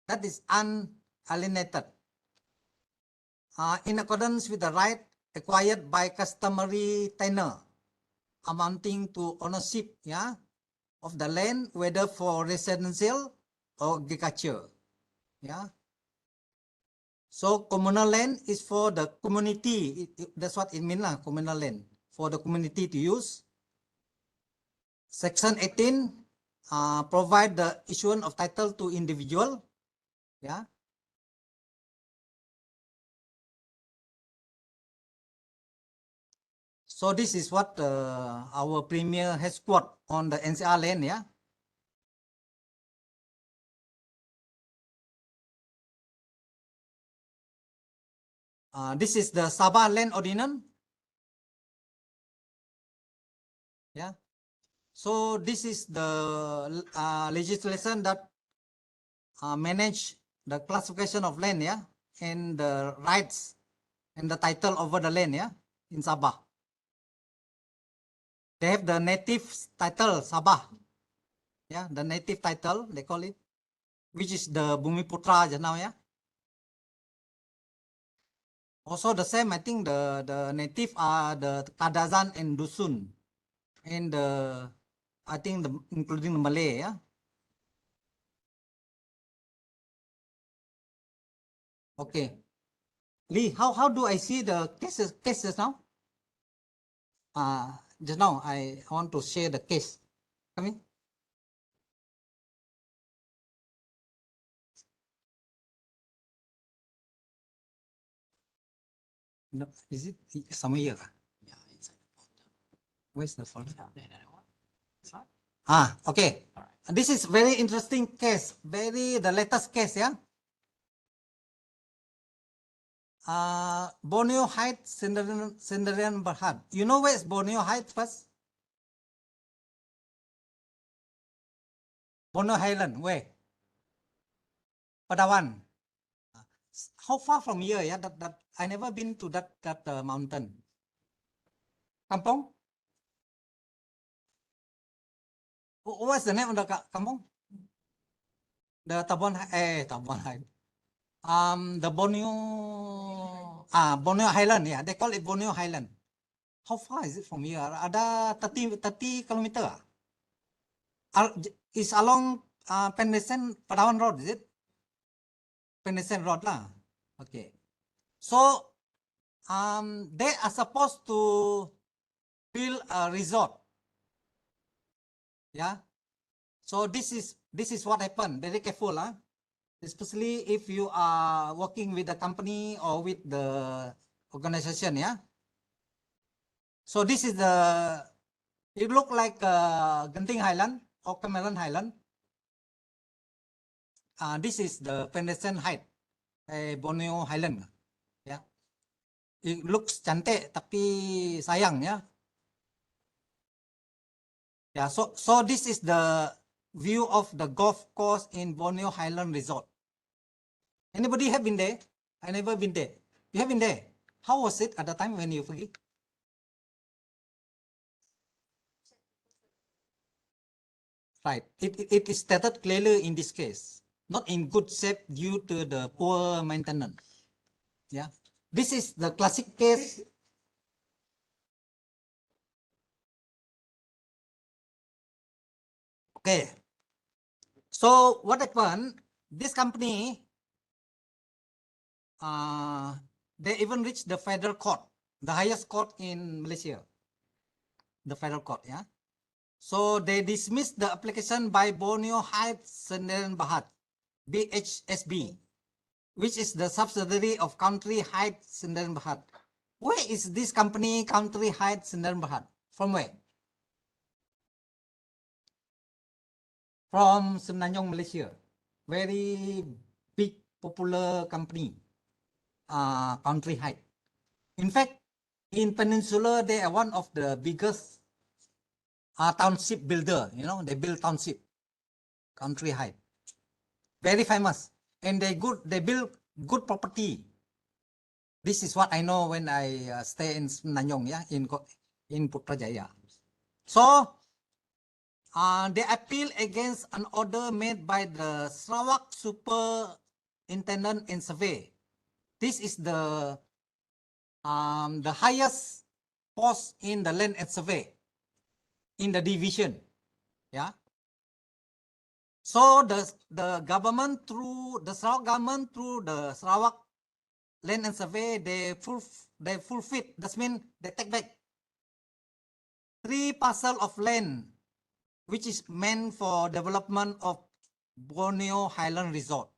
That is unalienated. In accordance with the right acquired by customary tenure, amounting to ownership, yeah, of the land, whether for residential or agriculture. Yeah. So communal land is for the community. That's what it means, communal land, for the community to use. Section 18 provide the issuance of title to individual. Yeah. So this is what our premier has quote on the NCR land. Yeah. This is the Sabah Land Ordinance. Yeah. So this is the legislation that manage the classification of land, yeah, and the rights and the title over the land, yeah, in Sabah. They have the native title, Sabah. Yeah, the native title, they call it, which is the Bumi Putra just now, yeah. Also the same, I think the native are the Kadazan and Dusun, and I think including the Malay, yeah. Okay. Lee, how do I see the cases now? Just now I want to share the case. Come in. No, is it somewhere here? Yeah, inside the folder. Where's the folder? That one. Okay. This is very interesting case, the latest case, yeah. Borneo Heights, Sendirian Berhad. You know where is Borneo Heights first? Borneo Highland, where? Padawan. How far from here? Yeah, that I never been to that mountain. Kampong? What's the name of the kampong? The Tabuan Heights. The Borneo Highland. Yeah, they call it Borneo Highland. How far is it from here? Ada 30 kilometer. Is along Pendesan Padawan Road, is it? Pendesan Road lah. Okay. So they are supposed to build a resort. Yeah. So this is what happened. Very careful, especially if you are working with a company or with the organization, yeah. So this is the, it look like Genting Highland or Cameron Highland. This is the penetration height, Borneo Highland, ya. It looks cantik tapi sayang, ya. Yeah, so this is the view of the golf course in Borneo Highland Resort. Anybody have been there? I never been there. You have been there? How was it at the time when you pergi? Right. It is stated clearly in this case, not in good shape due to the poor maintenance. Yeah. This is the classic case. Okay. So what happened? This company, they even reached the federal court, the highest court in Malaysia, the federal court. Yeah. So they dismissed the application by Borneo Heights Sdn Bhd, BHSB, which is the subsidiary of Country Heights Sdn Bhd. Where is this company, Country Heights Sdn Bhd? From where? From Semenanjung, Malaysia. Very big, popular company, Country Heights. In fact, in Peninsula, they are one of the biggest township builder. You know, they build township, Country Heights. Very famous, and they build good property. This is what I know when I stay in Semenanjung, yeah, in Putrajaya. So they appeal against an order made by the Sarawak Superintendent and Survey. This is the highest post in the land and survey in the division. Yeah. So the government through the Sarawak government through the Sarawak land and survey, they fulfit. That means they take back 3 parcel of land which is meant for development of Borneo Highland Resort.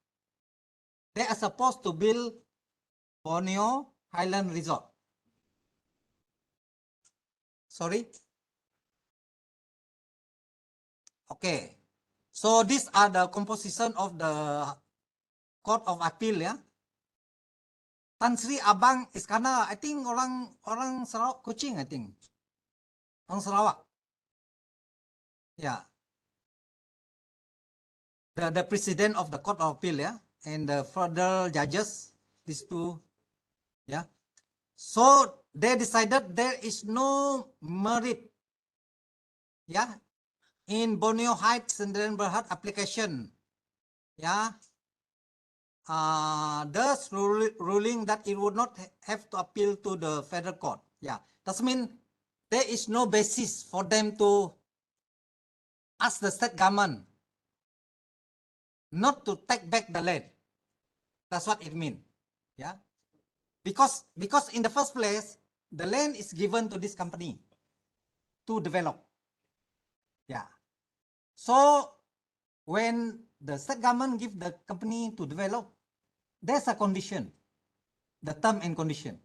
They are supposed to build Borneo Highland Resort. Sorry. Okay. So these are the composition of the Court of Appeal, ya. Tan Sri Abang is karena I think orang Sarawak, Kuching, I think. Orang Sarawak. Yeah. The president of the Court of Appeal, yeah, and the further judges, these two, yeah. So they decided there is no merit, yeah, in Borneo Heights and Sdn Bhd application, yeah. Thus ruling that it would not have to appeal to the federal court. Yeah, that means there is no basis for them to ask the state government not to take back the land. That's what it means. Yeah, because in the first place the land is given to this company to develop. Yeah, so when the state government give the company to develop, there's a condition, the term and condition.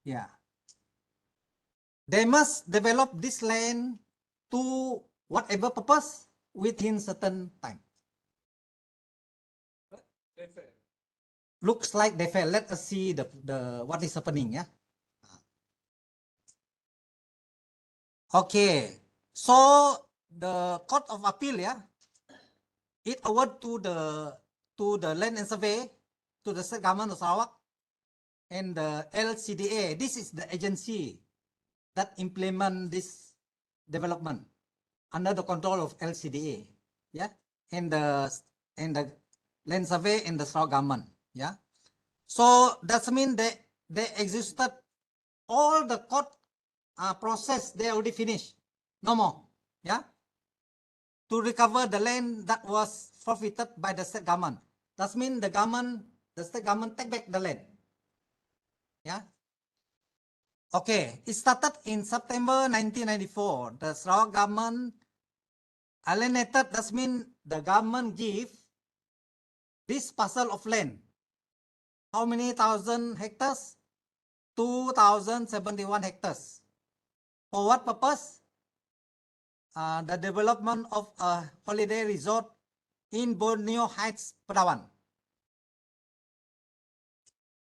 Yeah. They must develop this land to whatever purpose within certain time. Looks like they fail. Let us see the what is happening. Yeah. Okay. So the Court of Appeal, yeah, it award to the Land and Survey, to the state government of Sarawak, and the LCDA. This is the agency that implement this development under the control of LCDA, yeah, and the Land Survey and the Sarawak government, yeah. So that means they existed all the court process. They already finished, no more, yeah, to recover the land that was forfeited by the state government. That means the state government take back the land, yeah. Okay, it started in September 1994. The Sarawak government alienated, that means the government give this parcel of land. How many thousand hectares? 2,071 hectares. For what purpose? The development of a holiday resort in Borneo Heights, Palawan.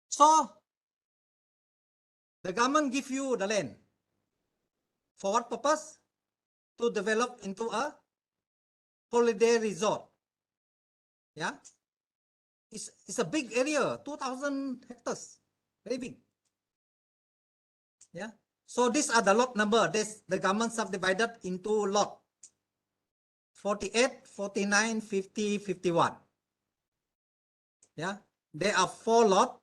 So, the government give you the land. For what purpose? To develop into a holiday resort. Yeah. It's a big area, 2,000 hectares, very big. Yeah. So these are the lot number. This the government subdivided into lot 48, 49, 50, 51. Yeah. There are 4 lots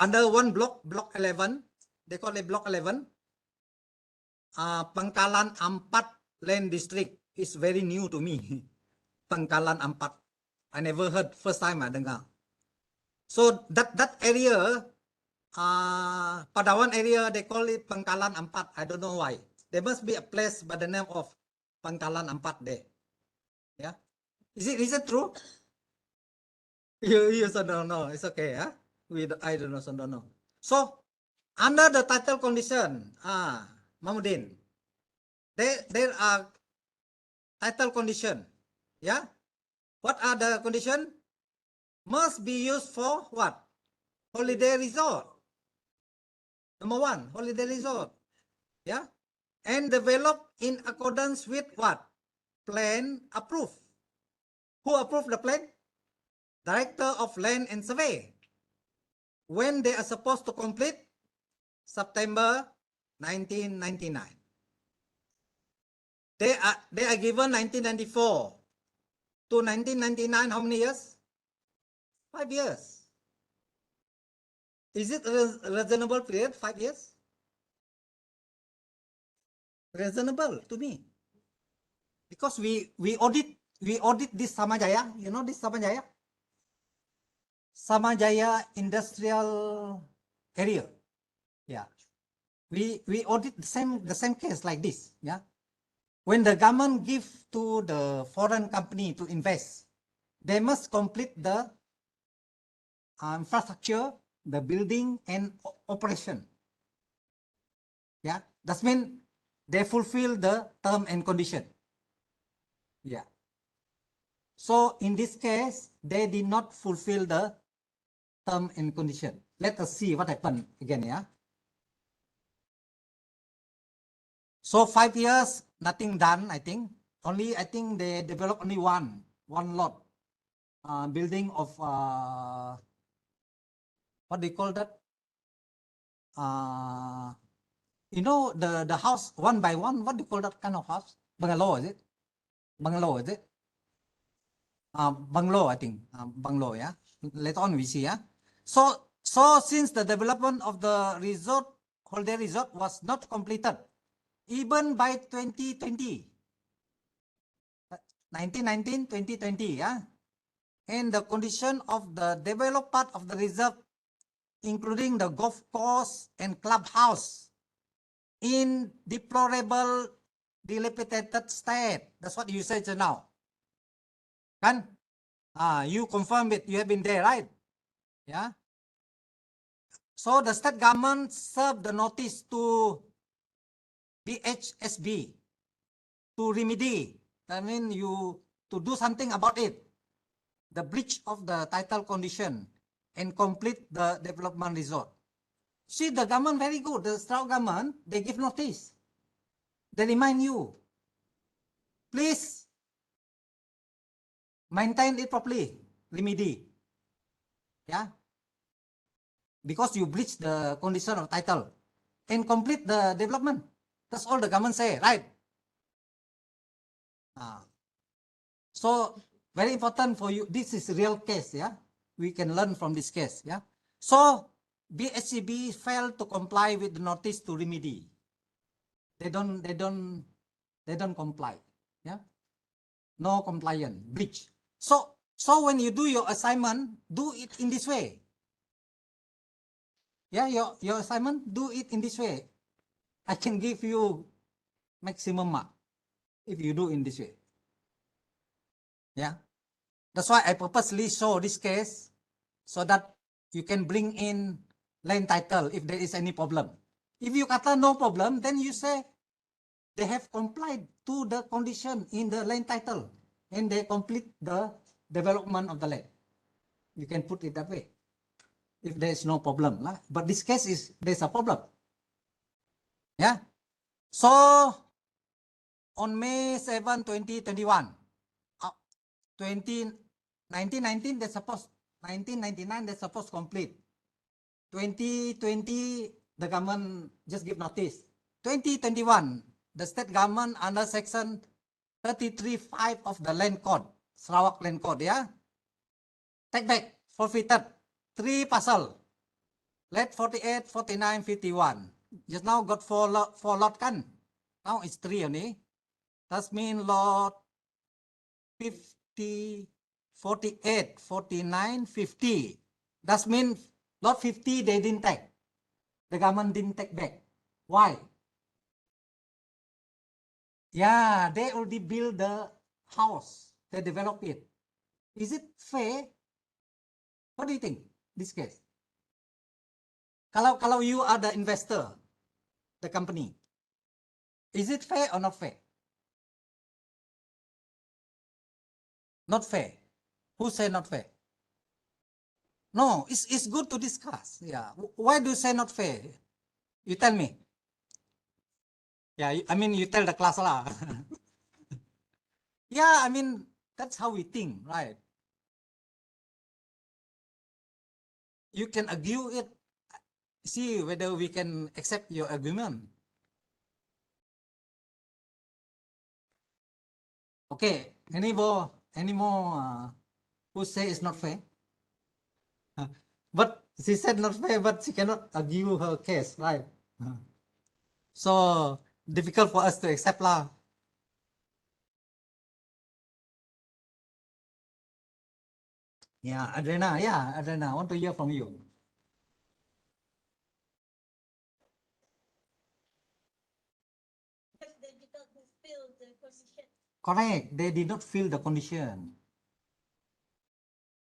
under one block, block 11. They call it block 11. Pangkalan Ampat Land District is very new to me. Pangkalan Ampat. I never heard, first time I dengar. So that area, Padawan area, they call it Pangkalan Ampat. I don't know why. There must be a place by the name of Pangkalan Ampat there. Yeah. Is it true? You don't know. It's okay. Huh? I don't know. So don't know. So under the title condition, Mahmudin, there are title condition. Yeah. What are the condition? Must be used for what? Holiday resort. Number 1, holiday resort. Yeah. And developed in accordance with what? Plan approved. Who approved the plan? Director of Land and Survey. When they are supposed to complete? September 1999. They are given 1994 to 1999. How many years? 5 years. Is it a reasonable period? 5 years? Reasonable to me. Because we audit this Samajaya. You know this Samajaya? Samajaya industrial area. Yeah. We audit the same case like this. Yeah. When the government give to the foreign company to invest, they must complete the infrastructure, the building and operation. Yeah. That means they fulfill the term and condition. Yeah. So in this case, they did not fulfill the term and condition. Let us see what happened again. Yeah. So 5 years, nothing done. I think they developed only one lot, building of what do you call that? You know the house one by one. What do you call that kind of house? Bungalow, is it? Bungalow, is it? Bungalow, I think. Bungalow, yeah. Later on we see, yeah. So since the development of the resort, holiday resort was not completed, even by 2020, 1919, 2020, yeah. And the condition of the developed part of the reserve, including the golf course and clubhouse, in deplorable, dilapidated state. That's what you said just now. Kan? You confirm it. You have been there, right? Yeah. So the state government served the notice to BHSB to remedy. I mean, to do something about it. The breach of the title condition and complete the development resort. See, the government very good. The Sarawak government, they give notice. They remind you, please maintain it properly, remedy. Yeah. Because you breach the condition of title and complete the development. That's all the government say, right? So very important for you. This is a real case, yeah. We can learn from this case, yeah. So BHCB failed to comply with the notice to remedy. They don't comply, yeah. No compliance, breach. So when you do your assignment, do it in this way. Yeah, your assignment, do it in this way. I can give you maximum mark if you do in this way. Yeah. That's why I purposely show this case so that you can bring in land title if there is any problem. If you kata no problem, then you say they have complied to the condition in the land title and they complete the development of the land. You can put it that way if there is no problem. But this case is there's a problem. Yeah. So on May 7, 2021, 1919 they're supposed 1999 they're supposed to complete. 2020 the government just give notice. 2021 the state government under section 33(5) of the land code, Sarawak land code, yeah, take back, forfeited 3 parcel, let 48, 49, 51. Just now got 4 lot kan, now it's 3 only. That means lot 50, 48, 49, 50. That means lot 50 they didn't take. The government didn't take back. Why? Yeah, they already built the house. They develop it. Is it fair? What do you think? This case. Kalau you are the investor, the company, is it fair or not fair? Not fair. Who say not fair? No, it's good to discuss. Yeah. Why do you say not fair? You tell me. Yeah, I mean, you tell the class lah. Yeah, I mean, that's how we think, right? You can argue it. See whether we can accept your argument. Okay, any more who say it's not fair? But she said not fair, but she cannot argue her case, right? So difficult for us to accept lah. Yeah, Adrena, I want to hear from you. They did not fulfill the condition. Correct, they did not fill the condition.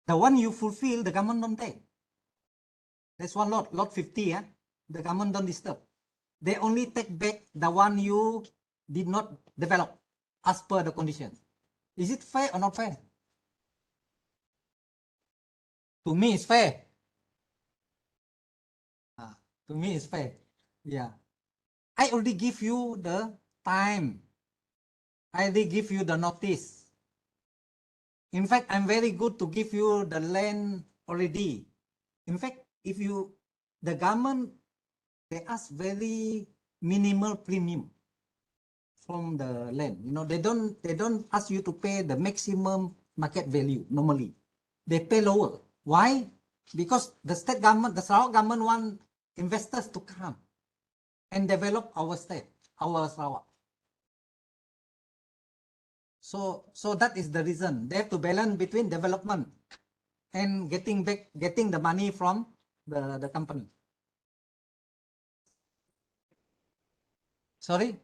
The one you fulfill, the government don't take. There's one lot 50, yeah? The government don't disturb. They only take back the one you did not develop as per the condition. Is it fair or not fair? To me, it's fair. To me, it's fair. Yeah. I already give you the time. I already give you the notice. In fact, I'm very good to give you the land already. In fact, if you, the government, they ask very minimal premium from the land. You know, they don't ask you to pay the maximum market value normally. They pay lower. Why? Because the state government, the Sarawak government want investors to come and develop our state, our Sarawak. So that is the reason. They have to balance between development and getting the money from the company. Sorry.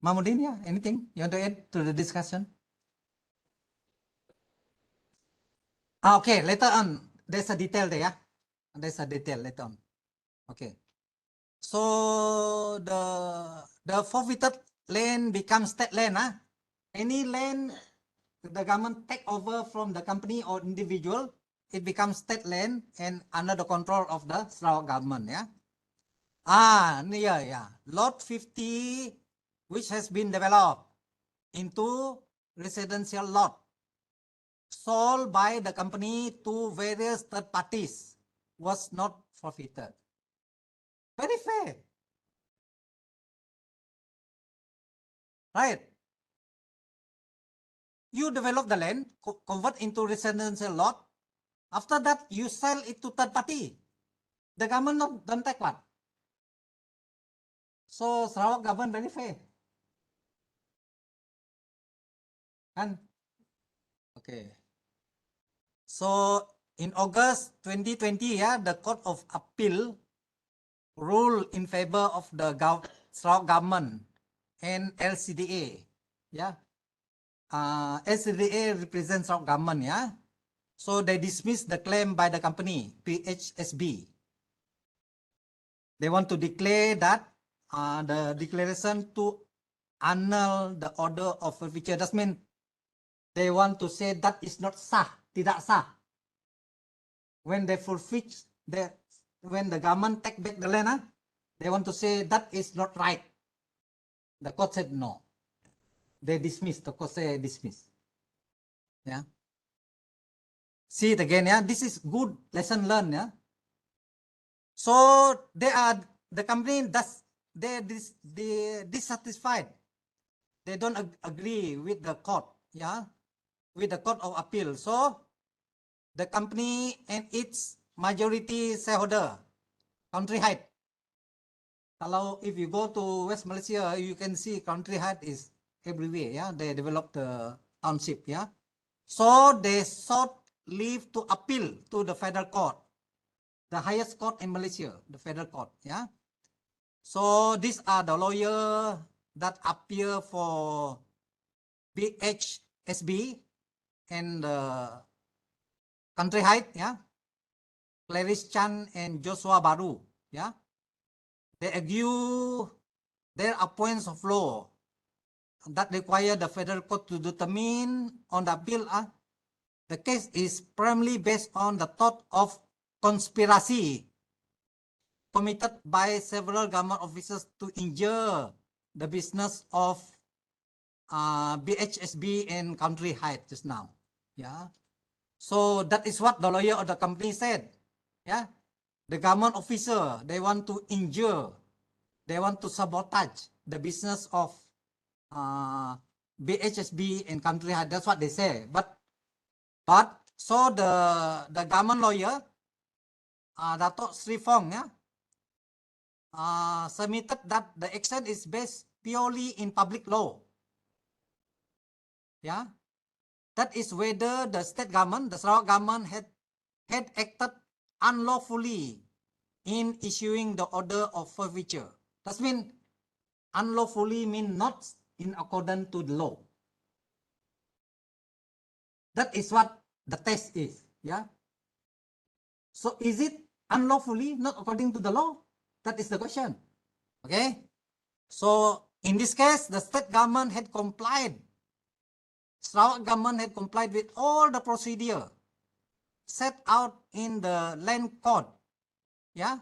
Mahmudin, yeah, anything you want to add to the discussion? Okay, later on, there's a detail there, yeah? There's a detail later on. Okay. So the forfeited land becomes state land, huh? Any land the government take over from the company or individual, it becomes state land and under the control of the Sarawak government, yeah? Yeah. Lot 50, which has been developed into residential lot, sold by the company to various third parties, was not forfeited. Very fair. Right? You develop the land, convert into residential lot. After that, you sell it to third party. The government don't take what? So Sarawak government very fair. And okay. So in August 2020, yeah, the Court of Appeal ruled in favor of the Sarawak government and LCDA. Yeah. SCDA represents our government, yeah. So they dismiss the claim by the company, PHSB. They want to declare that the declaration to annul the order of forfeiture. That means they want to say that is not sah, tidak sah. When they forfeit, when the government take back the land, they want to say that is not right. The court said no. They dismissed. The court said dismiss. Yeah. See it again. Yeah. This is good lesson learned. Yeah. So the company they dissatisfied. They don't agree with the court. Yeah. With the court of appeal. So the company and its majority shareholder, Country Height. If you go to West Malaysia, you can see Country Height is everywhere. Yeah, they developed the township. Yeah, so they sought leave to appeal to the federal court, the highest court in Malaysia, the federal court. Yeah, so these are the lawyers that appear for BHSB and Country Height. Yeah, Clarice Chan and Joshua Baru. Yeah. They argue there are points of law that require the federal court to determine on the appeal. The case is primarily based on the thought of conspiracy committed by several government officers to injure the business of BHSB and Country Height just now. Yeah. So that is what the lawyer of the company said. Yeah. The government officer, they want to injure, they want to sabotage the business of BHSB and Country Height. That's what they say. But so the government lawyer, Dato Sri Fong, yeah, submitted that the action is based purely in public law. Yeah, that is whether the state government, the Sarawak government had acted unlawfully in issuing the order of forfeiture. That means unlawfully mean not in accordance to the law. That is what the test is. Yeah. So is it unlawfully not according to the law? That is the question. Okay. So in this case, the state government had complied. Sarawak government had complied with all the procedure set out in the land code. Yeah.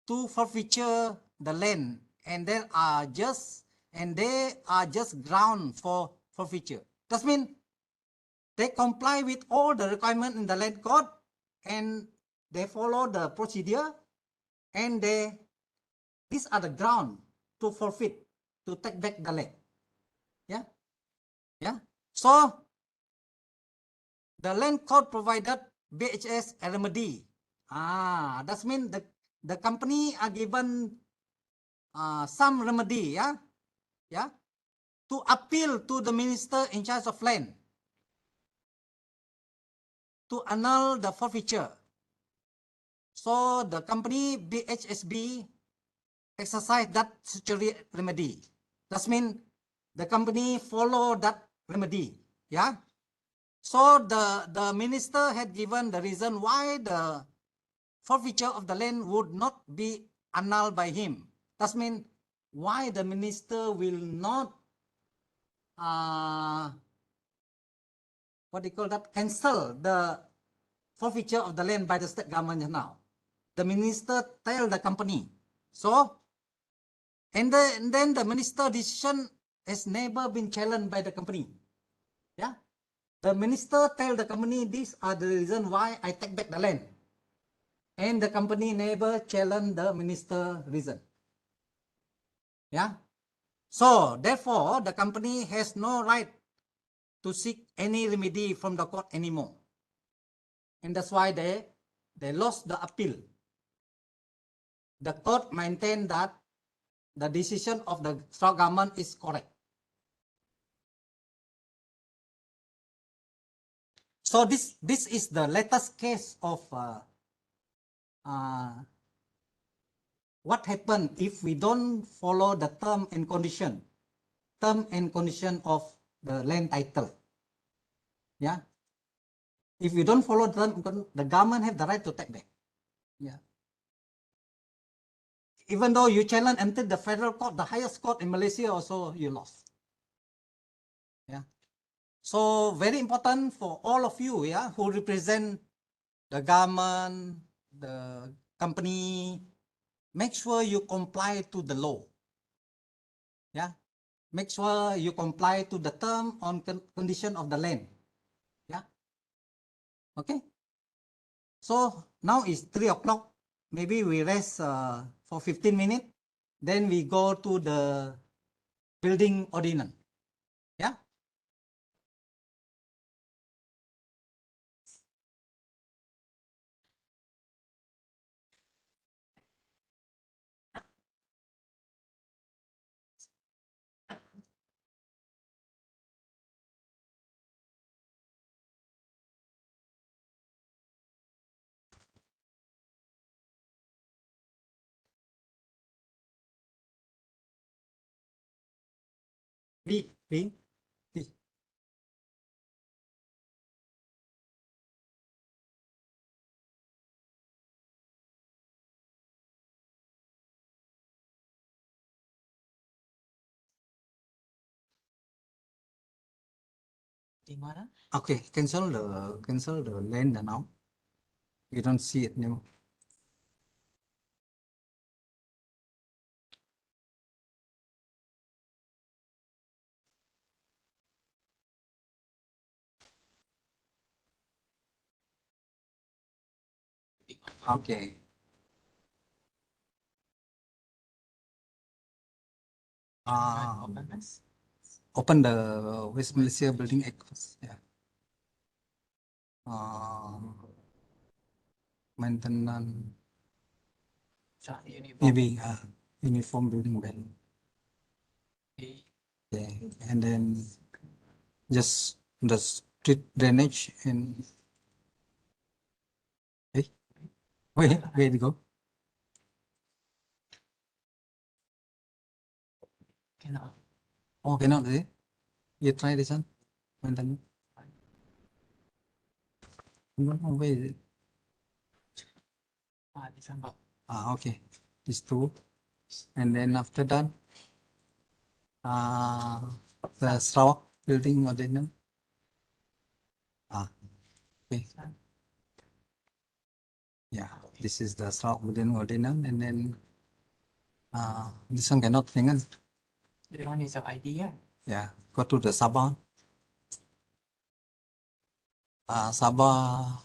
To forfeiture the land, and they are just ground for forfeiture. That means they comply with all the requirements in the land code, and they follow the procedure, and these are the ground to forfeit, to take back the land. Yeah, yeah. So the land code provided BHS a remedy. That means the company are given some remedy, yeah, to appeal to the minister in charge of land to annul the forfeiture. So the company BHSB exercised that statutory remedy. That means the company follow that remedy, yeah. So the minister had given the reason why the forfeiture of the land would not be annulled by him. That means why the minister will not what do you call that, cancel the forfeiture of the land by the state government now. The minister tell the company. So, and then the minister decision has never been challenged by the company. Yeah. The minister tell the company these are the reason why I take back the land. And the company never challenged the minister reason. Yeah. So therefore, the company has no right to seek any remedy from the court anymore. And that's why they lost the appeal. The court maintained that the decision of the Sarawak government is correct. So this is the latest case of what happened if we don't follow the term and condition of the land title. Yeah. If you don't follow them, the government have the right to take back. Yeah. Even though you challenge until the federal court, the highest court in Malaysia also, you lost. Yeah. So very important for all of you, yeah, who represent the government, the company, make sure you comply to the law. Yeah. Make sure you comply to the term on condition of the land. Yeah. Okay. So now it's 3 o'clock. Maybe we rest for 15 minutes. Then we go to the building ordinance. Yeah. B. B. Okay, cancel the land now. You don't see it now. Okay. Open the West Malaysia Building Act first. Yeah. Maintenance. Maybe uniform building ban. Okay. And then just the street drainage and where to go? Cannot. Oh, cannot, is it? You try this one? Maintenance. No, where is it? This one. Okay. These two. And then after that, the Sarawak building ordinance. Okay. Yeah, this is the Sarawak building ordinance, and then this one cannot finger. The one is of idea. Yeah, go to the Sabah. Sabah.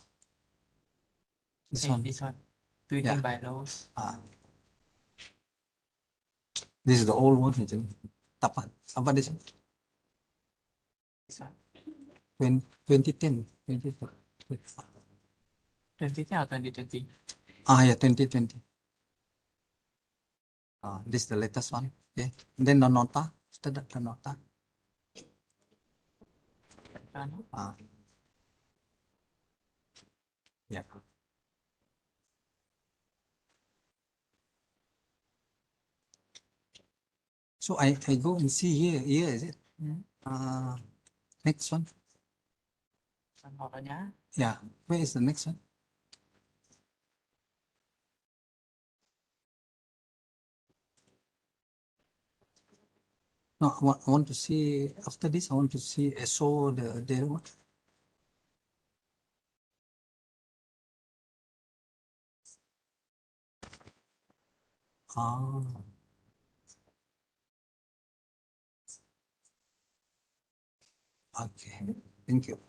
This one. This one. Building by laws. This is the old one, isn't it? Tapat. Sabah this one. This one. 2010. 2010 or 2020? Yeah, 2020. This is the latest one. Okay. And then the nota. After that, the nota. Yeah. So I go and see here. Here is it? Next one. Yeah. Where is the next one? No, I want to see after this. I want to see SO the one. Okay. Thank you.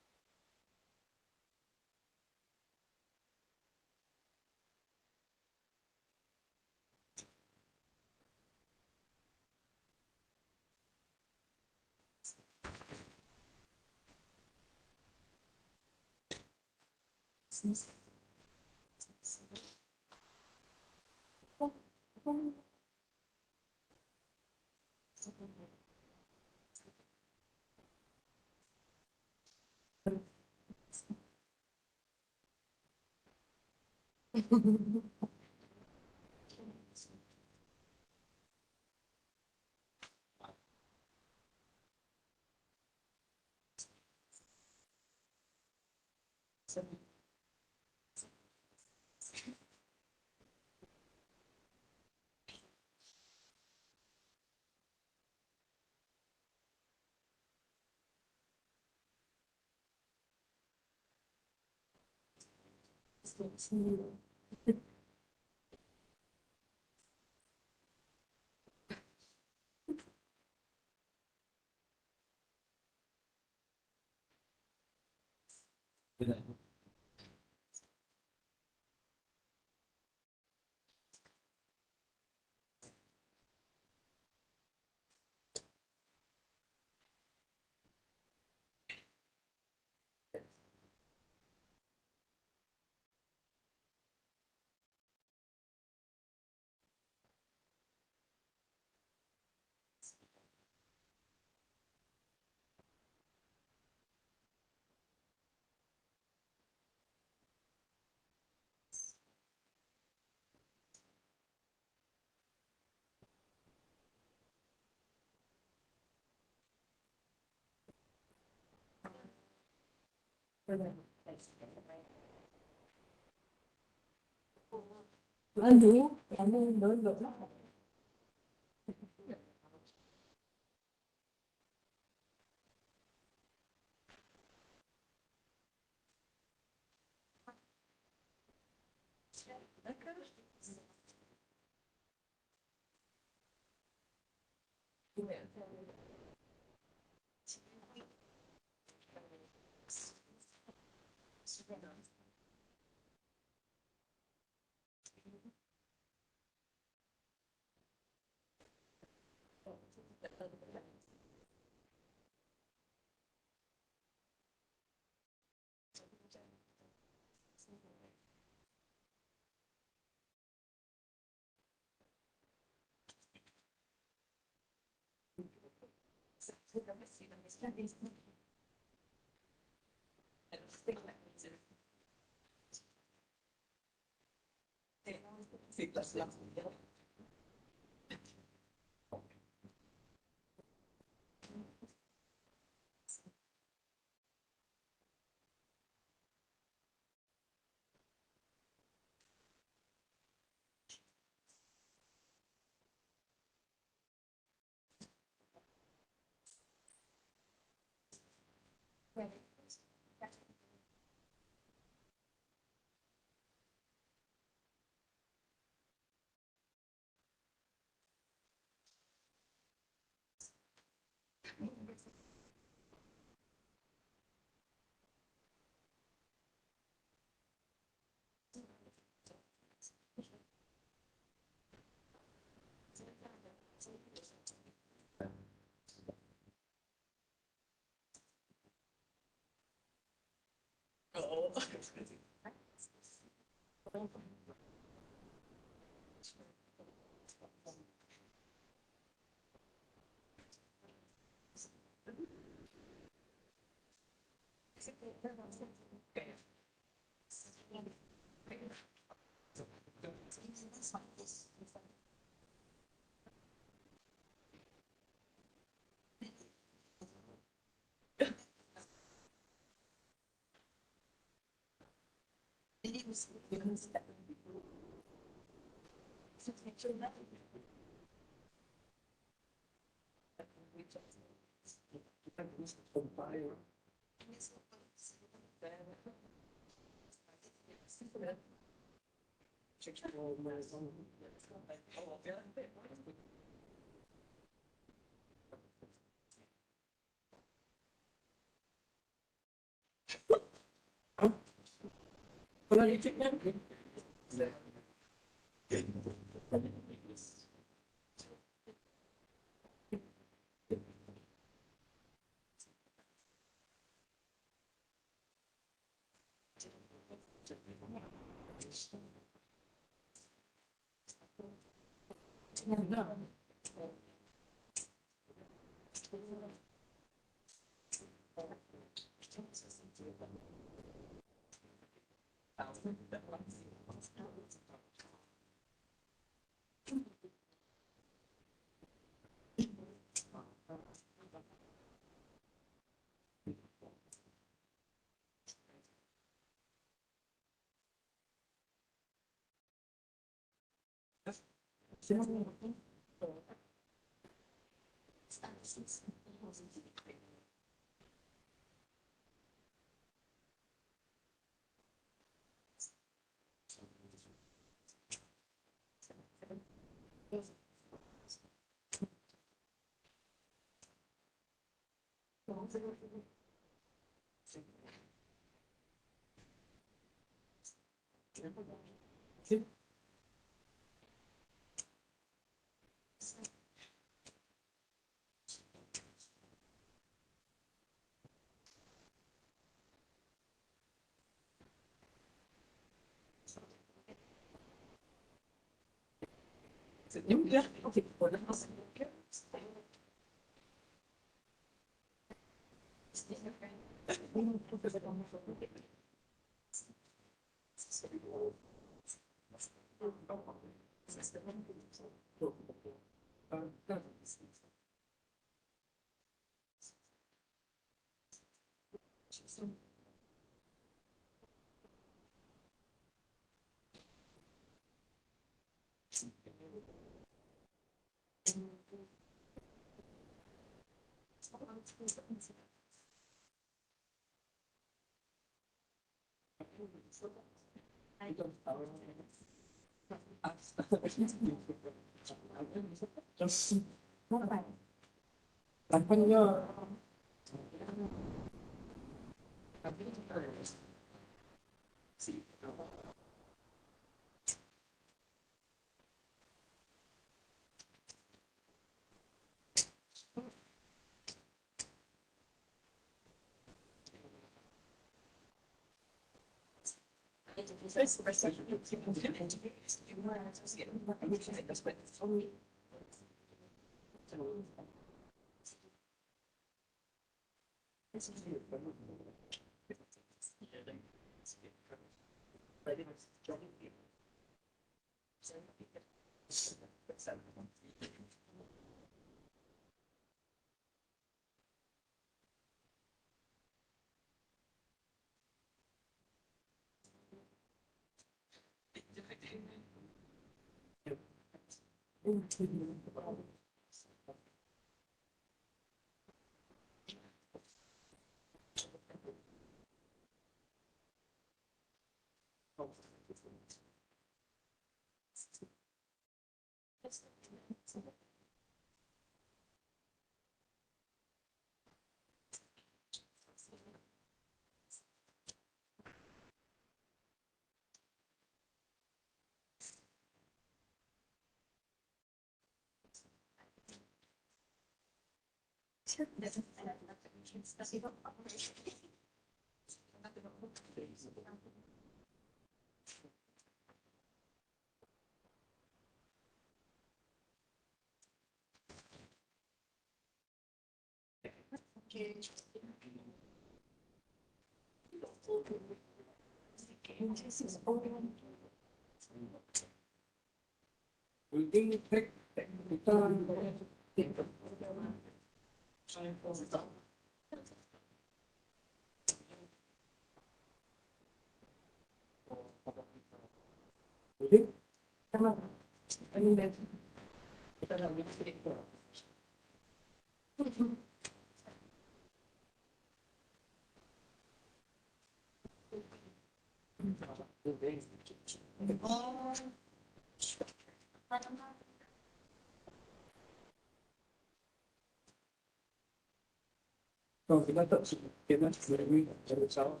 Còn thì nó tự sự kiến nó chỉ là nguyên cho được sau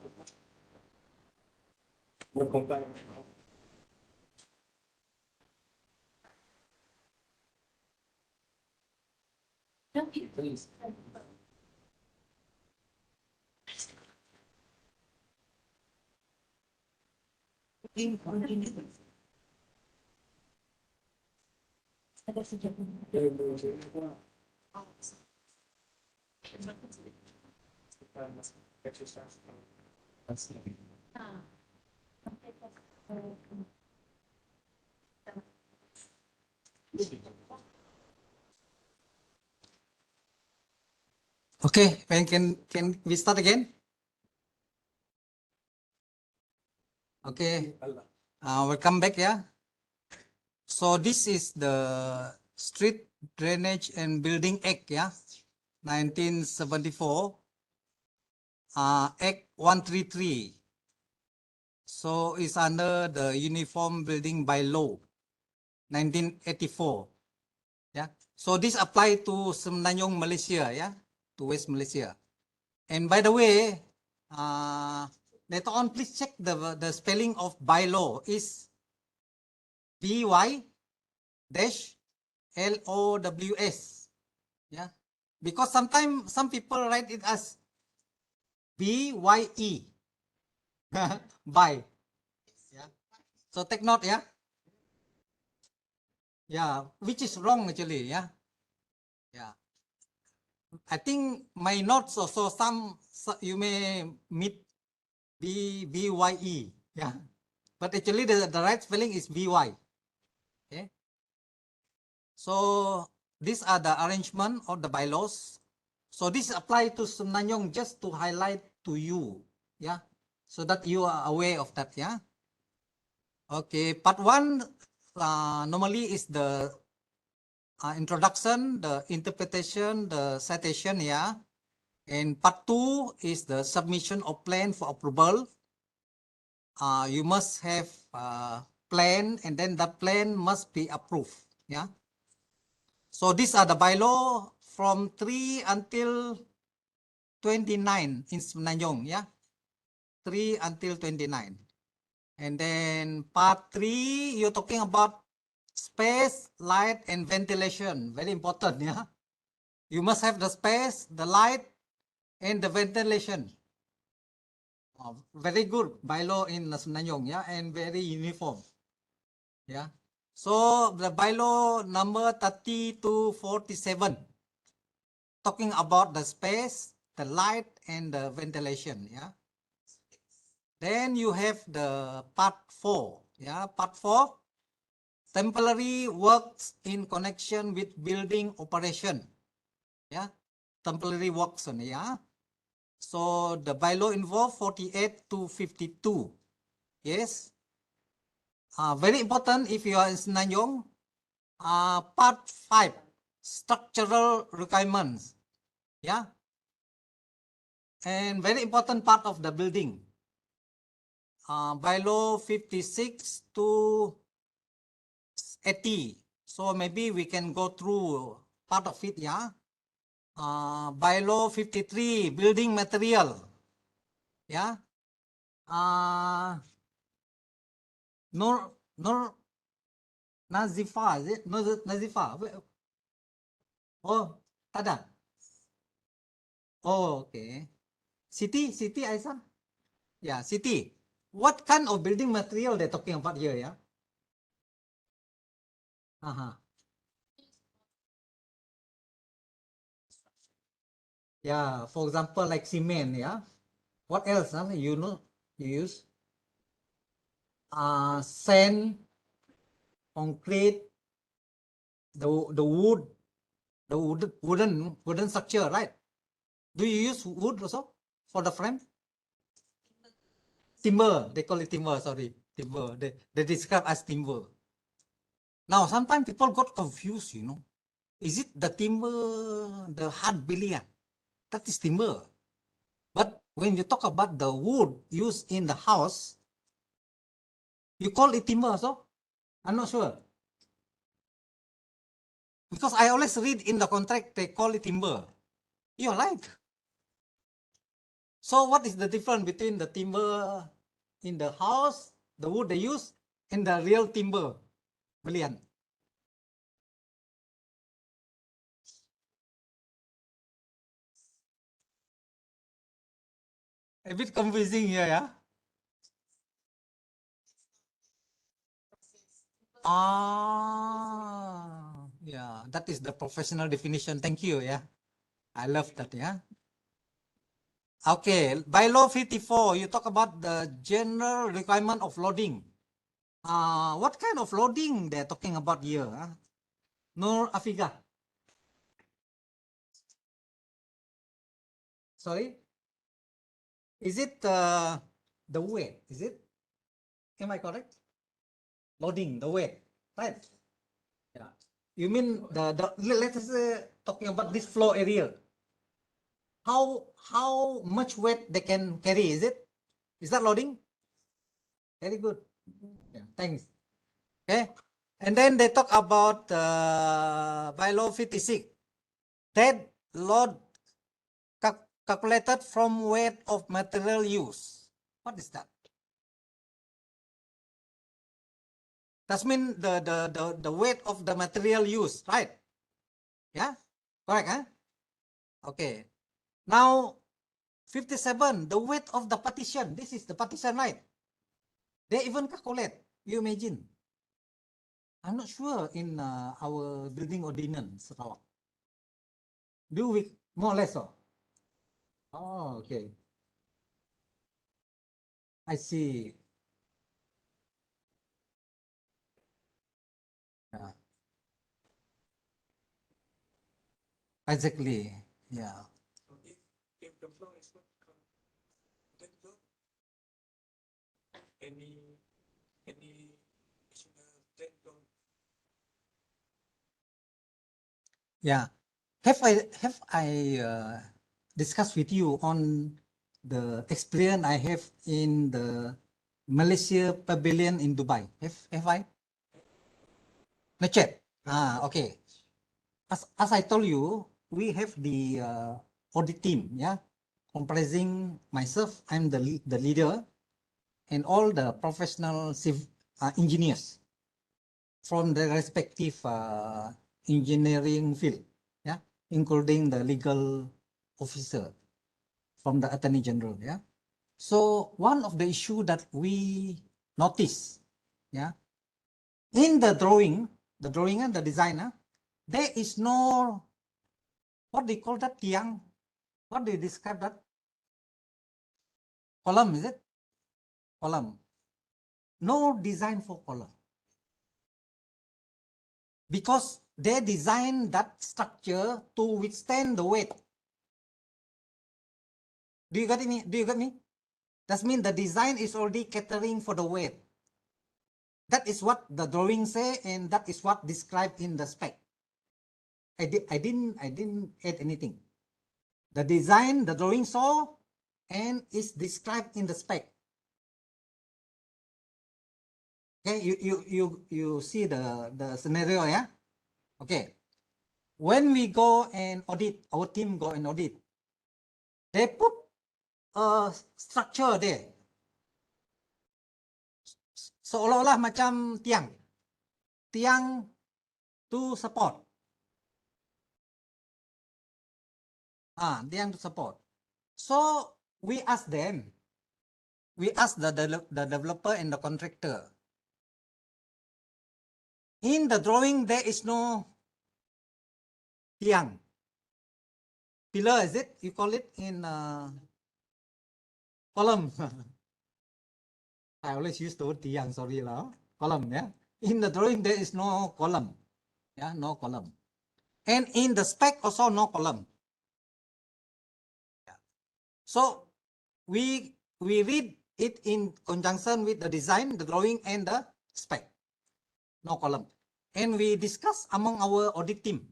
một công tay Okay, when can we start again? Okay, welcome back. Yeah. So this is the Street Drainage and Building Act. Yeah, 1974. Act 133. So it's under the Uniform Building by Law, 1984. Yeah. So this apply to Semenanjung, Malaysia. Yeah, to West Malaysia. And by the way, later on, please check the spelling of bylaw is BY-LOWS. Yeah, because sometimes some people write it as BYE. By. Yeah. So take note. Yeah. Yeah, which is wrong actually. Yeah. Yeah. I think my notes also you may meet BYE. Yeah. But actually the right spelling is BY. Okay. So these are the arrangement of the bylaws. So this apply to Semenanjung just to highlight to you. Yeah. So that you are aware of that. Yeah. Okay. Part 1 normally is the introduction, the interpretation, the citation. Yeah. And part 2 is the submission of plan for approval. You must have plan, and then that plan must be approved. Yeah. So these are the bylaw from 3 until 29 in Semenanjung. Yeah. 3 until 29. And then part 3, you're talking about space, light, and ventilation. Very important. Yeah. You must have the space, the light, and the ventilation. Very good bylaw in Semenanjung. Yeah. And very uniform. Yeah. So the bylaw number 30 to 47, talking about the space, the light and the ventilation. Yeah. Then you have the part 4. Yeah, part 4, temporary works in connection with building operation. Yeah, temporary works on. Yeah. So the bylaw involve 48 to 52. Yes. Very important if you are in Semenanjung. Part 5, structural requirements. Yeah. And very important part of the building. Bylaw 56 to 80. So maybe we can go through part of it, yeah. Bylaw 53, building material. Yeah. Nur Nazifa, is it? Nazifa. Oh, tada. Oh, okay. Siti Aisyah? Yeah, Siti. What kind of building material they're talking about here, yeah? Uh-huh. Yeah, for example, like cement, yeah. What else? You know, you use sand, concrete, the wood, the wooden structure, right? Do you use wood also for the frame? Timber, they call it timber. Sorry, timber. They describe as timber. Now, sometimes people got confused. You know, is it the timber, the hard billiard? That is timber. But when you talk about the wood used in the house, you call it timber also? I'm not sure. Because I always read in the contract, they call it timber. You're right. So what is the difference between the timber in the house, the wood they use, and the real timber? Brilliant. A bit confusing here, yeah? Yeah, that is the professional definition. Thank you, yeah. I love that, yeah. Okay, by law 54, you talk about the general requirement of loading. What kind of loading they're talking about here? Nur Afiga. Sorry? Is it the weight? Is it? Am I correct? Loading, the weight, right? Yeah. You mean let's say talking about this floor area. How much weight they can carry? Is it? Is that loading? Very good. Yeah, thanks. Okay. And then they talk about by law 56. That load calculated from weight of material use. What is that? That means the weight of the material used, right? Yeah, correct, huh? Okay. Now 57, the weight of the partition. This is the partition, right? They even calculate. You imagine? I'm not sure in our building ordinance. Do we more or less so? Oh, okay. I see. Yeah. Exactly. Yeah. So if the floor is not that good, any additional that don't Yeah. Have I discussed with you on the experience I have in the Malaysia Pavilion in Dubai? Have I? Not yet. Okay. As I told you, we have the audit team, yeah, comprising myself, I'm the leader, and all the professional engineers from the respective engineering field, yeah, including the legal officer from the Attorney General, yeah. So one of the issue that we notice, yeah, in the drawing and the designer, there is no, what they call that, tiang, What do you describe that? Column, is it? Column. No design for column. Because they designed that structure to withstand the weight. Do you get me? Do you get me? That means the design is already catering for the weight. That is what the drawing say, and that is what described in the spec. I didn't add anything. The design, the drawing saw, and is described in the spec. Okay, you see the scenario, yeah? Okay. When we go and audit, our team go and audit, they put a structure there. Seolah-olah macam tiang. Tiang to support. Tiang to support. So we ask them, we ask the developer and the contractor. In the drawing, there is no tiang. Pillar, is it? You call it in column. I always use the word tiang, sorry lah. Column, yeah. In the drawing, there is no column. Yeah, no column. And in the spec also no column. Yeah. So we read it in conjunction with the design, the drawing, and the spec. No column. And we discuss among our audit team.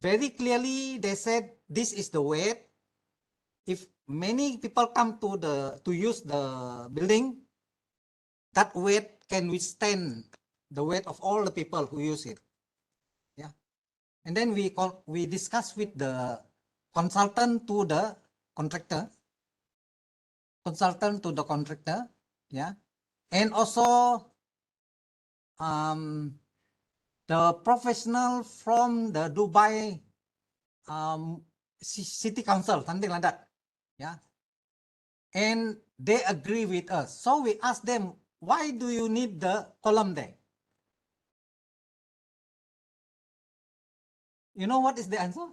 Very clearly, they said this is the weight. If many people come to use the building, that weight can withstand the weight of all the people who use it. Yeah. And then we discuss with the consultant to the contractor. Yeah. And also the professional from the Dubai city council, something like that. Yeah. And they agree with us. So we ask them, why do you need the column there? You know what is the answer?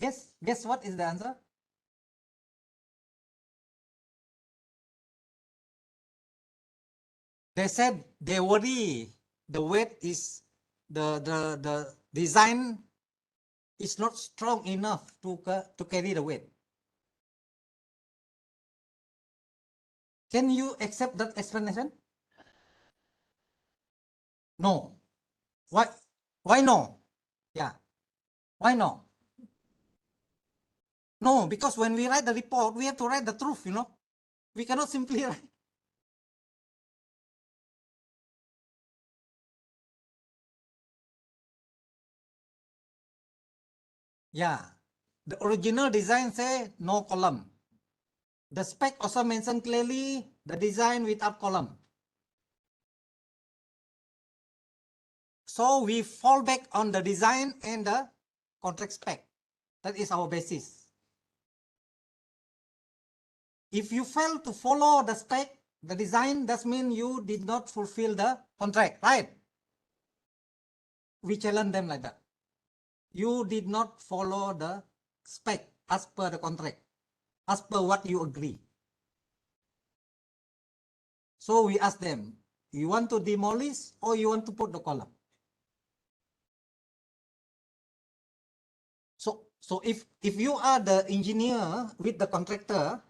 Guess what is the answer? They said they worry the weight is the design is not strong enough to carry the weight. Can you accept that explanation? No. Why no? Yeah. Why no? No, because when we write the report, we have to write the truth, you know. We cannot simply write. Yeah. The original design say no column. The spec also mentioned clearly the design without column. So we fall back on the design and the contract spec. That is our basis. If you fail to follow the spec, the design, that means you did not fulfill the contract, right? We challenge them like that. You did not follow the spec as per the contract, as per what you agree. So we ask them, you want to demolish or you want to put the column? So if you are the engineer with the contractor,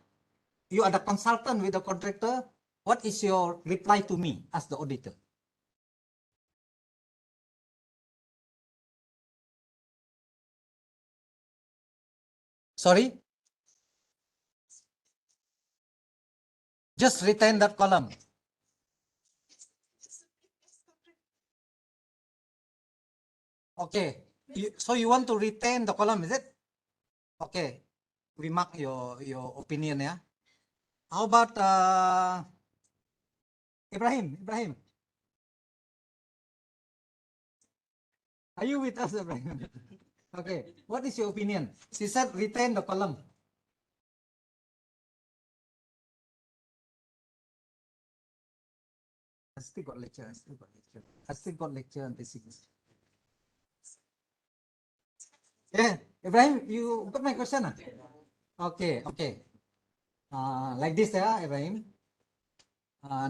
you are the consultant with the contractor, what is your reply to me as the auditor? Sorry? Just retain that column. Okay. So you want to retain the column, is it? Okay. We mark your opinion, yeah. How about Ibrahim? Ibrahim, are you with us, Ibrahim? Okay. What is your opinion? She said retain the column. I still got lecture. I still got lecture until 6. Yeah, Ibrahim, you got my question? Ah? Okay, okay. Like this, yeah, Ibrahim.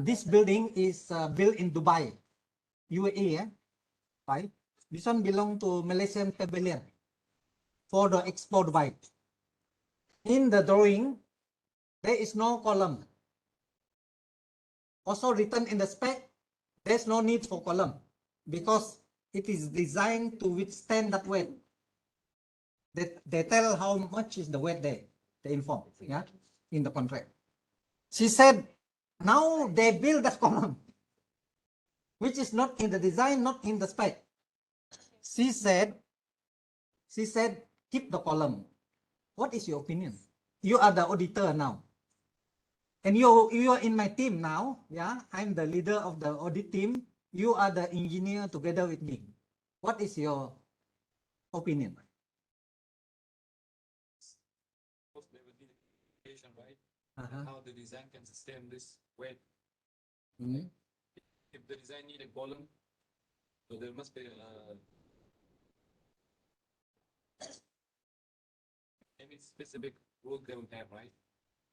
This building is built in Dubai, UAE, yeah, right? This one belong to Malaysian Pavilion for the Expo Dubai. In the drawing, there is no column. Also written in the spec, there's no need for column because it is designed to withstand that weight. They tell how much is the weight there, they inform, yeah, in the contract. She said, now they build that column, which is not in the design, not in the spec. She said, keep the column. What is your opinion? You are the auditor now. And you are in my team now. Yeah, I'm the leader of the audit team. You are the engineer together with me. What is your opinion? Of course, there will be indication, right? Uh-huh. How the design can sustain this weight. Mhm. If the design need a column, so there must be any specific rule they will have, right?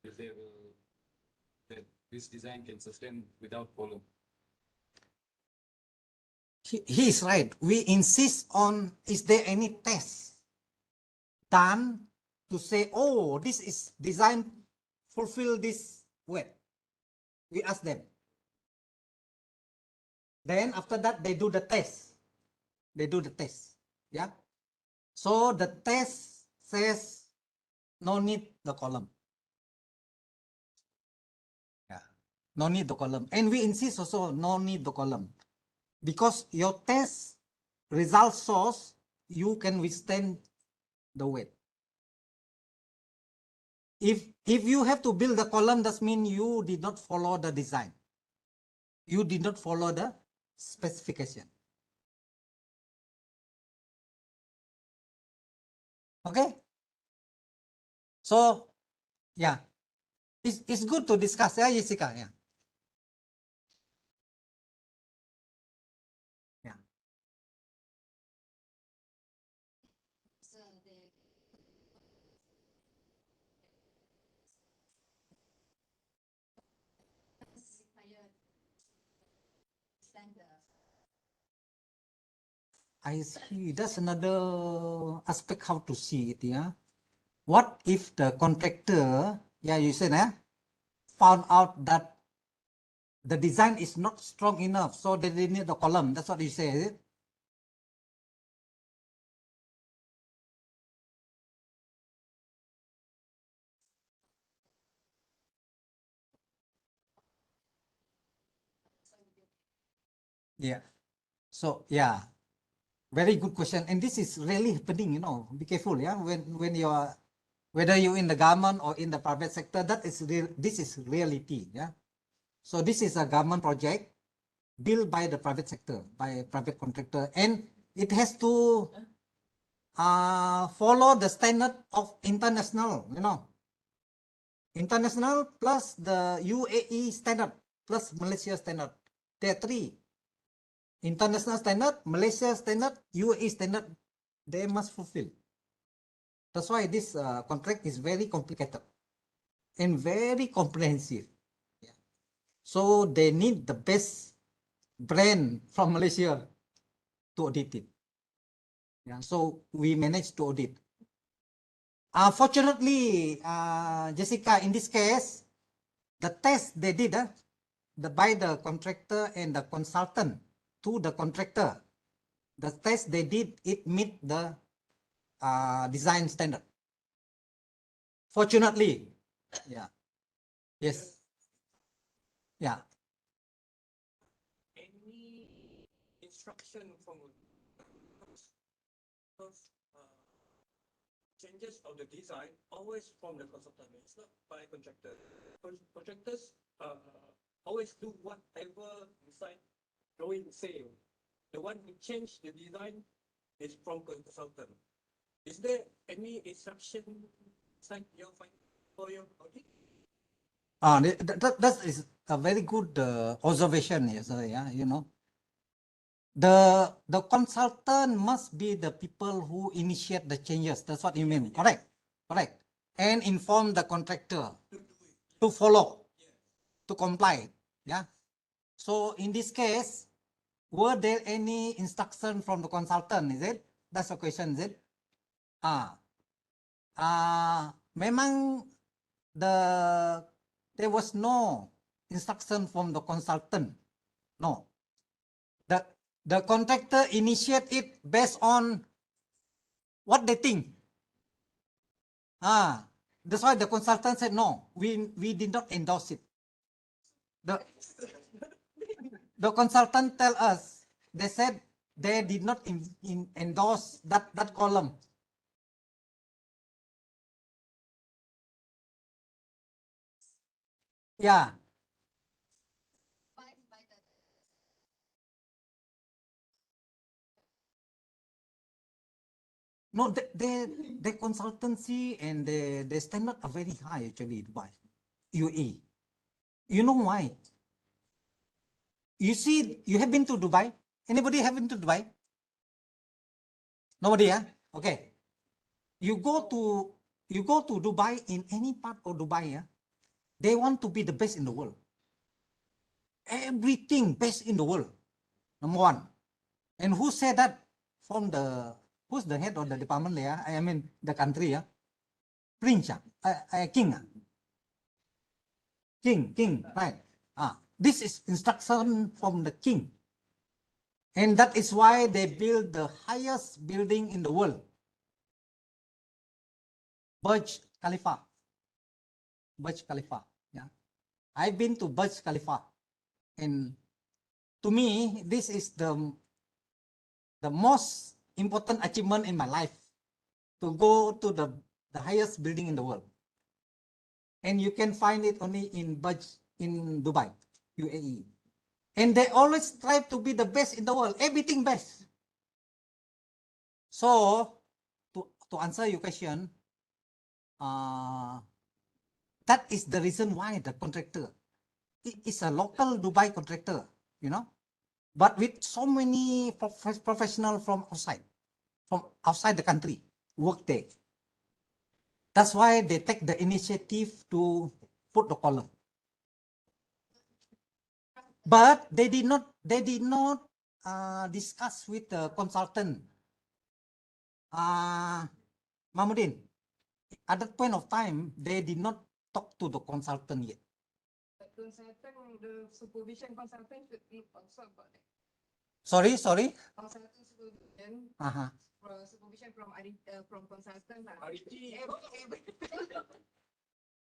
If they will, that this design can sustain without column. He is right. We insist on, is there any test done to say, oh, this is designed fulfill this weight? We ask them. Then after that, they do the test. They do the test. Yeah. So the test says no need the column. Yeah. No need the column. And we insist also no need the column. Because your test result shows you can withstand the weight. If you have to build the column, that means you did not follow the design. You did not follow the specification. Okay? So, yeah. It's good to discuss, yeah, Jessica? Yeah. Yeah. So the required standard. I see. That's another aspect how to see it, yeah. What if the contractor, yeah, you said, found out that the design is not strong enough, so they need the column. That's what you say, is it? Yeah. So, yeah, very good question. And this is really happening, you know, be careful, yeah, when you are, whether you're in the government or in the private sector, that is real, this is reality, yeah. So this is a government project built by the private sector, by a private contractor, and it has to follow the standard of international, you know, international plus the UAE standard plus Malaysia standard. There are three: international standard, Malaysia standard, UAE standard. They must fulfill. That's why this contract is very complicated and very comprehensive. Yeah. So they need the best brand from Malaysia to audit it. Yeah. So we managed to audit. Fortunately, Jessica, in this case, the test they did, by the contractor and the consultant to the contractor, the test they did, it meet the design standard. Fortunately, yeah, yes, yeah. Any instruction from changes of the design always from the consultant. It's not by contractor. Contractors always do whatever design drawing say. The one who changed the design is from consultant. Is there any instruction sign your for your audit? That is a very good observation, yes, yeah, you know. the consultant must be the people who initiate the changes. That's what you mean. Correct. Correct. And inform the contractor to follow, to comply. Yeah. So in this case, were there any instruction from the consultant? Is it? That's the question. Is it? Memang there was no instruction from the consultant. No. The contractor initiate it based on what they think. That's why the consultant said no, we did not endorse it. The consultant tell us, they said they did not endorse that column. Yeah. No, the consultancy and the standard are very high actually, Dubai, UAE. You know why? You see, you have been to Dubai? Anybody have been to Dubai? Nobody, yeah? Okay. You go to Dubai, in any part of Dubai, yeah? They want to be the best in the world. Everything best in the world. Number one. And who said that? Who's the head of the department there? I mean, the country, yeah? Prince, king. King, right. This is instruction from the king. And that is why they build the highest building in the world. Burj Khalifa. Burj Khalifa. Yeah. I've been to Burj Khalifa. And to me, this is the most important achievement in my life, to go to the highest building in the world. And you can find it only in Dubai, UAE. And they always strive to be the best in the world, everything best. So, to answer your question, that is the reason why the contractor is a local Dubai contractor, you know, but with so many professionals from outside the country work there. That's why they take the initiative to put the column. But they did not discuss with the consultant. Mahmudin, at that point of time, they did not talk to the consultant yet. The consultant, the supervision consultant should be also about that. Sorry. Consultant supervision. Supervision from consultant.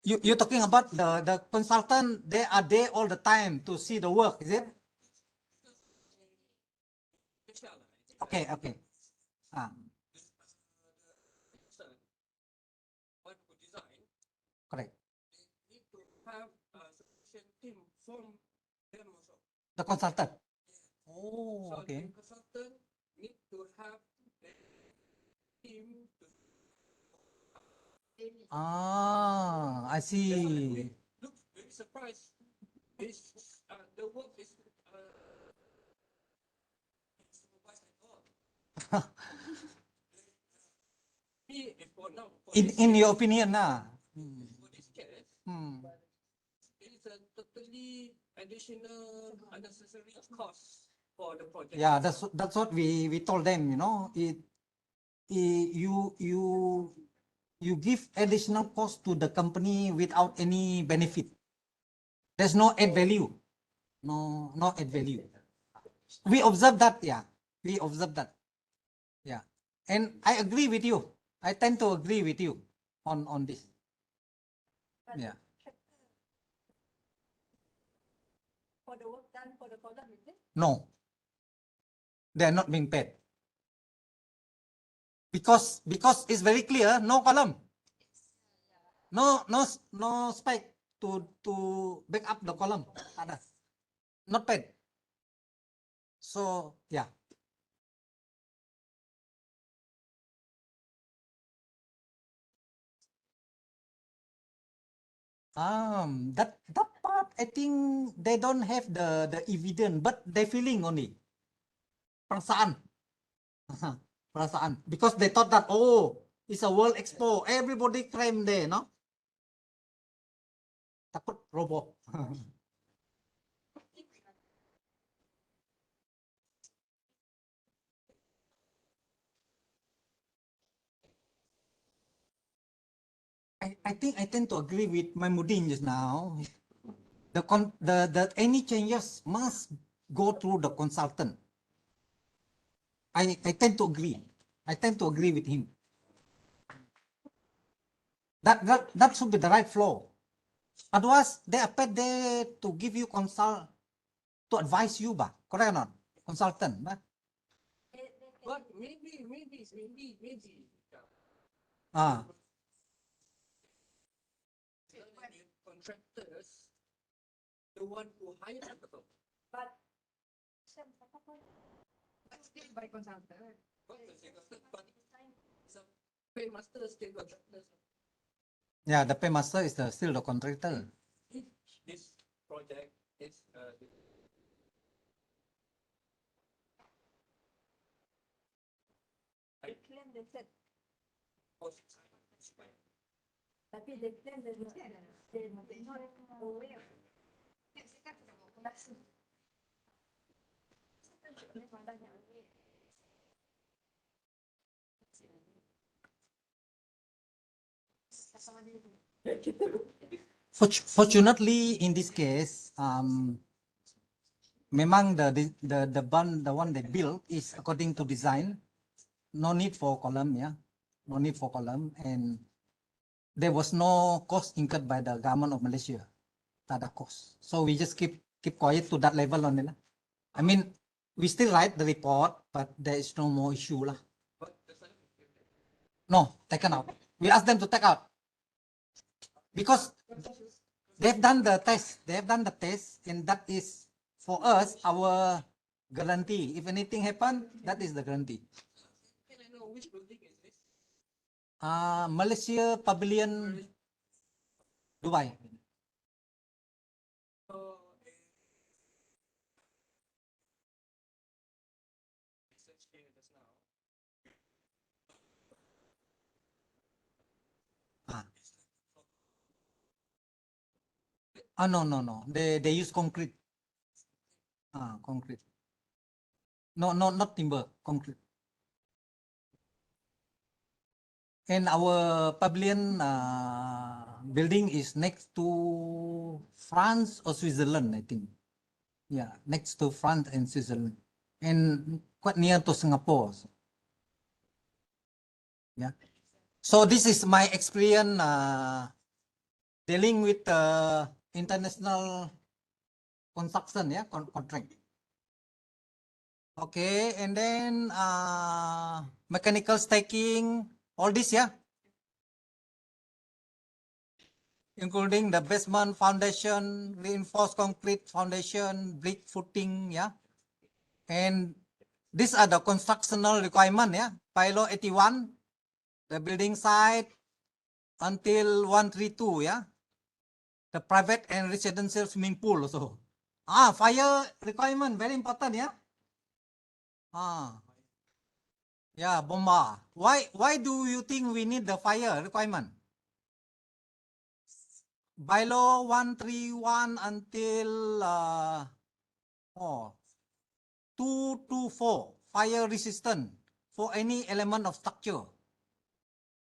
You're talking about the consultant. They are there all the time to see the work, is it? Okay. Correct. Need to have a sufficient team from them also. The consultant. Oh, So okay. the consultant need to have the team to. I see. Look very surprised. The work is supervised at all. In your opinion, for this case, it is a totally additional unnecessary cost for the project. Yeah, that's what we told them, you know. You give additional cost to the company without any benefit. There's no add value. No add value. We observe that, yeah. We observe that. Yeah. And I agree with you. I tend to agree with you on this. Yeah. For the work done for the column, is it? No. They are not being paid. Because it's very clear, no column. No spec to back up the column. Not paid. So yeah. That part, I think they don't have the evidence, but they feeling only. perasaan. Perasaan. Because they thought that, oh, it's a World Expo. Everybody came there, no? Takut roboh. I think I tend to agree with Mahmudin just now. The any changes must go through the consultant. I tend to agree. I tend to agree with him. That should be the right flow. Otherwise, they are paid there to give you consult, to advise you, ba? Correct or not? Consultant, ba? But maybe. Ah, Contractors, the one who hires the But still by consultant. but paymaster still contractors. yeah, the paymaster is still the contractor. This project is They claim they said, cost. tapi they claim they not aware. Saya kan sudah kalkulasi. Memang banyak aware. Sama dia. Fortunately, in this case, memang the one they built is according to design. No need for column, yeah. No need for column, and there was no cost incurred by the government of Malaysia. Tak ada cost. So we just keep quiet to that level only lah. I mean, we still write the report, but there is no more issue lah. No, taken out. We ask them to take out because they've done the test. They have done the test, and that is for us our guarantee. If anything happen, that is the guarantee. Can I know which building is this? Malaysia Pavilion, Dubai. Research here just now. No. They use concrete. Concrete. No, not timber, concrete. And our pavilion building is next to France or Switzerland, I think. Yeah, next to France and Switzerland, and quite near to Singapore. Also. Yeah. So this is my experience dealing with international construction, yeah, contract. Okay, and then mechanical stacking, all this, yeah, including the basement foundation, reinforced concrete foundation, brick footing, yeah, and these are the constructional requirement, yeah, Pilo 81, the building site until 132, yeah, the private and residential swimming pool also. Fire requirement, very important, yeah. Yeah, bomba. Why do you think we need the fire requirement? Bylaw 131 until 224, fire resistant for any element of structure.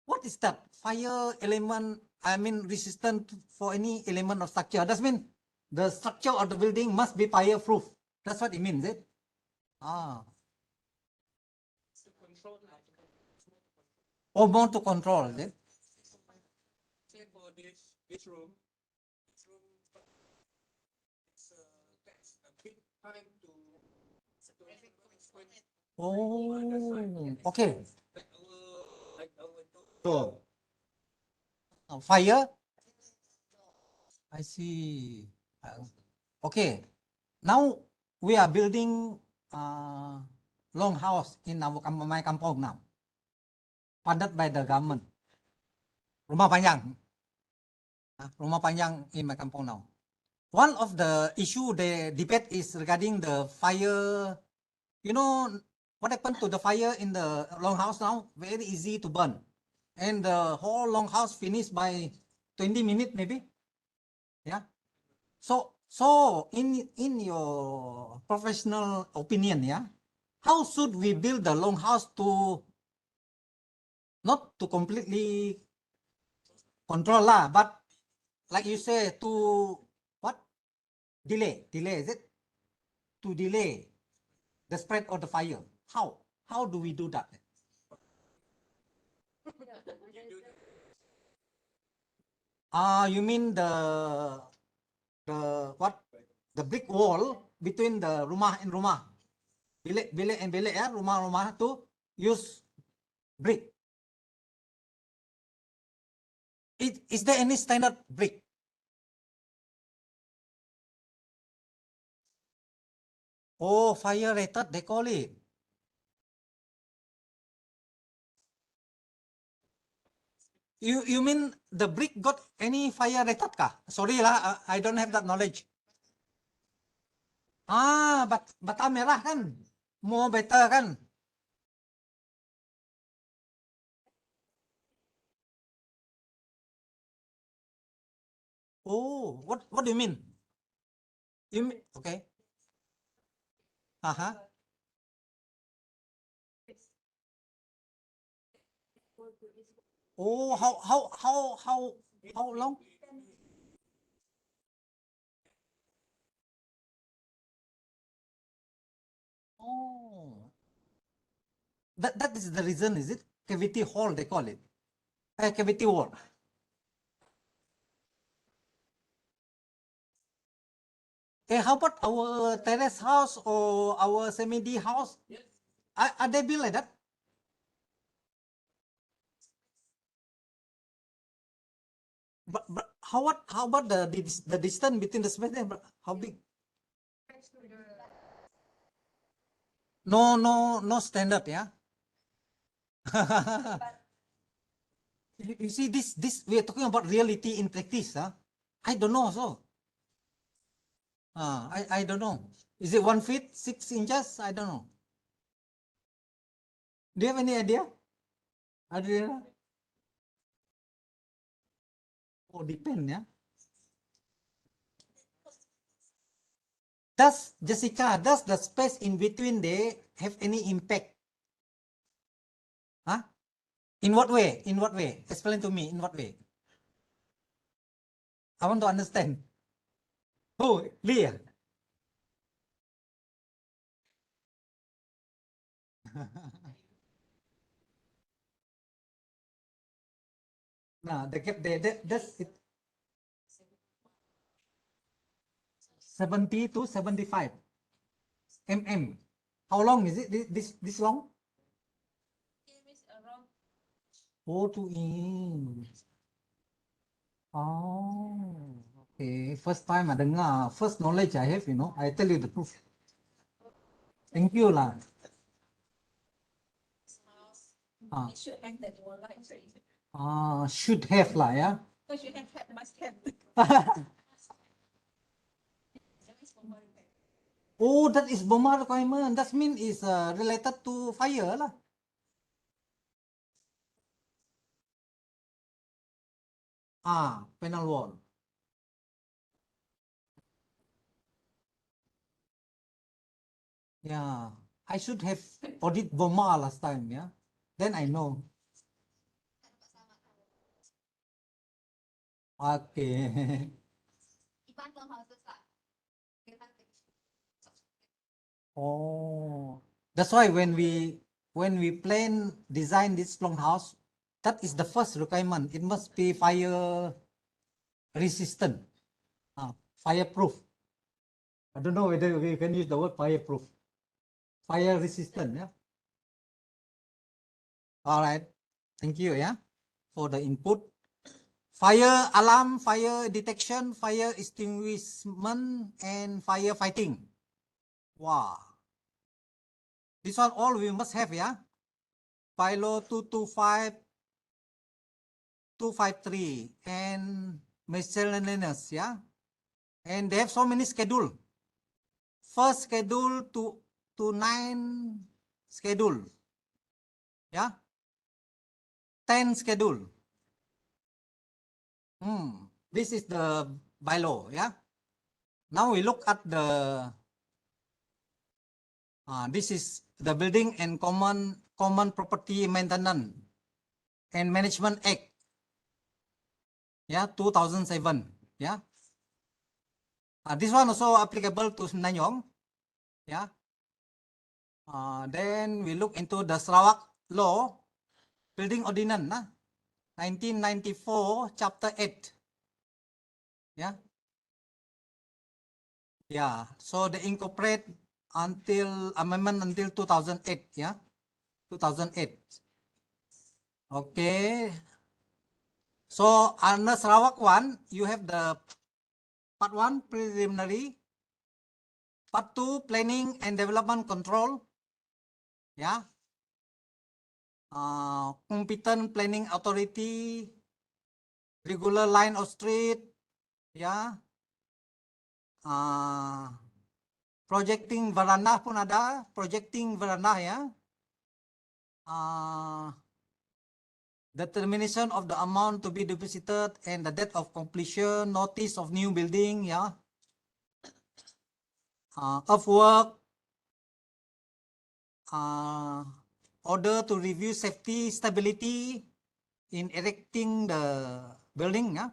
What is that? Fire element, I mean resistant for any element of structure. That means the structure of the building must be fireproof. That's what it means, it? Or more to control, is it? Say for this room, it's a big time to Okay. like our So, fire. I see. Okay. Now we are building long house in my kampung now, funded by the government. Rumah panjang. Rumah panjang in my kampung now. One of the issue the debate is regarding the fire. You know, What happened to the fire in the longhouse now? Very easy to burn. And the whole longhouse finished by 20 minutes maybe. Yeah. So in your professional opinion, yeah, how should we build the longhouse to not to completely control lah, but like you say to what? Delay, is it? To delay the spread of the fire. How do we do that? You mean the what? The brick wall between the rumah and rumah, bilik and bilik ya, rumah to use brick. Is there any standard brick? Oh, fire rated they call it. You mean the brick got any fire rated kah? Sorry lah, I don't have that knowledge. Bata merah kan, more better kan? Oh, what do you mean? You mean okay? Oh, how long? Oh, that is the reason, is it? Cavity hole they call it. Cavity wall. How about our terrace house or our semi-D house? Are they built like that? But how about the distance between the space? How big? No standard, yeah. You see this we are talking about reality in practice, huh? I don't know so. I don't know. Is it 1 feet 6 inches? I don't know. Do you have any idea? Adriana? Oh, depend, yeah. Does the space in between they have any impact? Huh? In what way? In what way? Explain to me in what way? I want to understand. Oh, Leah. Nah, the gap there, that's it. 70 to 75 mm. How long is it? This long? 2 inch. Oh, okay. First time I dengar. First knowledge I have, I tell you the truth. Thank you lah. It should have that more lights, right? Should have lah, yeah. Because you have, must have. Oh, that is BOMA requirement. That means is related to fire lah. Panel wall. Yeah, I should have audit BOMA last time, yeah. Then I know. Okay. Oh, that's why when we plan design this longhouse, that is the first requirement. It must be fire resistant, fireproof. I don't know whether we can use the word fireproof. Fire resistant, yeah. All right, thank you, yeah, for the input. Fire alarm, fire detection, fire extinguishment, and fire fighting. Wow. This one all we must have, yeah. Pilo 225, 253, and miscellaneous, yeah. And they have so many schedule. First schedule to 9 schedule. Yeah. 10 schedule. This is the bylaw. Yeah. Now we look at the this is the Building and Common Property Maintenance and Management Act. Yeah, 2007. Yeah. This one also applicable to Nanyong. Yeah. Then we look into the Sarawak law, Building Ordinance, 1994, Chapter 8. Yeah. Yeah. So they incorporate until amendment until 2008. Yeah. 2008. Okay. So under Sarawak one, you have the part 1 preliminary, part 2 planning and development control. Yeah. Competent planning authority, regular line of street. Yeah. Projecting veranda pun ada, projecting veranda ya. Determination of the amount to be deposited and the date of completion, notice of new building, yeah. Earthwork, order to review safety stability in erecting the building, yeah.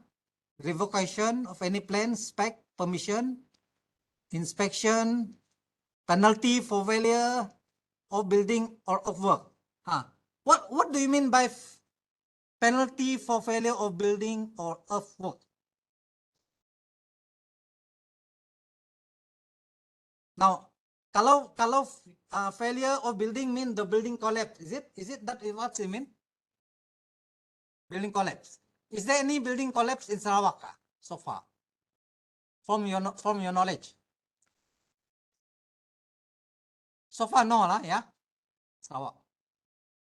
Revocation of any plan, spec, permission, inspection, penalty for failure of building or of work. What do you mean by penalty for failure of building or earthwork? Now, kalau failure of building mean the building collapse, is it that what you mean? Building collapse. Is there any building collapse in Sarawak so far? From your knowledge? So far, no lah, yeah. Sarawak.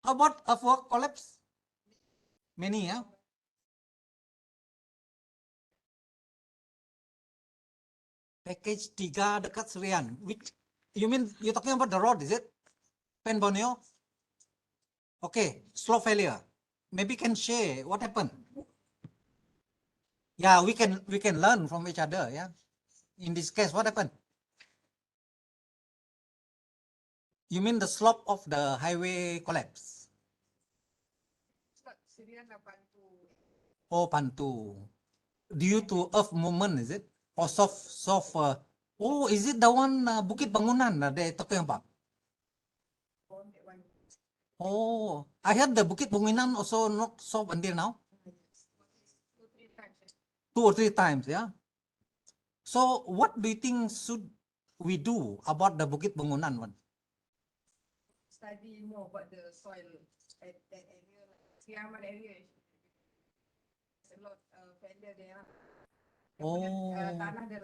How about earthwork collapse? Many, yeah. Package 3 dekat Serian. Which you mean you're talking about the road, is it? Pen Borneo? Okay, slope failure. Maybe can share what happened. Yeah, we can learn from each other. Yeah. In this case, what happened? You mean the slope of the highway collapse? Oh, Pantu. Due to earth movement, is it? Or soft. Oh, is it the one Bukit Bangunan they're talking about? Oh, I heard the Bukit Bangunan also not soft until now. 2 or 3 times, yeah. So, what do you think should we do about the Bukit Bangunan one? Study more about the soil at that area, Siaman area. There's a lot of failure there. Tanah the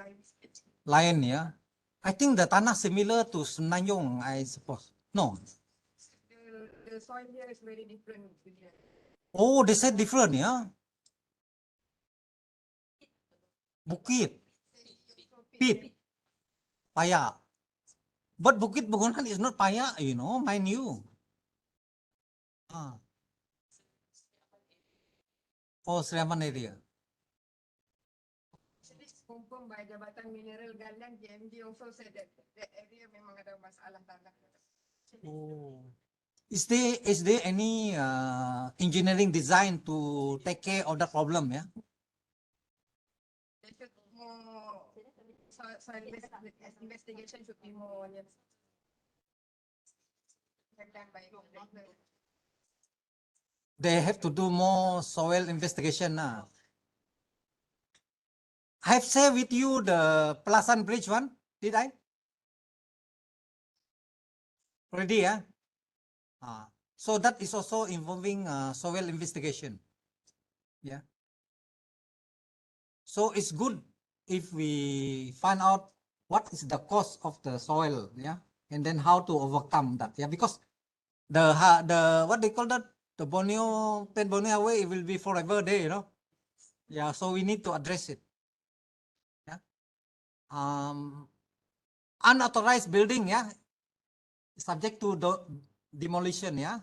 Lion, yeah. I think the tanah similar to Semenanjung, I suppose. No. The soil here is very different. Oh, they said different, yeah. Bukit, Pit, Paya. But Bukit Bangunan is not Paya, mind you. Oh, Seriaman area. Confirmed by Jabatan Mineral Galian, JMD also said that that area memang ada masalah tanah. Oh. Is there any engineering design to take care of the problem, yeah? There should more soil investigation should be more done by They have to do more soil investigation now. I have shared with you the Pelasan Bridge one, did I? Already, yeah? So that is also involving soil investigation. Yeah. So it's good if we find out what is the cause of the soil, yeah, and then how to overcome that, yeah, because the what they call that, the Borneo Highway, it will be forever there, Yeah, so we need to address it. Yeah. Unauthorized building, yeah, subject to demolition, yeah.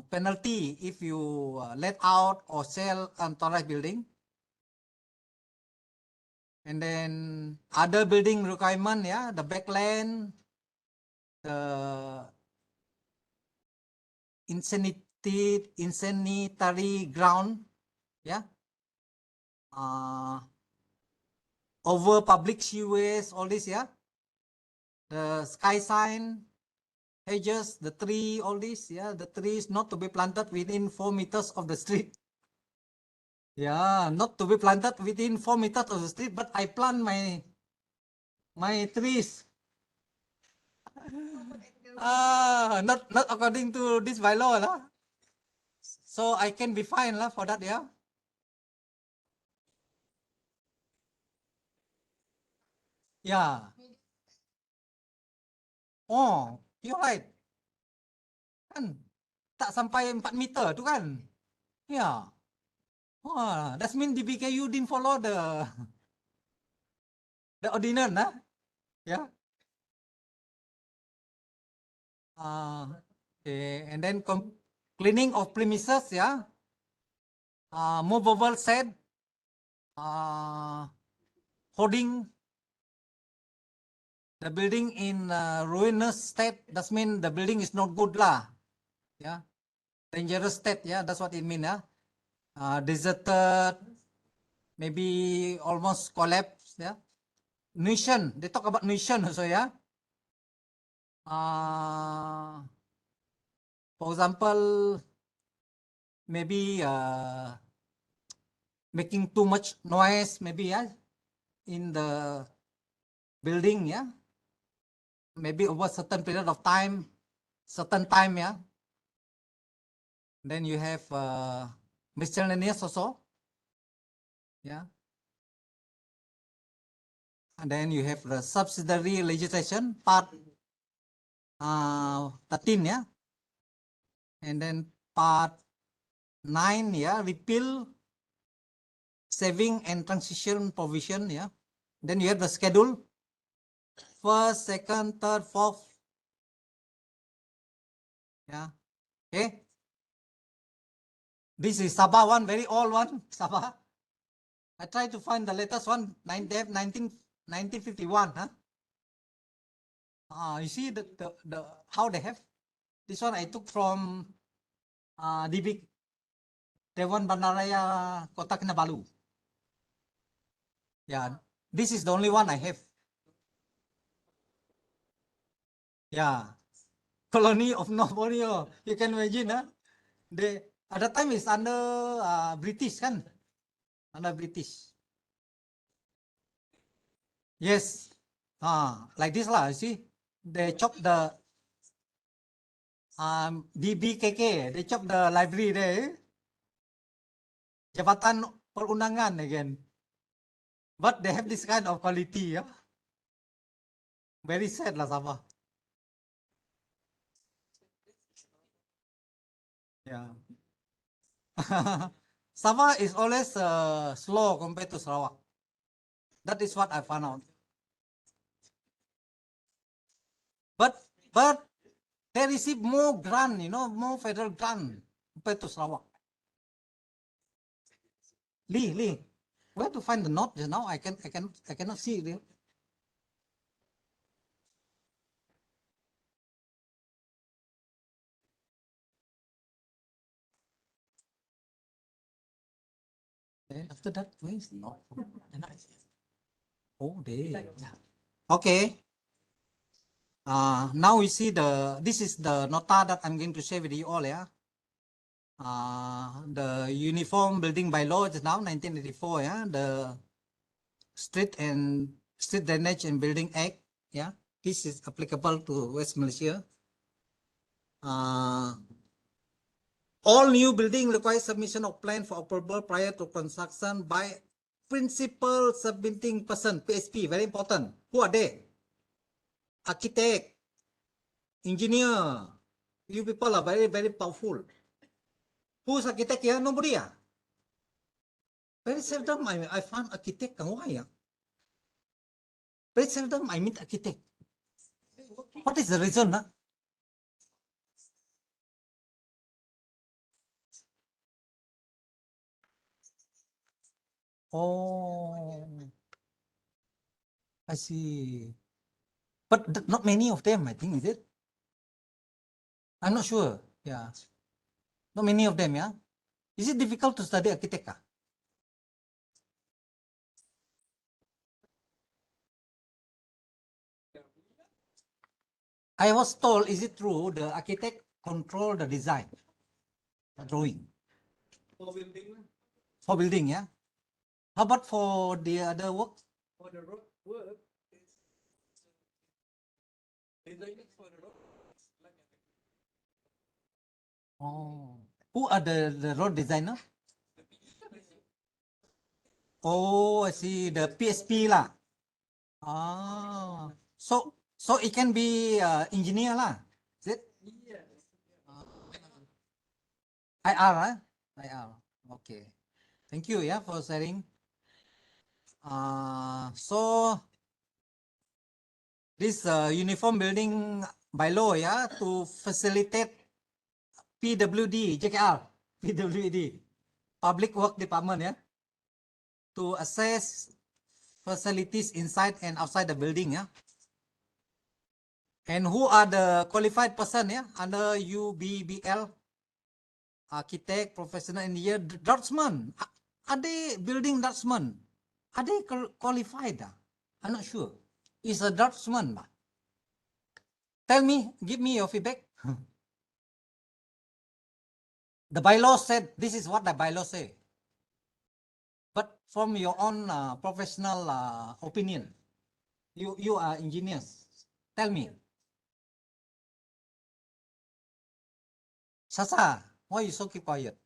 Penalty if you let out or sell unauthorized building. And then other building requirement, yeah, the backland, the insanitary ground, yeah. Over public seways, all this, yeah. The sky sign, hedges, the tree, all this, yeah. The trees not to be planted within 4 meters of the street. Yeah, not to be planted within 4 meters of the street, but I plant my trees. Not according to this bylaw, lah. So I can be fined, lah, for that, yeah. Yeah. Oh, you're right. Kan tak sampai 4 meter tu kan? Yeah. Wah, that means DBKU didn't follow the ordinance, huh? Yeah. Okay, and then cleaning of premises, yeah. Movable shed, holding the building in ruinous state. That means the building is not good, lah. Yeah, dangerous state. Yeah, that's what it means. Yeah, deserted, maybe almost collapsed. Yeah, nuisance. They talk about nuisance also. Yeah. For example, maybe making too much noise, maybe, yeah, in the building, yeah, maybe over certain period of time, certain time, yeah. Then you have miscellaneous also, yeah. And then you have the subsidiary legislation part 13, yeah. And then part 9, yeah, repeal saving and transition provision, yeah. Then you have the schedule, first, second, third, fourth, yeah. Okay. This is Sabah one, very old one, Sabah. I try to find the latest one, 1951, huh? You see the how they have. This one I took from DB Dewan Bandaraya Kota Kinabalu. Yeah, this is the only one I have. Yeah, colony of North Borneo. You can imagine, huh? They at that time is under British, kan? Under British. Yes. Like this lah. See, they chop the DBKK. They chop the library there. Jabatan Perundangan again. But they have this kind of quality, yeah. Very sad lah, Sabah. Yeah. Sabah is always slow compared to Sarawak. That is what I found out. But they receive more grant, more federal grant compared to Sarawak. Lee, where to find the note just now? I cannot see it. After that, where is the note? Oh, there. Okay. Now we see this is the nota that I'm going to share with you all, yeah. The Uniform Building Bylaw is now 1984, yeah. The Street Drainage and Building Act, yeah. This is applicable to West Malaysia. All new building requires submission of plan for approval prior to construction by principal submitting person, PSP, very important. Who are they? Architect, engineer. You people are very, very powerful. Who's architect here? Nobody. Very seldom I found architect. Why? Very seldom I meet architect. What is the reason? Oh, I see. But not many of them, I think, is it? I'm not sure. Yeah. Not many of them, yeah. Is it difficult to study architect? I was told, is it true, the architect control the design, the drawing? For building, yeah. How about for the other work? For the road work, it's designing for the road. It's like Oh, who are the road designer? the picture. Oh, I see, the PSP lah. Ah, so it can be engineer lah. Is it? Yes. IR, ah? IR. Okay. Thank you, yeah, for sharing. So this uniform building by law, yeah, to facilitate PWD, JKR, PWD, Public Work Department, yeah, to assess facilities inside and outside the building, yeah. And who are the qualified person, yeah, under UBBL? Architect, professional engineer, draftsman. Are they building draftsman? Are they qualified? I'm not sure. Is a draftsman. Tell me, give me your feedback. The bylaw said, this is what the bylaw say. But from your own professional opinion, you are engineers. Tell me. Sasa, why you so keep quiet?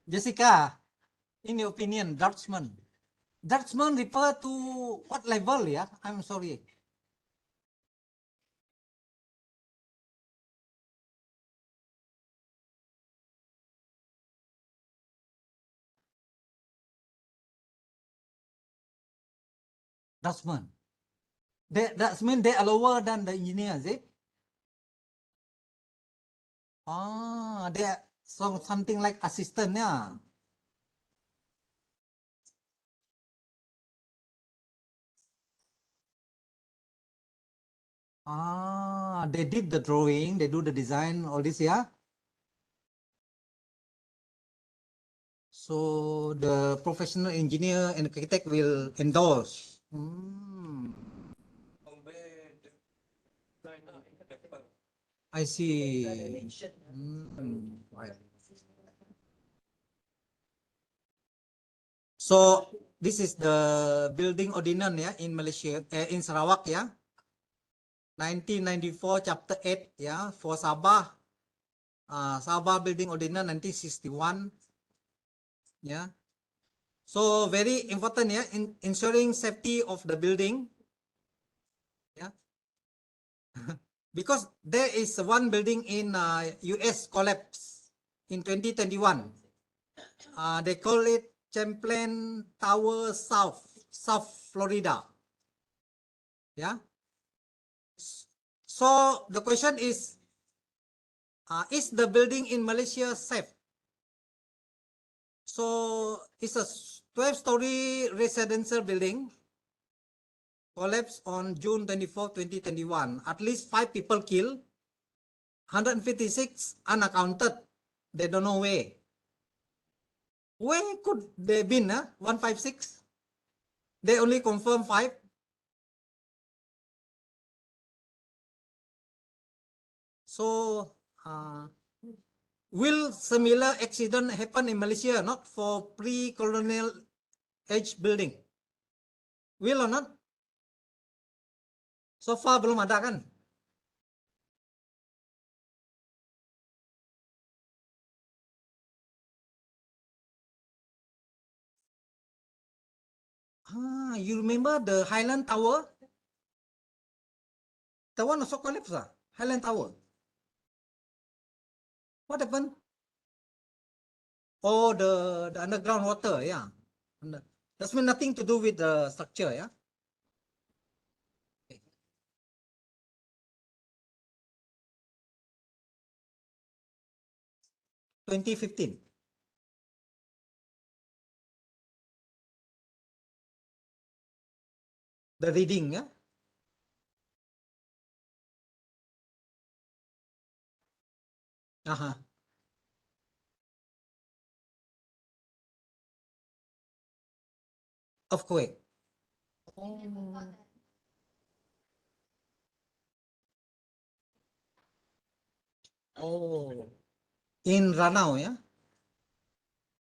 Jessica, in your opinion, draftsman. Draftsman refer to what level, yeah? I'm sorry. Draftsman. That means they are lower than the engineers, is it? Ah, they are something like assistant, yeah. Ah, they did the drawing, they do the design, all this, yeah. So the professional engineer and architect will endorse. I see. Right. So this is the building ordinance, yeah, in Malaysia, in Sarawak, yeah. 1994 chapter 8, yeah, for Sabah. Sabah building ordinance 1961, yeah. So very important, yeah, in ensuring safety of the building, yeah. Because there is one building in US collapse in 2021. They call it Champlain Tower South Florida. Yeah. So the question is the building in Malaysia safe? So it's a 12-story residential building collapsed on June 24, 2021. At least 5 people killed, 156 unaccounted. They don't know where. Where could they been? 156? They only confirm 5. So will similar accident happen in Malaysia? Not for pre-colonial age building? Will or not? So far belum ada kan? You remember the Highland Tower? The one also collapsed, Highland Tower. What happened? Oh, the underground water, yeah. That's mean nothing to do with the structure, yeah. 2015. The reading, yeah. Uh-huh. Earthquake. Oh. In Ranau, yeah.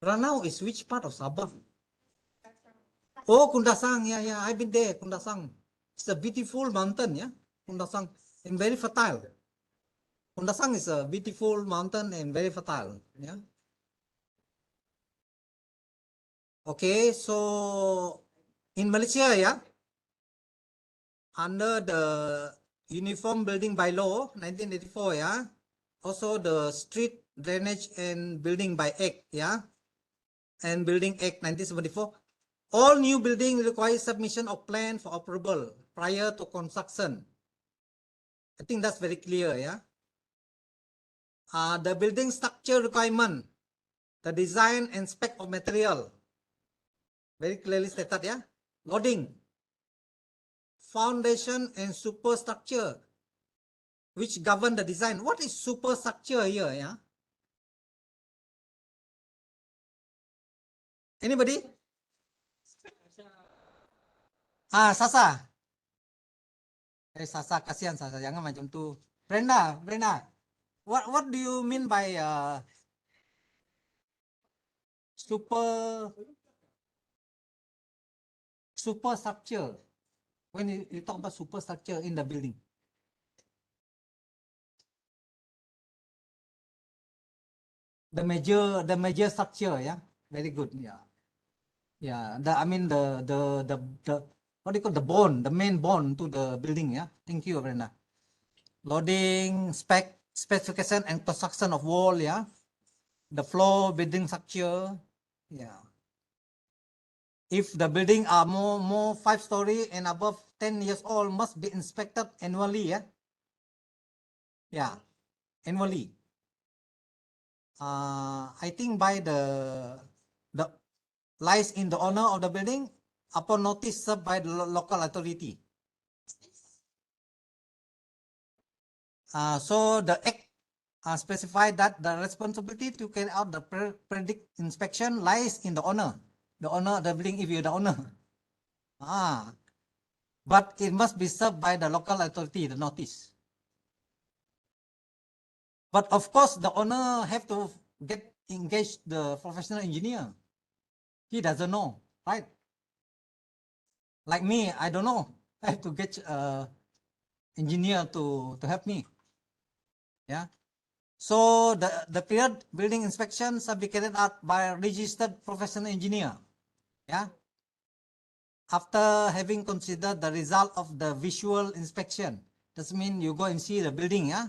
Ranau is which part of Sabah? Oh, Kundasang, yeah, I've been there, Kundasang. It's a beautiful mountain, yeah, Kundasang, and very fertile. Kundasang is a beautiful mountain and very fertile, yeah. Okay, so in Malaysia, yeah, under the Uniform Building by Law, 1984, yeah, also the Street Drainage and Building by Act, yeah, and Building Act 1974, all new building require submission of plan for approval prior to construction. I think that's very clear, yeah. The building structure requirement, the design and spec of material, very clearly stated, yeah. Loading, foundation and superstructure, which govern the design. What is superstructure here, yeah? Anybody? Sasa. Sasa, kasihan Sasa, jangan macam tu. Brenda, what do you mean by superstructure? When you talk about superstructure in the building, the major structure, yeah, very good, yeah. I mean the what do you call the bone, the main bone to the building, yeah. Thank you, Brenda. Loading, specification and construction of wall, yeah. The floor, building structure, yeah. If the building are more 5-story and above 10 years old, must be inspected annually, yeah. Yeah, annually. I think by the lies in the owner of the building upon notice served by the local authority. So the act specified that the responsibility to carry out the predict inspection lies in the owner of the building, if you're the owner. But it must be served by the local authority, the notice. But of course, the owner have to engage the professional engineer. He doesn't know, right? Like me, I don't know. I have to get engineer to help me. Yeah. So the period building inspection shall be carried out by a registered professional engineer. Yeah. After having considered the result of the visual inspection, that means you go and see the building, yeah.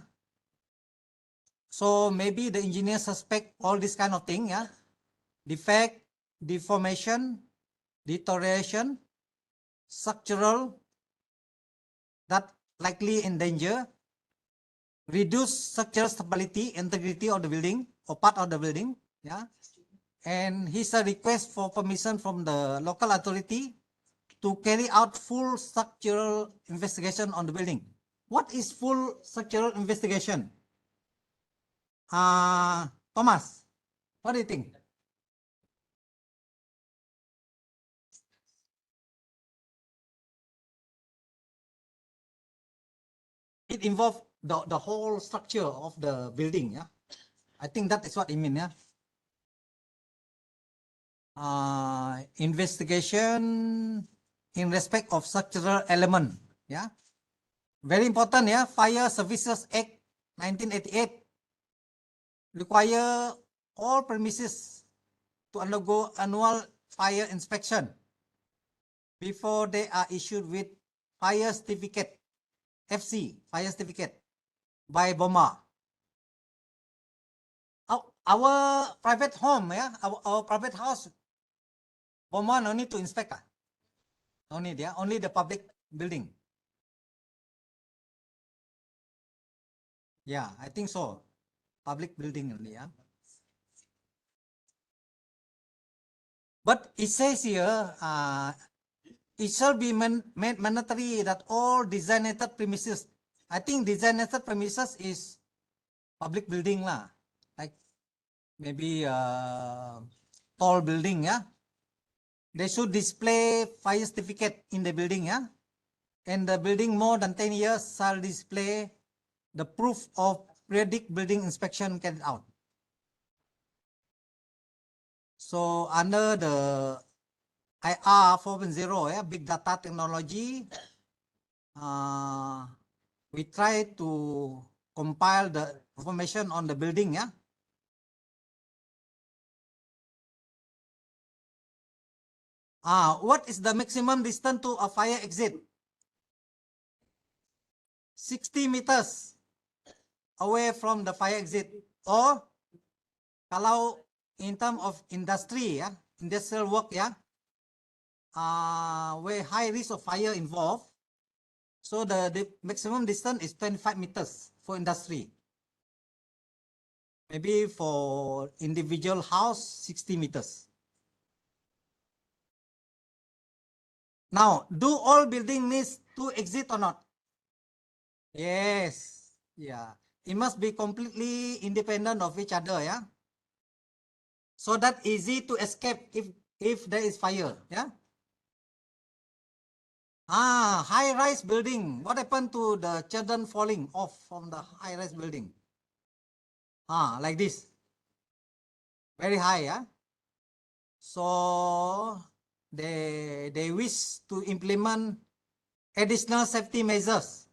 So maybe the engineer suspect all this kind of thing, yeah. Defect, deformation, deterioration, structural that likely in danger, reduce structural stability, integrity of the building or part of the building, yeah. And he's a request for permission from the local authority to carry out full structural investigation on the building. What is full structural investigation? Thomas, what do you think? It involves the whole structure of the building, yeah. I think that is what it means, yeah. Investigation in respect of structural element, yeah. Very important, yeah. Fire Services Act 1988 require all premises to undergo annual fire inspection before they are issued with fire certificate, FC, fire certificate by BOMA. Our private home, yeah, our private house, BOMA no need to inspect. No need, yeah, only the public building. Yeah, I think so. Public building only, yeah. But it says here, it shall be made mandatory that all designated premises. I think designated premises is public building lah, like maybe tall building, yeah. They should display fire certificate in the building, yeah. And the building more than 10 years shall display the proof of periodic building inspection carried out. So under the IR 4.0, yeah, big data technology, we try to compile the information on the building, yeah. What is the maximum distance to a fire exit? 60 meters away from the fire exit. Or kalau in terms of industry, yeah, industrial work, yeah, where high risk of fire involved, so the maximum distance is 25 meters for industry. Maybe for individual house, 60 meters. Now, do all building needs to exit or not? Yes. Yeah. It must be completely independent of each other, yeah. So that easy to escape if there is fire, yeah. High-rise building. What happened to the children falling off from the high-rise building? Like this. Very high, yeah. So they wish to implement additional safety measures.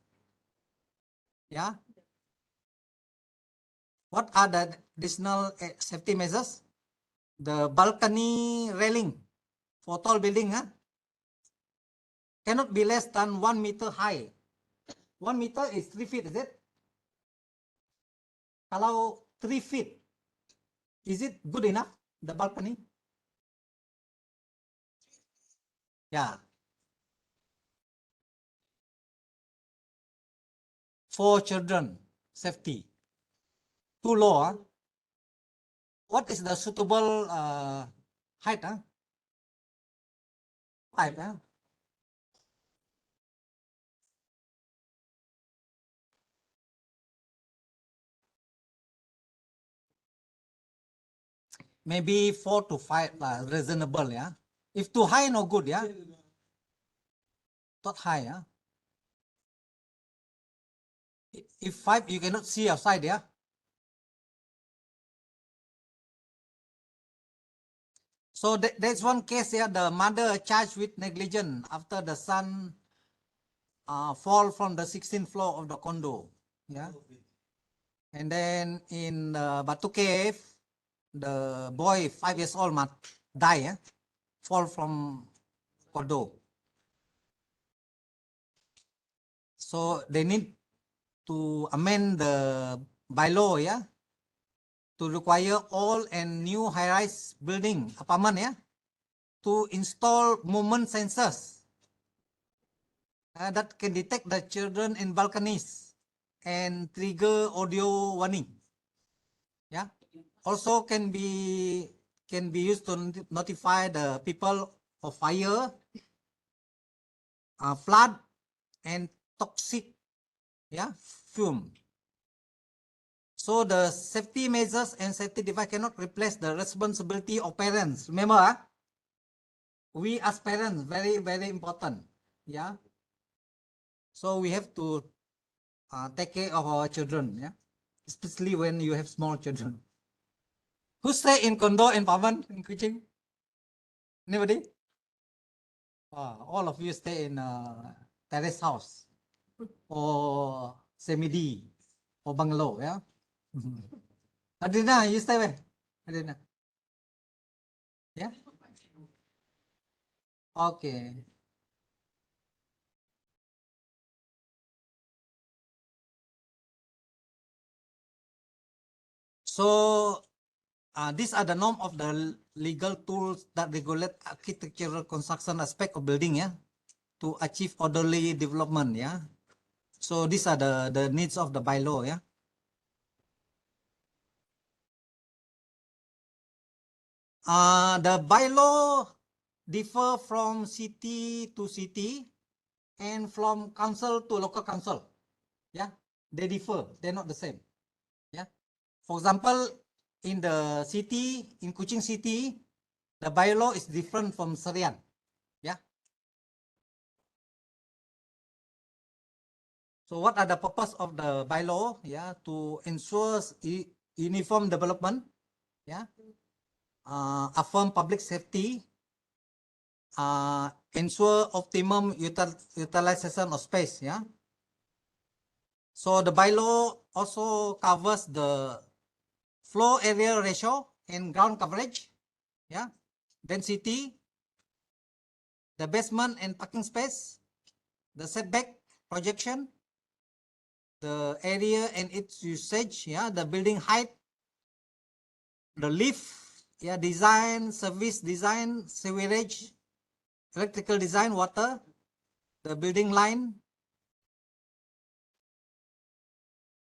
Yeah. What are the additional safety measures? The balcony railing for tall building, cannot be less than 1 meter high. 1 meter is 3 feet, is it? Kalau 3 feet, is it good enough, the balcony? Yeah. For children, safety. Too low, What is the suitable height, 5, Maybe 4 to 5, reasonable, yeah. If too high, no good, yeah. Not high, yeah. If 5, you cannot see outside, yeah. So there's one case here, the mother charged with negligence after the son fall from the 16th floor of the condo, yeah. And then in Batu Cave, the boy 5 years old die, yeah, fall from condo. So they need to amend the bylaw, yeah, to require all and new high-rise building apartment, yeah, to install movement sensors that can detect the children in balconies and trigger audio warning. Yeah. Also can be used to notify the people of fire, flood, and toxic, yeah, fume. So the safety measures and safety device cannot replace the responsibility of parents. Remember, we as parents, very, very important. Yeah. So we have to take care of our children. Yeah. Especially when you have small children. Who stay in condo in Pavan, in Kuching? Anybody? All of you stay in terrace house or semi-D or bungalow, yeah? Adrina, you stay where? Adrina? Yeah? Okay. So these are the norm of the legal tools that regulate architectural construction aspect of building, yeah, to achieve orderly development, yeah. So these are the needs of the bylaw, yeah. The bylaw differ from city to city and from council to local council. Yeah, they differ. They're not the same. Yeah. For example, in the city, in Kuching City, the bylaw is different from Serian. Yeah. So what are the purpose of the bylaw? Yeah, to ensure uniform development. Yeah. Affirm public safety. Ensure optimum utilization of space. Yeah. So the bylaw also covers the floor area ratio and ground coverage. Yeah. Density, the basement and parking space, the setback projection, the area and its usage, yeah, the building height, the lift, yeah, design, service design, sewerage, electrical design, water, the building line.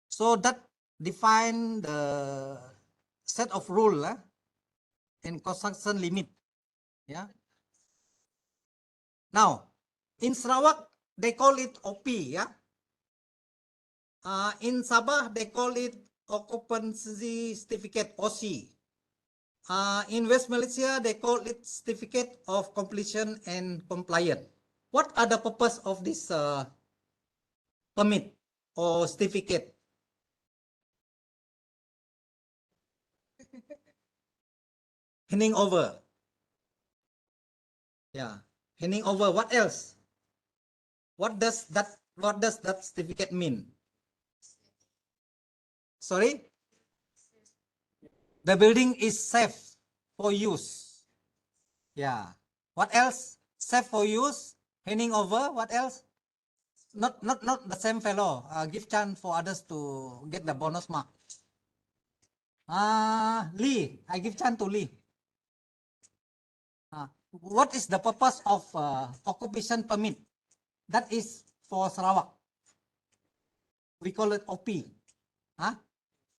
So that define the set of rule and construction limit. Yeah. Now, in Sarawak, they call it OP. Yeah. In Sabah, they call it occupancy certificate OC. In West Malaysia, they call it certificate of completion and compliant. What are the purpose of this permit or certificate? Handing over. Yeah, handing over. What else? What does that certificate mean? Sorry? The building is safe for use. Yeah. What else? Safe for use. Handing over. What else? Not the same fellow. Give chance for others to get the bonus mark. Lee. I give chance to Lee. What is the purpose of occupation permit? That is for Sarawak. We call it OP.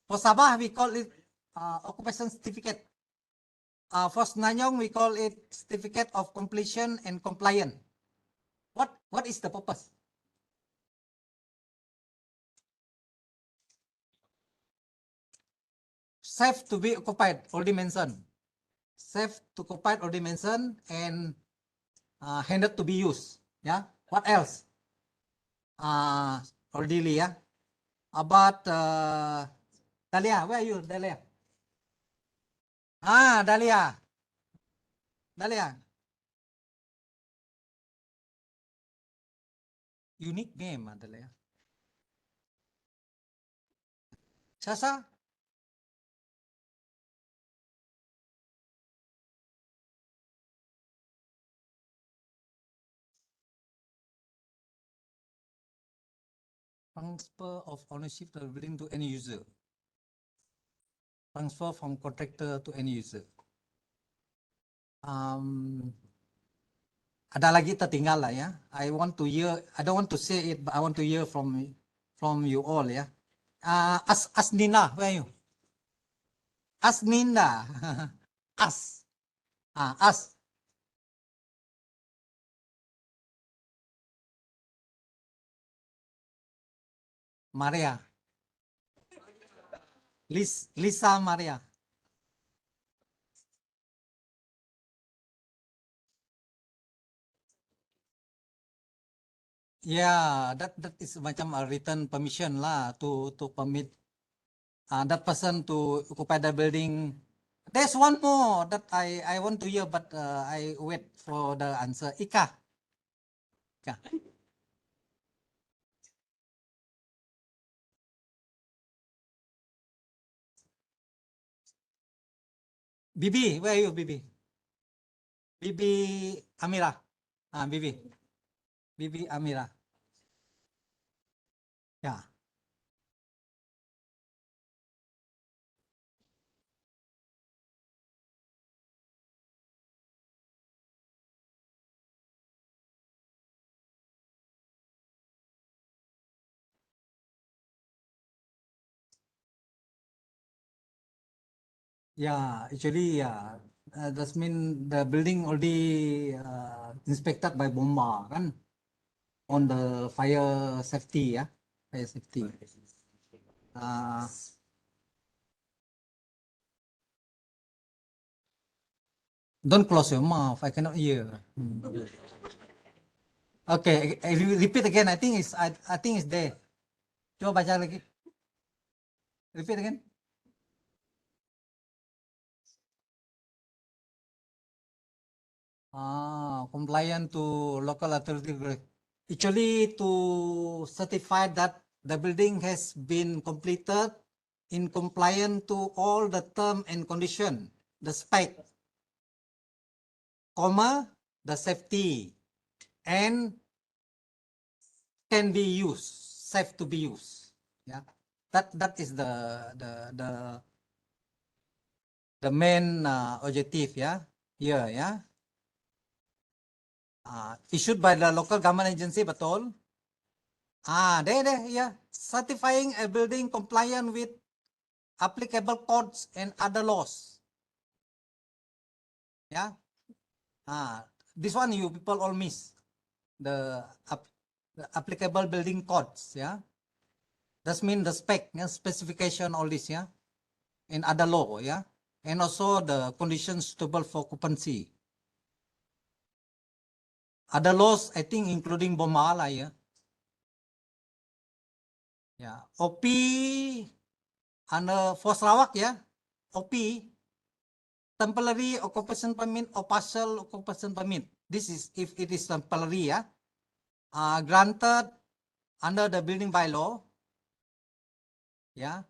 For Sabah, we call it occupation certificate. For Senanyong, we call it certificate of completion and compliant. What is the purpose? Safe to be occupied, already mentioned. Safe to occupied, already mentioned, and handed to be used. Yeah. What else? Already, yeah. About Dalia, where are you, Dalia? Dalia. Dalia. Unique name, Dalia. Sasa? Transfer of ownership of the building to any user. Transfer from contractor to any user. Ada lagi tertinggal lah ya. I don't want to say it, but I want to hear from you all ya. Asnina, where are you? Asninda. As. As. Maria. Lisa Maria. Yeah, that is macam a written permission lah to permit that person to occupy the building. There's one more that I want to hear, but I wait for the answer. Ika. Bibi, where are you, Bibi? Bibi Amira. Bibi. Bibi Amira. Ya. Yeah, actually, That mean the building already inspected by BOMA kan on the fire safety ya, fire safety. Don't close your mouth. I cannot hear. Okay, repeat again. I think it's there. Coba baca lagi. Repeat again. Compliant to local authority. Actually, to certify that the building has been completed in compliance to all the term and condition, the spec, comma, the safety, and can be used, safe to be used. Yeah, that is the main objective. Yeah, here. Yeah. Issued by the local government agency, betul? There, yeah. Certifying a building compliant with applicable codes and other laws. Yeah. This one you people all miss. The applicable building codes. Yeah. That means the spec, yeah, specification, all this, yeah. And other law, yeah. And also the conditions suitable for occupancy. Other laws, I think, including BOMA, yeah. Yeah. OP under for Sarawak, yeah. OP temporary occupation permit or partial occupation permit. This is if it is temporary, yeah. Granted under the building bylaw, yeah.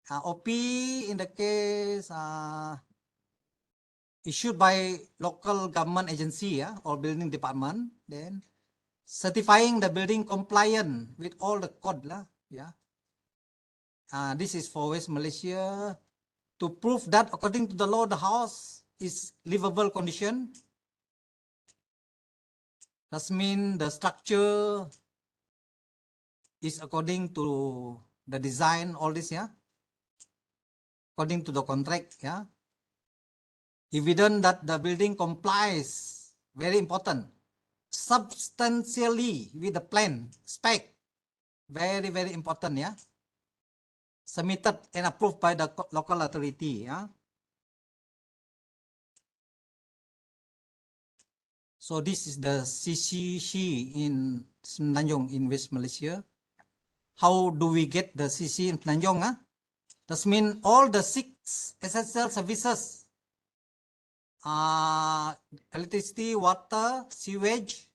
OP in the case issued by local government agency, yeah, or building department, then certifying the building compliant with all the code, yeah. This is for West Malaysia to prove that according to the law, the house is livable condition. That means the structure is according to the design, all this, yeah. According to the contract, yeah. Evident that the building complies, very important, substantially with the plan, spec, very, very important, yeah. Submitted and approved by the local authority, yeah. So this is the CCC in Semenanjung in West Malaysia. How do we get the CC in Semenanjung? That means all the 6 essential services, electricity, water, sewage,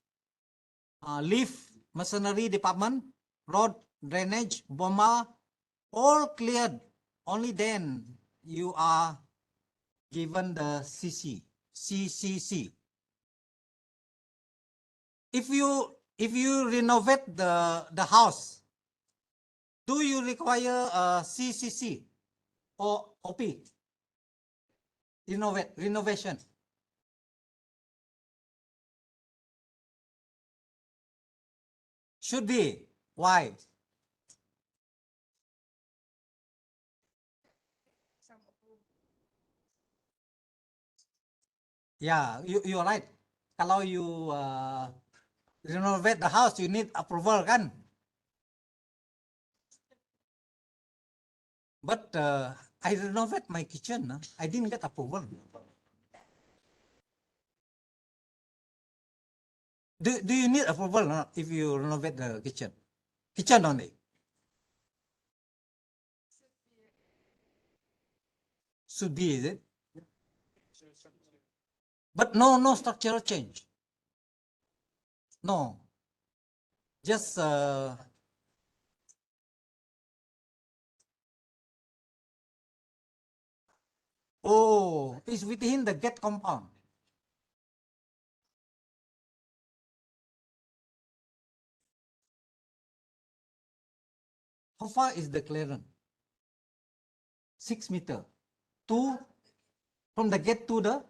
lift, machinery department, road, drainage, BOMA, all cleared. Only then you are given the CCC. If you renovate the house, do you require a CCC or OP? Renovation. Should be. Why? Yeah, you're right. Kalau you renovate the house, you need approval, kan? But I renovate my kitchen. I didn't get approval. Do you need approval if you renovate the kitchen? Kitchen only. Should be, is it? But no structural change. No. Just it's within the gate compound. How far is the clearance? 6 meters. From the gate to the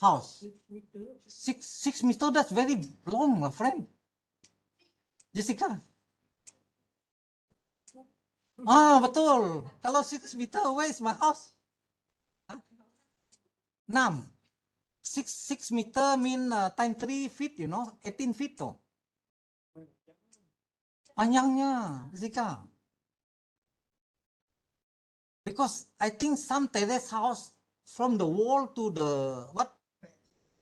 house. 6 meters, that's very long, my friend. Jessica. Betul. Kalau 6 meter, where is my house? 6 meter mean time 3 feet, 18 feet tuh. Panjangnya, Zika. Because I think some terrace house from the wall to the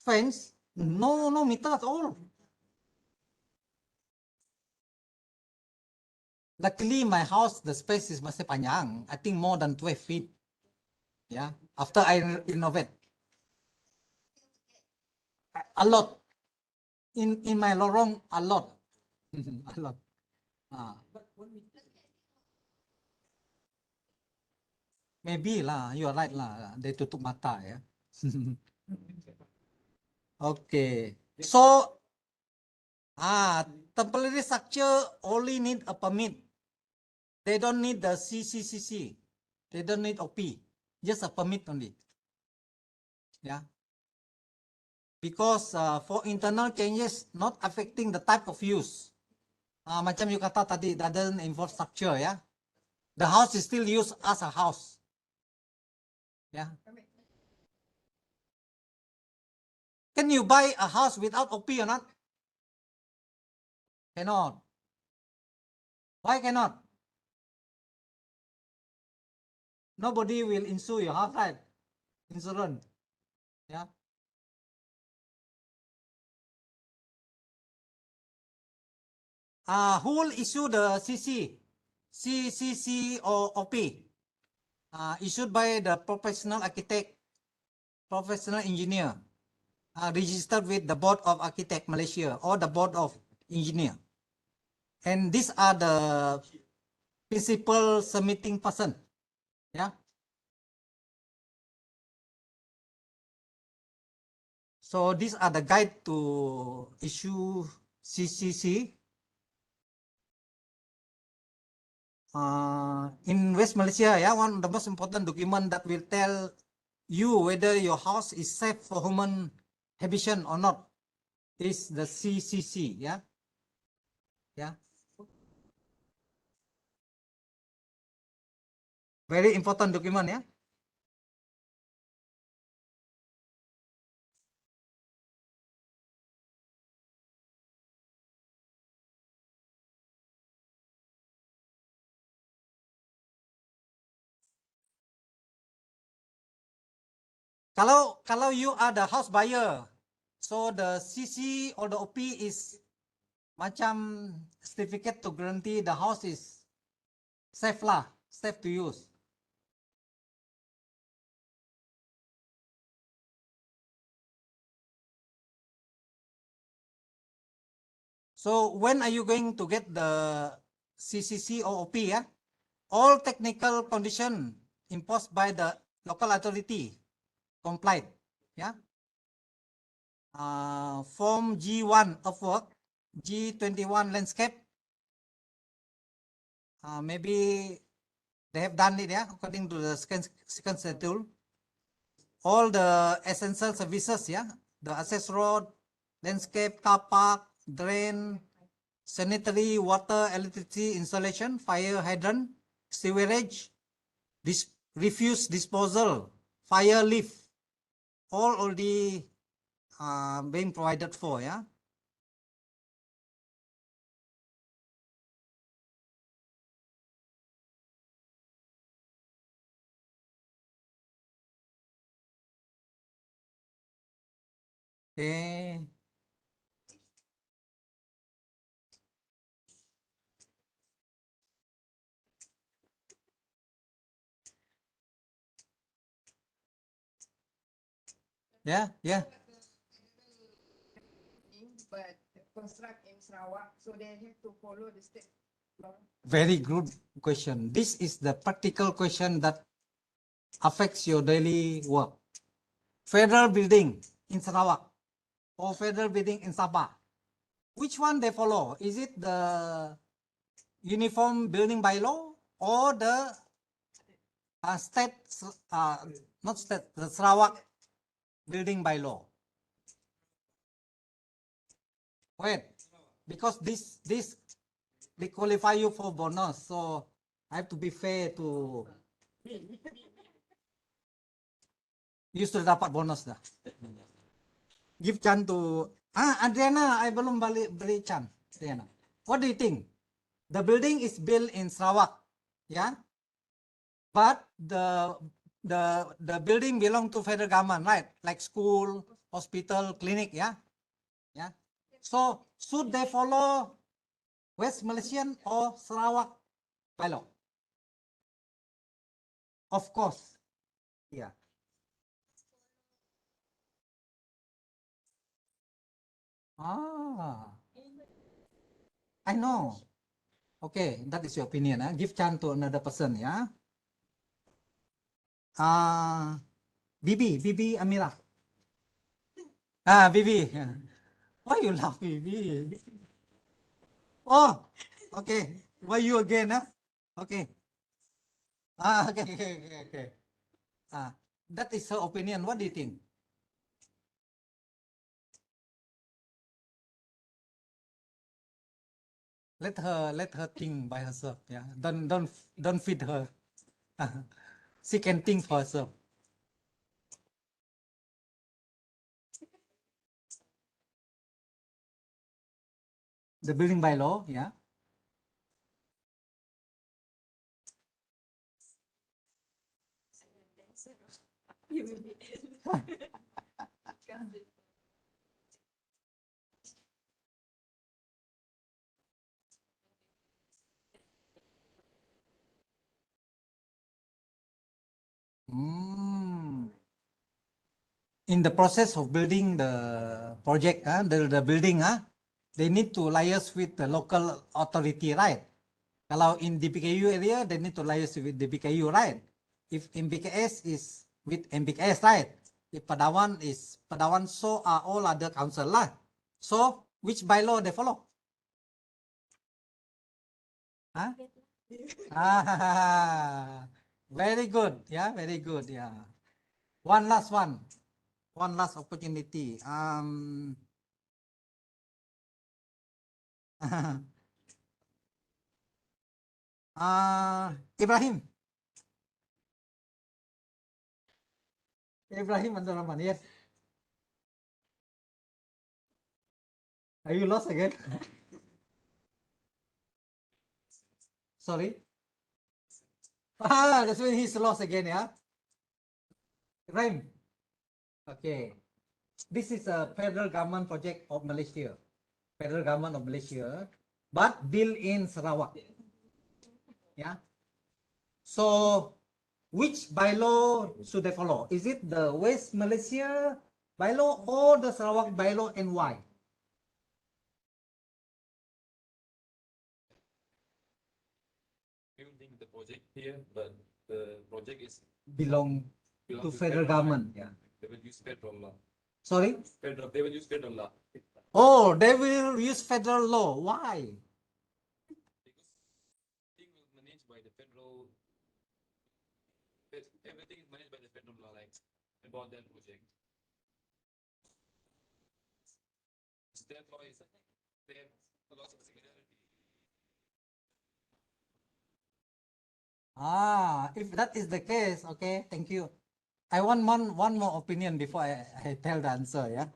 fence, no meter at all. Luckily, my house, the space is masih panjang. I think more than 12 feet. Yeah, after I renovate. A lot. In my lorong, a lot. A lot. Maybe lah, you are right lah. They tutup mata ya. Okay. So, temporary structure only need a permit. They don't need the CCCC. They don't need OP. Just a permit only. Yeah. Because for internal changes not affecting the type of use. Macam you kata tadi, that doesn't involve structure ya. The house is still used as a house. Yeah. Can you buy a house without OP or not? Cannot. Why cannot? Nobody will insure your house, right? Insurance. Yeah. Who will issue the CCC or OP? Issued by the professional architect, professional engineer, registered with the Board of Architect Malaysia or the Board of Engineer. And these are the principal submitting person. Yeah. So these are the guide to issue CCC. In West Malaysia, yeah, one of the most important document that will tell you whether your house is safe for human habitation or not is the CCC. Yeah. Yeah. Very important document. Yeah. Kalau you are the house buyer, so the CC or the OP is macam certificate to guarantee the house is safe lah, safe to use. So when are you going to get the CCC or OP? Yeah, all technical condition imposed by the local authority complied. Yeah. Form G1 of work, G21 landscape. Maybe they have done it, yeah, according to the second schedule. All the essential services, yeah, the access road, landscape, car park, drain, sanitary, water, electricity installation, fire hydrant, sewerage, refuse disposal, fire lift, all already being provided for, yeah. Okay. Yeah, yeah. But construct in Sarawak, so they have to follow the state law. Very good question. This is the practical question that affects your daily work. Federal building in Sarawak or federal building in Sabah. Which one they follow? Is it the uniform building by law or the state, not state, the Sarawak building by law? Wait, because this they qualify you for bonus, so I have to be fair to You sudah dapat bonus dah. Give chance to Adriana, I belum beri chance. Adriana, what do you think? The building is built in Sarawak, yeah, but the building belong to federal government, right? Like school, hospital, clinic, yeah, yeah. So should they follow West Malaysian or Sarawak bylaw? Of course, yeah. I know. Okay, that is your opinion. Give chance to another person, yeah. Bibi Amira. Bibi. Why you laugh, Bibi? Oh, okay. Why you again, Okay. Okay. That is her opinion. What do you think? Let her think by herself. Yeah. Don't feed her. She can think for herself. The building by law, yeah. In the process of building the project, the building, they need to liaise with the local authority, right? Kalau in DPKU area, they need to liaise with DPKU, right? If MBKS is with MBKS, right? If Padawan is Padawan, so are all other council lah. So which bylaw they follow? Very good. Yeah, very good. Yeah. One last one. One last opportunity. Ibrahim. Ibrahim Abdul Rahman, yes. Are you lost again? Sorry. That's when he's lost again, yeah. Ibrahim. Okay. This is a federal government project of Malaysia. Federal government of Malaysia, but built in Sarawak. Yeah. So which bylaw should they follow? Is it the West Malaysia bylaw or the Sarawak bylaw, and why? Building the project here, but the project is Belong to federal government. Yeah. They will use federal law. Sorry? They will use federal law. Oh, they will use federal law. Why? Because thing will managed by the federal. Everything is managed by the federal law, like about that project. State law is they have a lot of similarity. If that is the case, okay, thank you. I want one more opinion before I tell the answer, yeah.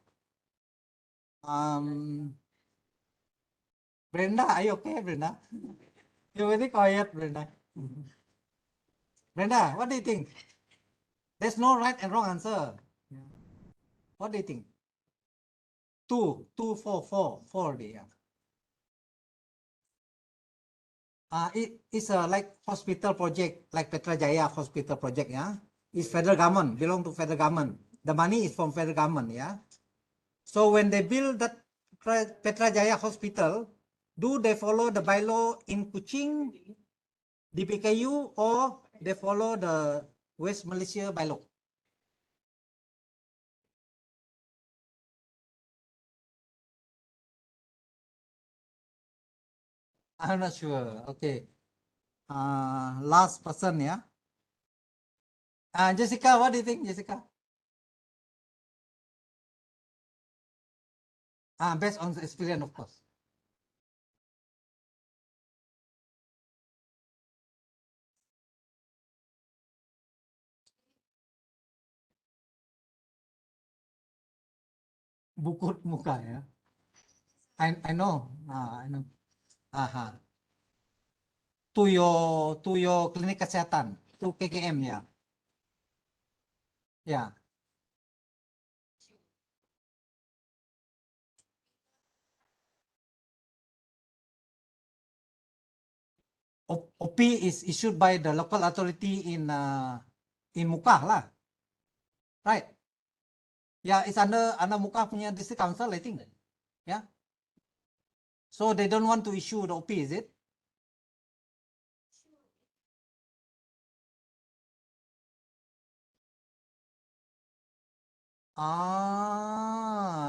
Brenda, are you okay, Brenda? You're very quiet, Brenda. Brenda, what do you think? There's no right and wrong answer. What do you think? 4, yeah. It is a like hospital project, like Petrajaya hospital project, yeah. It's federal government, belong to federal government. The money is from federal government, yeah. So when they build that Petrajaya hospital, do they follow the bylaw in Kuching, DPKU, or they follow the West Malaysia bylaw? I'm not sure. Okay. Last person, yeah. Jessica, what do you think, Jessica? Based on the experience, of course. bukut muka ya. I know. I know. Aha. To your klinik kesehatan, to KKM ya. Ya. OP is issued by the local authority in Mukah lah. Right. Yeah, it's under Mukah punya district council, I think. Yeah. So they don't want to issue the OP, is it?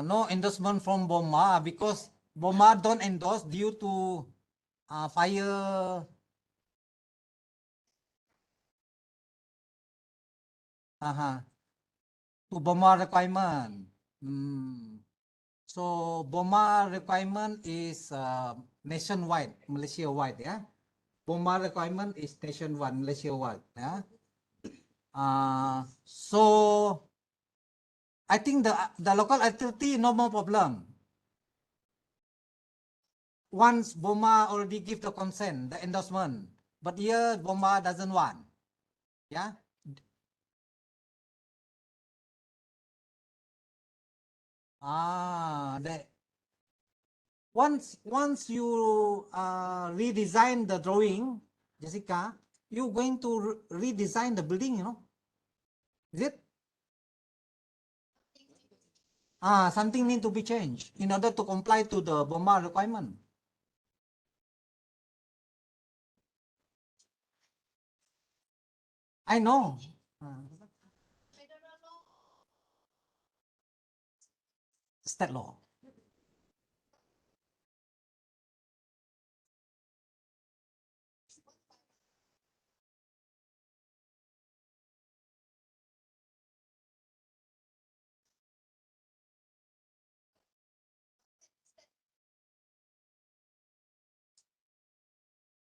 No endorsement from BOMA because BOMA don't endorse due to fire. To BOMA requirement. So BOMA requirement is nationwide, Malaysia-wide, yeah. BOMA requirement is nationwide, Malaysia-wide, yeah. So I think the local authority no more problem. Once BOMA already give the consent, the endorsement, but here BOMA doesn't want, yeah. Once you redesign the drawing, Jessica, you're going to redesign the building, you know. Is it? Something need to be changed in order to comply to the BOMA requirement. I know. State law.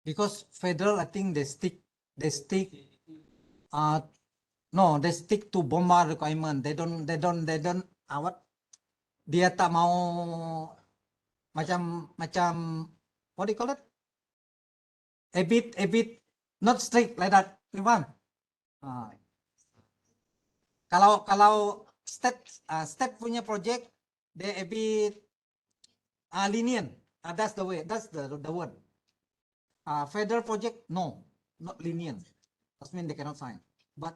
Because federal, I think they stick no, they stick to BOMA requirement. They don't what? Dia tak mau macam what do you call it? A bit not strict like that, Ivan. Kalau step punya project, they a bit lenient. That's the way. That's the word. Federal project, no, not lenient. That means they cannot sign. But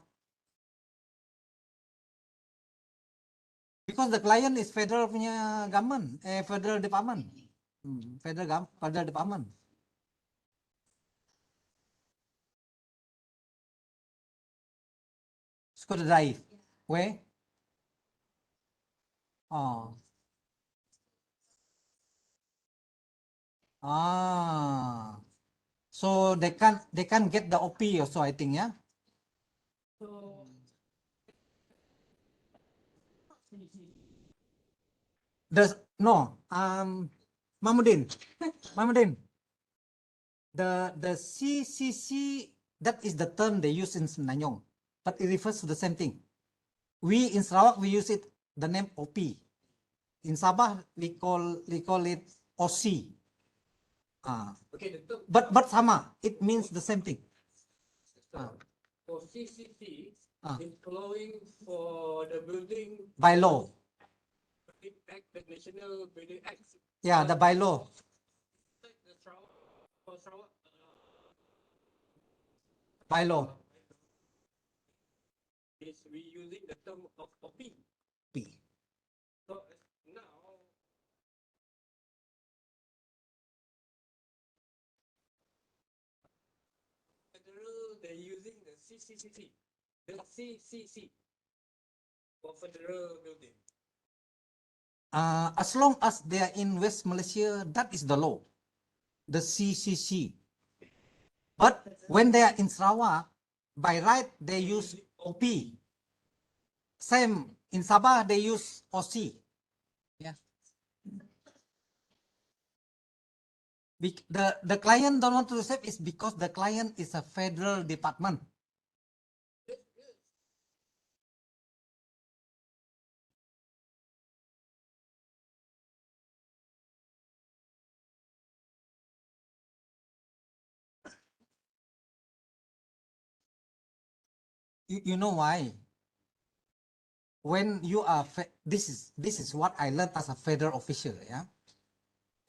because the client is federal punya government, federal department, federal department. Skoda Drive, where? So they can't get the OP also, I think, yeah. No, Mahmudin, the CCC, that is the term they use in Semenanjung, but it refers to the same thing. We in Sarawak we use it the name OP. In Sabah we call it OC. Okay, the term But sama, it means the same thing. for CCC is following for the building By law. Act, the National Building Act. Yeah, the by law. By law. Is we using the term of OP. So now federal they're using the CCCC, the CCC for federal building. As long as they are in West Malaysia, that is the law, the CCC. But when they are in Sarawak, by right they use OP. Same in Sabah they use OC. Yeah. The client don't want to accept is because the client is a federal department. You know why? When you are, this is what I learned as a federal official, yeah.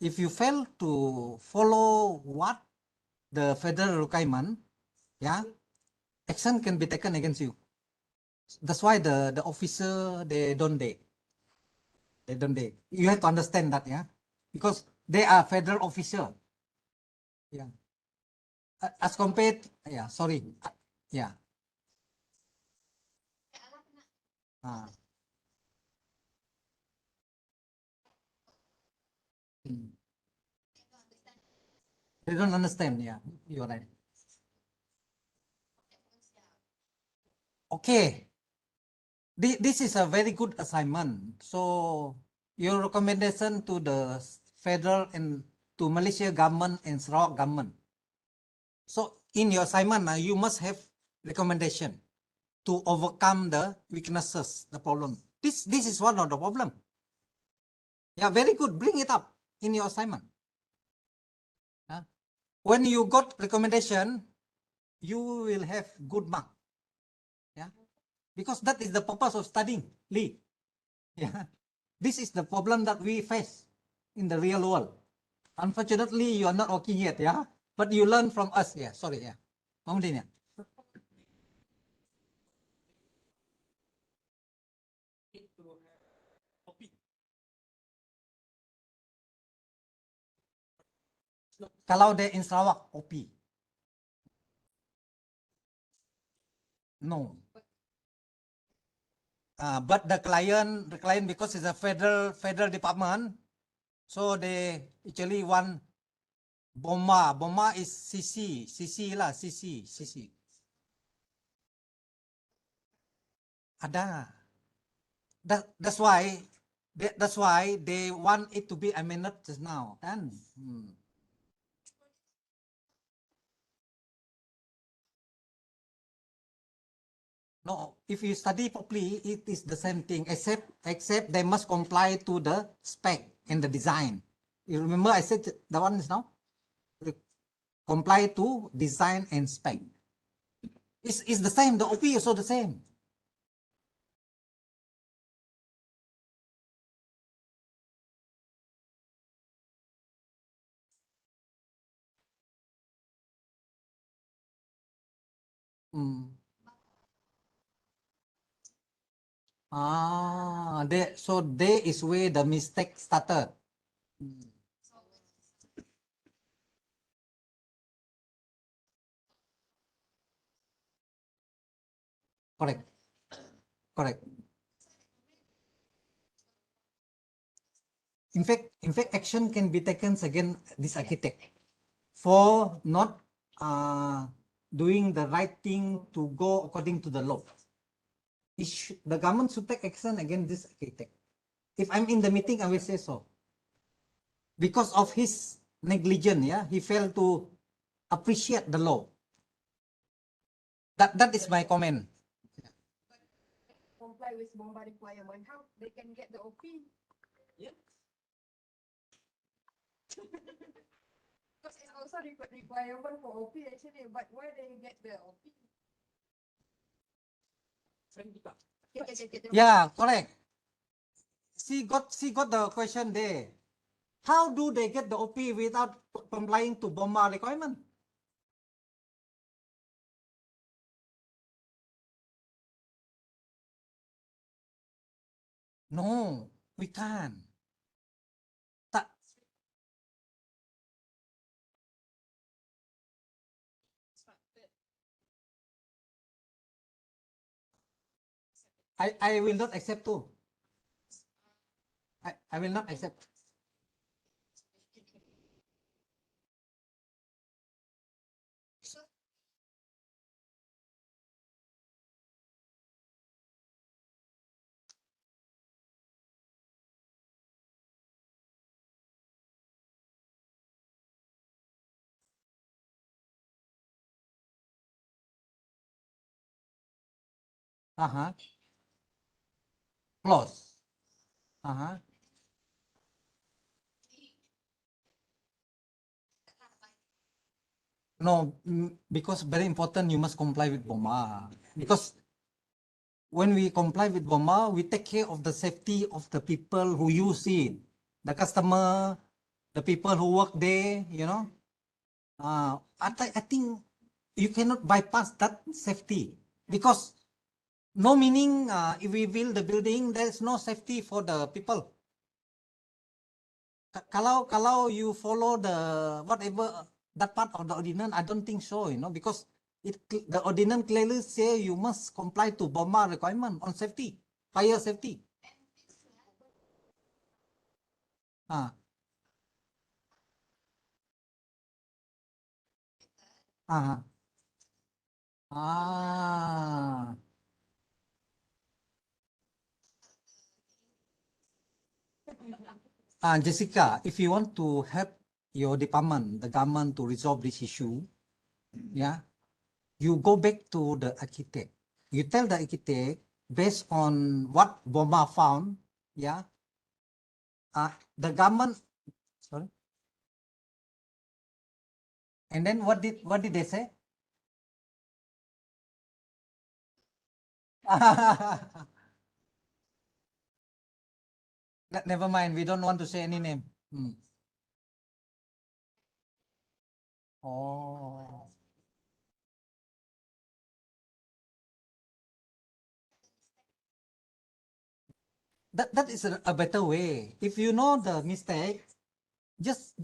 If you fail to follow what the federal requirement, yeah, action can be taken against you. That's why the officer, they don't dare. They don't dare. You have to understand that, yeah, because they are federal officer. Yeah. As compared, yeah, sorry. Yeah. Ah. Mm. They don't understand, yeah, you're right. Okay. This is a very good assignment. So your recommendation to the federal and to Malaysia government and Sarawak government. So in your assignment, you must have recommendation to overcome the weaknesses, the problem. This is one of the problem. Yeah, very good. Bring it up in your assignment. When you got recommendation, you will have good mark. Yeah, because that is the purpose of studying, Lee. Yeah, this is the problem that we face in the real world. Unfortunately, you are not working yet, yeah, but you learn from us. Yeah, sorry, yeah. Mamudin, yeah. Need to have copy. Kalau dia in Sarawak, OP. No. But the client, because it's a federal department, so they actually want BOMA. BOMA is CC lah, CC. Ada. That's why they want it to be amended just now. Kan? No, if you study properly, it is the same thing, except they must comply to the spec and the design. You remember I said the one is now? Comply to design and spec. It's the same, the OP is also the same. So there is where the mistake started. Correct. In fact, action can be taken against this architect for not doing the right thing to go according to the law. The government should take action against this architect. If I'm in the meeting, I will say so. Because of his negligence, yeah, he failed to appreciate the law. That is my comment. Comply with bomba requirement, how they can get the OP? Yeah. Because it's also requirement for OP actually, but where they get the OP? Yeah, correct. She got the question there. How do they get the OP without complying to BOMA requirement? No, we can't. I will not accept too. I will not accept. Close. No, because very important, you must comply with BOMA. Because when we comply with BOMA, we take care of the safety of the people who use it, the customer, the people who work there, you know. I think you cannot bypass that safety because no meaning if we build the building, there's no safety for the people. Kalau you follow the whatever that part of the ordinance, I don't think so, you know, because the ordinance clearly say you must comply to BOMA requirement on safety, fire safety. Ah. Ah. Ah. Jessica, if you want to help your department, the government to resolve this issue, yeah, you go back to the architect. You tell the architect based on what BOMA found, yeah, the government, sorry, and then what did they say? Never mind, we don't want to say any name. Oh. That is a better way. If you know the mistake, just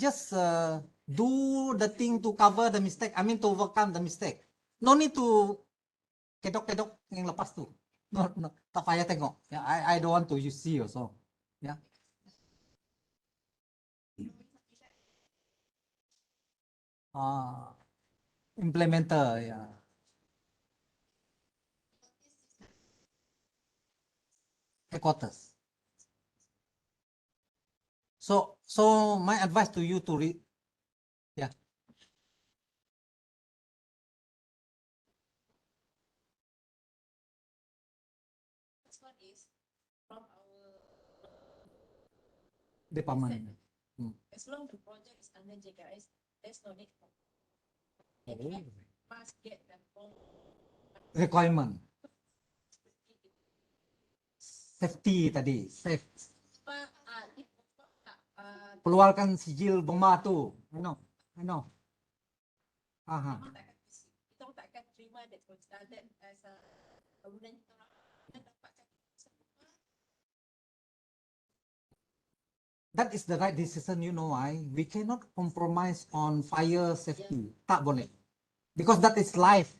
do the thing to cover the mistake. I mean to overcome the mistake. No need to kedok yang lepas tu. No, tak payah tengok. Yeah, I don't want to you see also. Yeah. Implementer, yeah. Headquarters. So my advice to you to read, yeah. This one is from our Department. as long the project is under JKS, there's no need for Oh. must get the form. Requirement. Safety tadi, safe. Keluarkan sijil BOMA tu. I know. Aha. Kita takkan terima that as a kemudian kita dapatkan That is the right decision, you know why? We cannot compromise on fire safety. Tak boleh. Because that is life.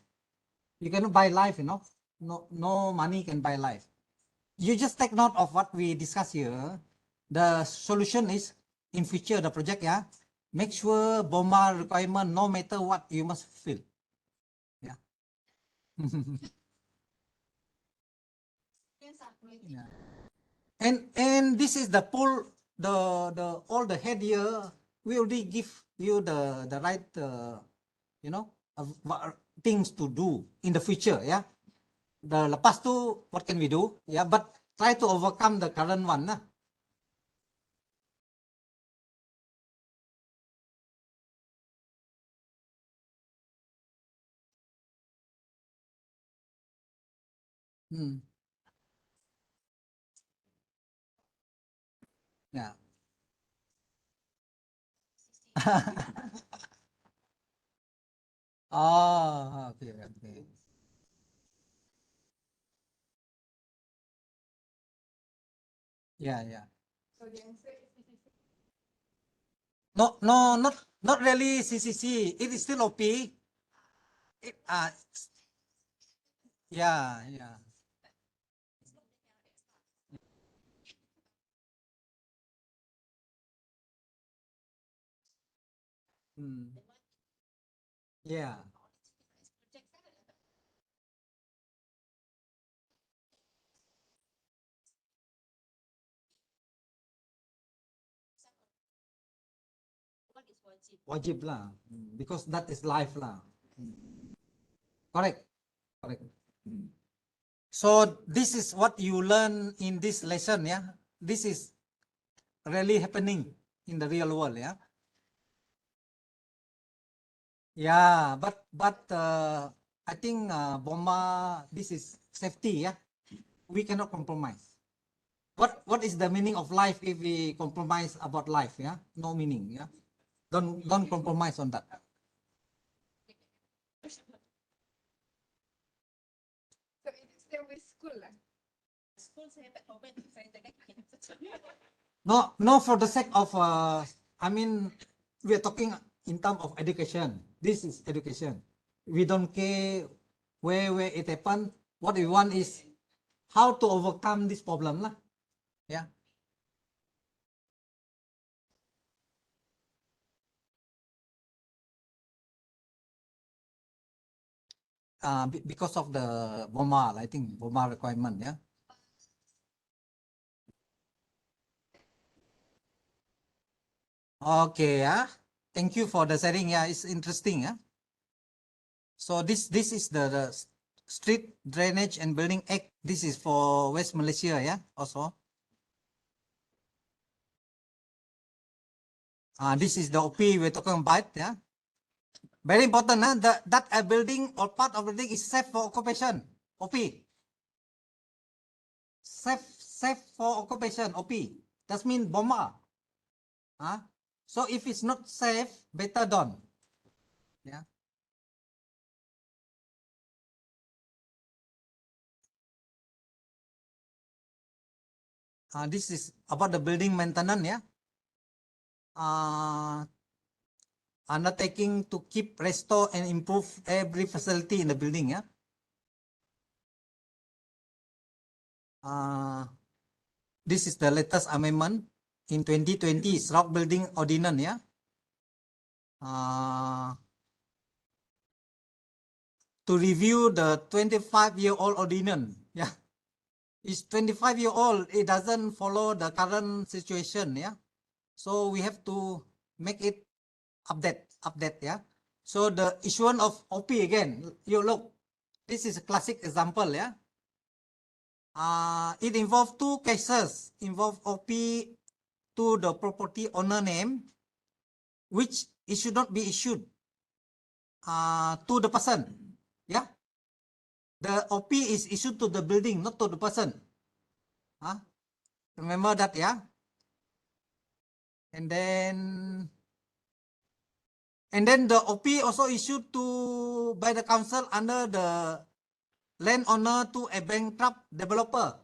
You cannot buy life, you know. No money can buy life. You just take note of what we discuss here. The solution is in future the project, yeah. Make sure BOMA requirement, no matter what, you must fulfill. Yeah. Yeah. And this is the pull the all the head here. We already give you the right you know things to do in the future, yeah. The lepas tu what can we do, yeah, but try to overcome the current one lah. Yeah. Oh, okay. Yeah. So the answer is No, not really CCC. It is still OP. Yeah. Yeah. Wajib lah, because that is life lah. Correct. So this is what you learn in this lesson, yeah. This is really happening in the real world, yeah. Yeah, but I think BOMA, this is safety, yeah. we cannot compromise. What is the meaning of life if we compromise about life? Yeah, no meaning. Yeah, don't compromise on that. So it's still with school lah. School saya tak komen, saya jaga kain saja. No, for the sake of I mean, we are talking in terms of education. This is education. We don't care where it happened. What we want is how to overcome this problem lah. Yeah. Because of the BOMA, I think BOMA requirement. Yeah. Okay. Yeah. Thank you for the sharing. Yeah, it's interesting. Yeah. So this is the Street Drainage and Building Act. This is for West Malaysia. Yeah. Also. This is the OP we're talking about. Yeah. Very important. That a building or part of the building is safe for occupation. OP. Safe for occupation. OP. That means BOMA. So if it's not safe, better don't. Yeah. This is about the building maintenance. Yeah. Undertaking to keep, restore, and improve every facility in the building. Yeah. This is the latest amendment in 2020. Rock Building Ordinance. Yeah. To review the 25-year-old ordinance. Yeah. It's 25-year-old. It doesn't follow the current situation. Yeah. So we have to make it update. Yeah. So the issuance of OP again. You look. This is a classic example. Yeah. It involved two cases. Involve OP to the property owner name, which it should not be issued to the person. Yeah. The OP is issued to the building, not to the person. Remember that, yeah? And then the OP also issued to by the council under the landowner to a bankrupt developer.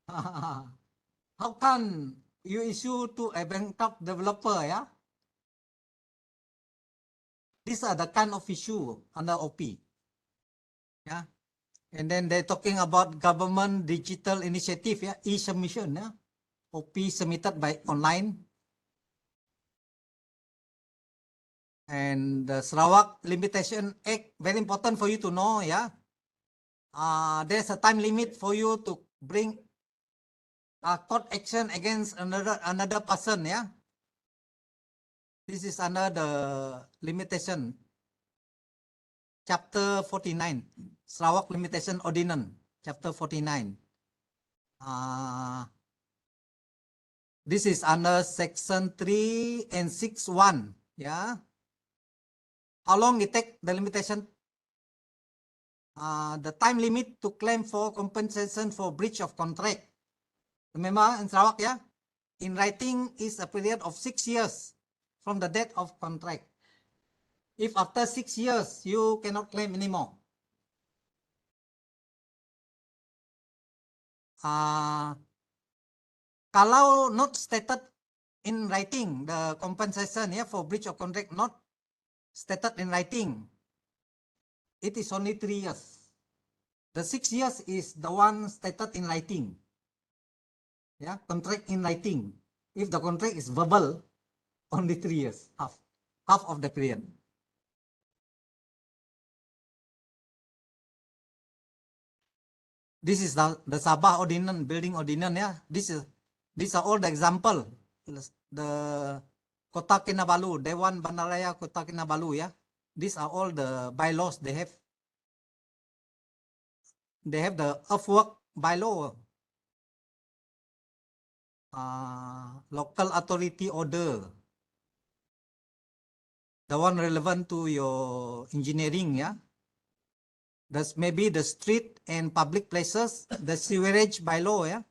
How can you issue to a bankrupt developer? Yeah. These are the kind of issue under OP. Yeah. And then they're talking about government digital initiative. Yeah. E-submission. Yeah. OP submitted by online. And the Sarawak Limitation Act, very important for you to know. Yeah. There's a time limit for you to bring a court action against another person. Yeah. This is under the limitation. Chapter 49. Sarawak Limitation Ordinance. Chapter 49. This is under section 3 and 6(1). Yeah. How long it take the limitation? The time limit to claim for compensation for breach of contract. Remember in Sarawak, yeah? In writing is a period of 6 years from the date of contract. If after 6 years you cannot claim anymore. Kalau not stated in writing, the compensation, yeah, for breach of contract not stated in writing, it is only 3 years. The 6 years is the one stated in writing. Yeah, contract in writing. If the contract is verbal, only 3 years, half of the period. This is the Sabah Ordinance, Building Ordinance. Yeah, these are all the example. The Kota Kinabalu, Dewan Bandaraya Kota Kinabalu. Yeah, these are all the bylaws they have. They have the earthwork bylaw, local authority order, the one relevant to your engineering. Yeah, That's maybe the street and public places, the sewerage bylaw, yeah,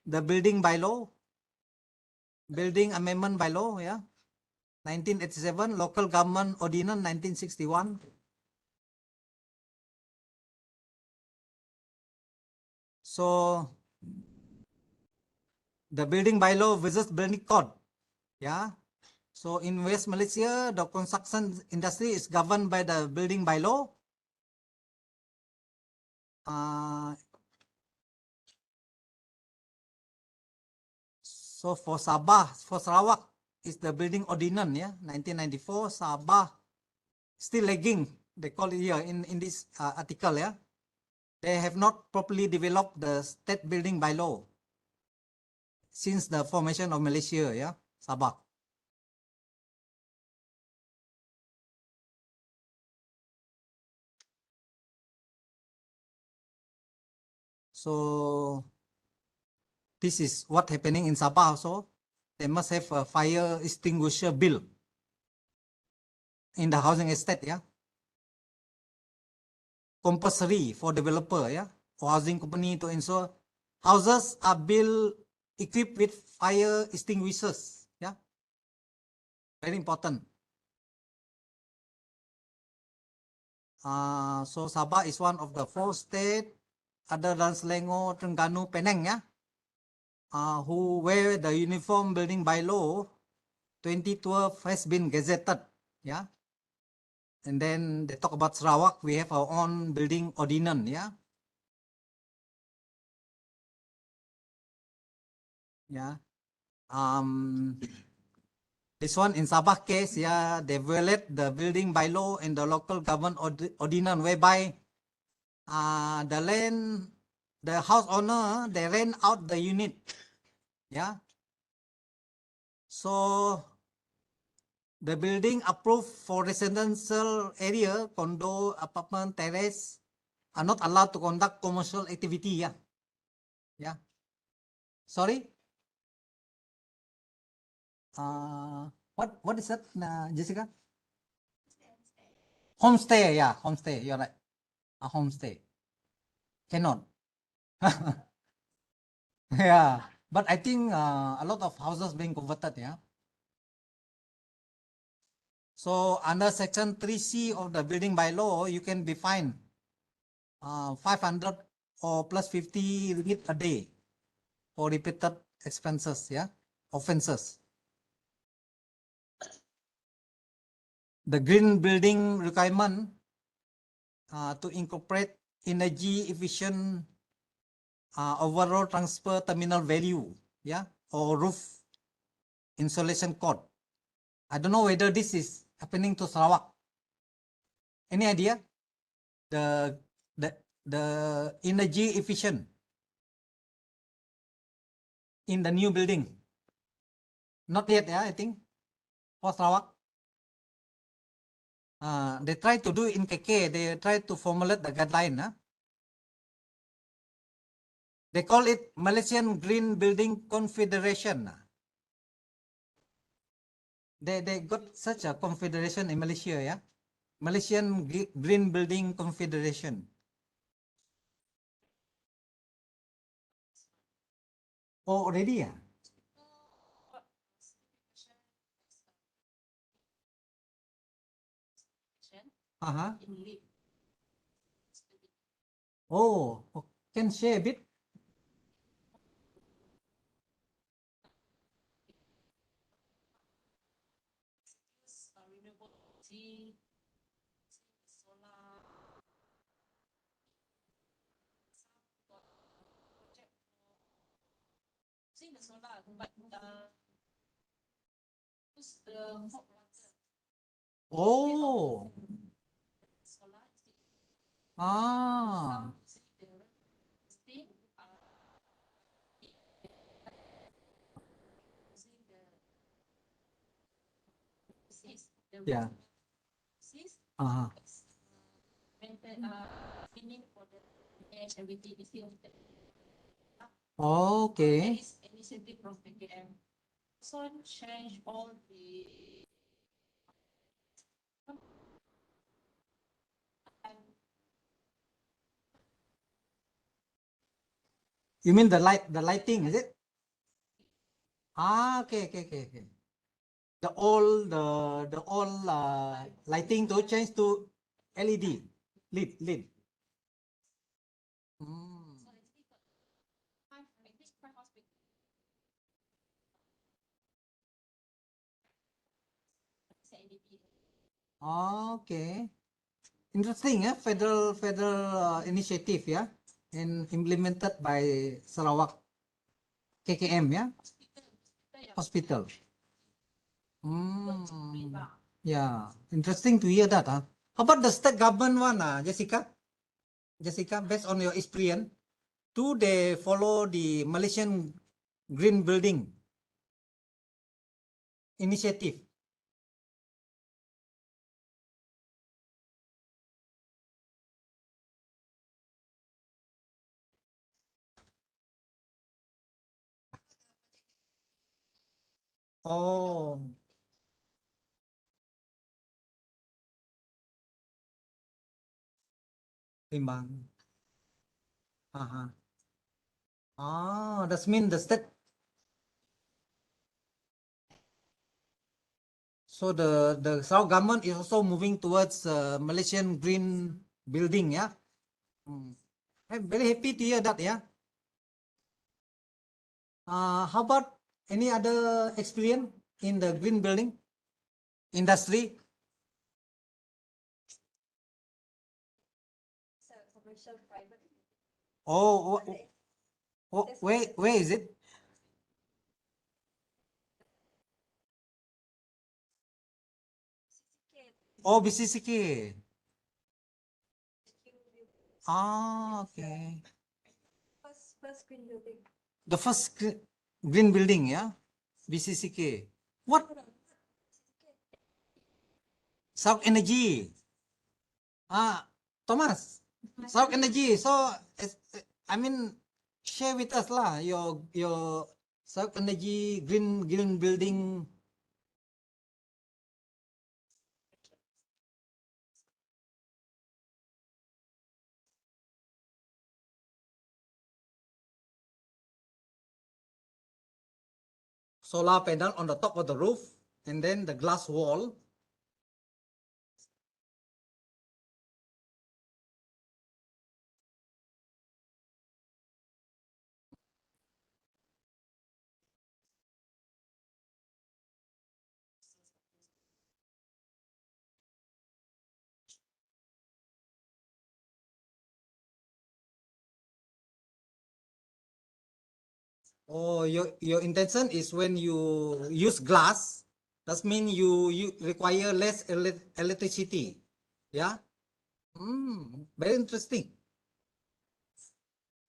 the building bylaw, building amendment bylaw, yeah, 1987, local government ordinance 1961. So the building bylaw versus building code, yeah. So in West Malaysia, the construction industry is governed by the building bylaw. So for Sabah, for Sarawak, is the building ordinance, yeah, 1994. Sabah still lagging. They call it here in this article, yeah. They have not properly developed the state building bylaw since the formation of Malaysia, yeah, Sabah. So this is what happening in Sabah also. They must have a fire extinguisher bill in the housing estate, yeah. Compulsory for developer, yeah, or housing company to ensure houses are built equipped with fire extinguishers, yeah. Very important. So Sabah is one of the 4 states other than Selangor, Terengganu, Penang, yeah, where the Uniform Building Bylaw 2012 has been gazetted, yeah. And then they talk about Sarawak, we have our own building ordinance, yeah. Yeah. This one in Sabah case, yeah, they violate the building bylaw and the local government ordinance, whereby the house owner, they rent out the unit, yeah. So the building approved for residential area, condo, apartment, terrace, are not allowed to conduct commercial activity, yeah. Yeah. Sorry? What is that, Jessica? Homestay, yeah, homestay, you're right. A homestay. Cannot. Yeah, but I think a lot of houses being converted, yeah. So under section 3C of the building bylaw, you can be fined 500 or plus 50 ringgit a day for repeated expenses, yeah, offenses. The green building requirement to incorporate energy efficient overall transfer terminal value, yeah, or roof insulation code. I don't know whether this is happening to Sarawak. Any idea? The energy efficient in the new building? Not yet, yeah, I think, for Sarawak. They try to do in KK, they try to formulate the guideline. They call it Malaysian Green Building Confederation. They got such a confederation in Malaysia, yeah? Malaysian Green Building Confederation. Oh, already, yeah? Uh-huh. Oh, can share a bit? Renewable energy, solar, project using the solar, but use the hot water. Oh, Solar ah, steam, using the yeah. cyst, Uh-huh. meaning for the edge everything is still there. Okay. Is initiative from KNM. So change all the You mean the lighting, is it? Ah, okay. The old lighting to change to LED, lead. Mm. So actually got five, I think five hospital. Say NDP. Okay. Interesting, yeah. Federal initiative, yeah, and implemented by Sarawak KKM, yeah, Hospital. hospital. Yeah, interesting to hear that, huh? How about the state government one, Jessica? Jessica, based on your experience, do they follow the Malaysian green building initiative? Oh, timbang. Uh-huh. Ah, that means the state. So the Sarawak government is also moving towards Malaysian green building, yeah. I'm very happy to hear that, yeah. How about any other experience in the green building industry? So commercial private. Oh, That's where is it? Oh, BCCK. Ah, okay. First green building. The first green building, yeah, BCCK. What? South Energy. Thomas, South Energy. So, I mean, share with us lah your South Energy green building. Solar panel on the top of the roof, and then the glass wall. Oh, your intention is when you use glass, that means you require less electricity. Yeah. Very interesting.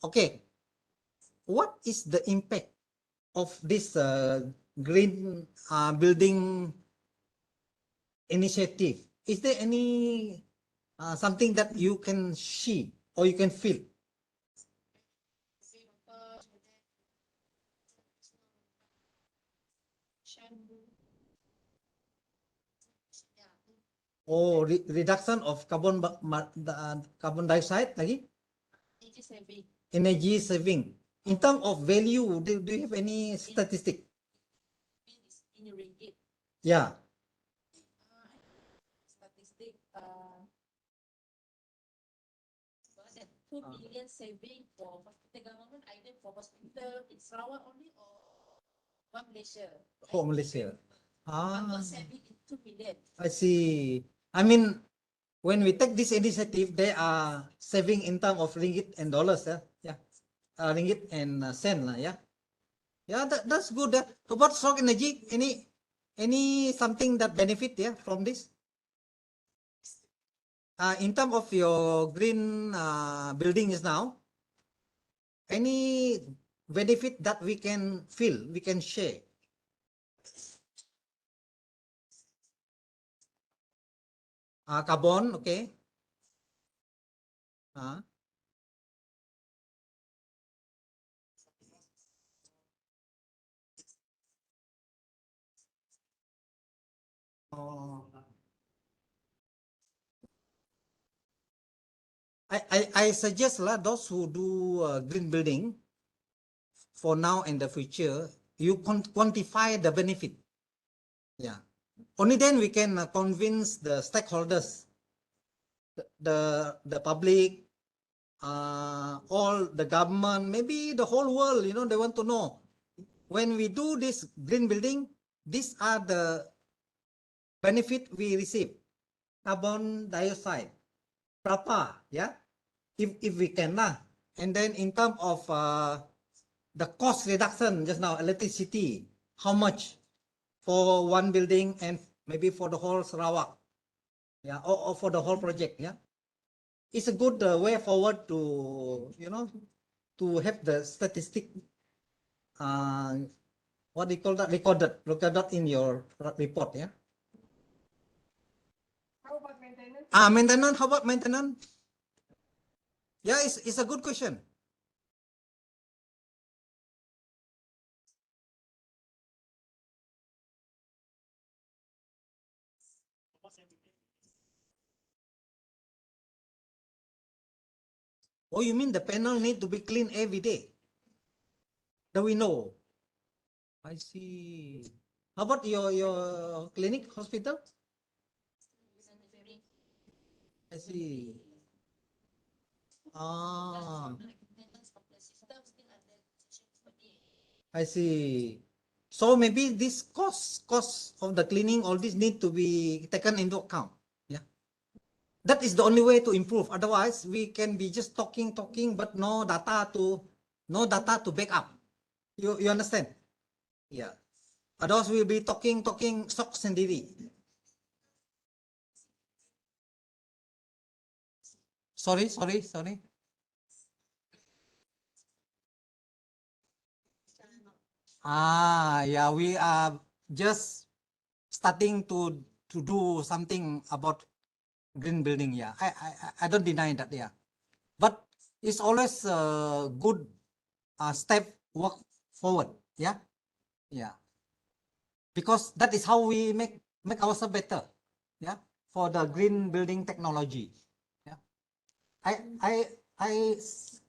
Okay. What is the impact of this green building initiative? Is there any something that you can see or you can feel? Oh, reduction of carbon dioxide lagi? Energy saving. Energy saving. In terms of value, do you have any statistic? In ringgit. Yeah. Statistic. That 2 billion saving for hospital government, either for hospital in Sarawak only or one Malaysia. Whole Malaysia. One saving in 2 billion. I see. I mean, when we take this initiative, they are saving in terms of ringgit and dollars, yeah. Ringgit and cent, yeah. Yeah, that's good. About stock energy, any something that benefit, yeah, from this? In terms of your green buildings now, any benefit that we can feel, we can share? Carbon, okay. Oh. I suggest lah those who do green building, for now and the future, you quantify the benefit. Yeah. Only then we can convince the stakeholders, the public, all the government, maybe the whole world, they want to know when we do this green building, these are the benefit we receive. Carbon dioxide, berapa, yeah, if we can lah. And then in terms of the cost reduction, just now electricity, how much for one building and maybe for the whole Sarawak, yeah, or for the whole project, yeah. It's a good way forward to to have the statistic, what do you call that, recorded in your report, yeah. How about maintenance? Maintenance, how about maintenance? Yeah, it's a good question. Oh, you mean the panel need to be cleaned every day? That we know. I see. How about your clinic, hospital? I see. Ah, I see. So maybe this cost of the cleaning, all this need to be taken into account. Yeah. That is the only way to improve. Otherwise, we can be just talking, but no data to back up. You understand? Yeah. Otherwise, we'll be talking sok sendiri. Sorry. Yeah, we are just starting to do something about green building. Yeah, I don't deny that. Yeah, but it's always a good step work forward. Yeah, because that is how we make ourselves better. Yeah, for the green building technology. Yeah, I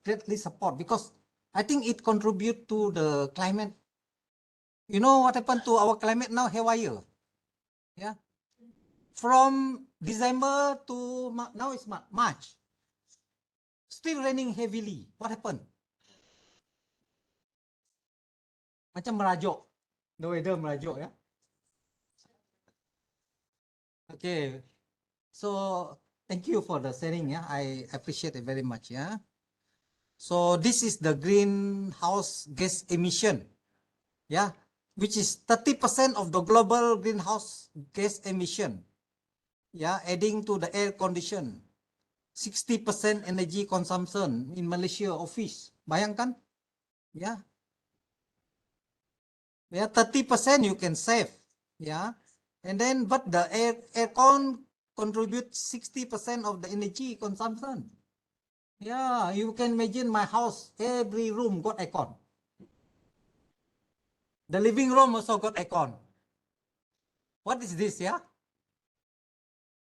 greatly support, because I think it contribute to the climate. You know what happened to our climate now haywire? Yeah, from December to now it's March, still raining heavily. What happened? Macam merajuk, the weather merajuk, ya. Okay, so thank you for the sharing. Yeah, I appreciate it very much. Yeah. So this is the greenhouse gas emission. Yeah, which is 30% of the global greenhouse gas emission. Yeah, adding to the air condition. 60% energy consumption in Malaysia office. Bayangkan? Yeah. Yeah, 30% you can save. Yeah. And then, but the aircon contributes 60% of the energy consumption. Yeah, you can imagine my house, every room got aircon. The living room also got aircon. What is this, yeah?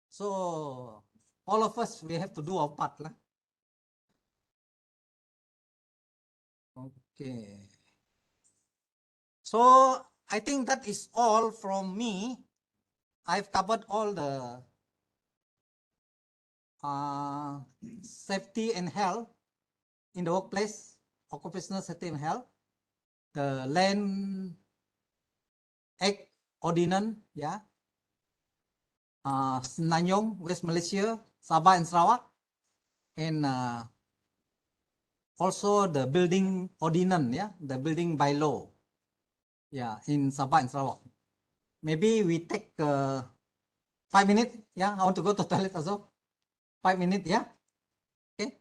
So all of us, we have to do our part, lah. Okay. So I think that is all from me. I've covered all the safety and health in the workplace, occupational safety and health, the Land Act Ordinance, yeah, Senanyong, West Malaysia, Sabah and Sarawak, and also the building ordinance, yeah, the building by law, yeah, in Sabah and Sarawak. Maybe we take 5 minutes, yeah, I want to go to toilet also. 5 minutes, yeah. Okay.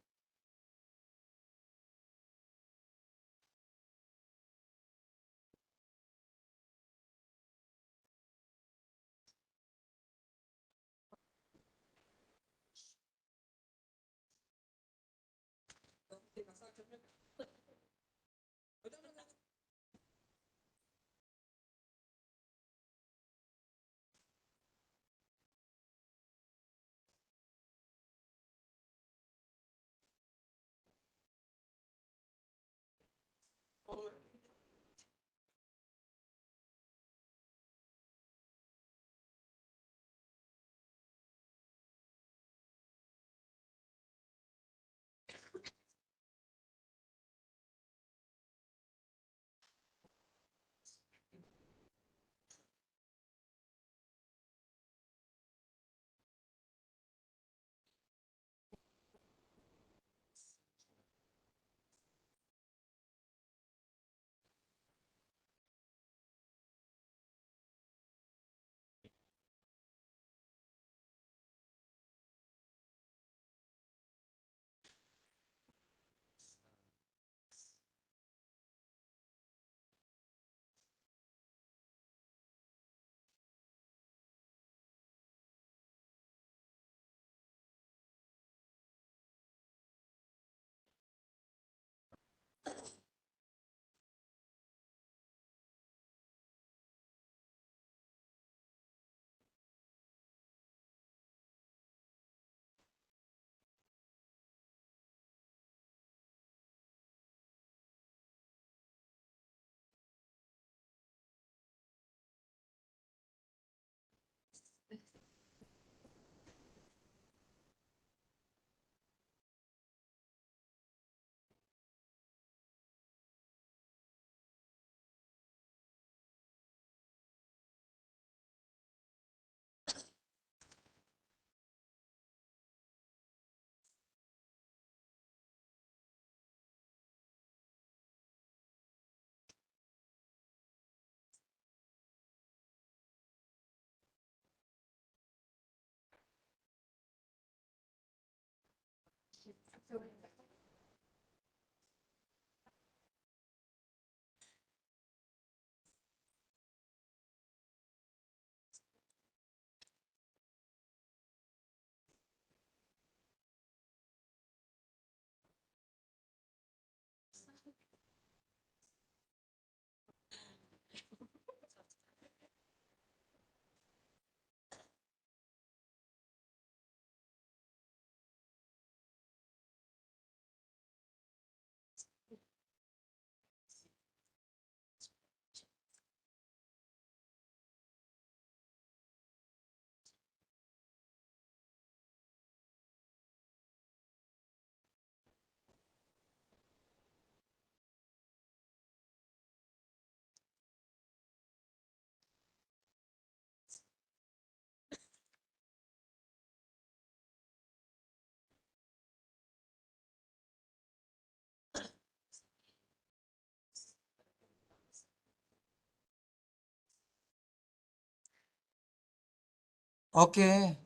Okay.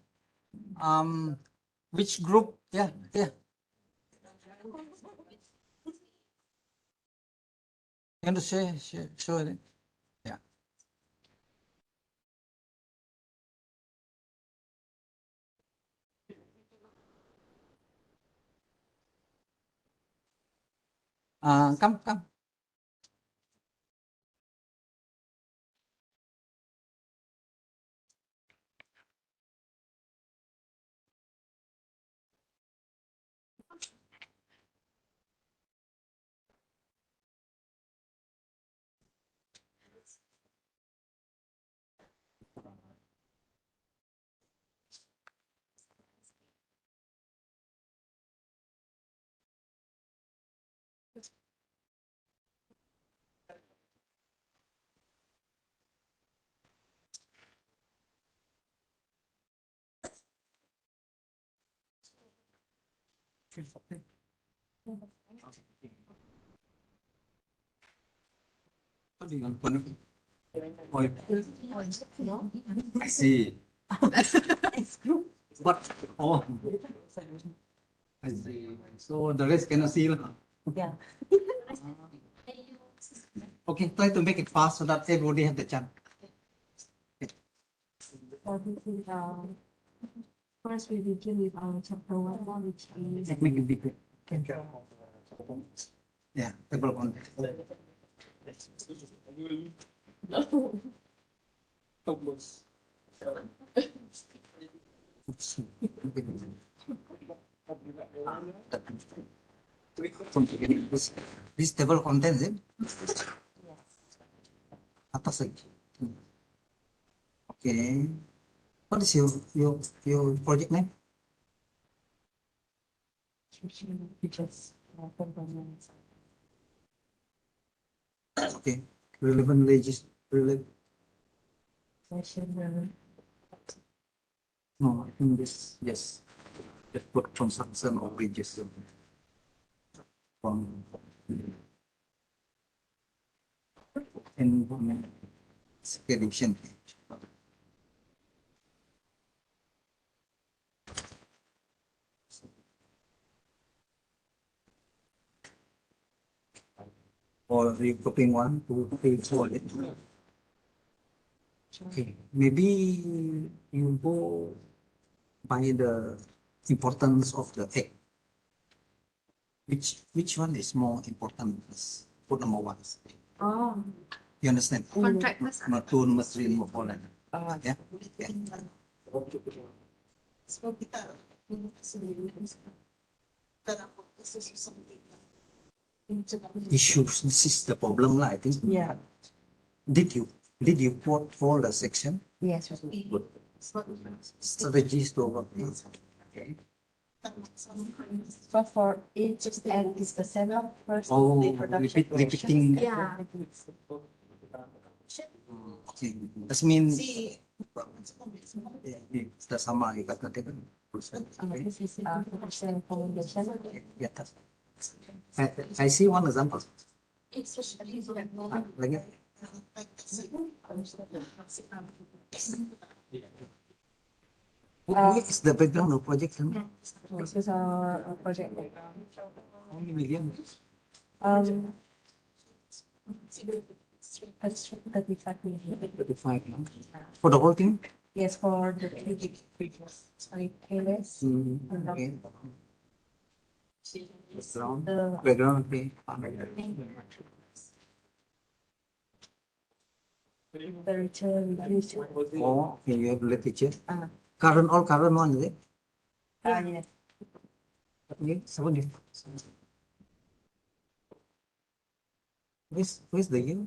Which group? Yeah, yeah. You want to show it? Yeah. Come. What do you want? Oh, I see. What? Oh, I see. So the rest cannot see. Yeah. Okay, try to make it fast so that everybody have the chance. First we begin with our chapter 1, which is Make it bigger. Yeah, table content. This table contains it. Atas lagi. Okay. What is your project name? features components. Okay. Relevant legis relevant. No, I think this yes. Just put consumption of bridges from environment prediction. Or you putting 1, 2, 3, 4. Okay, maybe you go by the importance of the egg. Which one is more important? Put number one. Oh, You understand? contract first. Number two, number three, number four. Yeah. Yeah. So kita something. Issues. This is the problem, lah, I think. Yeah. Did you quote all the section? Yes. Good. Strategies to work. Okay. So for each and is the seven first. Oh, the production. repeating. Yeah. Okay. That means See, kita sama ikat nanti kan. This is production foundation. Ya, I see one example. It's just a Lagi. What is the background of project? This is our project. How many million? 35 million. 35. No? For the whole thing? Yes, for the sorry, KLS. Okay. Background. The Background. Okay. literature reviews. Oh, okay. You have literature. Ah. Current, all current one, is it? Yes. Okay. Someone. Where's the year?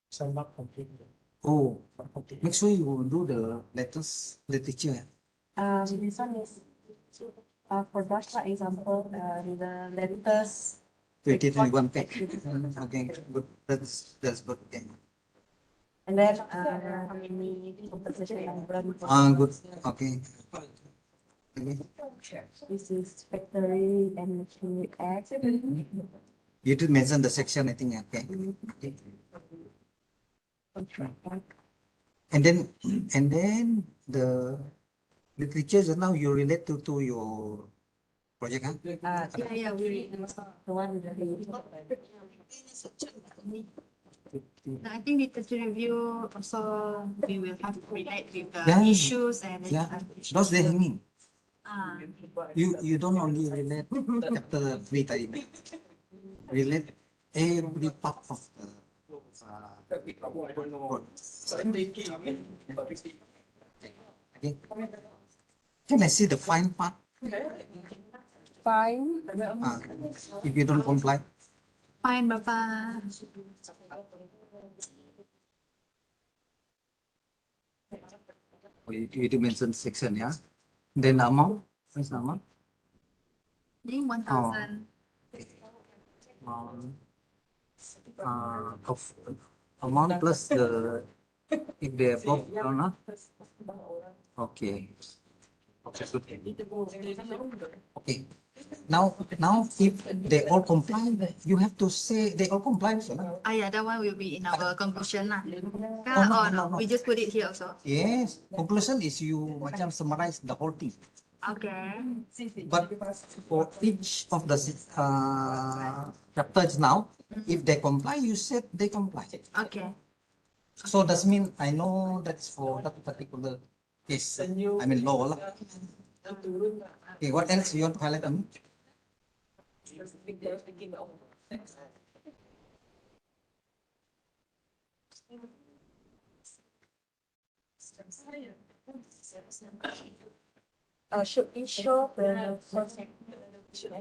Some not complete. Oh, make sure you do the latest literature. This one is for Russia example, the latest 2021 page. Okay, good. That's good. Okay. and then how many composition and brand. Good. Okay. Okay. This is factory and machinery act. You did mention the section, I think. Okay. Okay. And then the literature just now you relate to your project, huh? Yeah, we the one with the I think literature review also we will have to relate with the Yeah. issues and Yeah. Those they hanging. uh, You don't only relate chapter 3 tadi. Relate every part of the code. Okay. Can I see the fine part? fine. If you don't comply. fine Bapa. You do mention section, yeah. Then amount. What's the amount? I think 1,000. Of amount plus the if they have both or not. Okay. Okay, good. Okay. Now if they all comply, you have to say they all comply. So, Yeah, that one will be in our conclusion lah. no, no. We just put it here also. yes, conclusion is you macam summarize the whole thing. Okay. But for each of the chapters now, if they comply, you said they comply. Okay. So does mean I know that's for that particular case. I mean law lah. Okay, what else you want to highlight on? Should we show the should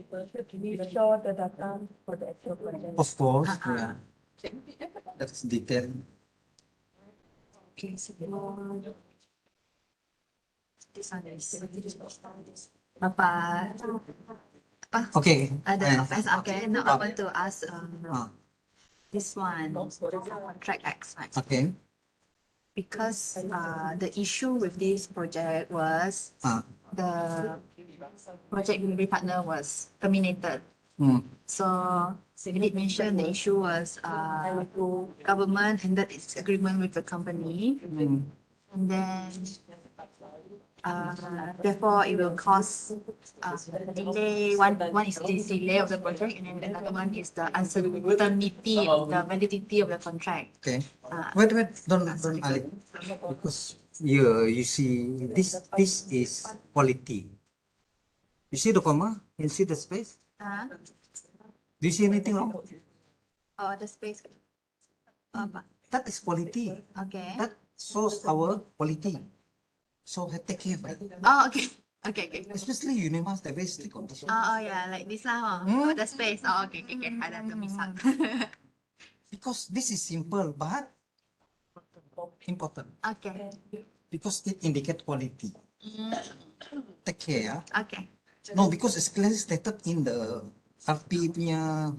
we show the data for the actual project? Of course, yeah. That's detailed. Okay, so This one is Bapa. Okay. Ada okay. Now I want to ask Ah, this one contract aspect. okay. Because the issue with this project was Ah, the project delivery partner was terminated. So we did mention the issue was government ended its agreement with the company, and then therefore it will cause delay. One is the delay of the project, and then another one is the uncertainty of the validity of the contract. okay. Wait, don't Ali. Because you see this is quality. You see the comma? You see the space? Do you see anything wrong? Oh, the space. Apa? That is quality. Okay. That shows our quality. So I take care of it. Oh, okay. Okay, okay. Especially Unimas, they're very strict on this. Oh, yeah, like this lah. Oh, the space. Oh, okay, okay, okay. Ada kemisal. Because this is simple but important. Okay. Because it indicates quality. Take care. Okay. No, because it's clearly stated in the RP punya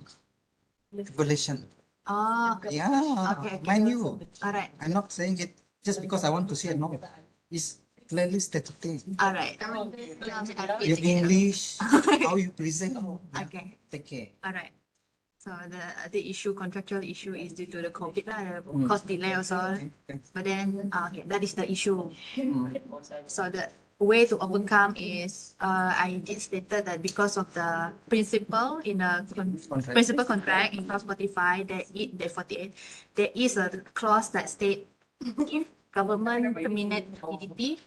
evaluation. Oh, Yeah, okay, okay. mind you. Alright. I'm not saying it just because I want to say it. No, it's clearly stated there. Alright. Your English, how you present. Okay. Take care. Alright. So the issue, contractual issue is due to the COVID lah, the cost delay also. But then, okay, that is the issue. So the way to overcome is, I did stated that because of the principle in the principal contract in clause 45, the 48, there is a clause that state if government terminate PDP,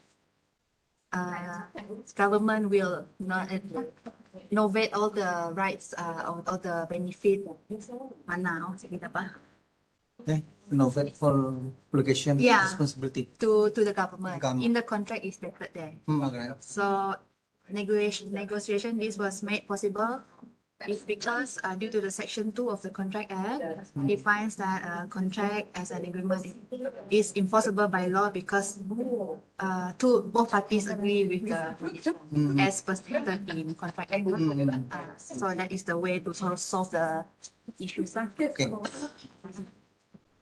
government will not innovate all the rights, all the benefit. Mana? Kita apa? Innovate for obligation Yeah. responsibility. To the government. Government. In the contract is stated there. Okay. So negotiation, this was made possible is because due to the section 2 of the Contract Act, defines that a contract as an agreement is enforceable by law because both parties agree with the as stated in Contract Act. So that is the way to sort of solve the issues. Okay.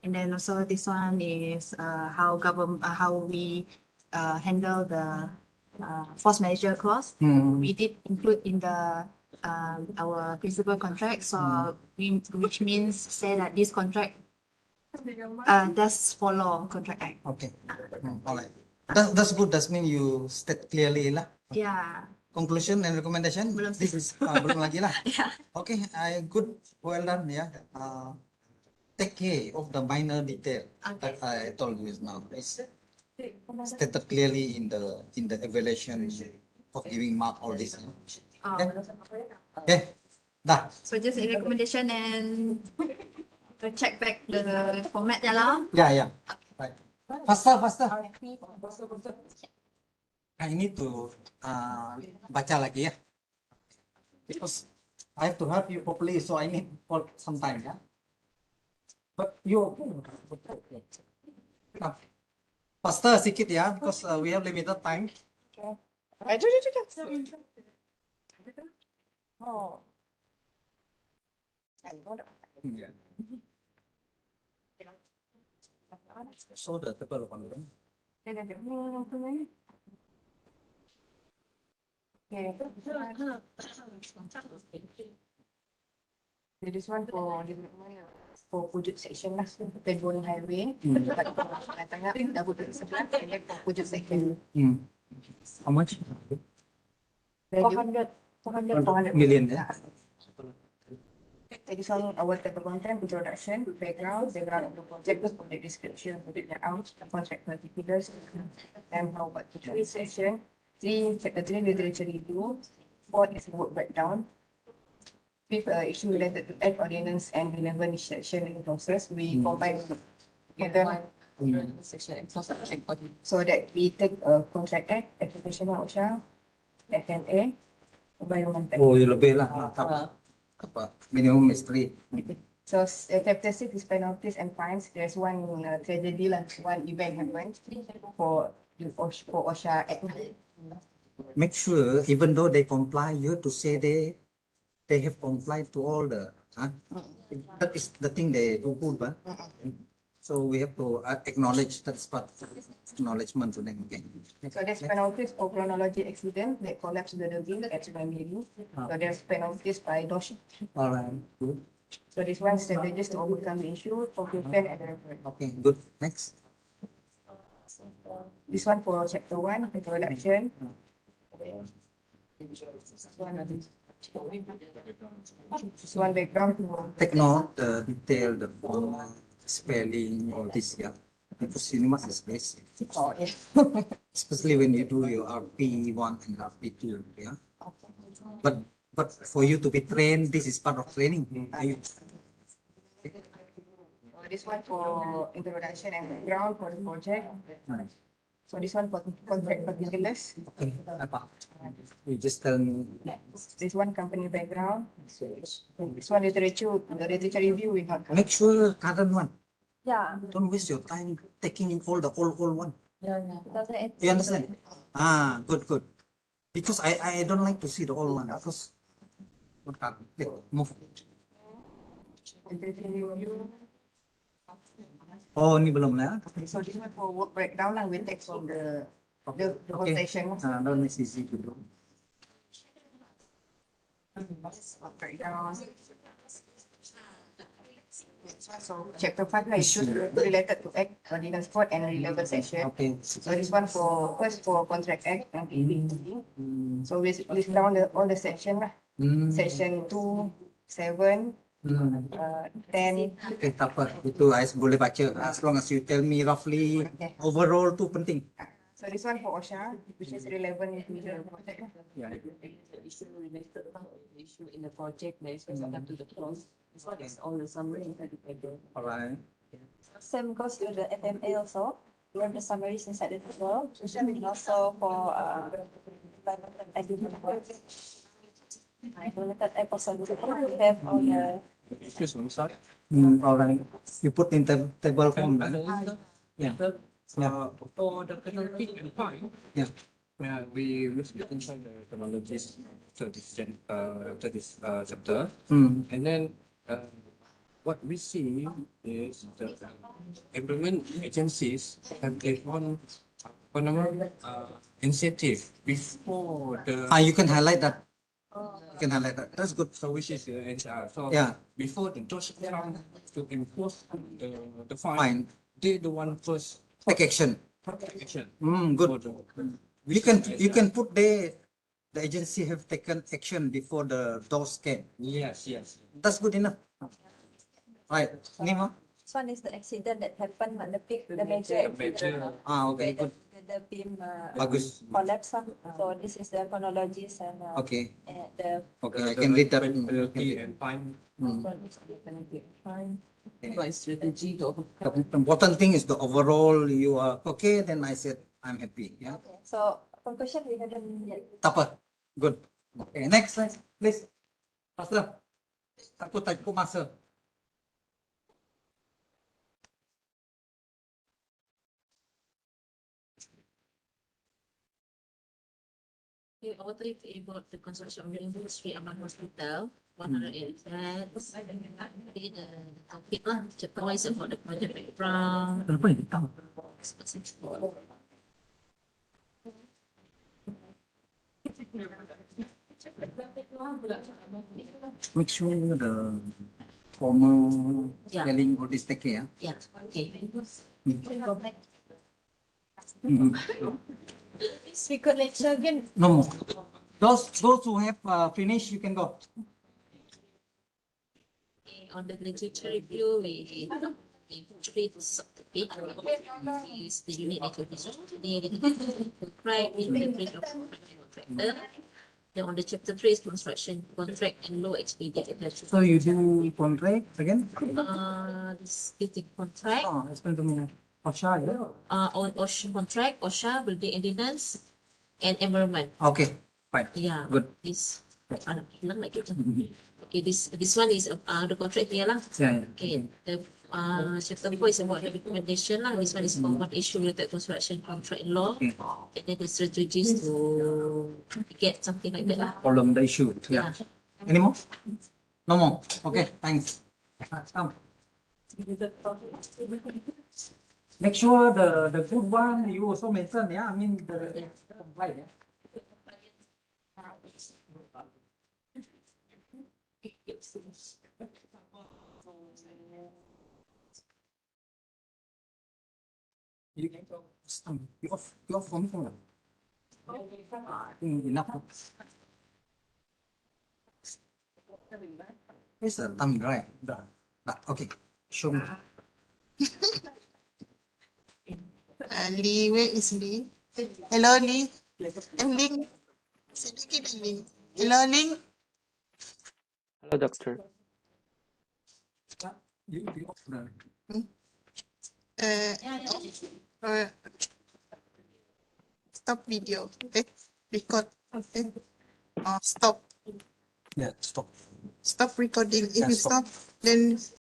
And then also this one is how we handle the force majeure clause. We did include in the our principal contract, so which means say that this contract does follow Contract Act. Okay. All right. That's good. That means you state clearly lah. Yeah. Conclusion and recommendation. Belum This is belum lagi lah. Yeah. Okay, good, well done, yeah. Take care of the minor detail that I told you now. It's stated clearly in the evaluation of giving mark all this. Okay, okay. Dah. So just a recommendation and to check back the format ya lah. Yeah. Right. Faster. I need to baca lagi ya. Because I have to help you properly, so I need for some time, yeah. But you faster sedikit ya, because we have limited time. Oh. So the table one. So this one for Pujut section lah, Pedbone Highway. Tengah double sebelah, and then for Pujut section. How much? 400 Million, yeah. So this one our table content, introduction, background of the project, project description, project layout, contract particulars, and how about the trade section. 3, chapter 3, literature review. 4 is work breakdown. 5th, issue related to act ordinance and relevant section in process. We combine together so that we take a contract act, application of OSHA, FNA, environment act. Oh, lebih lah. Apa? Minimum is 3. So chapter 6 is penalties and fines. There's one tragedy lah, one event happened for OSHA act. Make sure, even though they comply, you have to say they have complied to all the. That is the thing they do good, but so we have to acknowledge that's part of acknowledgement to them. Okay. So there's penalties for chronology accident that collapsed the building at Suramiri. So there's penalties by DOSH. All right. Good. So this one strategies to overcome the issue, conclusion and reference. Okay. Good. Next. This one for chapter 1, introduction. This one background to Take note the detail, the form, spelling, all this. Yeah. Because cinema is basic. Especially when you do your RP1 and RP2. Yeah. But But for you to be trained, this is part of training. So this one for introduction and background for the project. So this one for contract particulars. Okay, apa? You just tell me. This one company background. This one literature, the literature review we have. Make sure current one. Yeah. Don't waste your time taking in all the old one. Yeah. You understand? Ah, good. Because I don't like to see the old one. Because okay, move. Literature review. Oh, ini belum ya? So this one for work breakdown lah, we take from the whole Okay. session. Don't miss easy to do. Work breakdown. So chapter 5 lah, issues related to act, ordinance code and relevant section. Okay. So this one for first for contract act and so we list down all the section lah. Section 2, 7, 10. Okay, tak apa. Itu I boleh baca. As long as you tell me roughly overall tu penting. So this one for OSHA, which is relevant to the project. Yeah. The issue related to the issue in the project that is related to the clause. This one is all the summary inside the paper. Alright. Same goes to the FMA also. We have the summaries inside it as well. And also for environmental agriculture. Environmental act also we have all the Alright. You put in table form. Yeah. For the penalty and fine. Yeah. We look inside the terminologies to this chapter. And then what we see is the employment agencies have their own initiative before the. You can highlight that. You can highlight that. That's good. So which is the HR. So Yeah. before the judge come to enforce the fine, Fine. they the one first Take action. take action. Good. You can put the agency have taken action before the doors came. Yes. That's good enough. Right. Nima? This one is the accident that happened at the peak, the major accident. Okay, good. The beam Bagus. collapse. So this is the chronologies and Okay. the Okay, I can read that. Penalty and fine. fine. By strategy to The important thing is the overall you are okay, then I said I'm happy. Yeah. Okay. So conclusion we haven't yet. Tak apa. Good. Okay, next, please. Pastor. Takut masa. Okay, authority about the construction of the industry among hospital, 108 flats. Okay, the topic lah, chapter wise about the project background. Kenapa ini tahu? Make sure the formal Yeah. spelling all this take care. Yeah, okay. Speaker lecture again. No more. Those who have finished, you can go. Okay, on the literature review, we treat subtopic is the unit activities, the right interpret of contractor. Then on the chapter 3 is construction contract and law expedient attachment. So you do contract again? This is the contract. Explain to me. Osha, yeah? On OSHA contract, OSHA, building ordinance, and environment. Okay, fine. Yeah. Good. This, like it. Okay, this one is the contract here lah. Yeah. Okay, the chapter 4 is about the recommendation lah. This one is for one issue related construction contract law, Okay. and then the strategies to get something like that lah. Problem, the issue. Yeah. Any more? No more. Okay, thanks. Come. Make sure the good one you also mention, yeah. I mean the right, yeah. You off for me, come on. I think enough. It's a thumb drive. Okay, show me. Lee, where is Lee? Hello, Lee. I'm Lee. Sedikit Lee. Hello, Lee. Hello, doctor. Stop video. Okay. Record. Okay. Stop. Yeah, stop. Stop recording. If Yeah, you stop. stop, then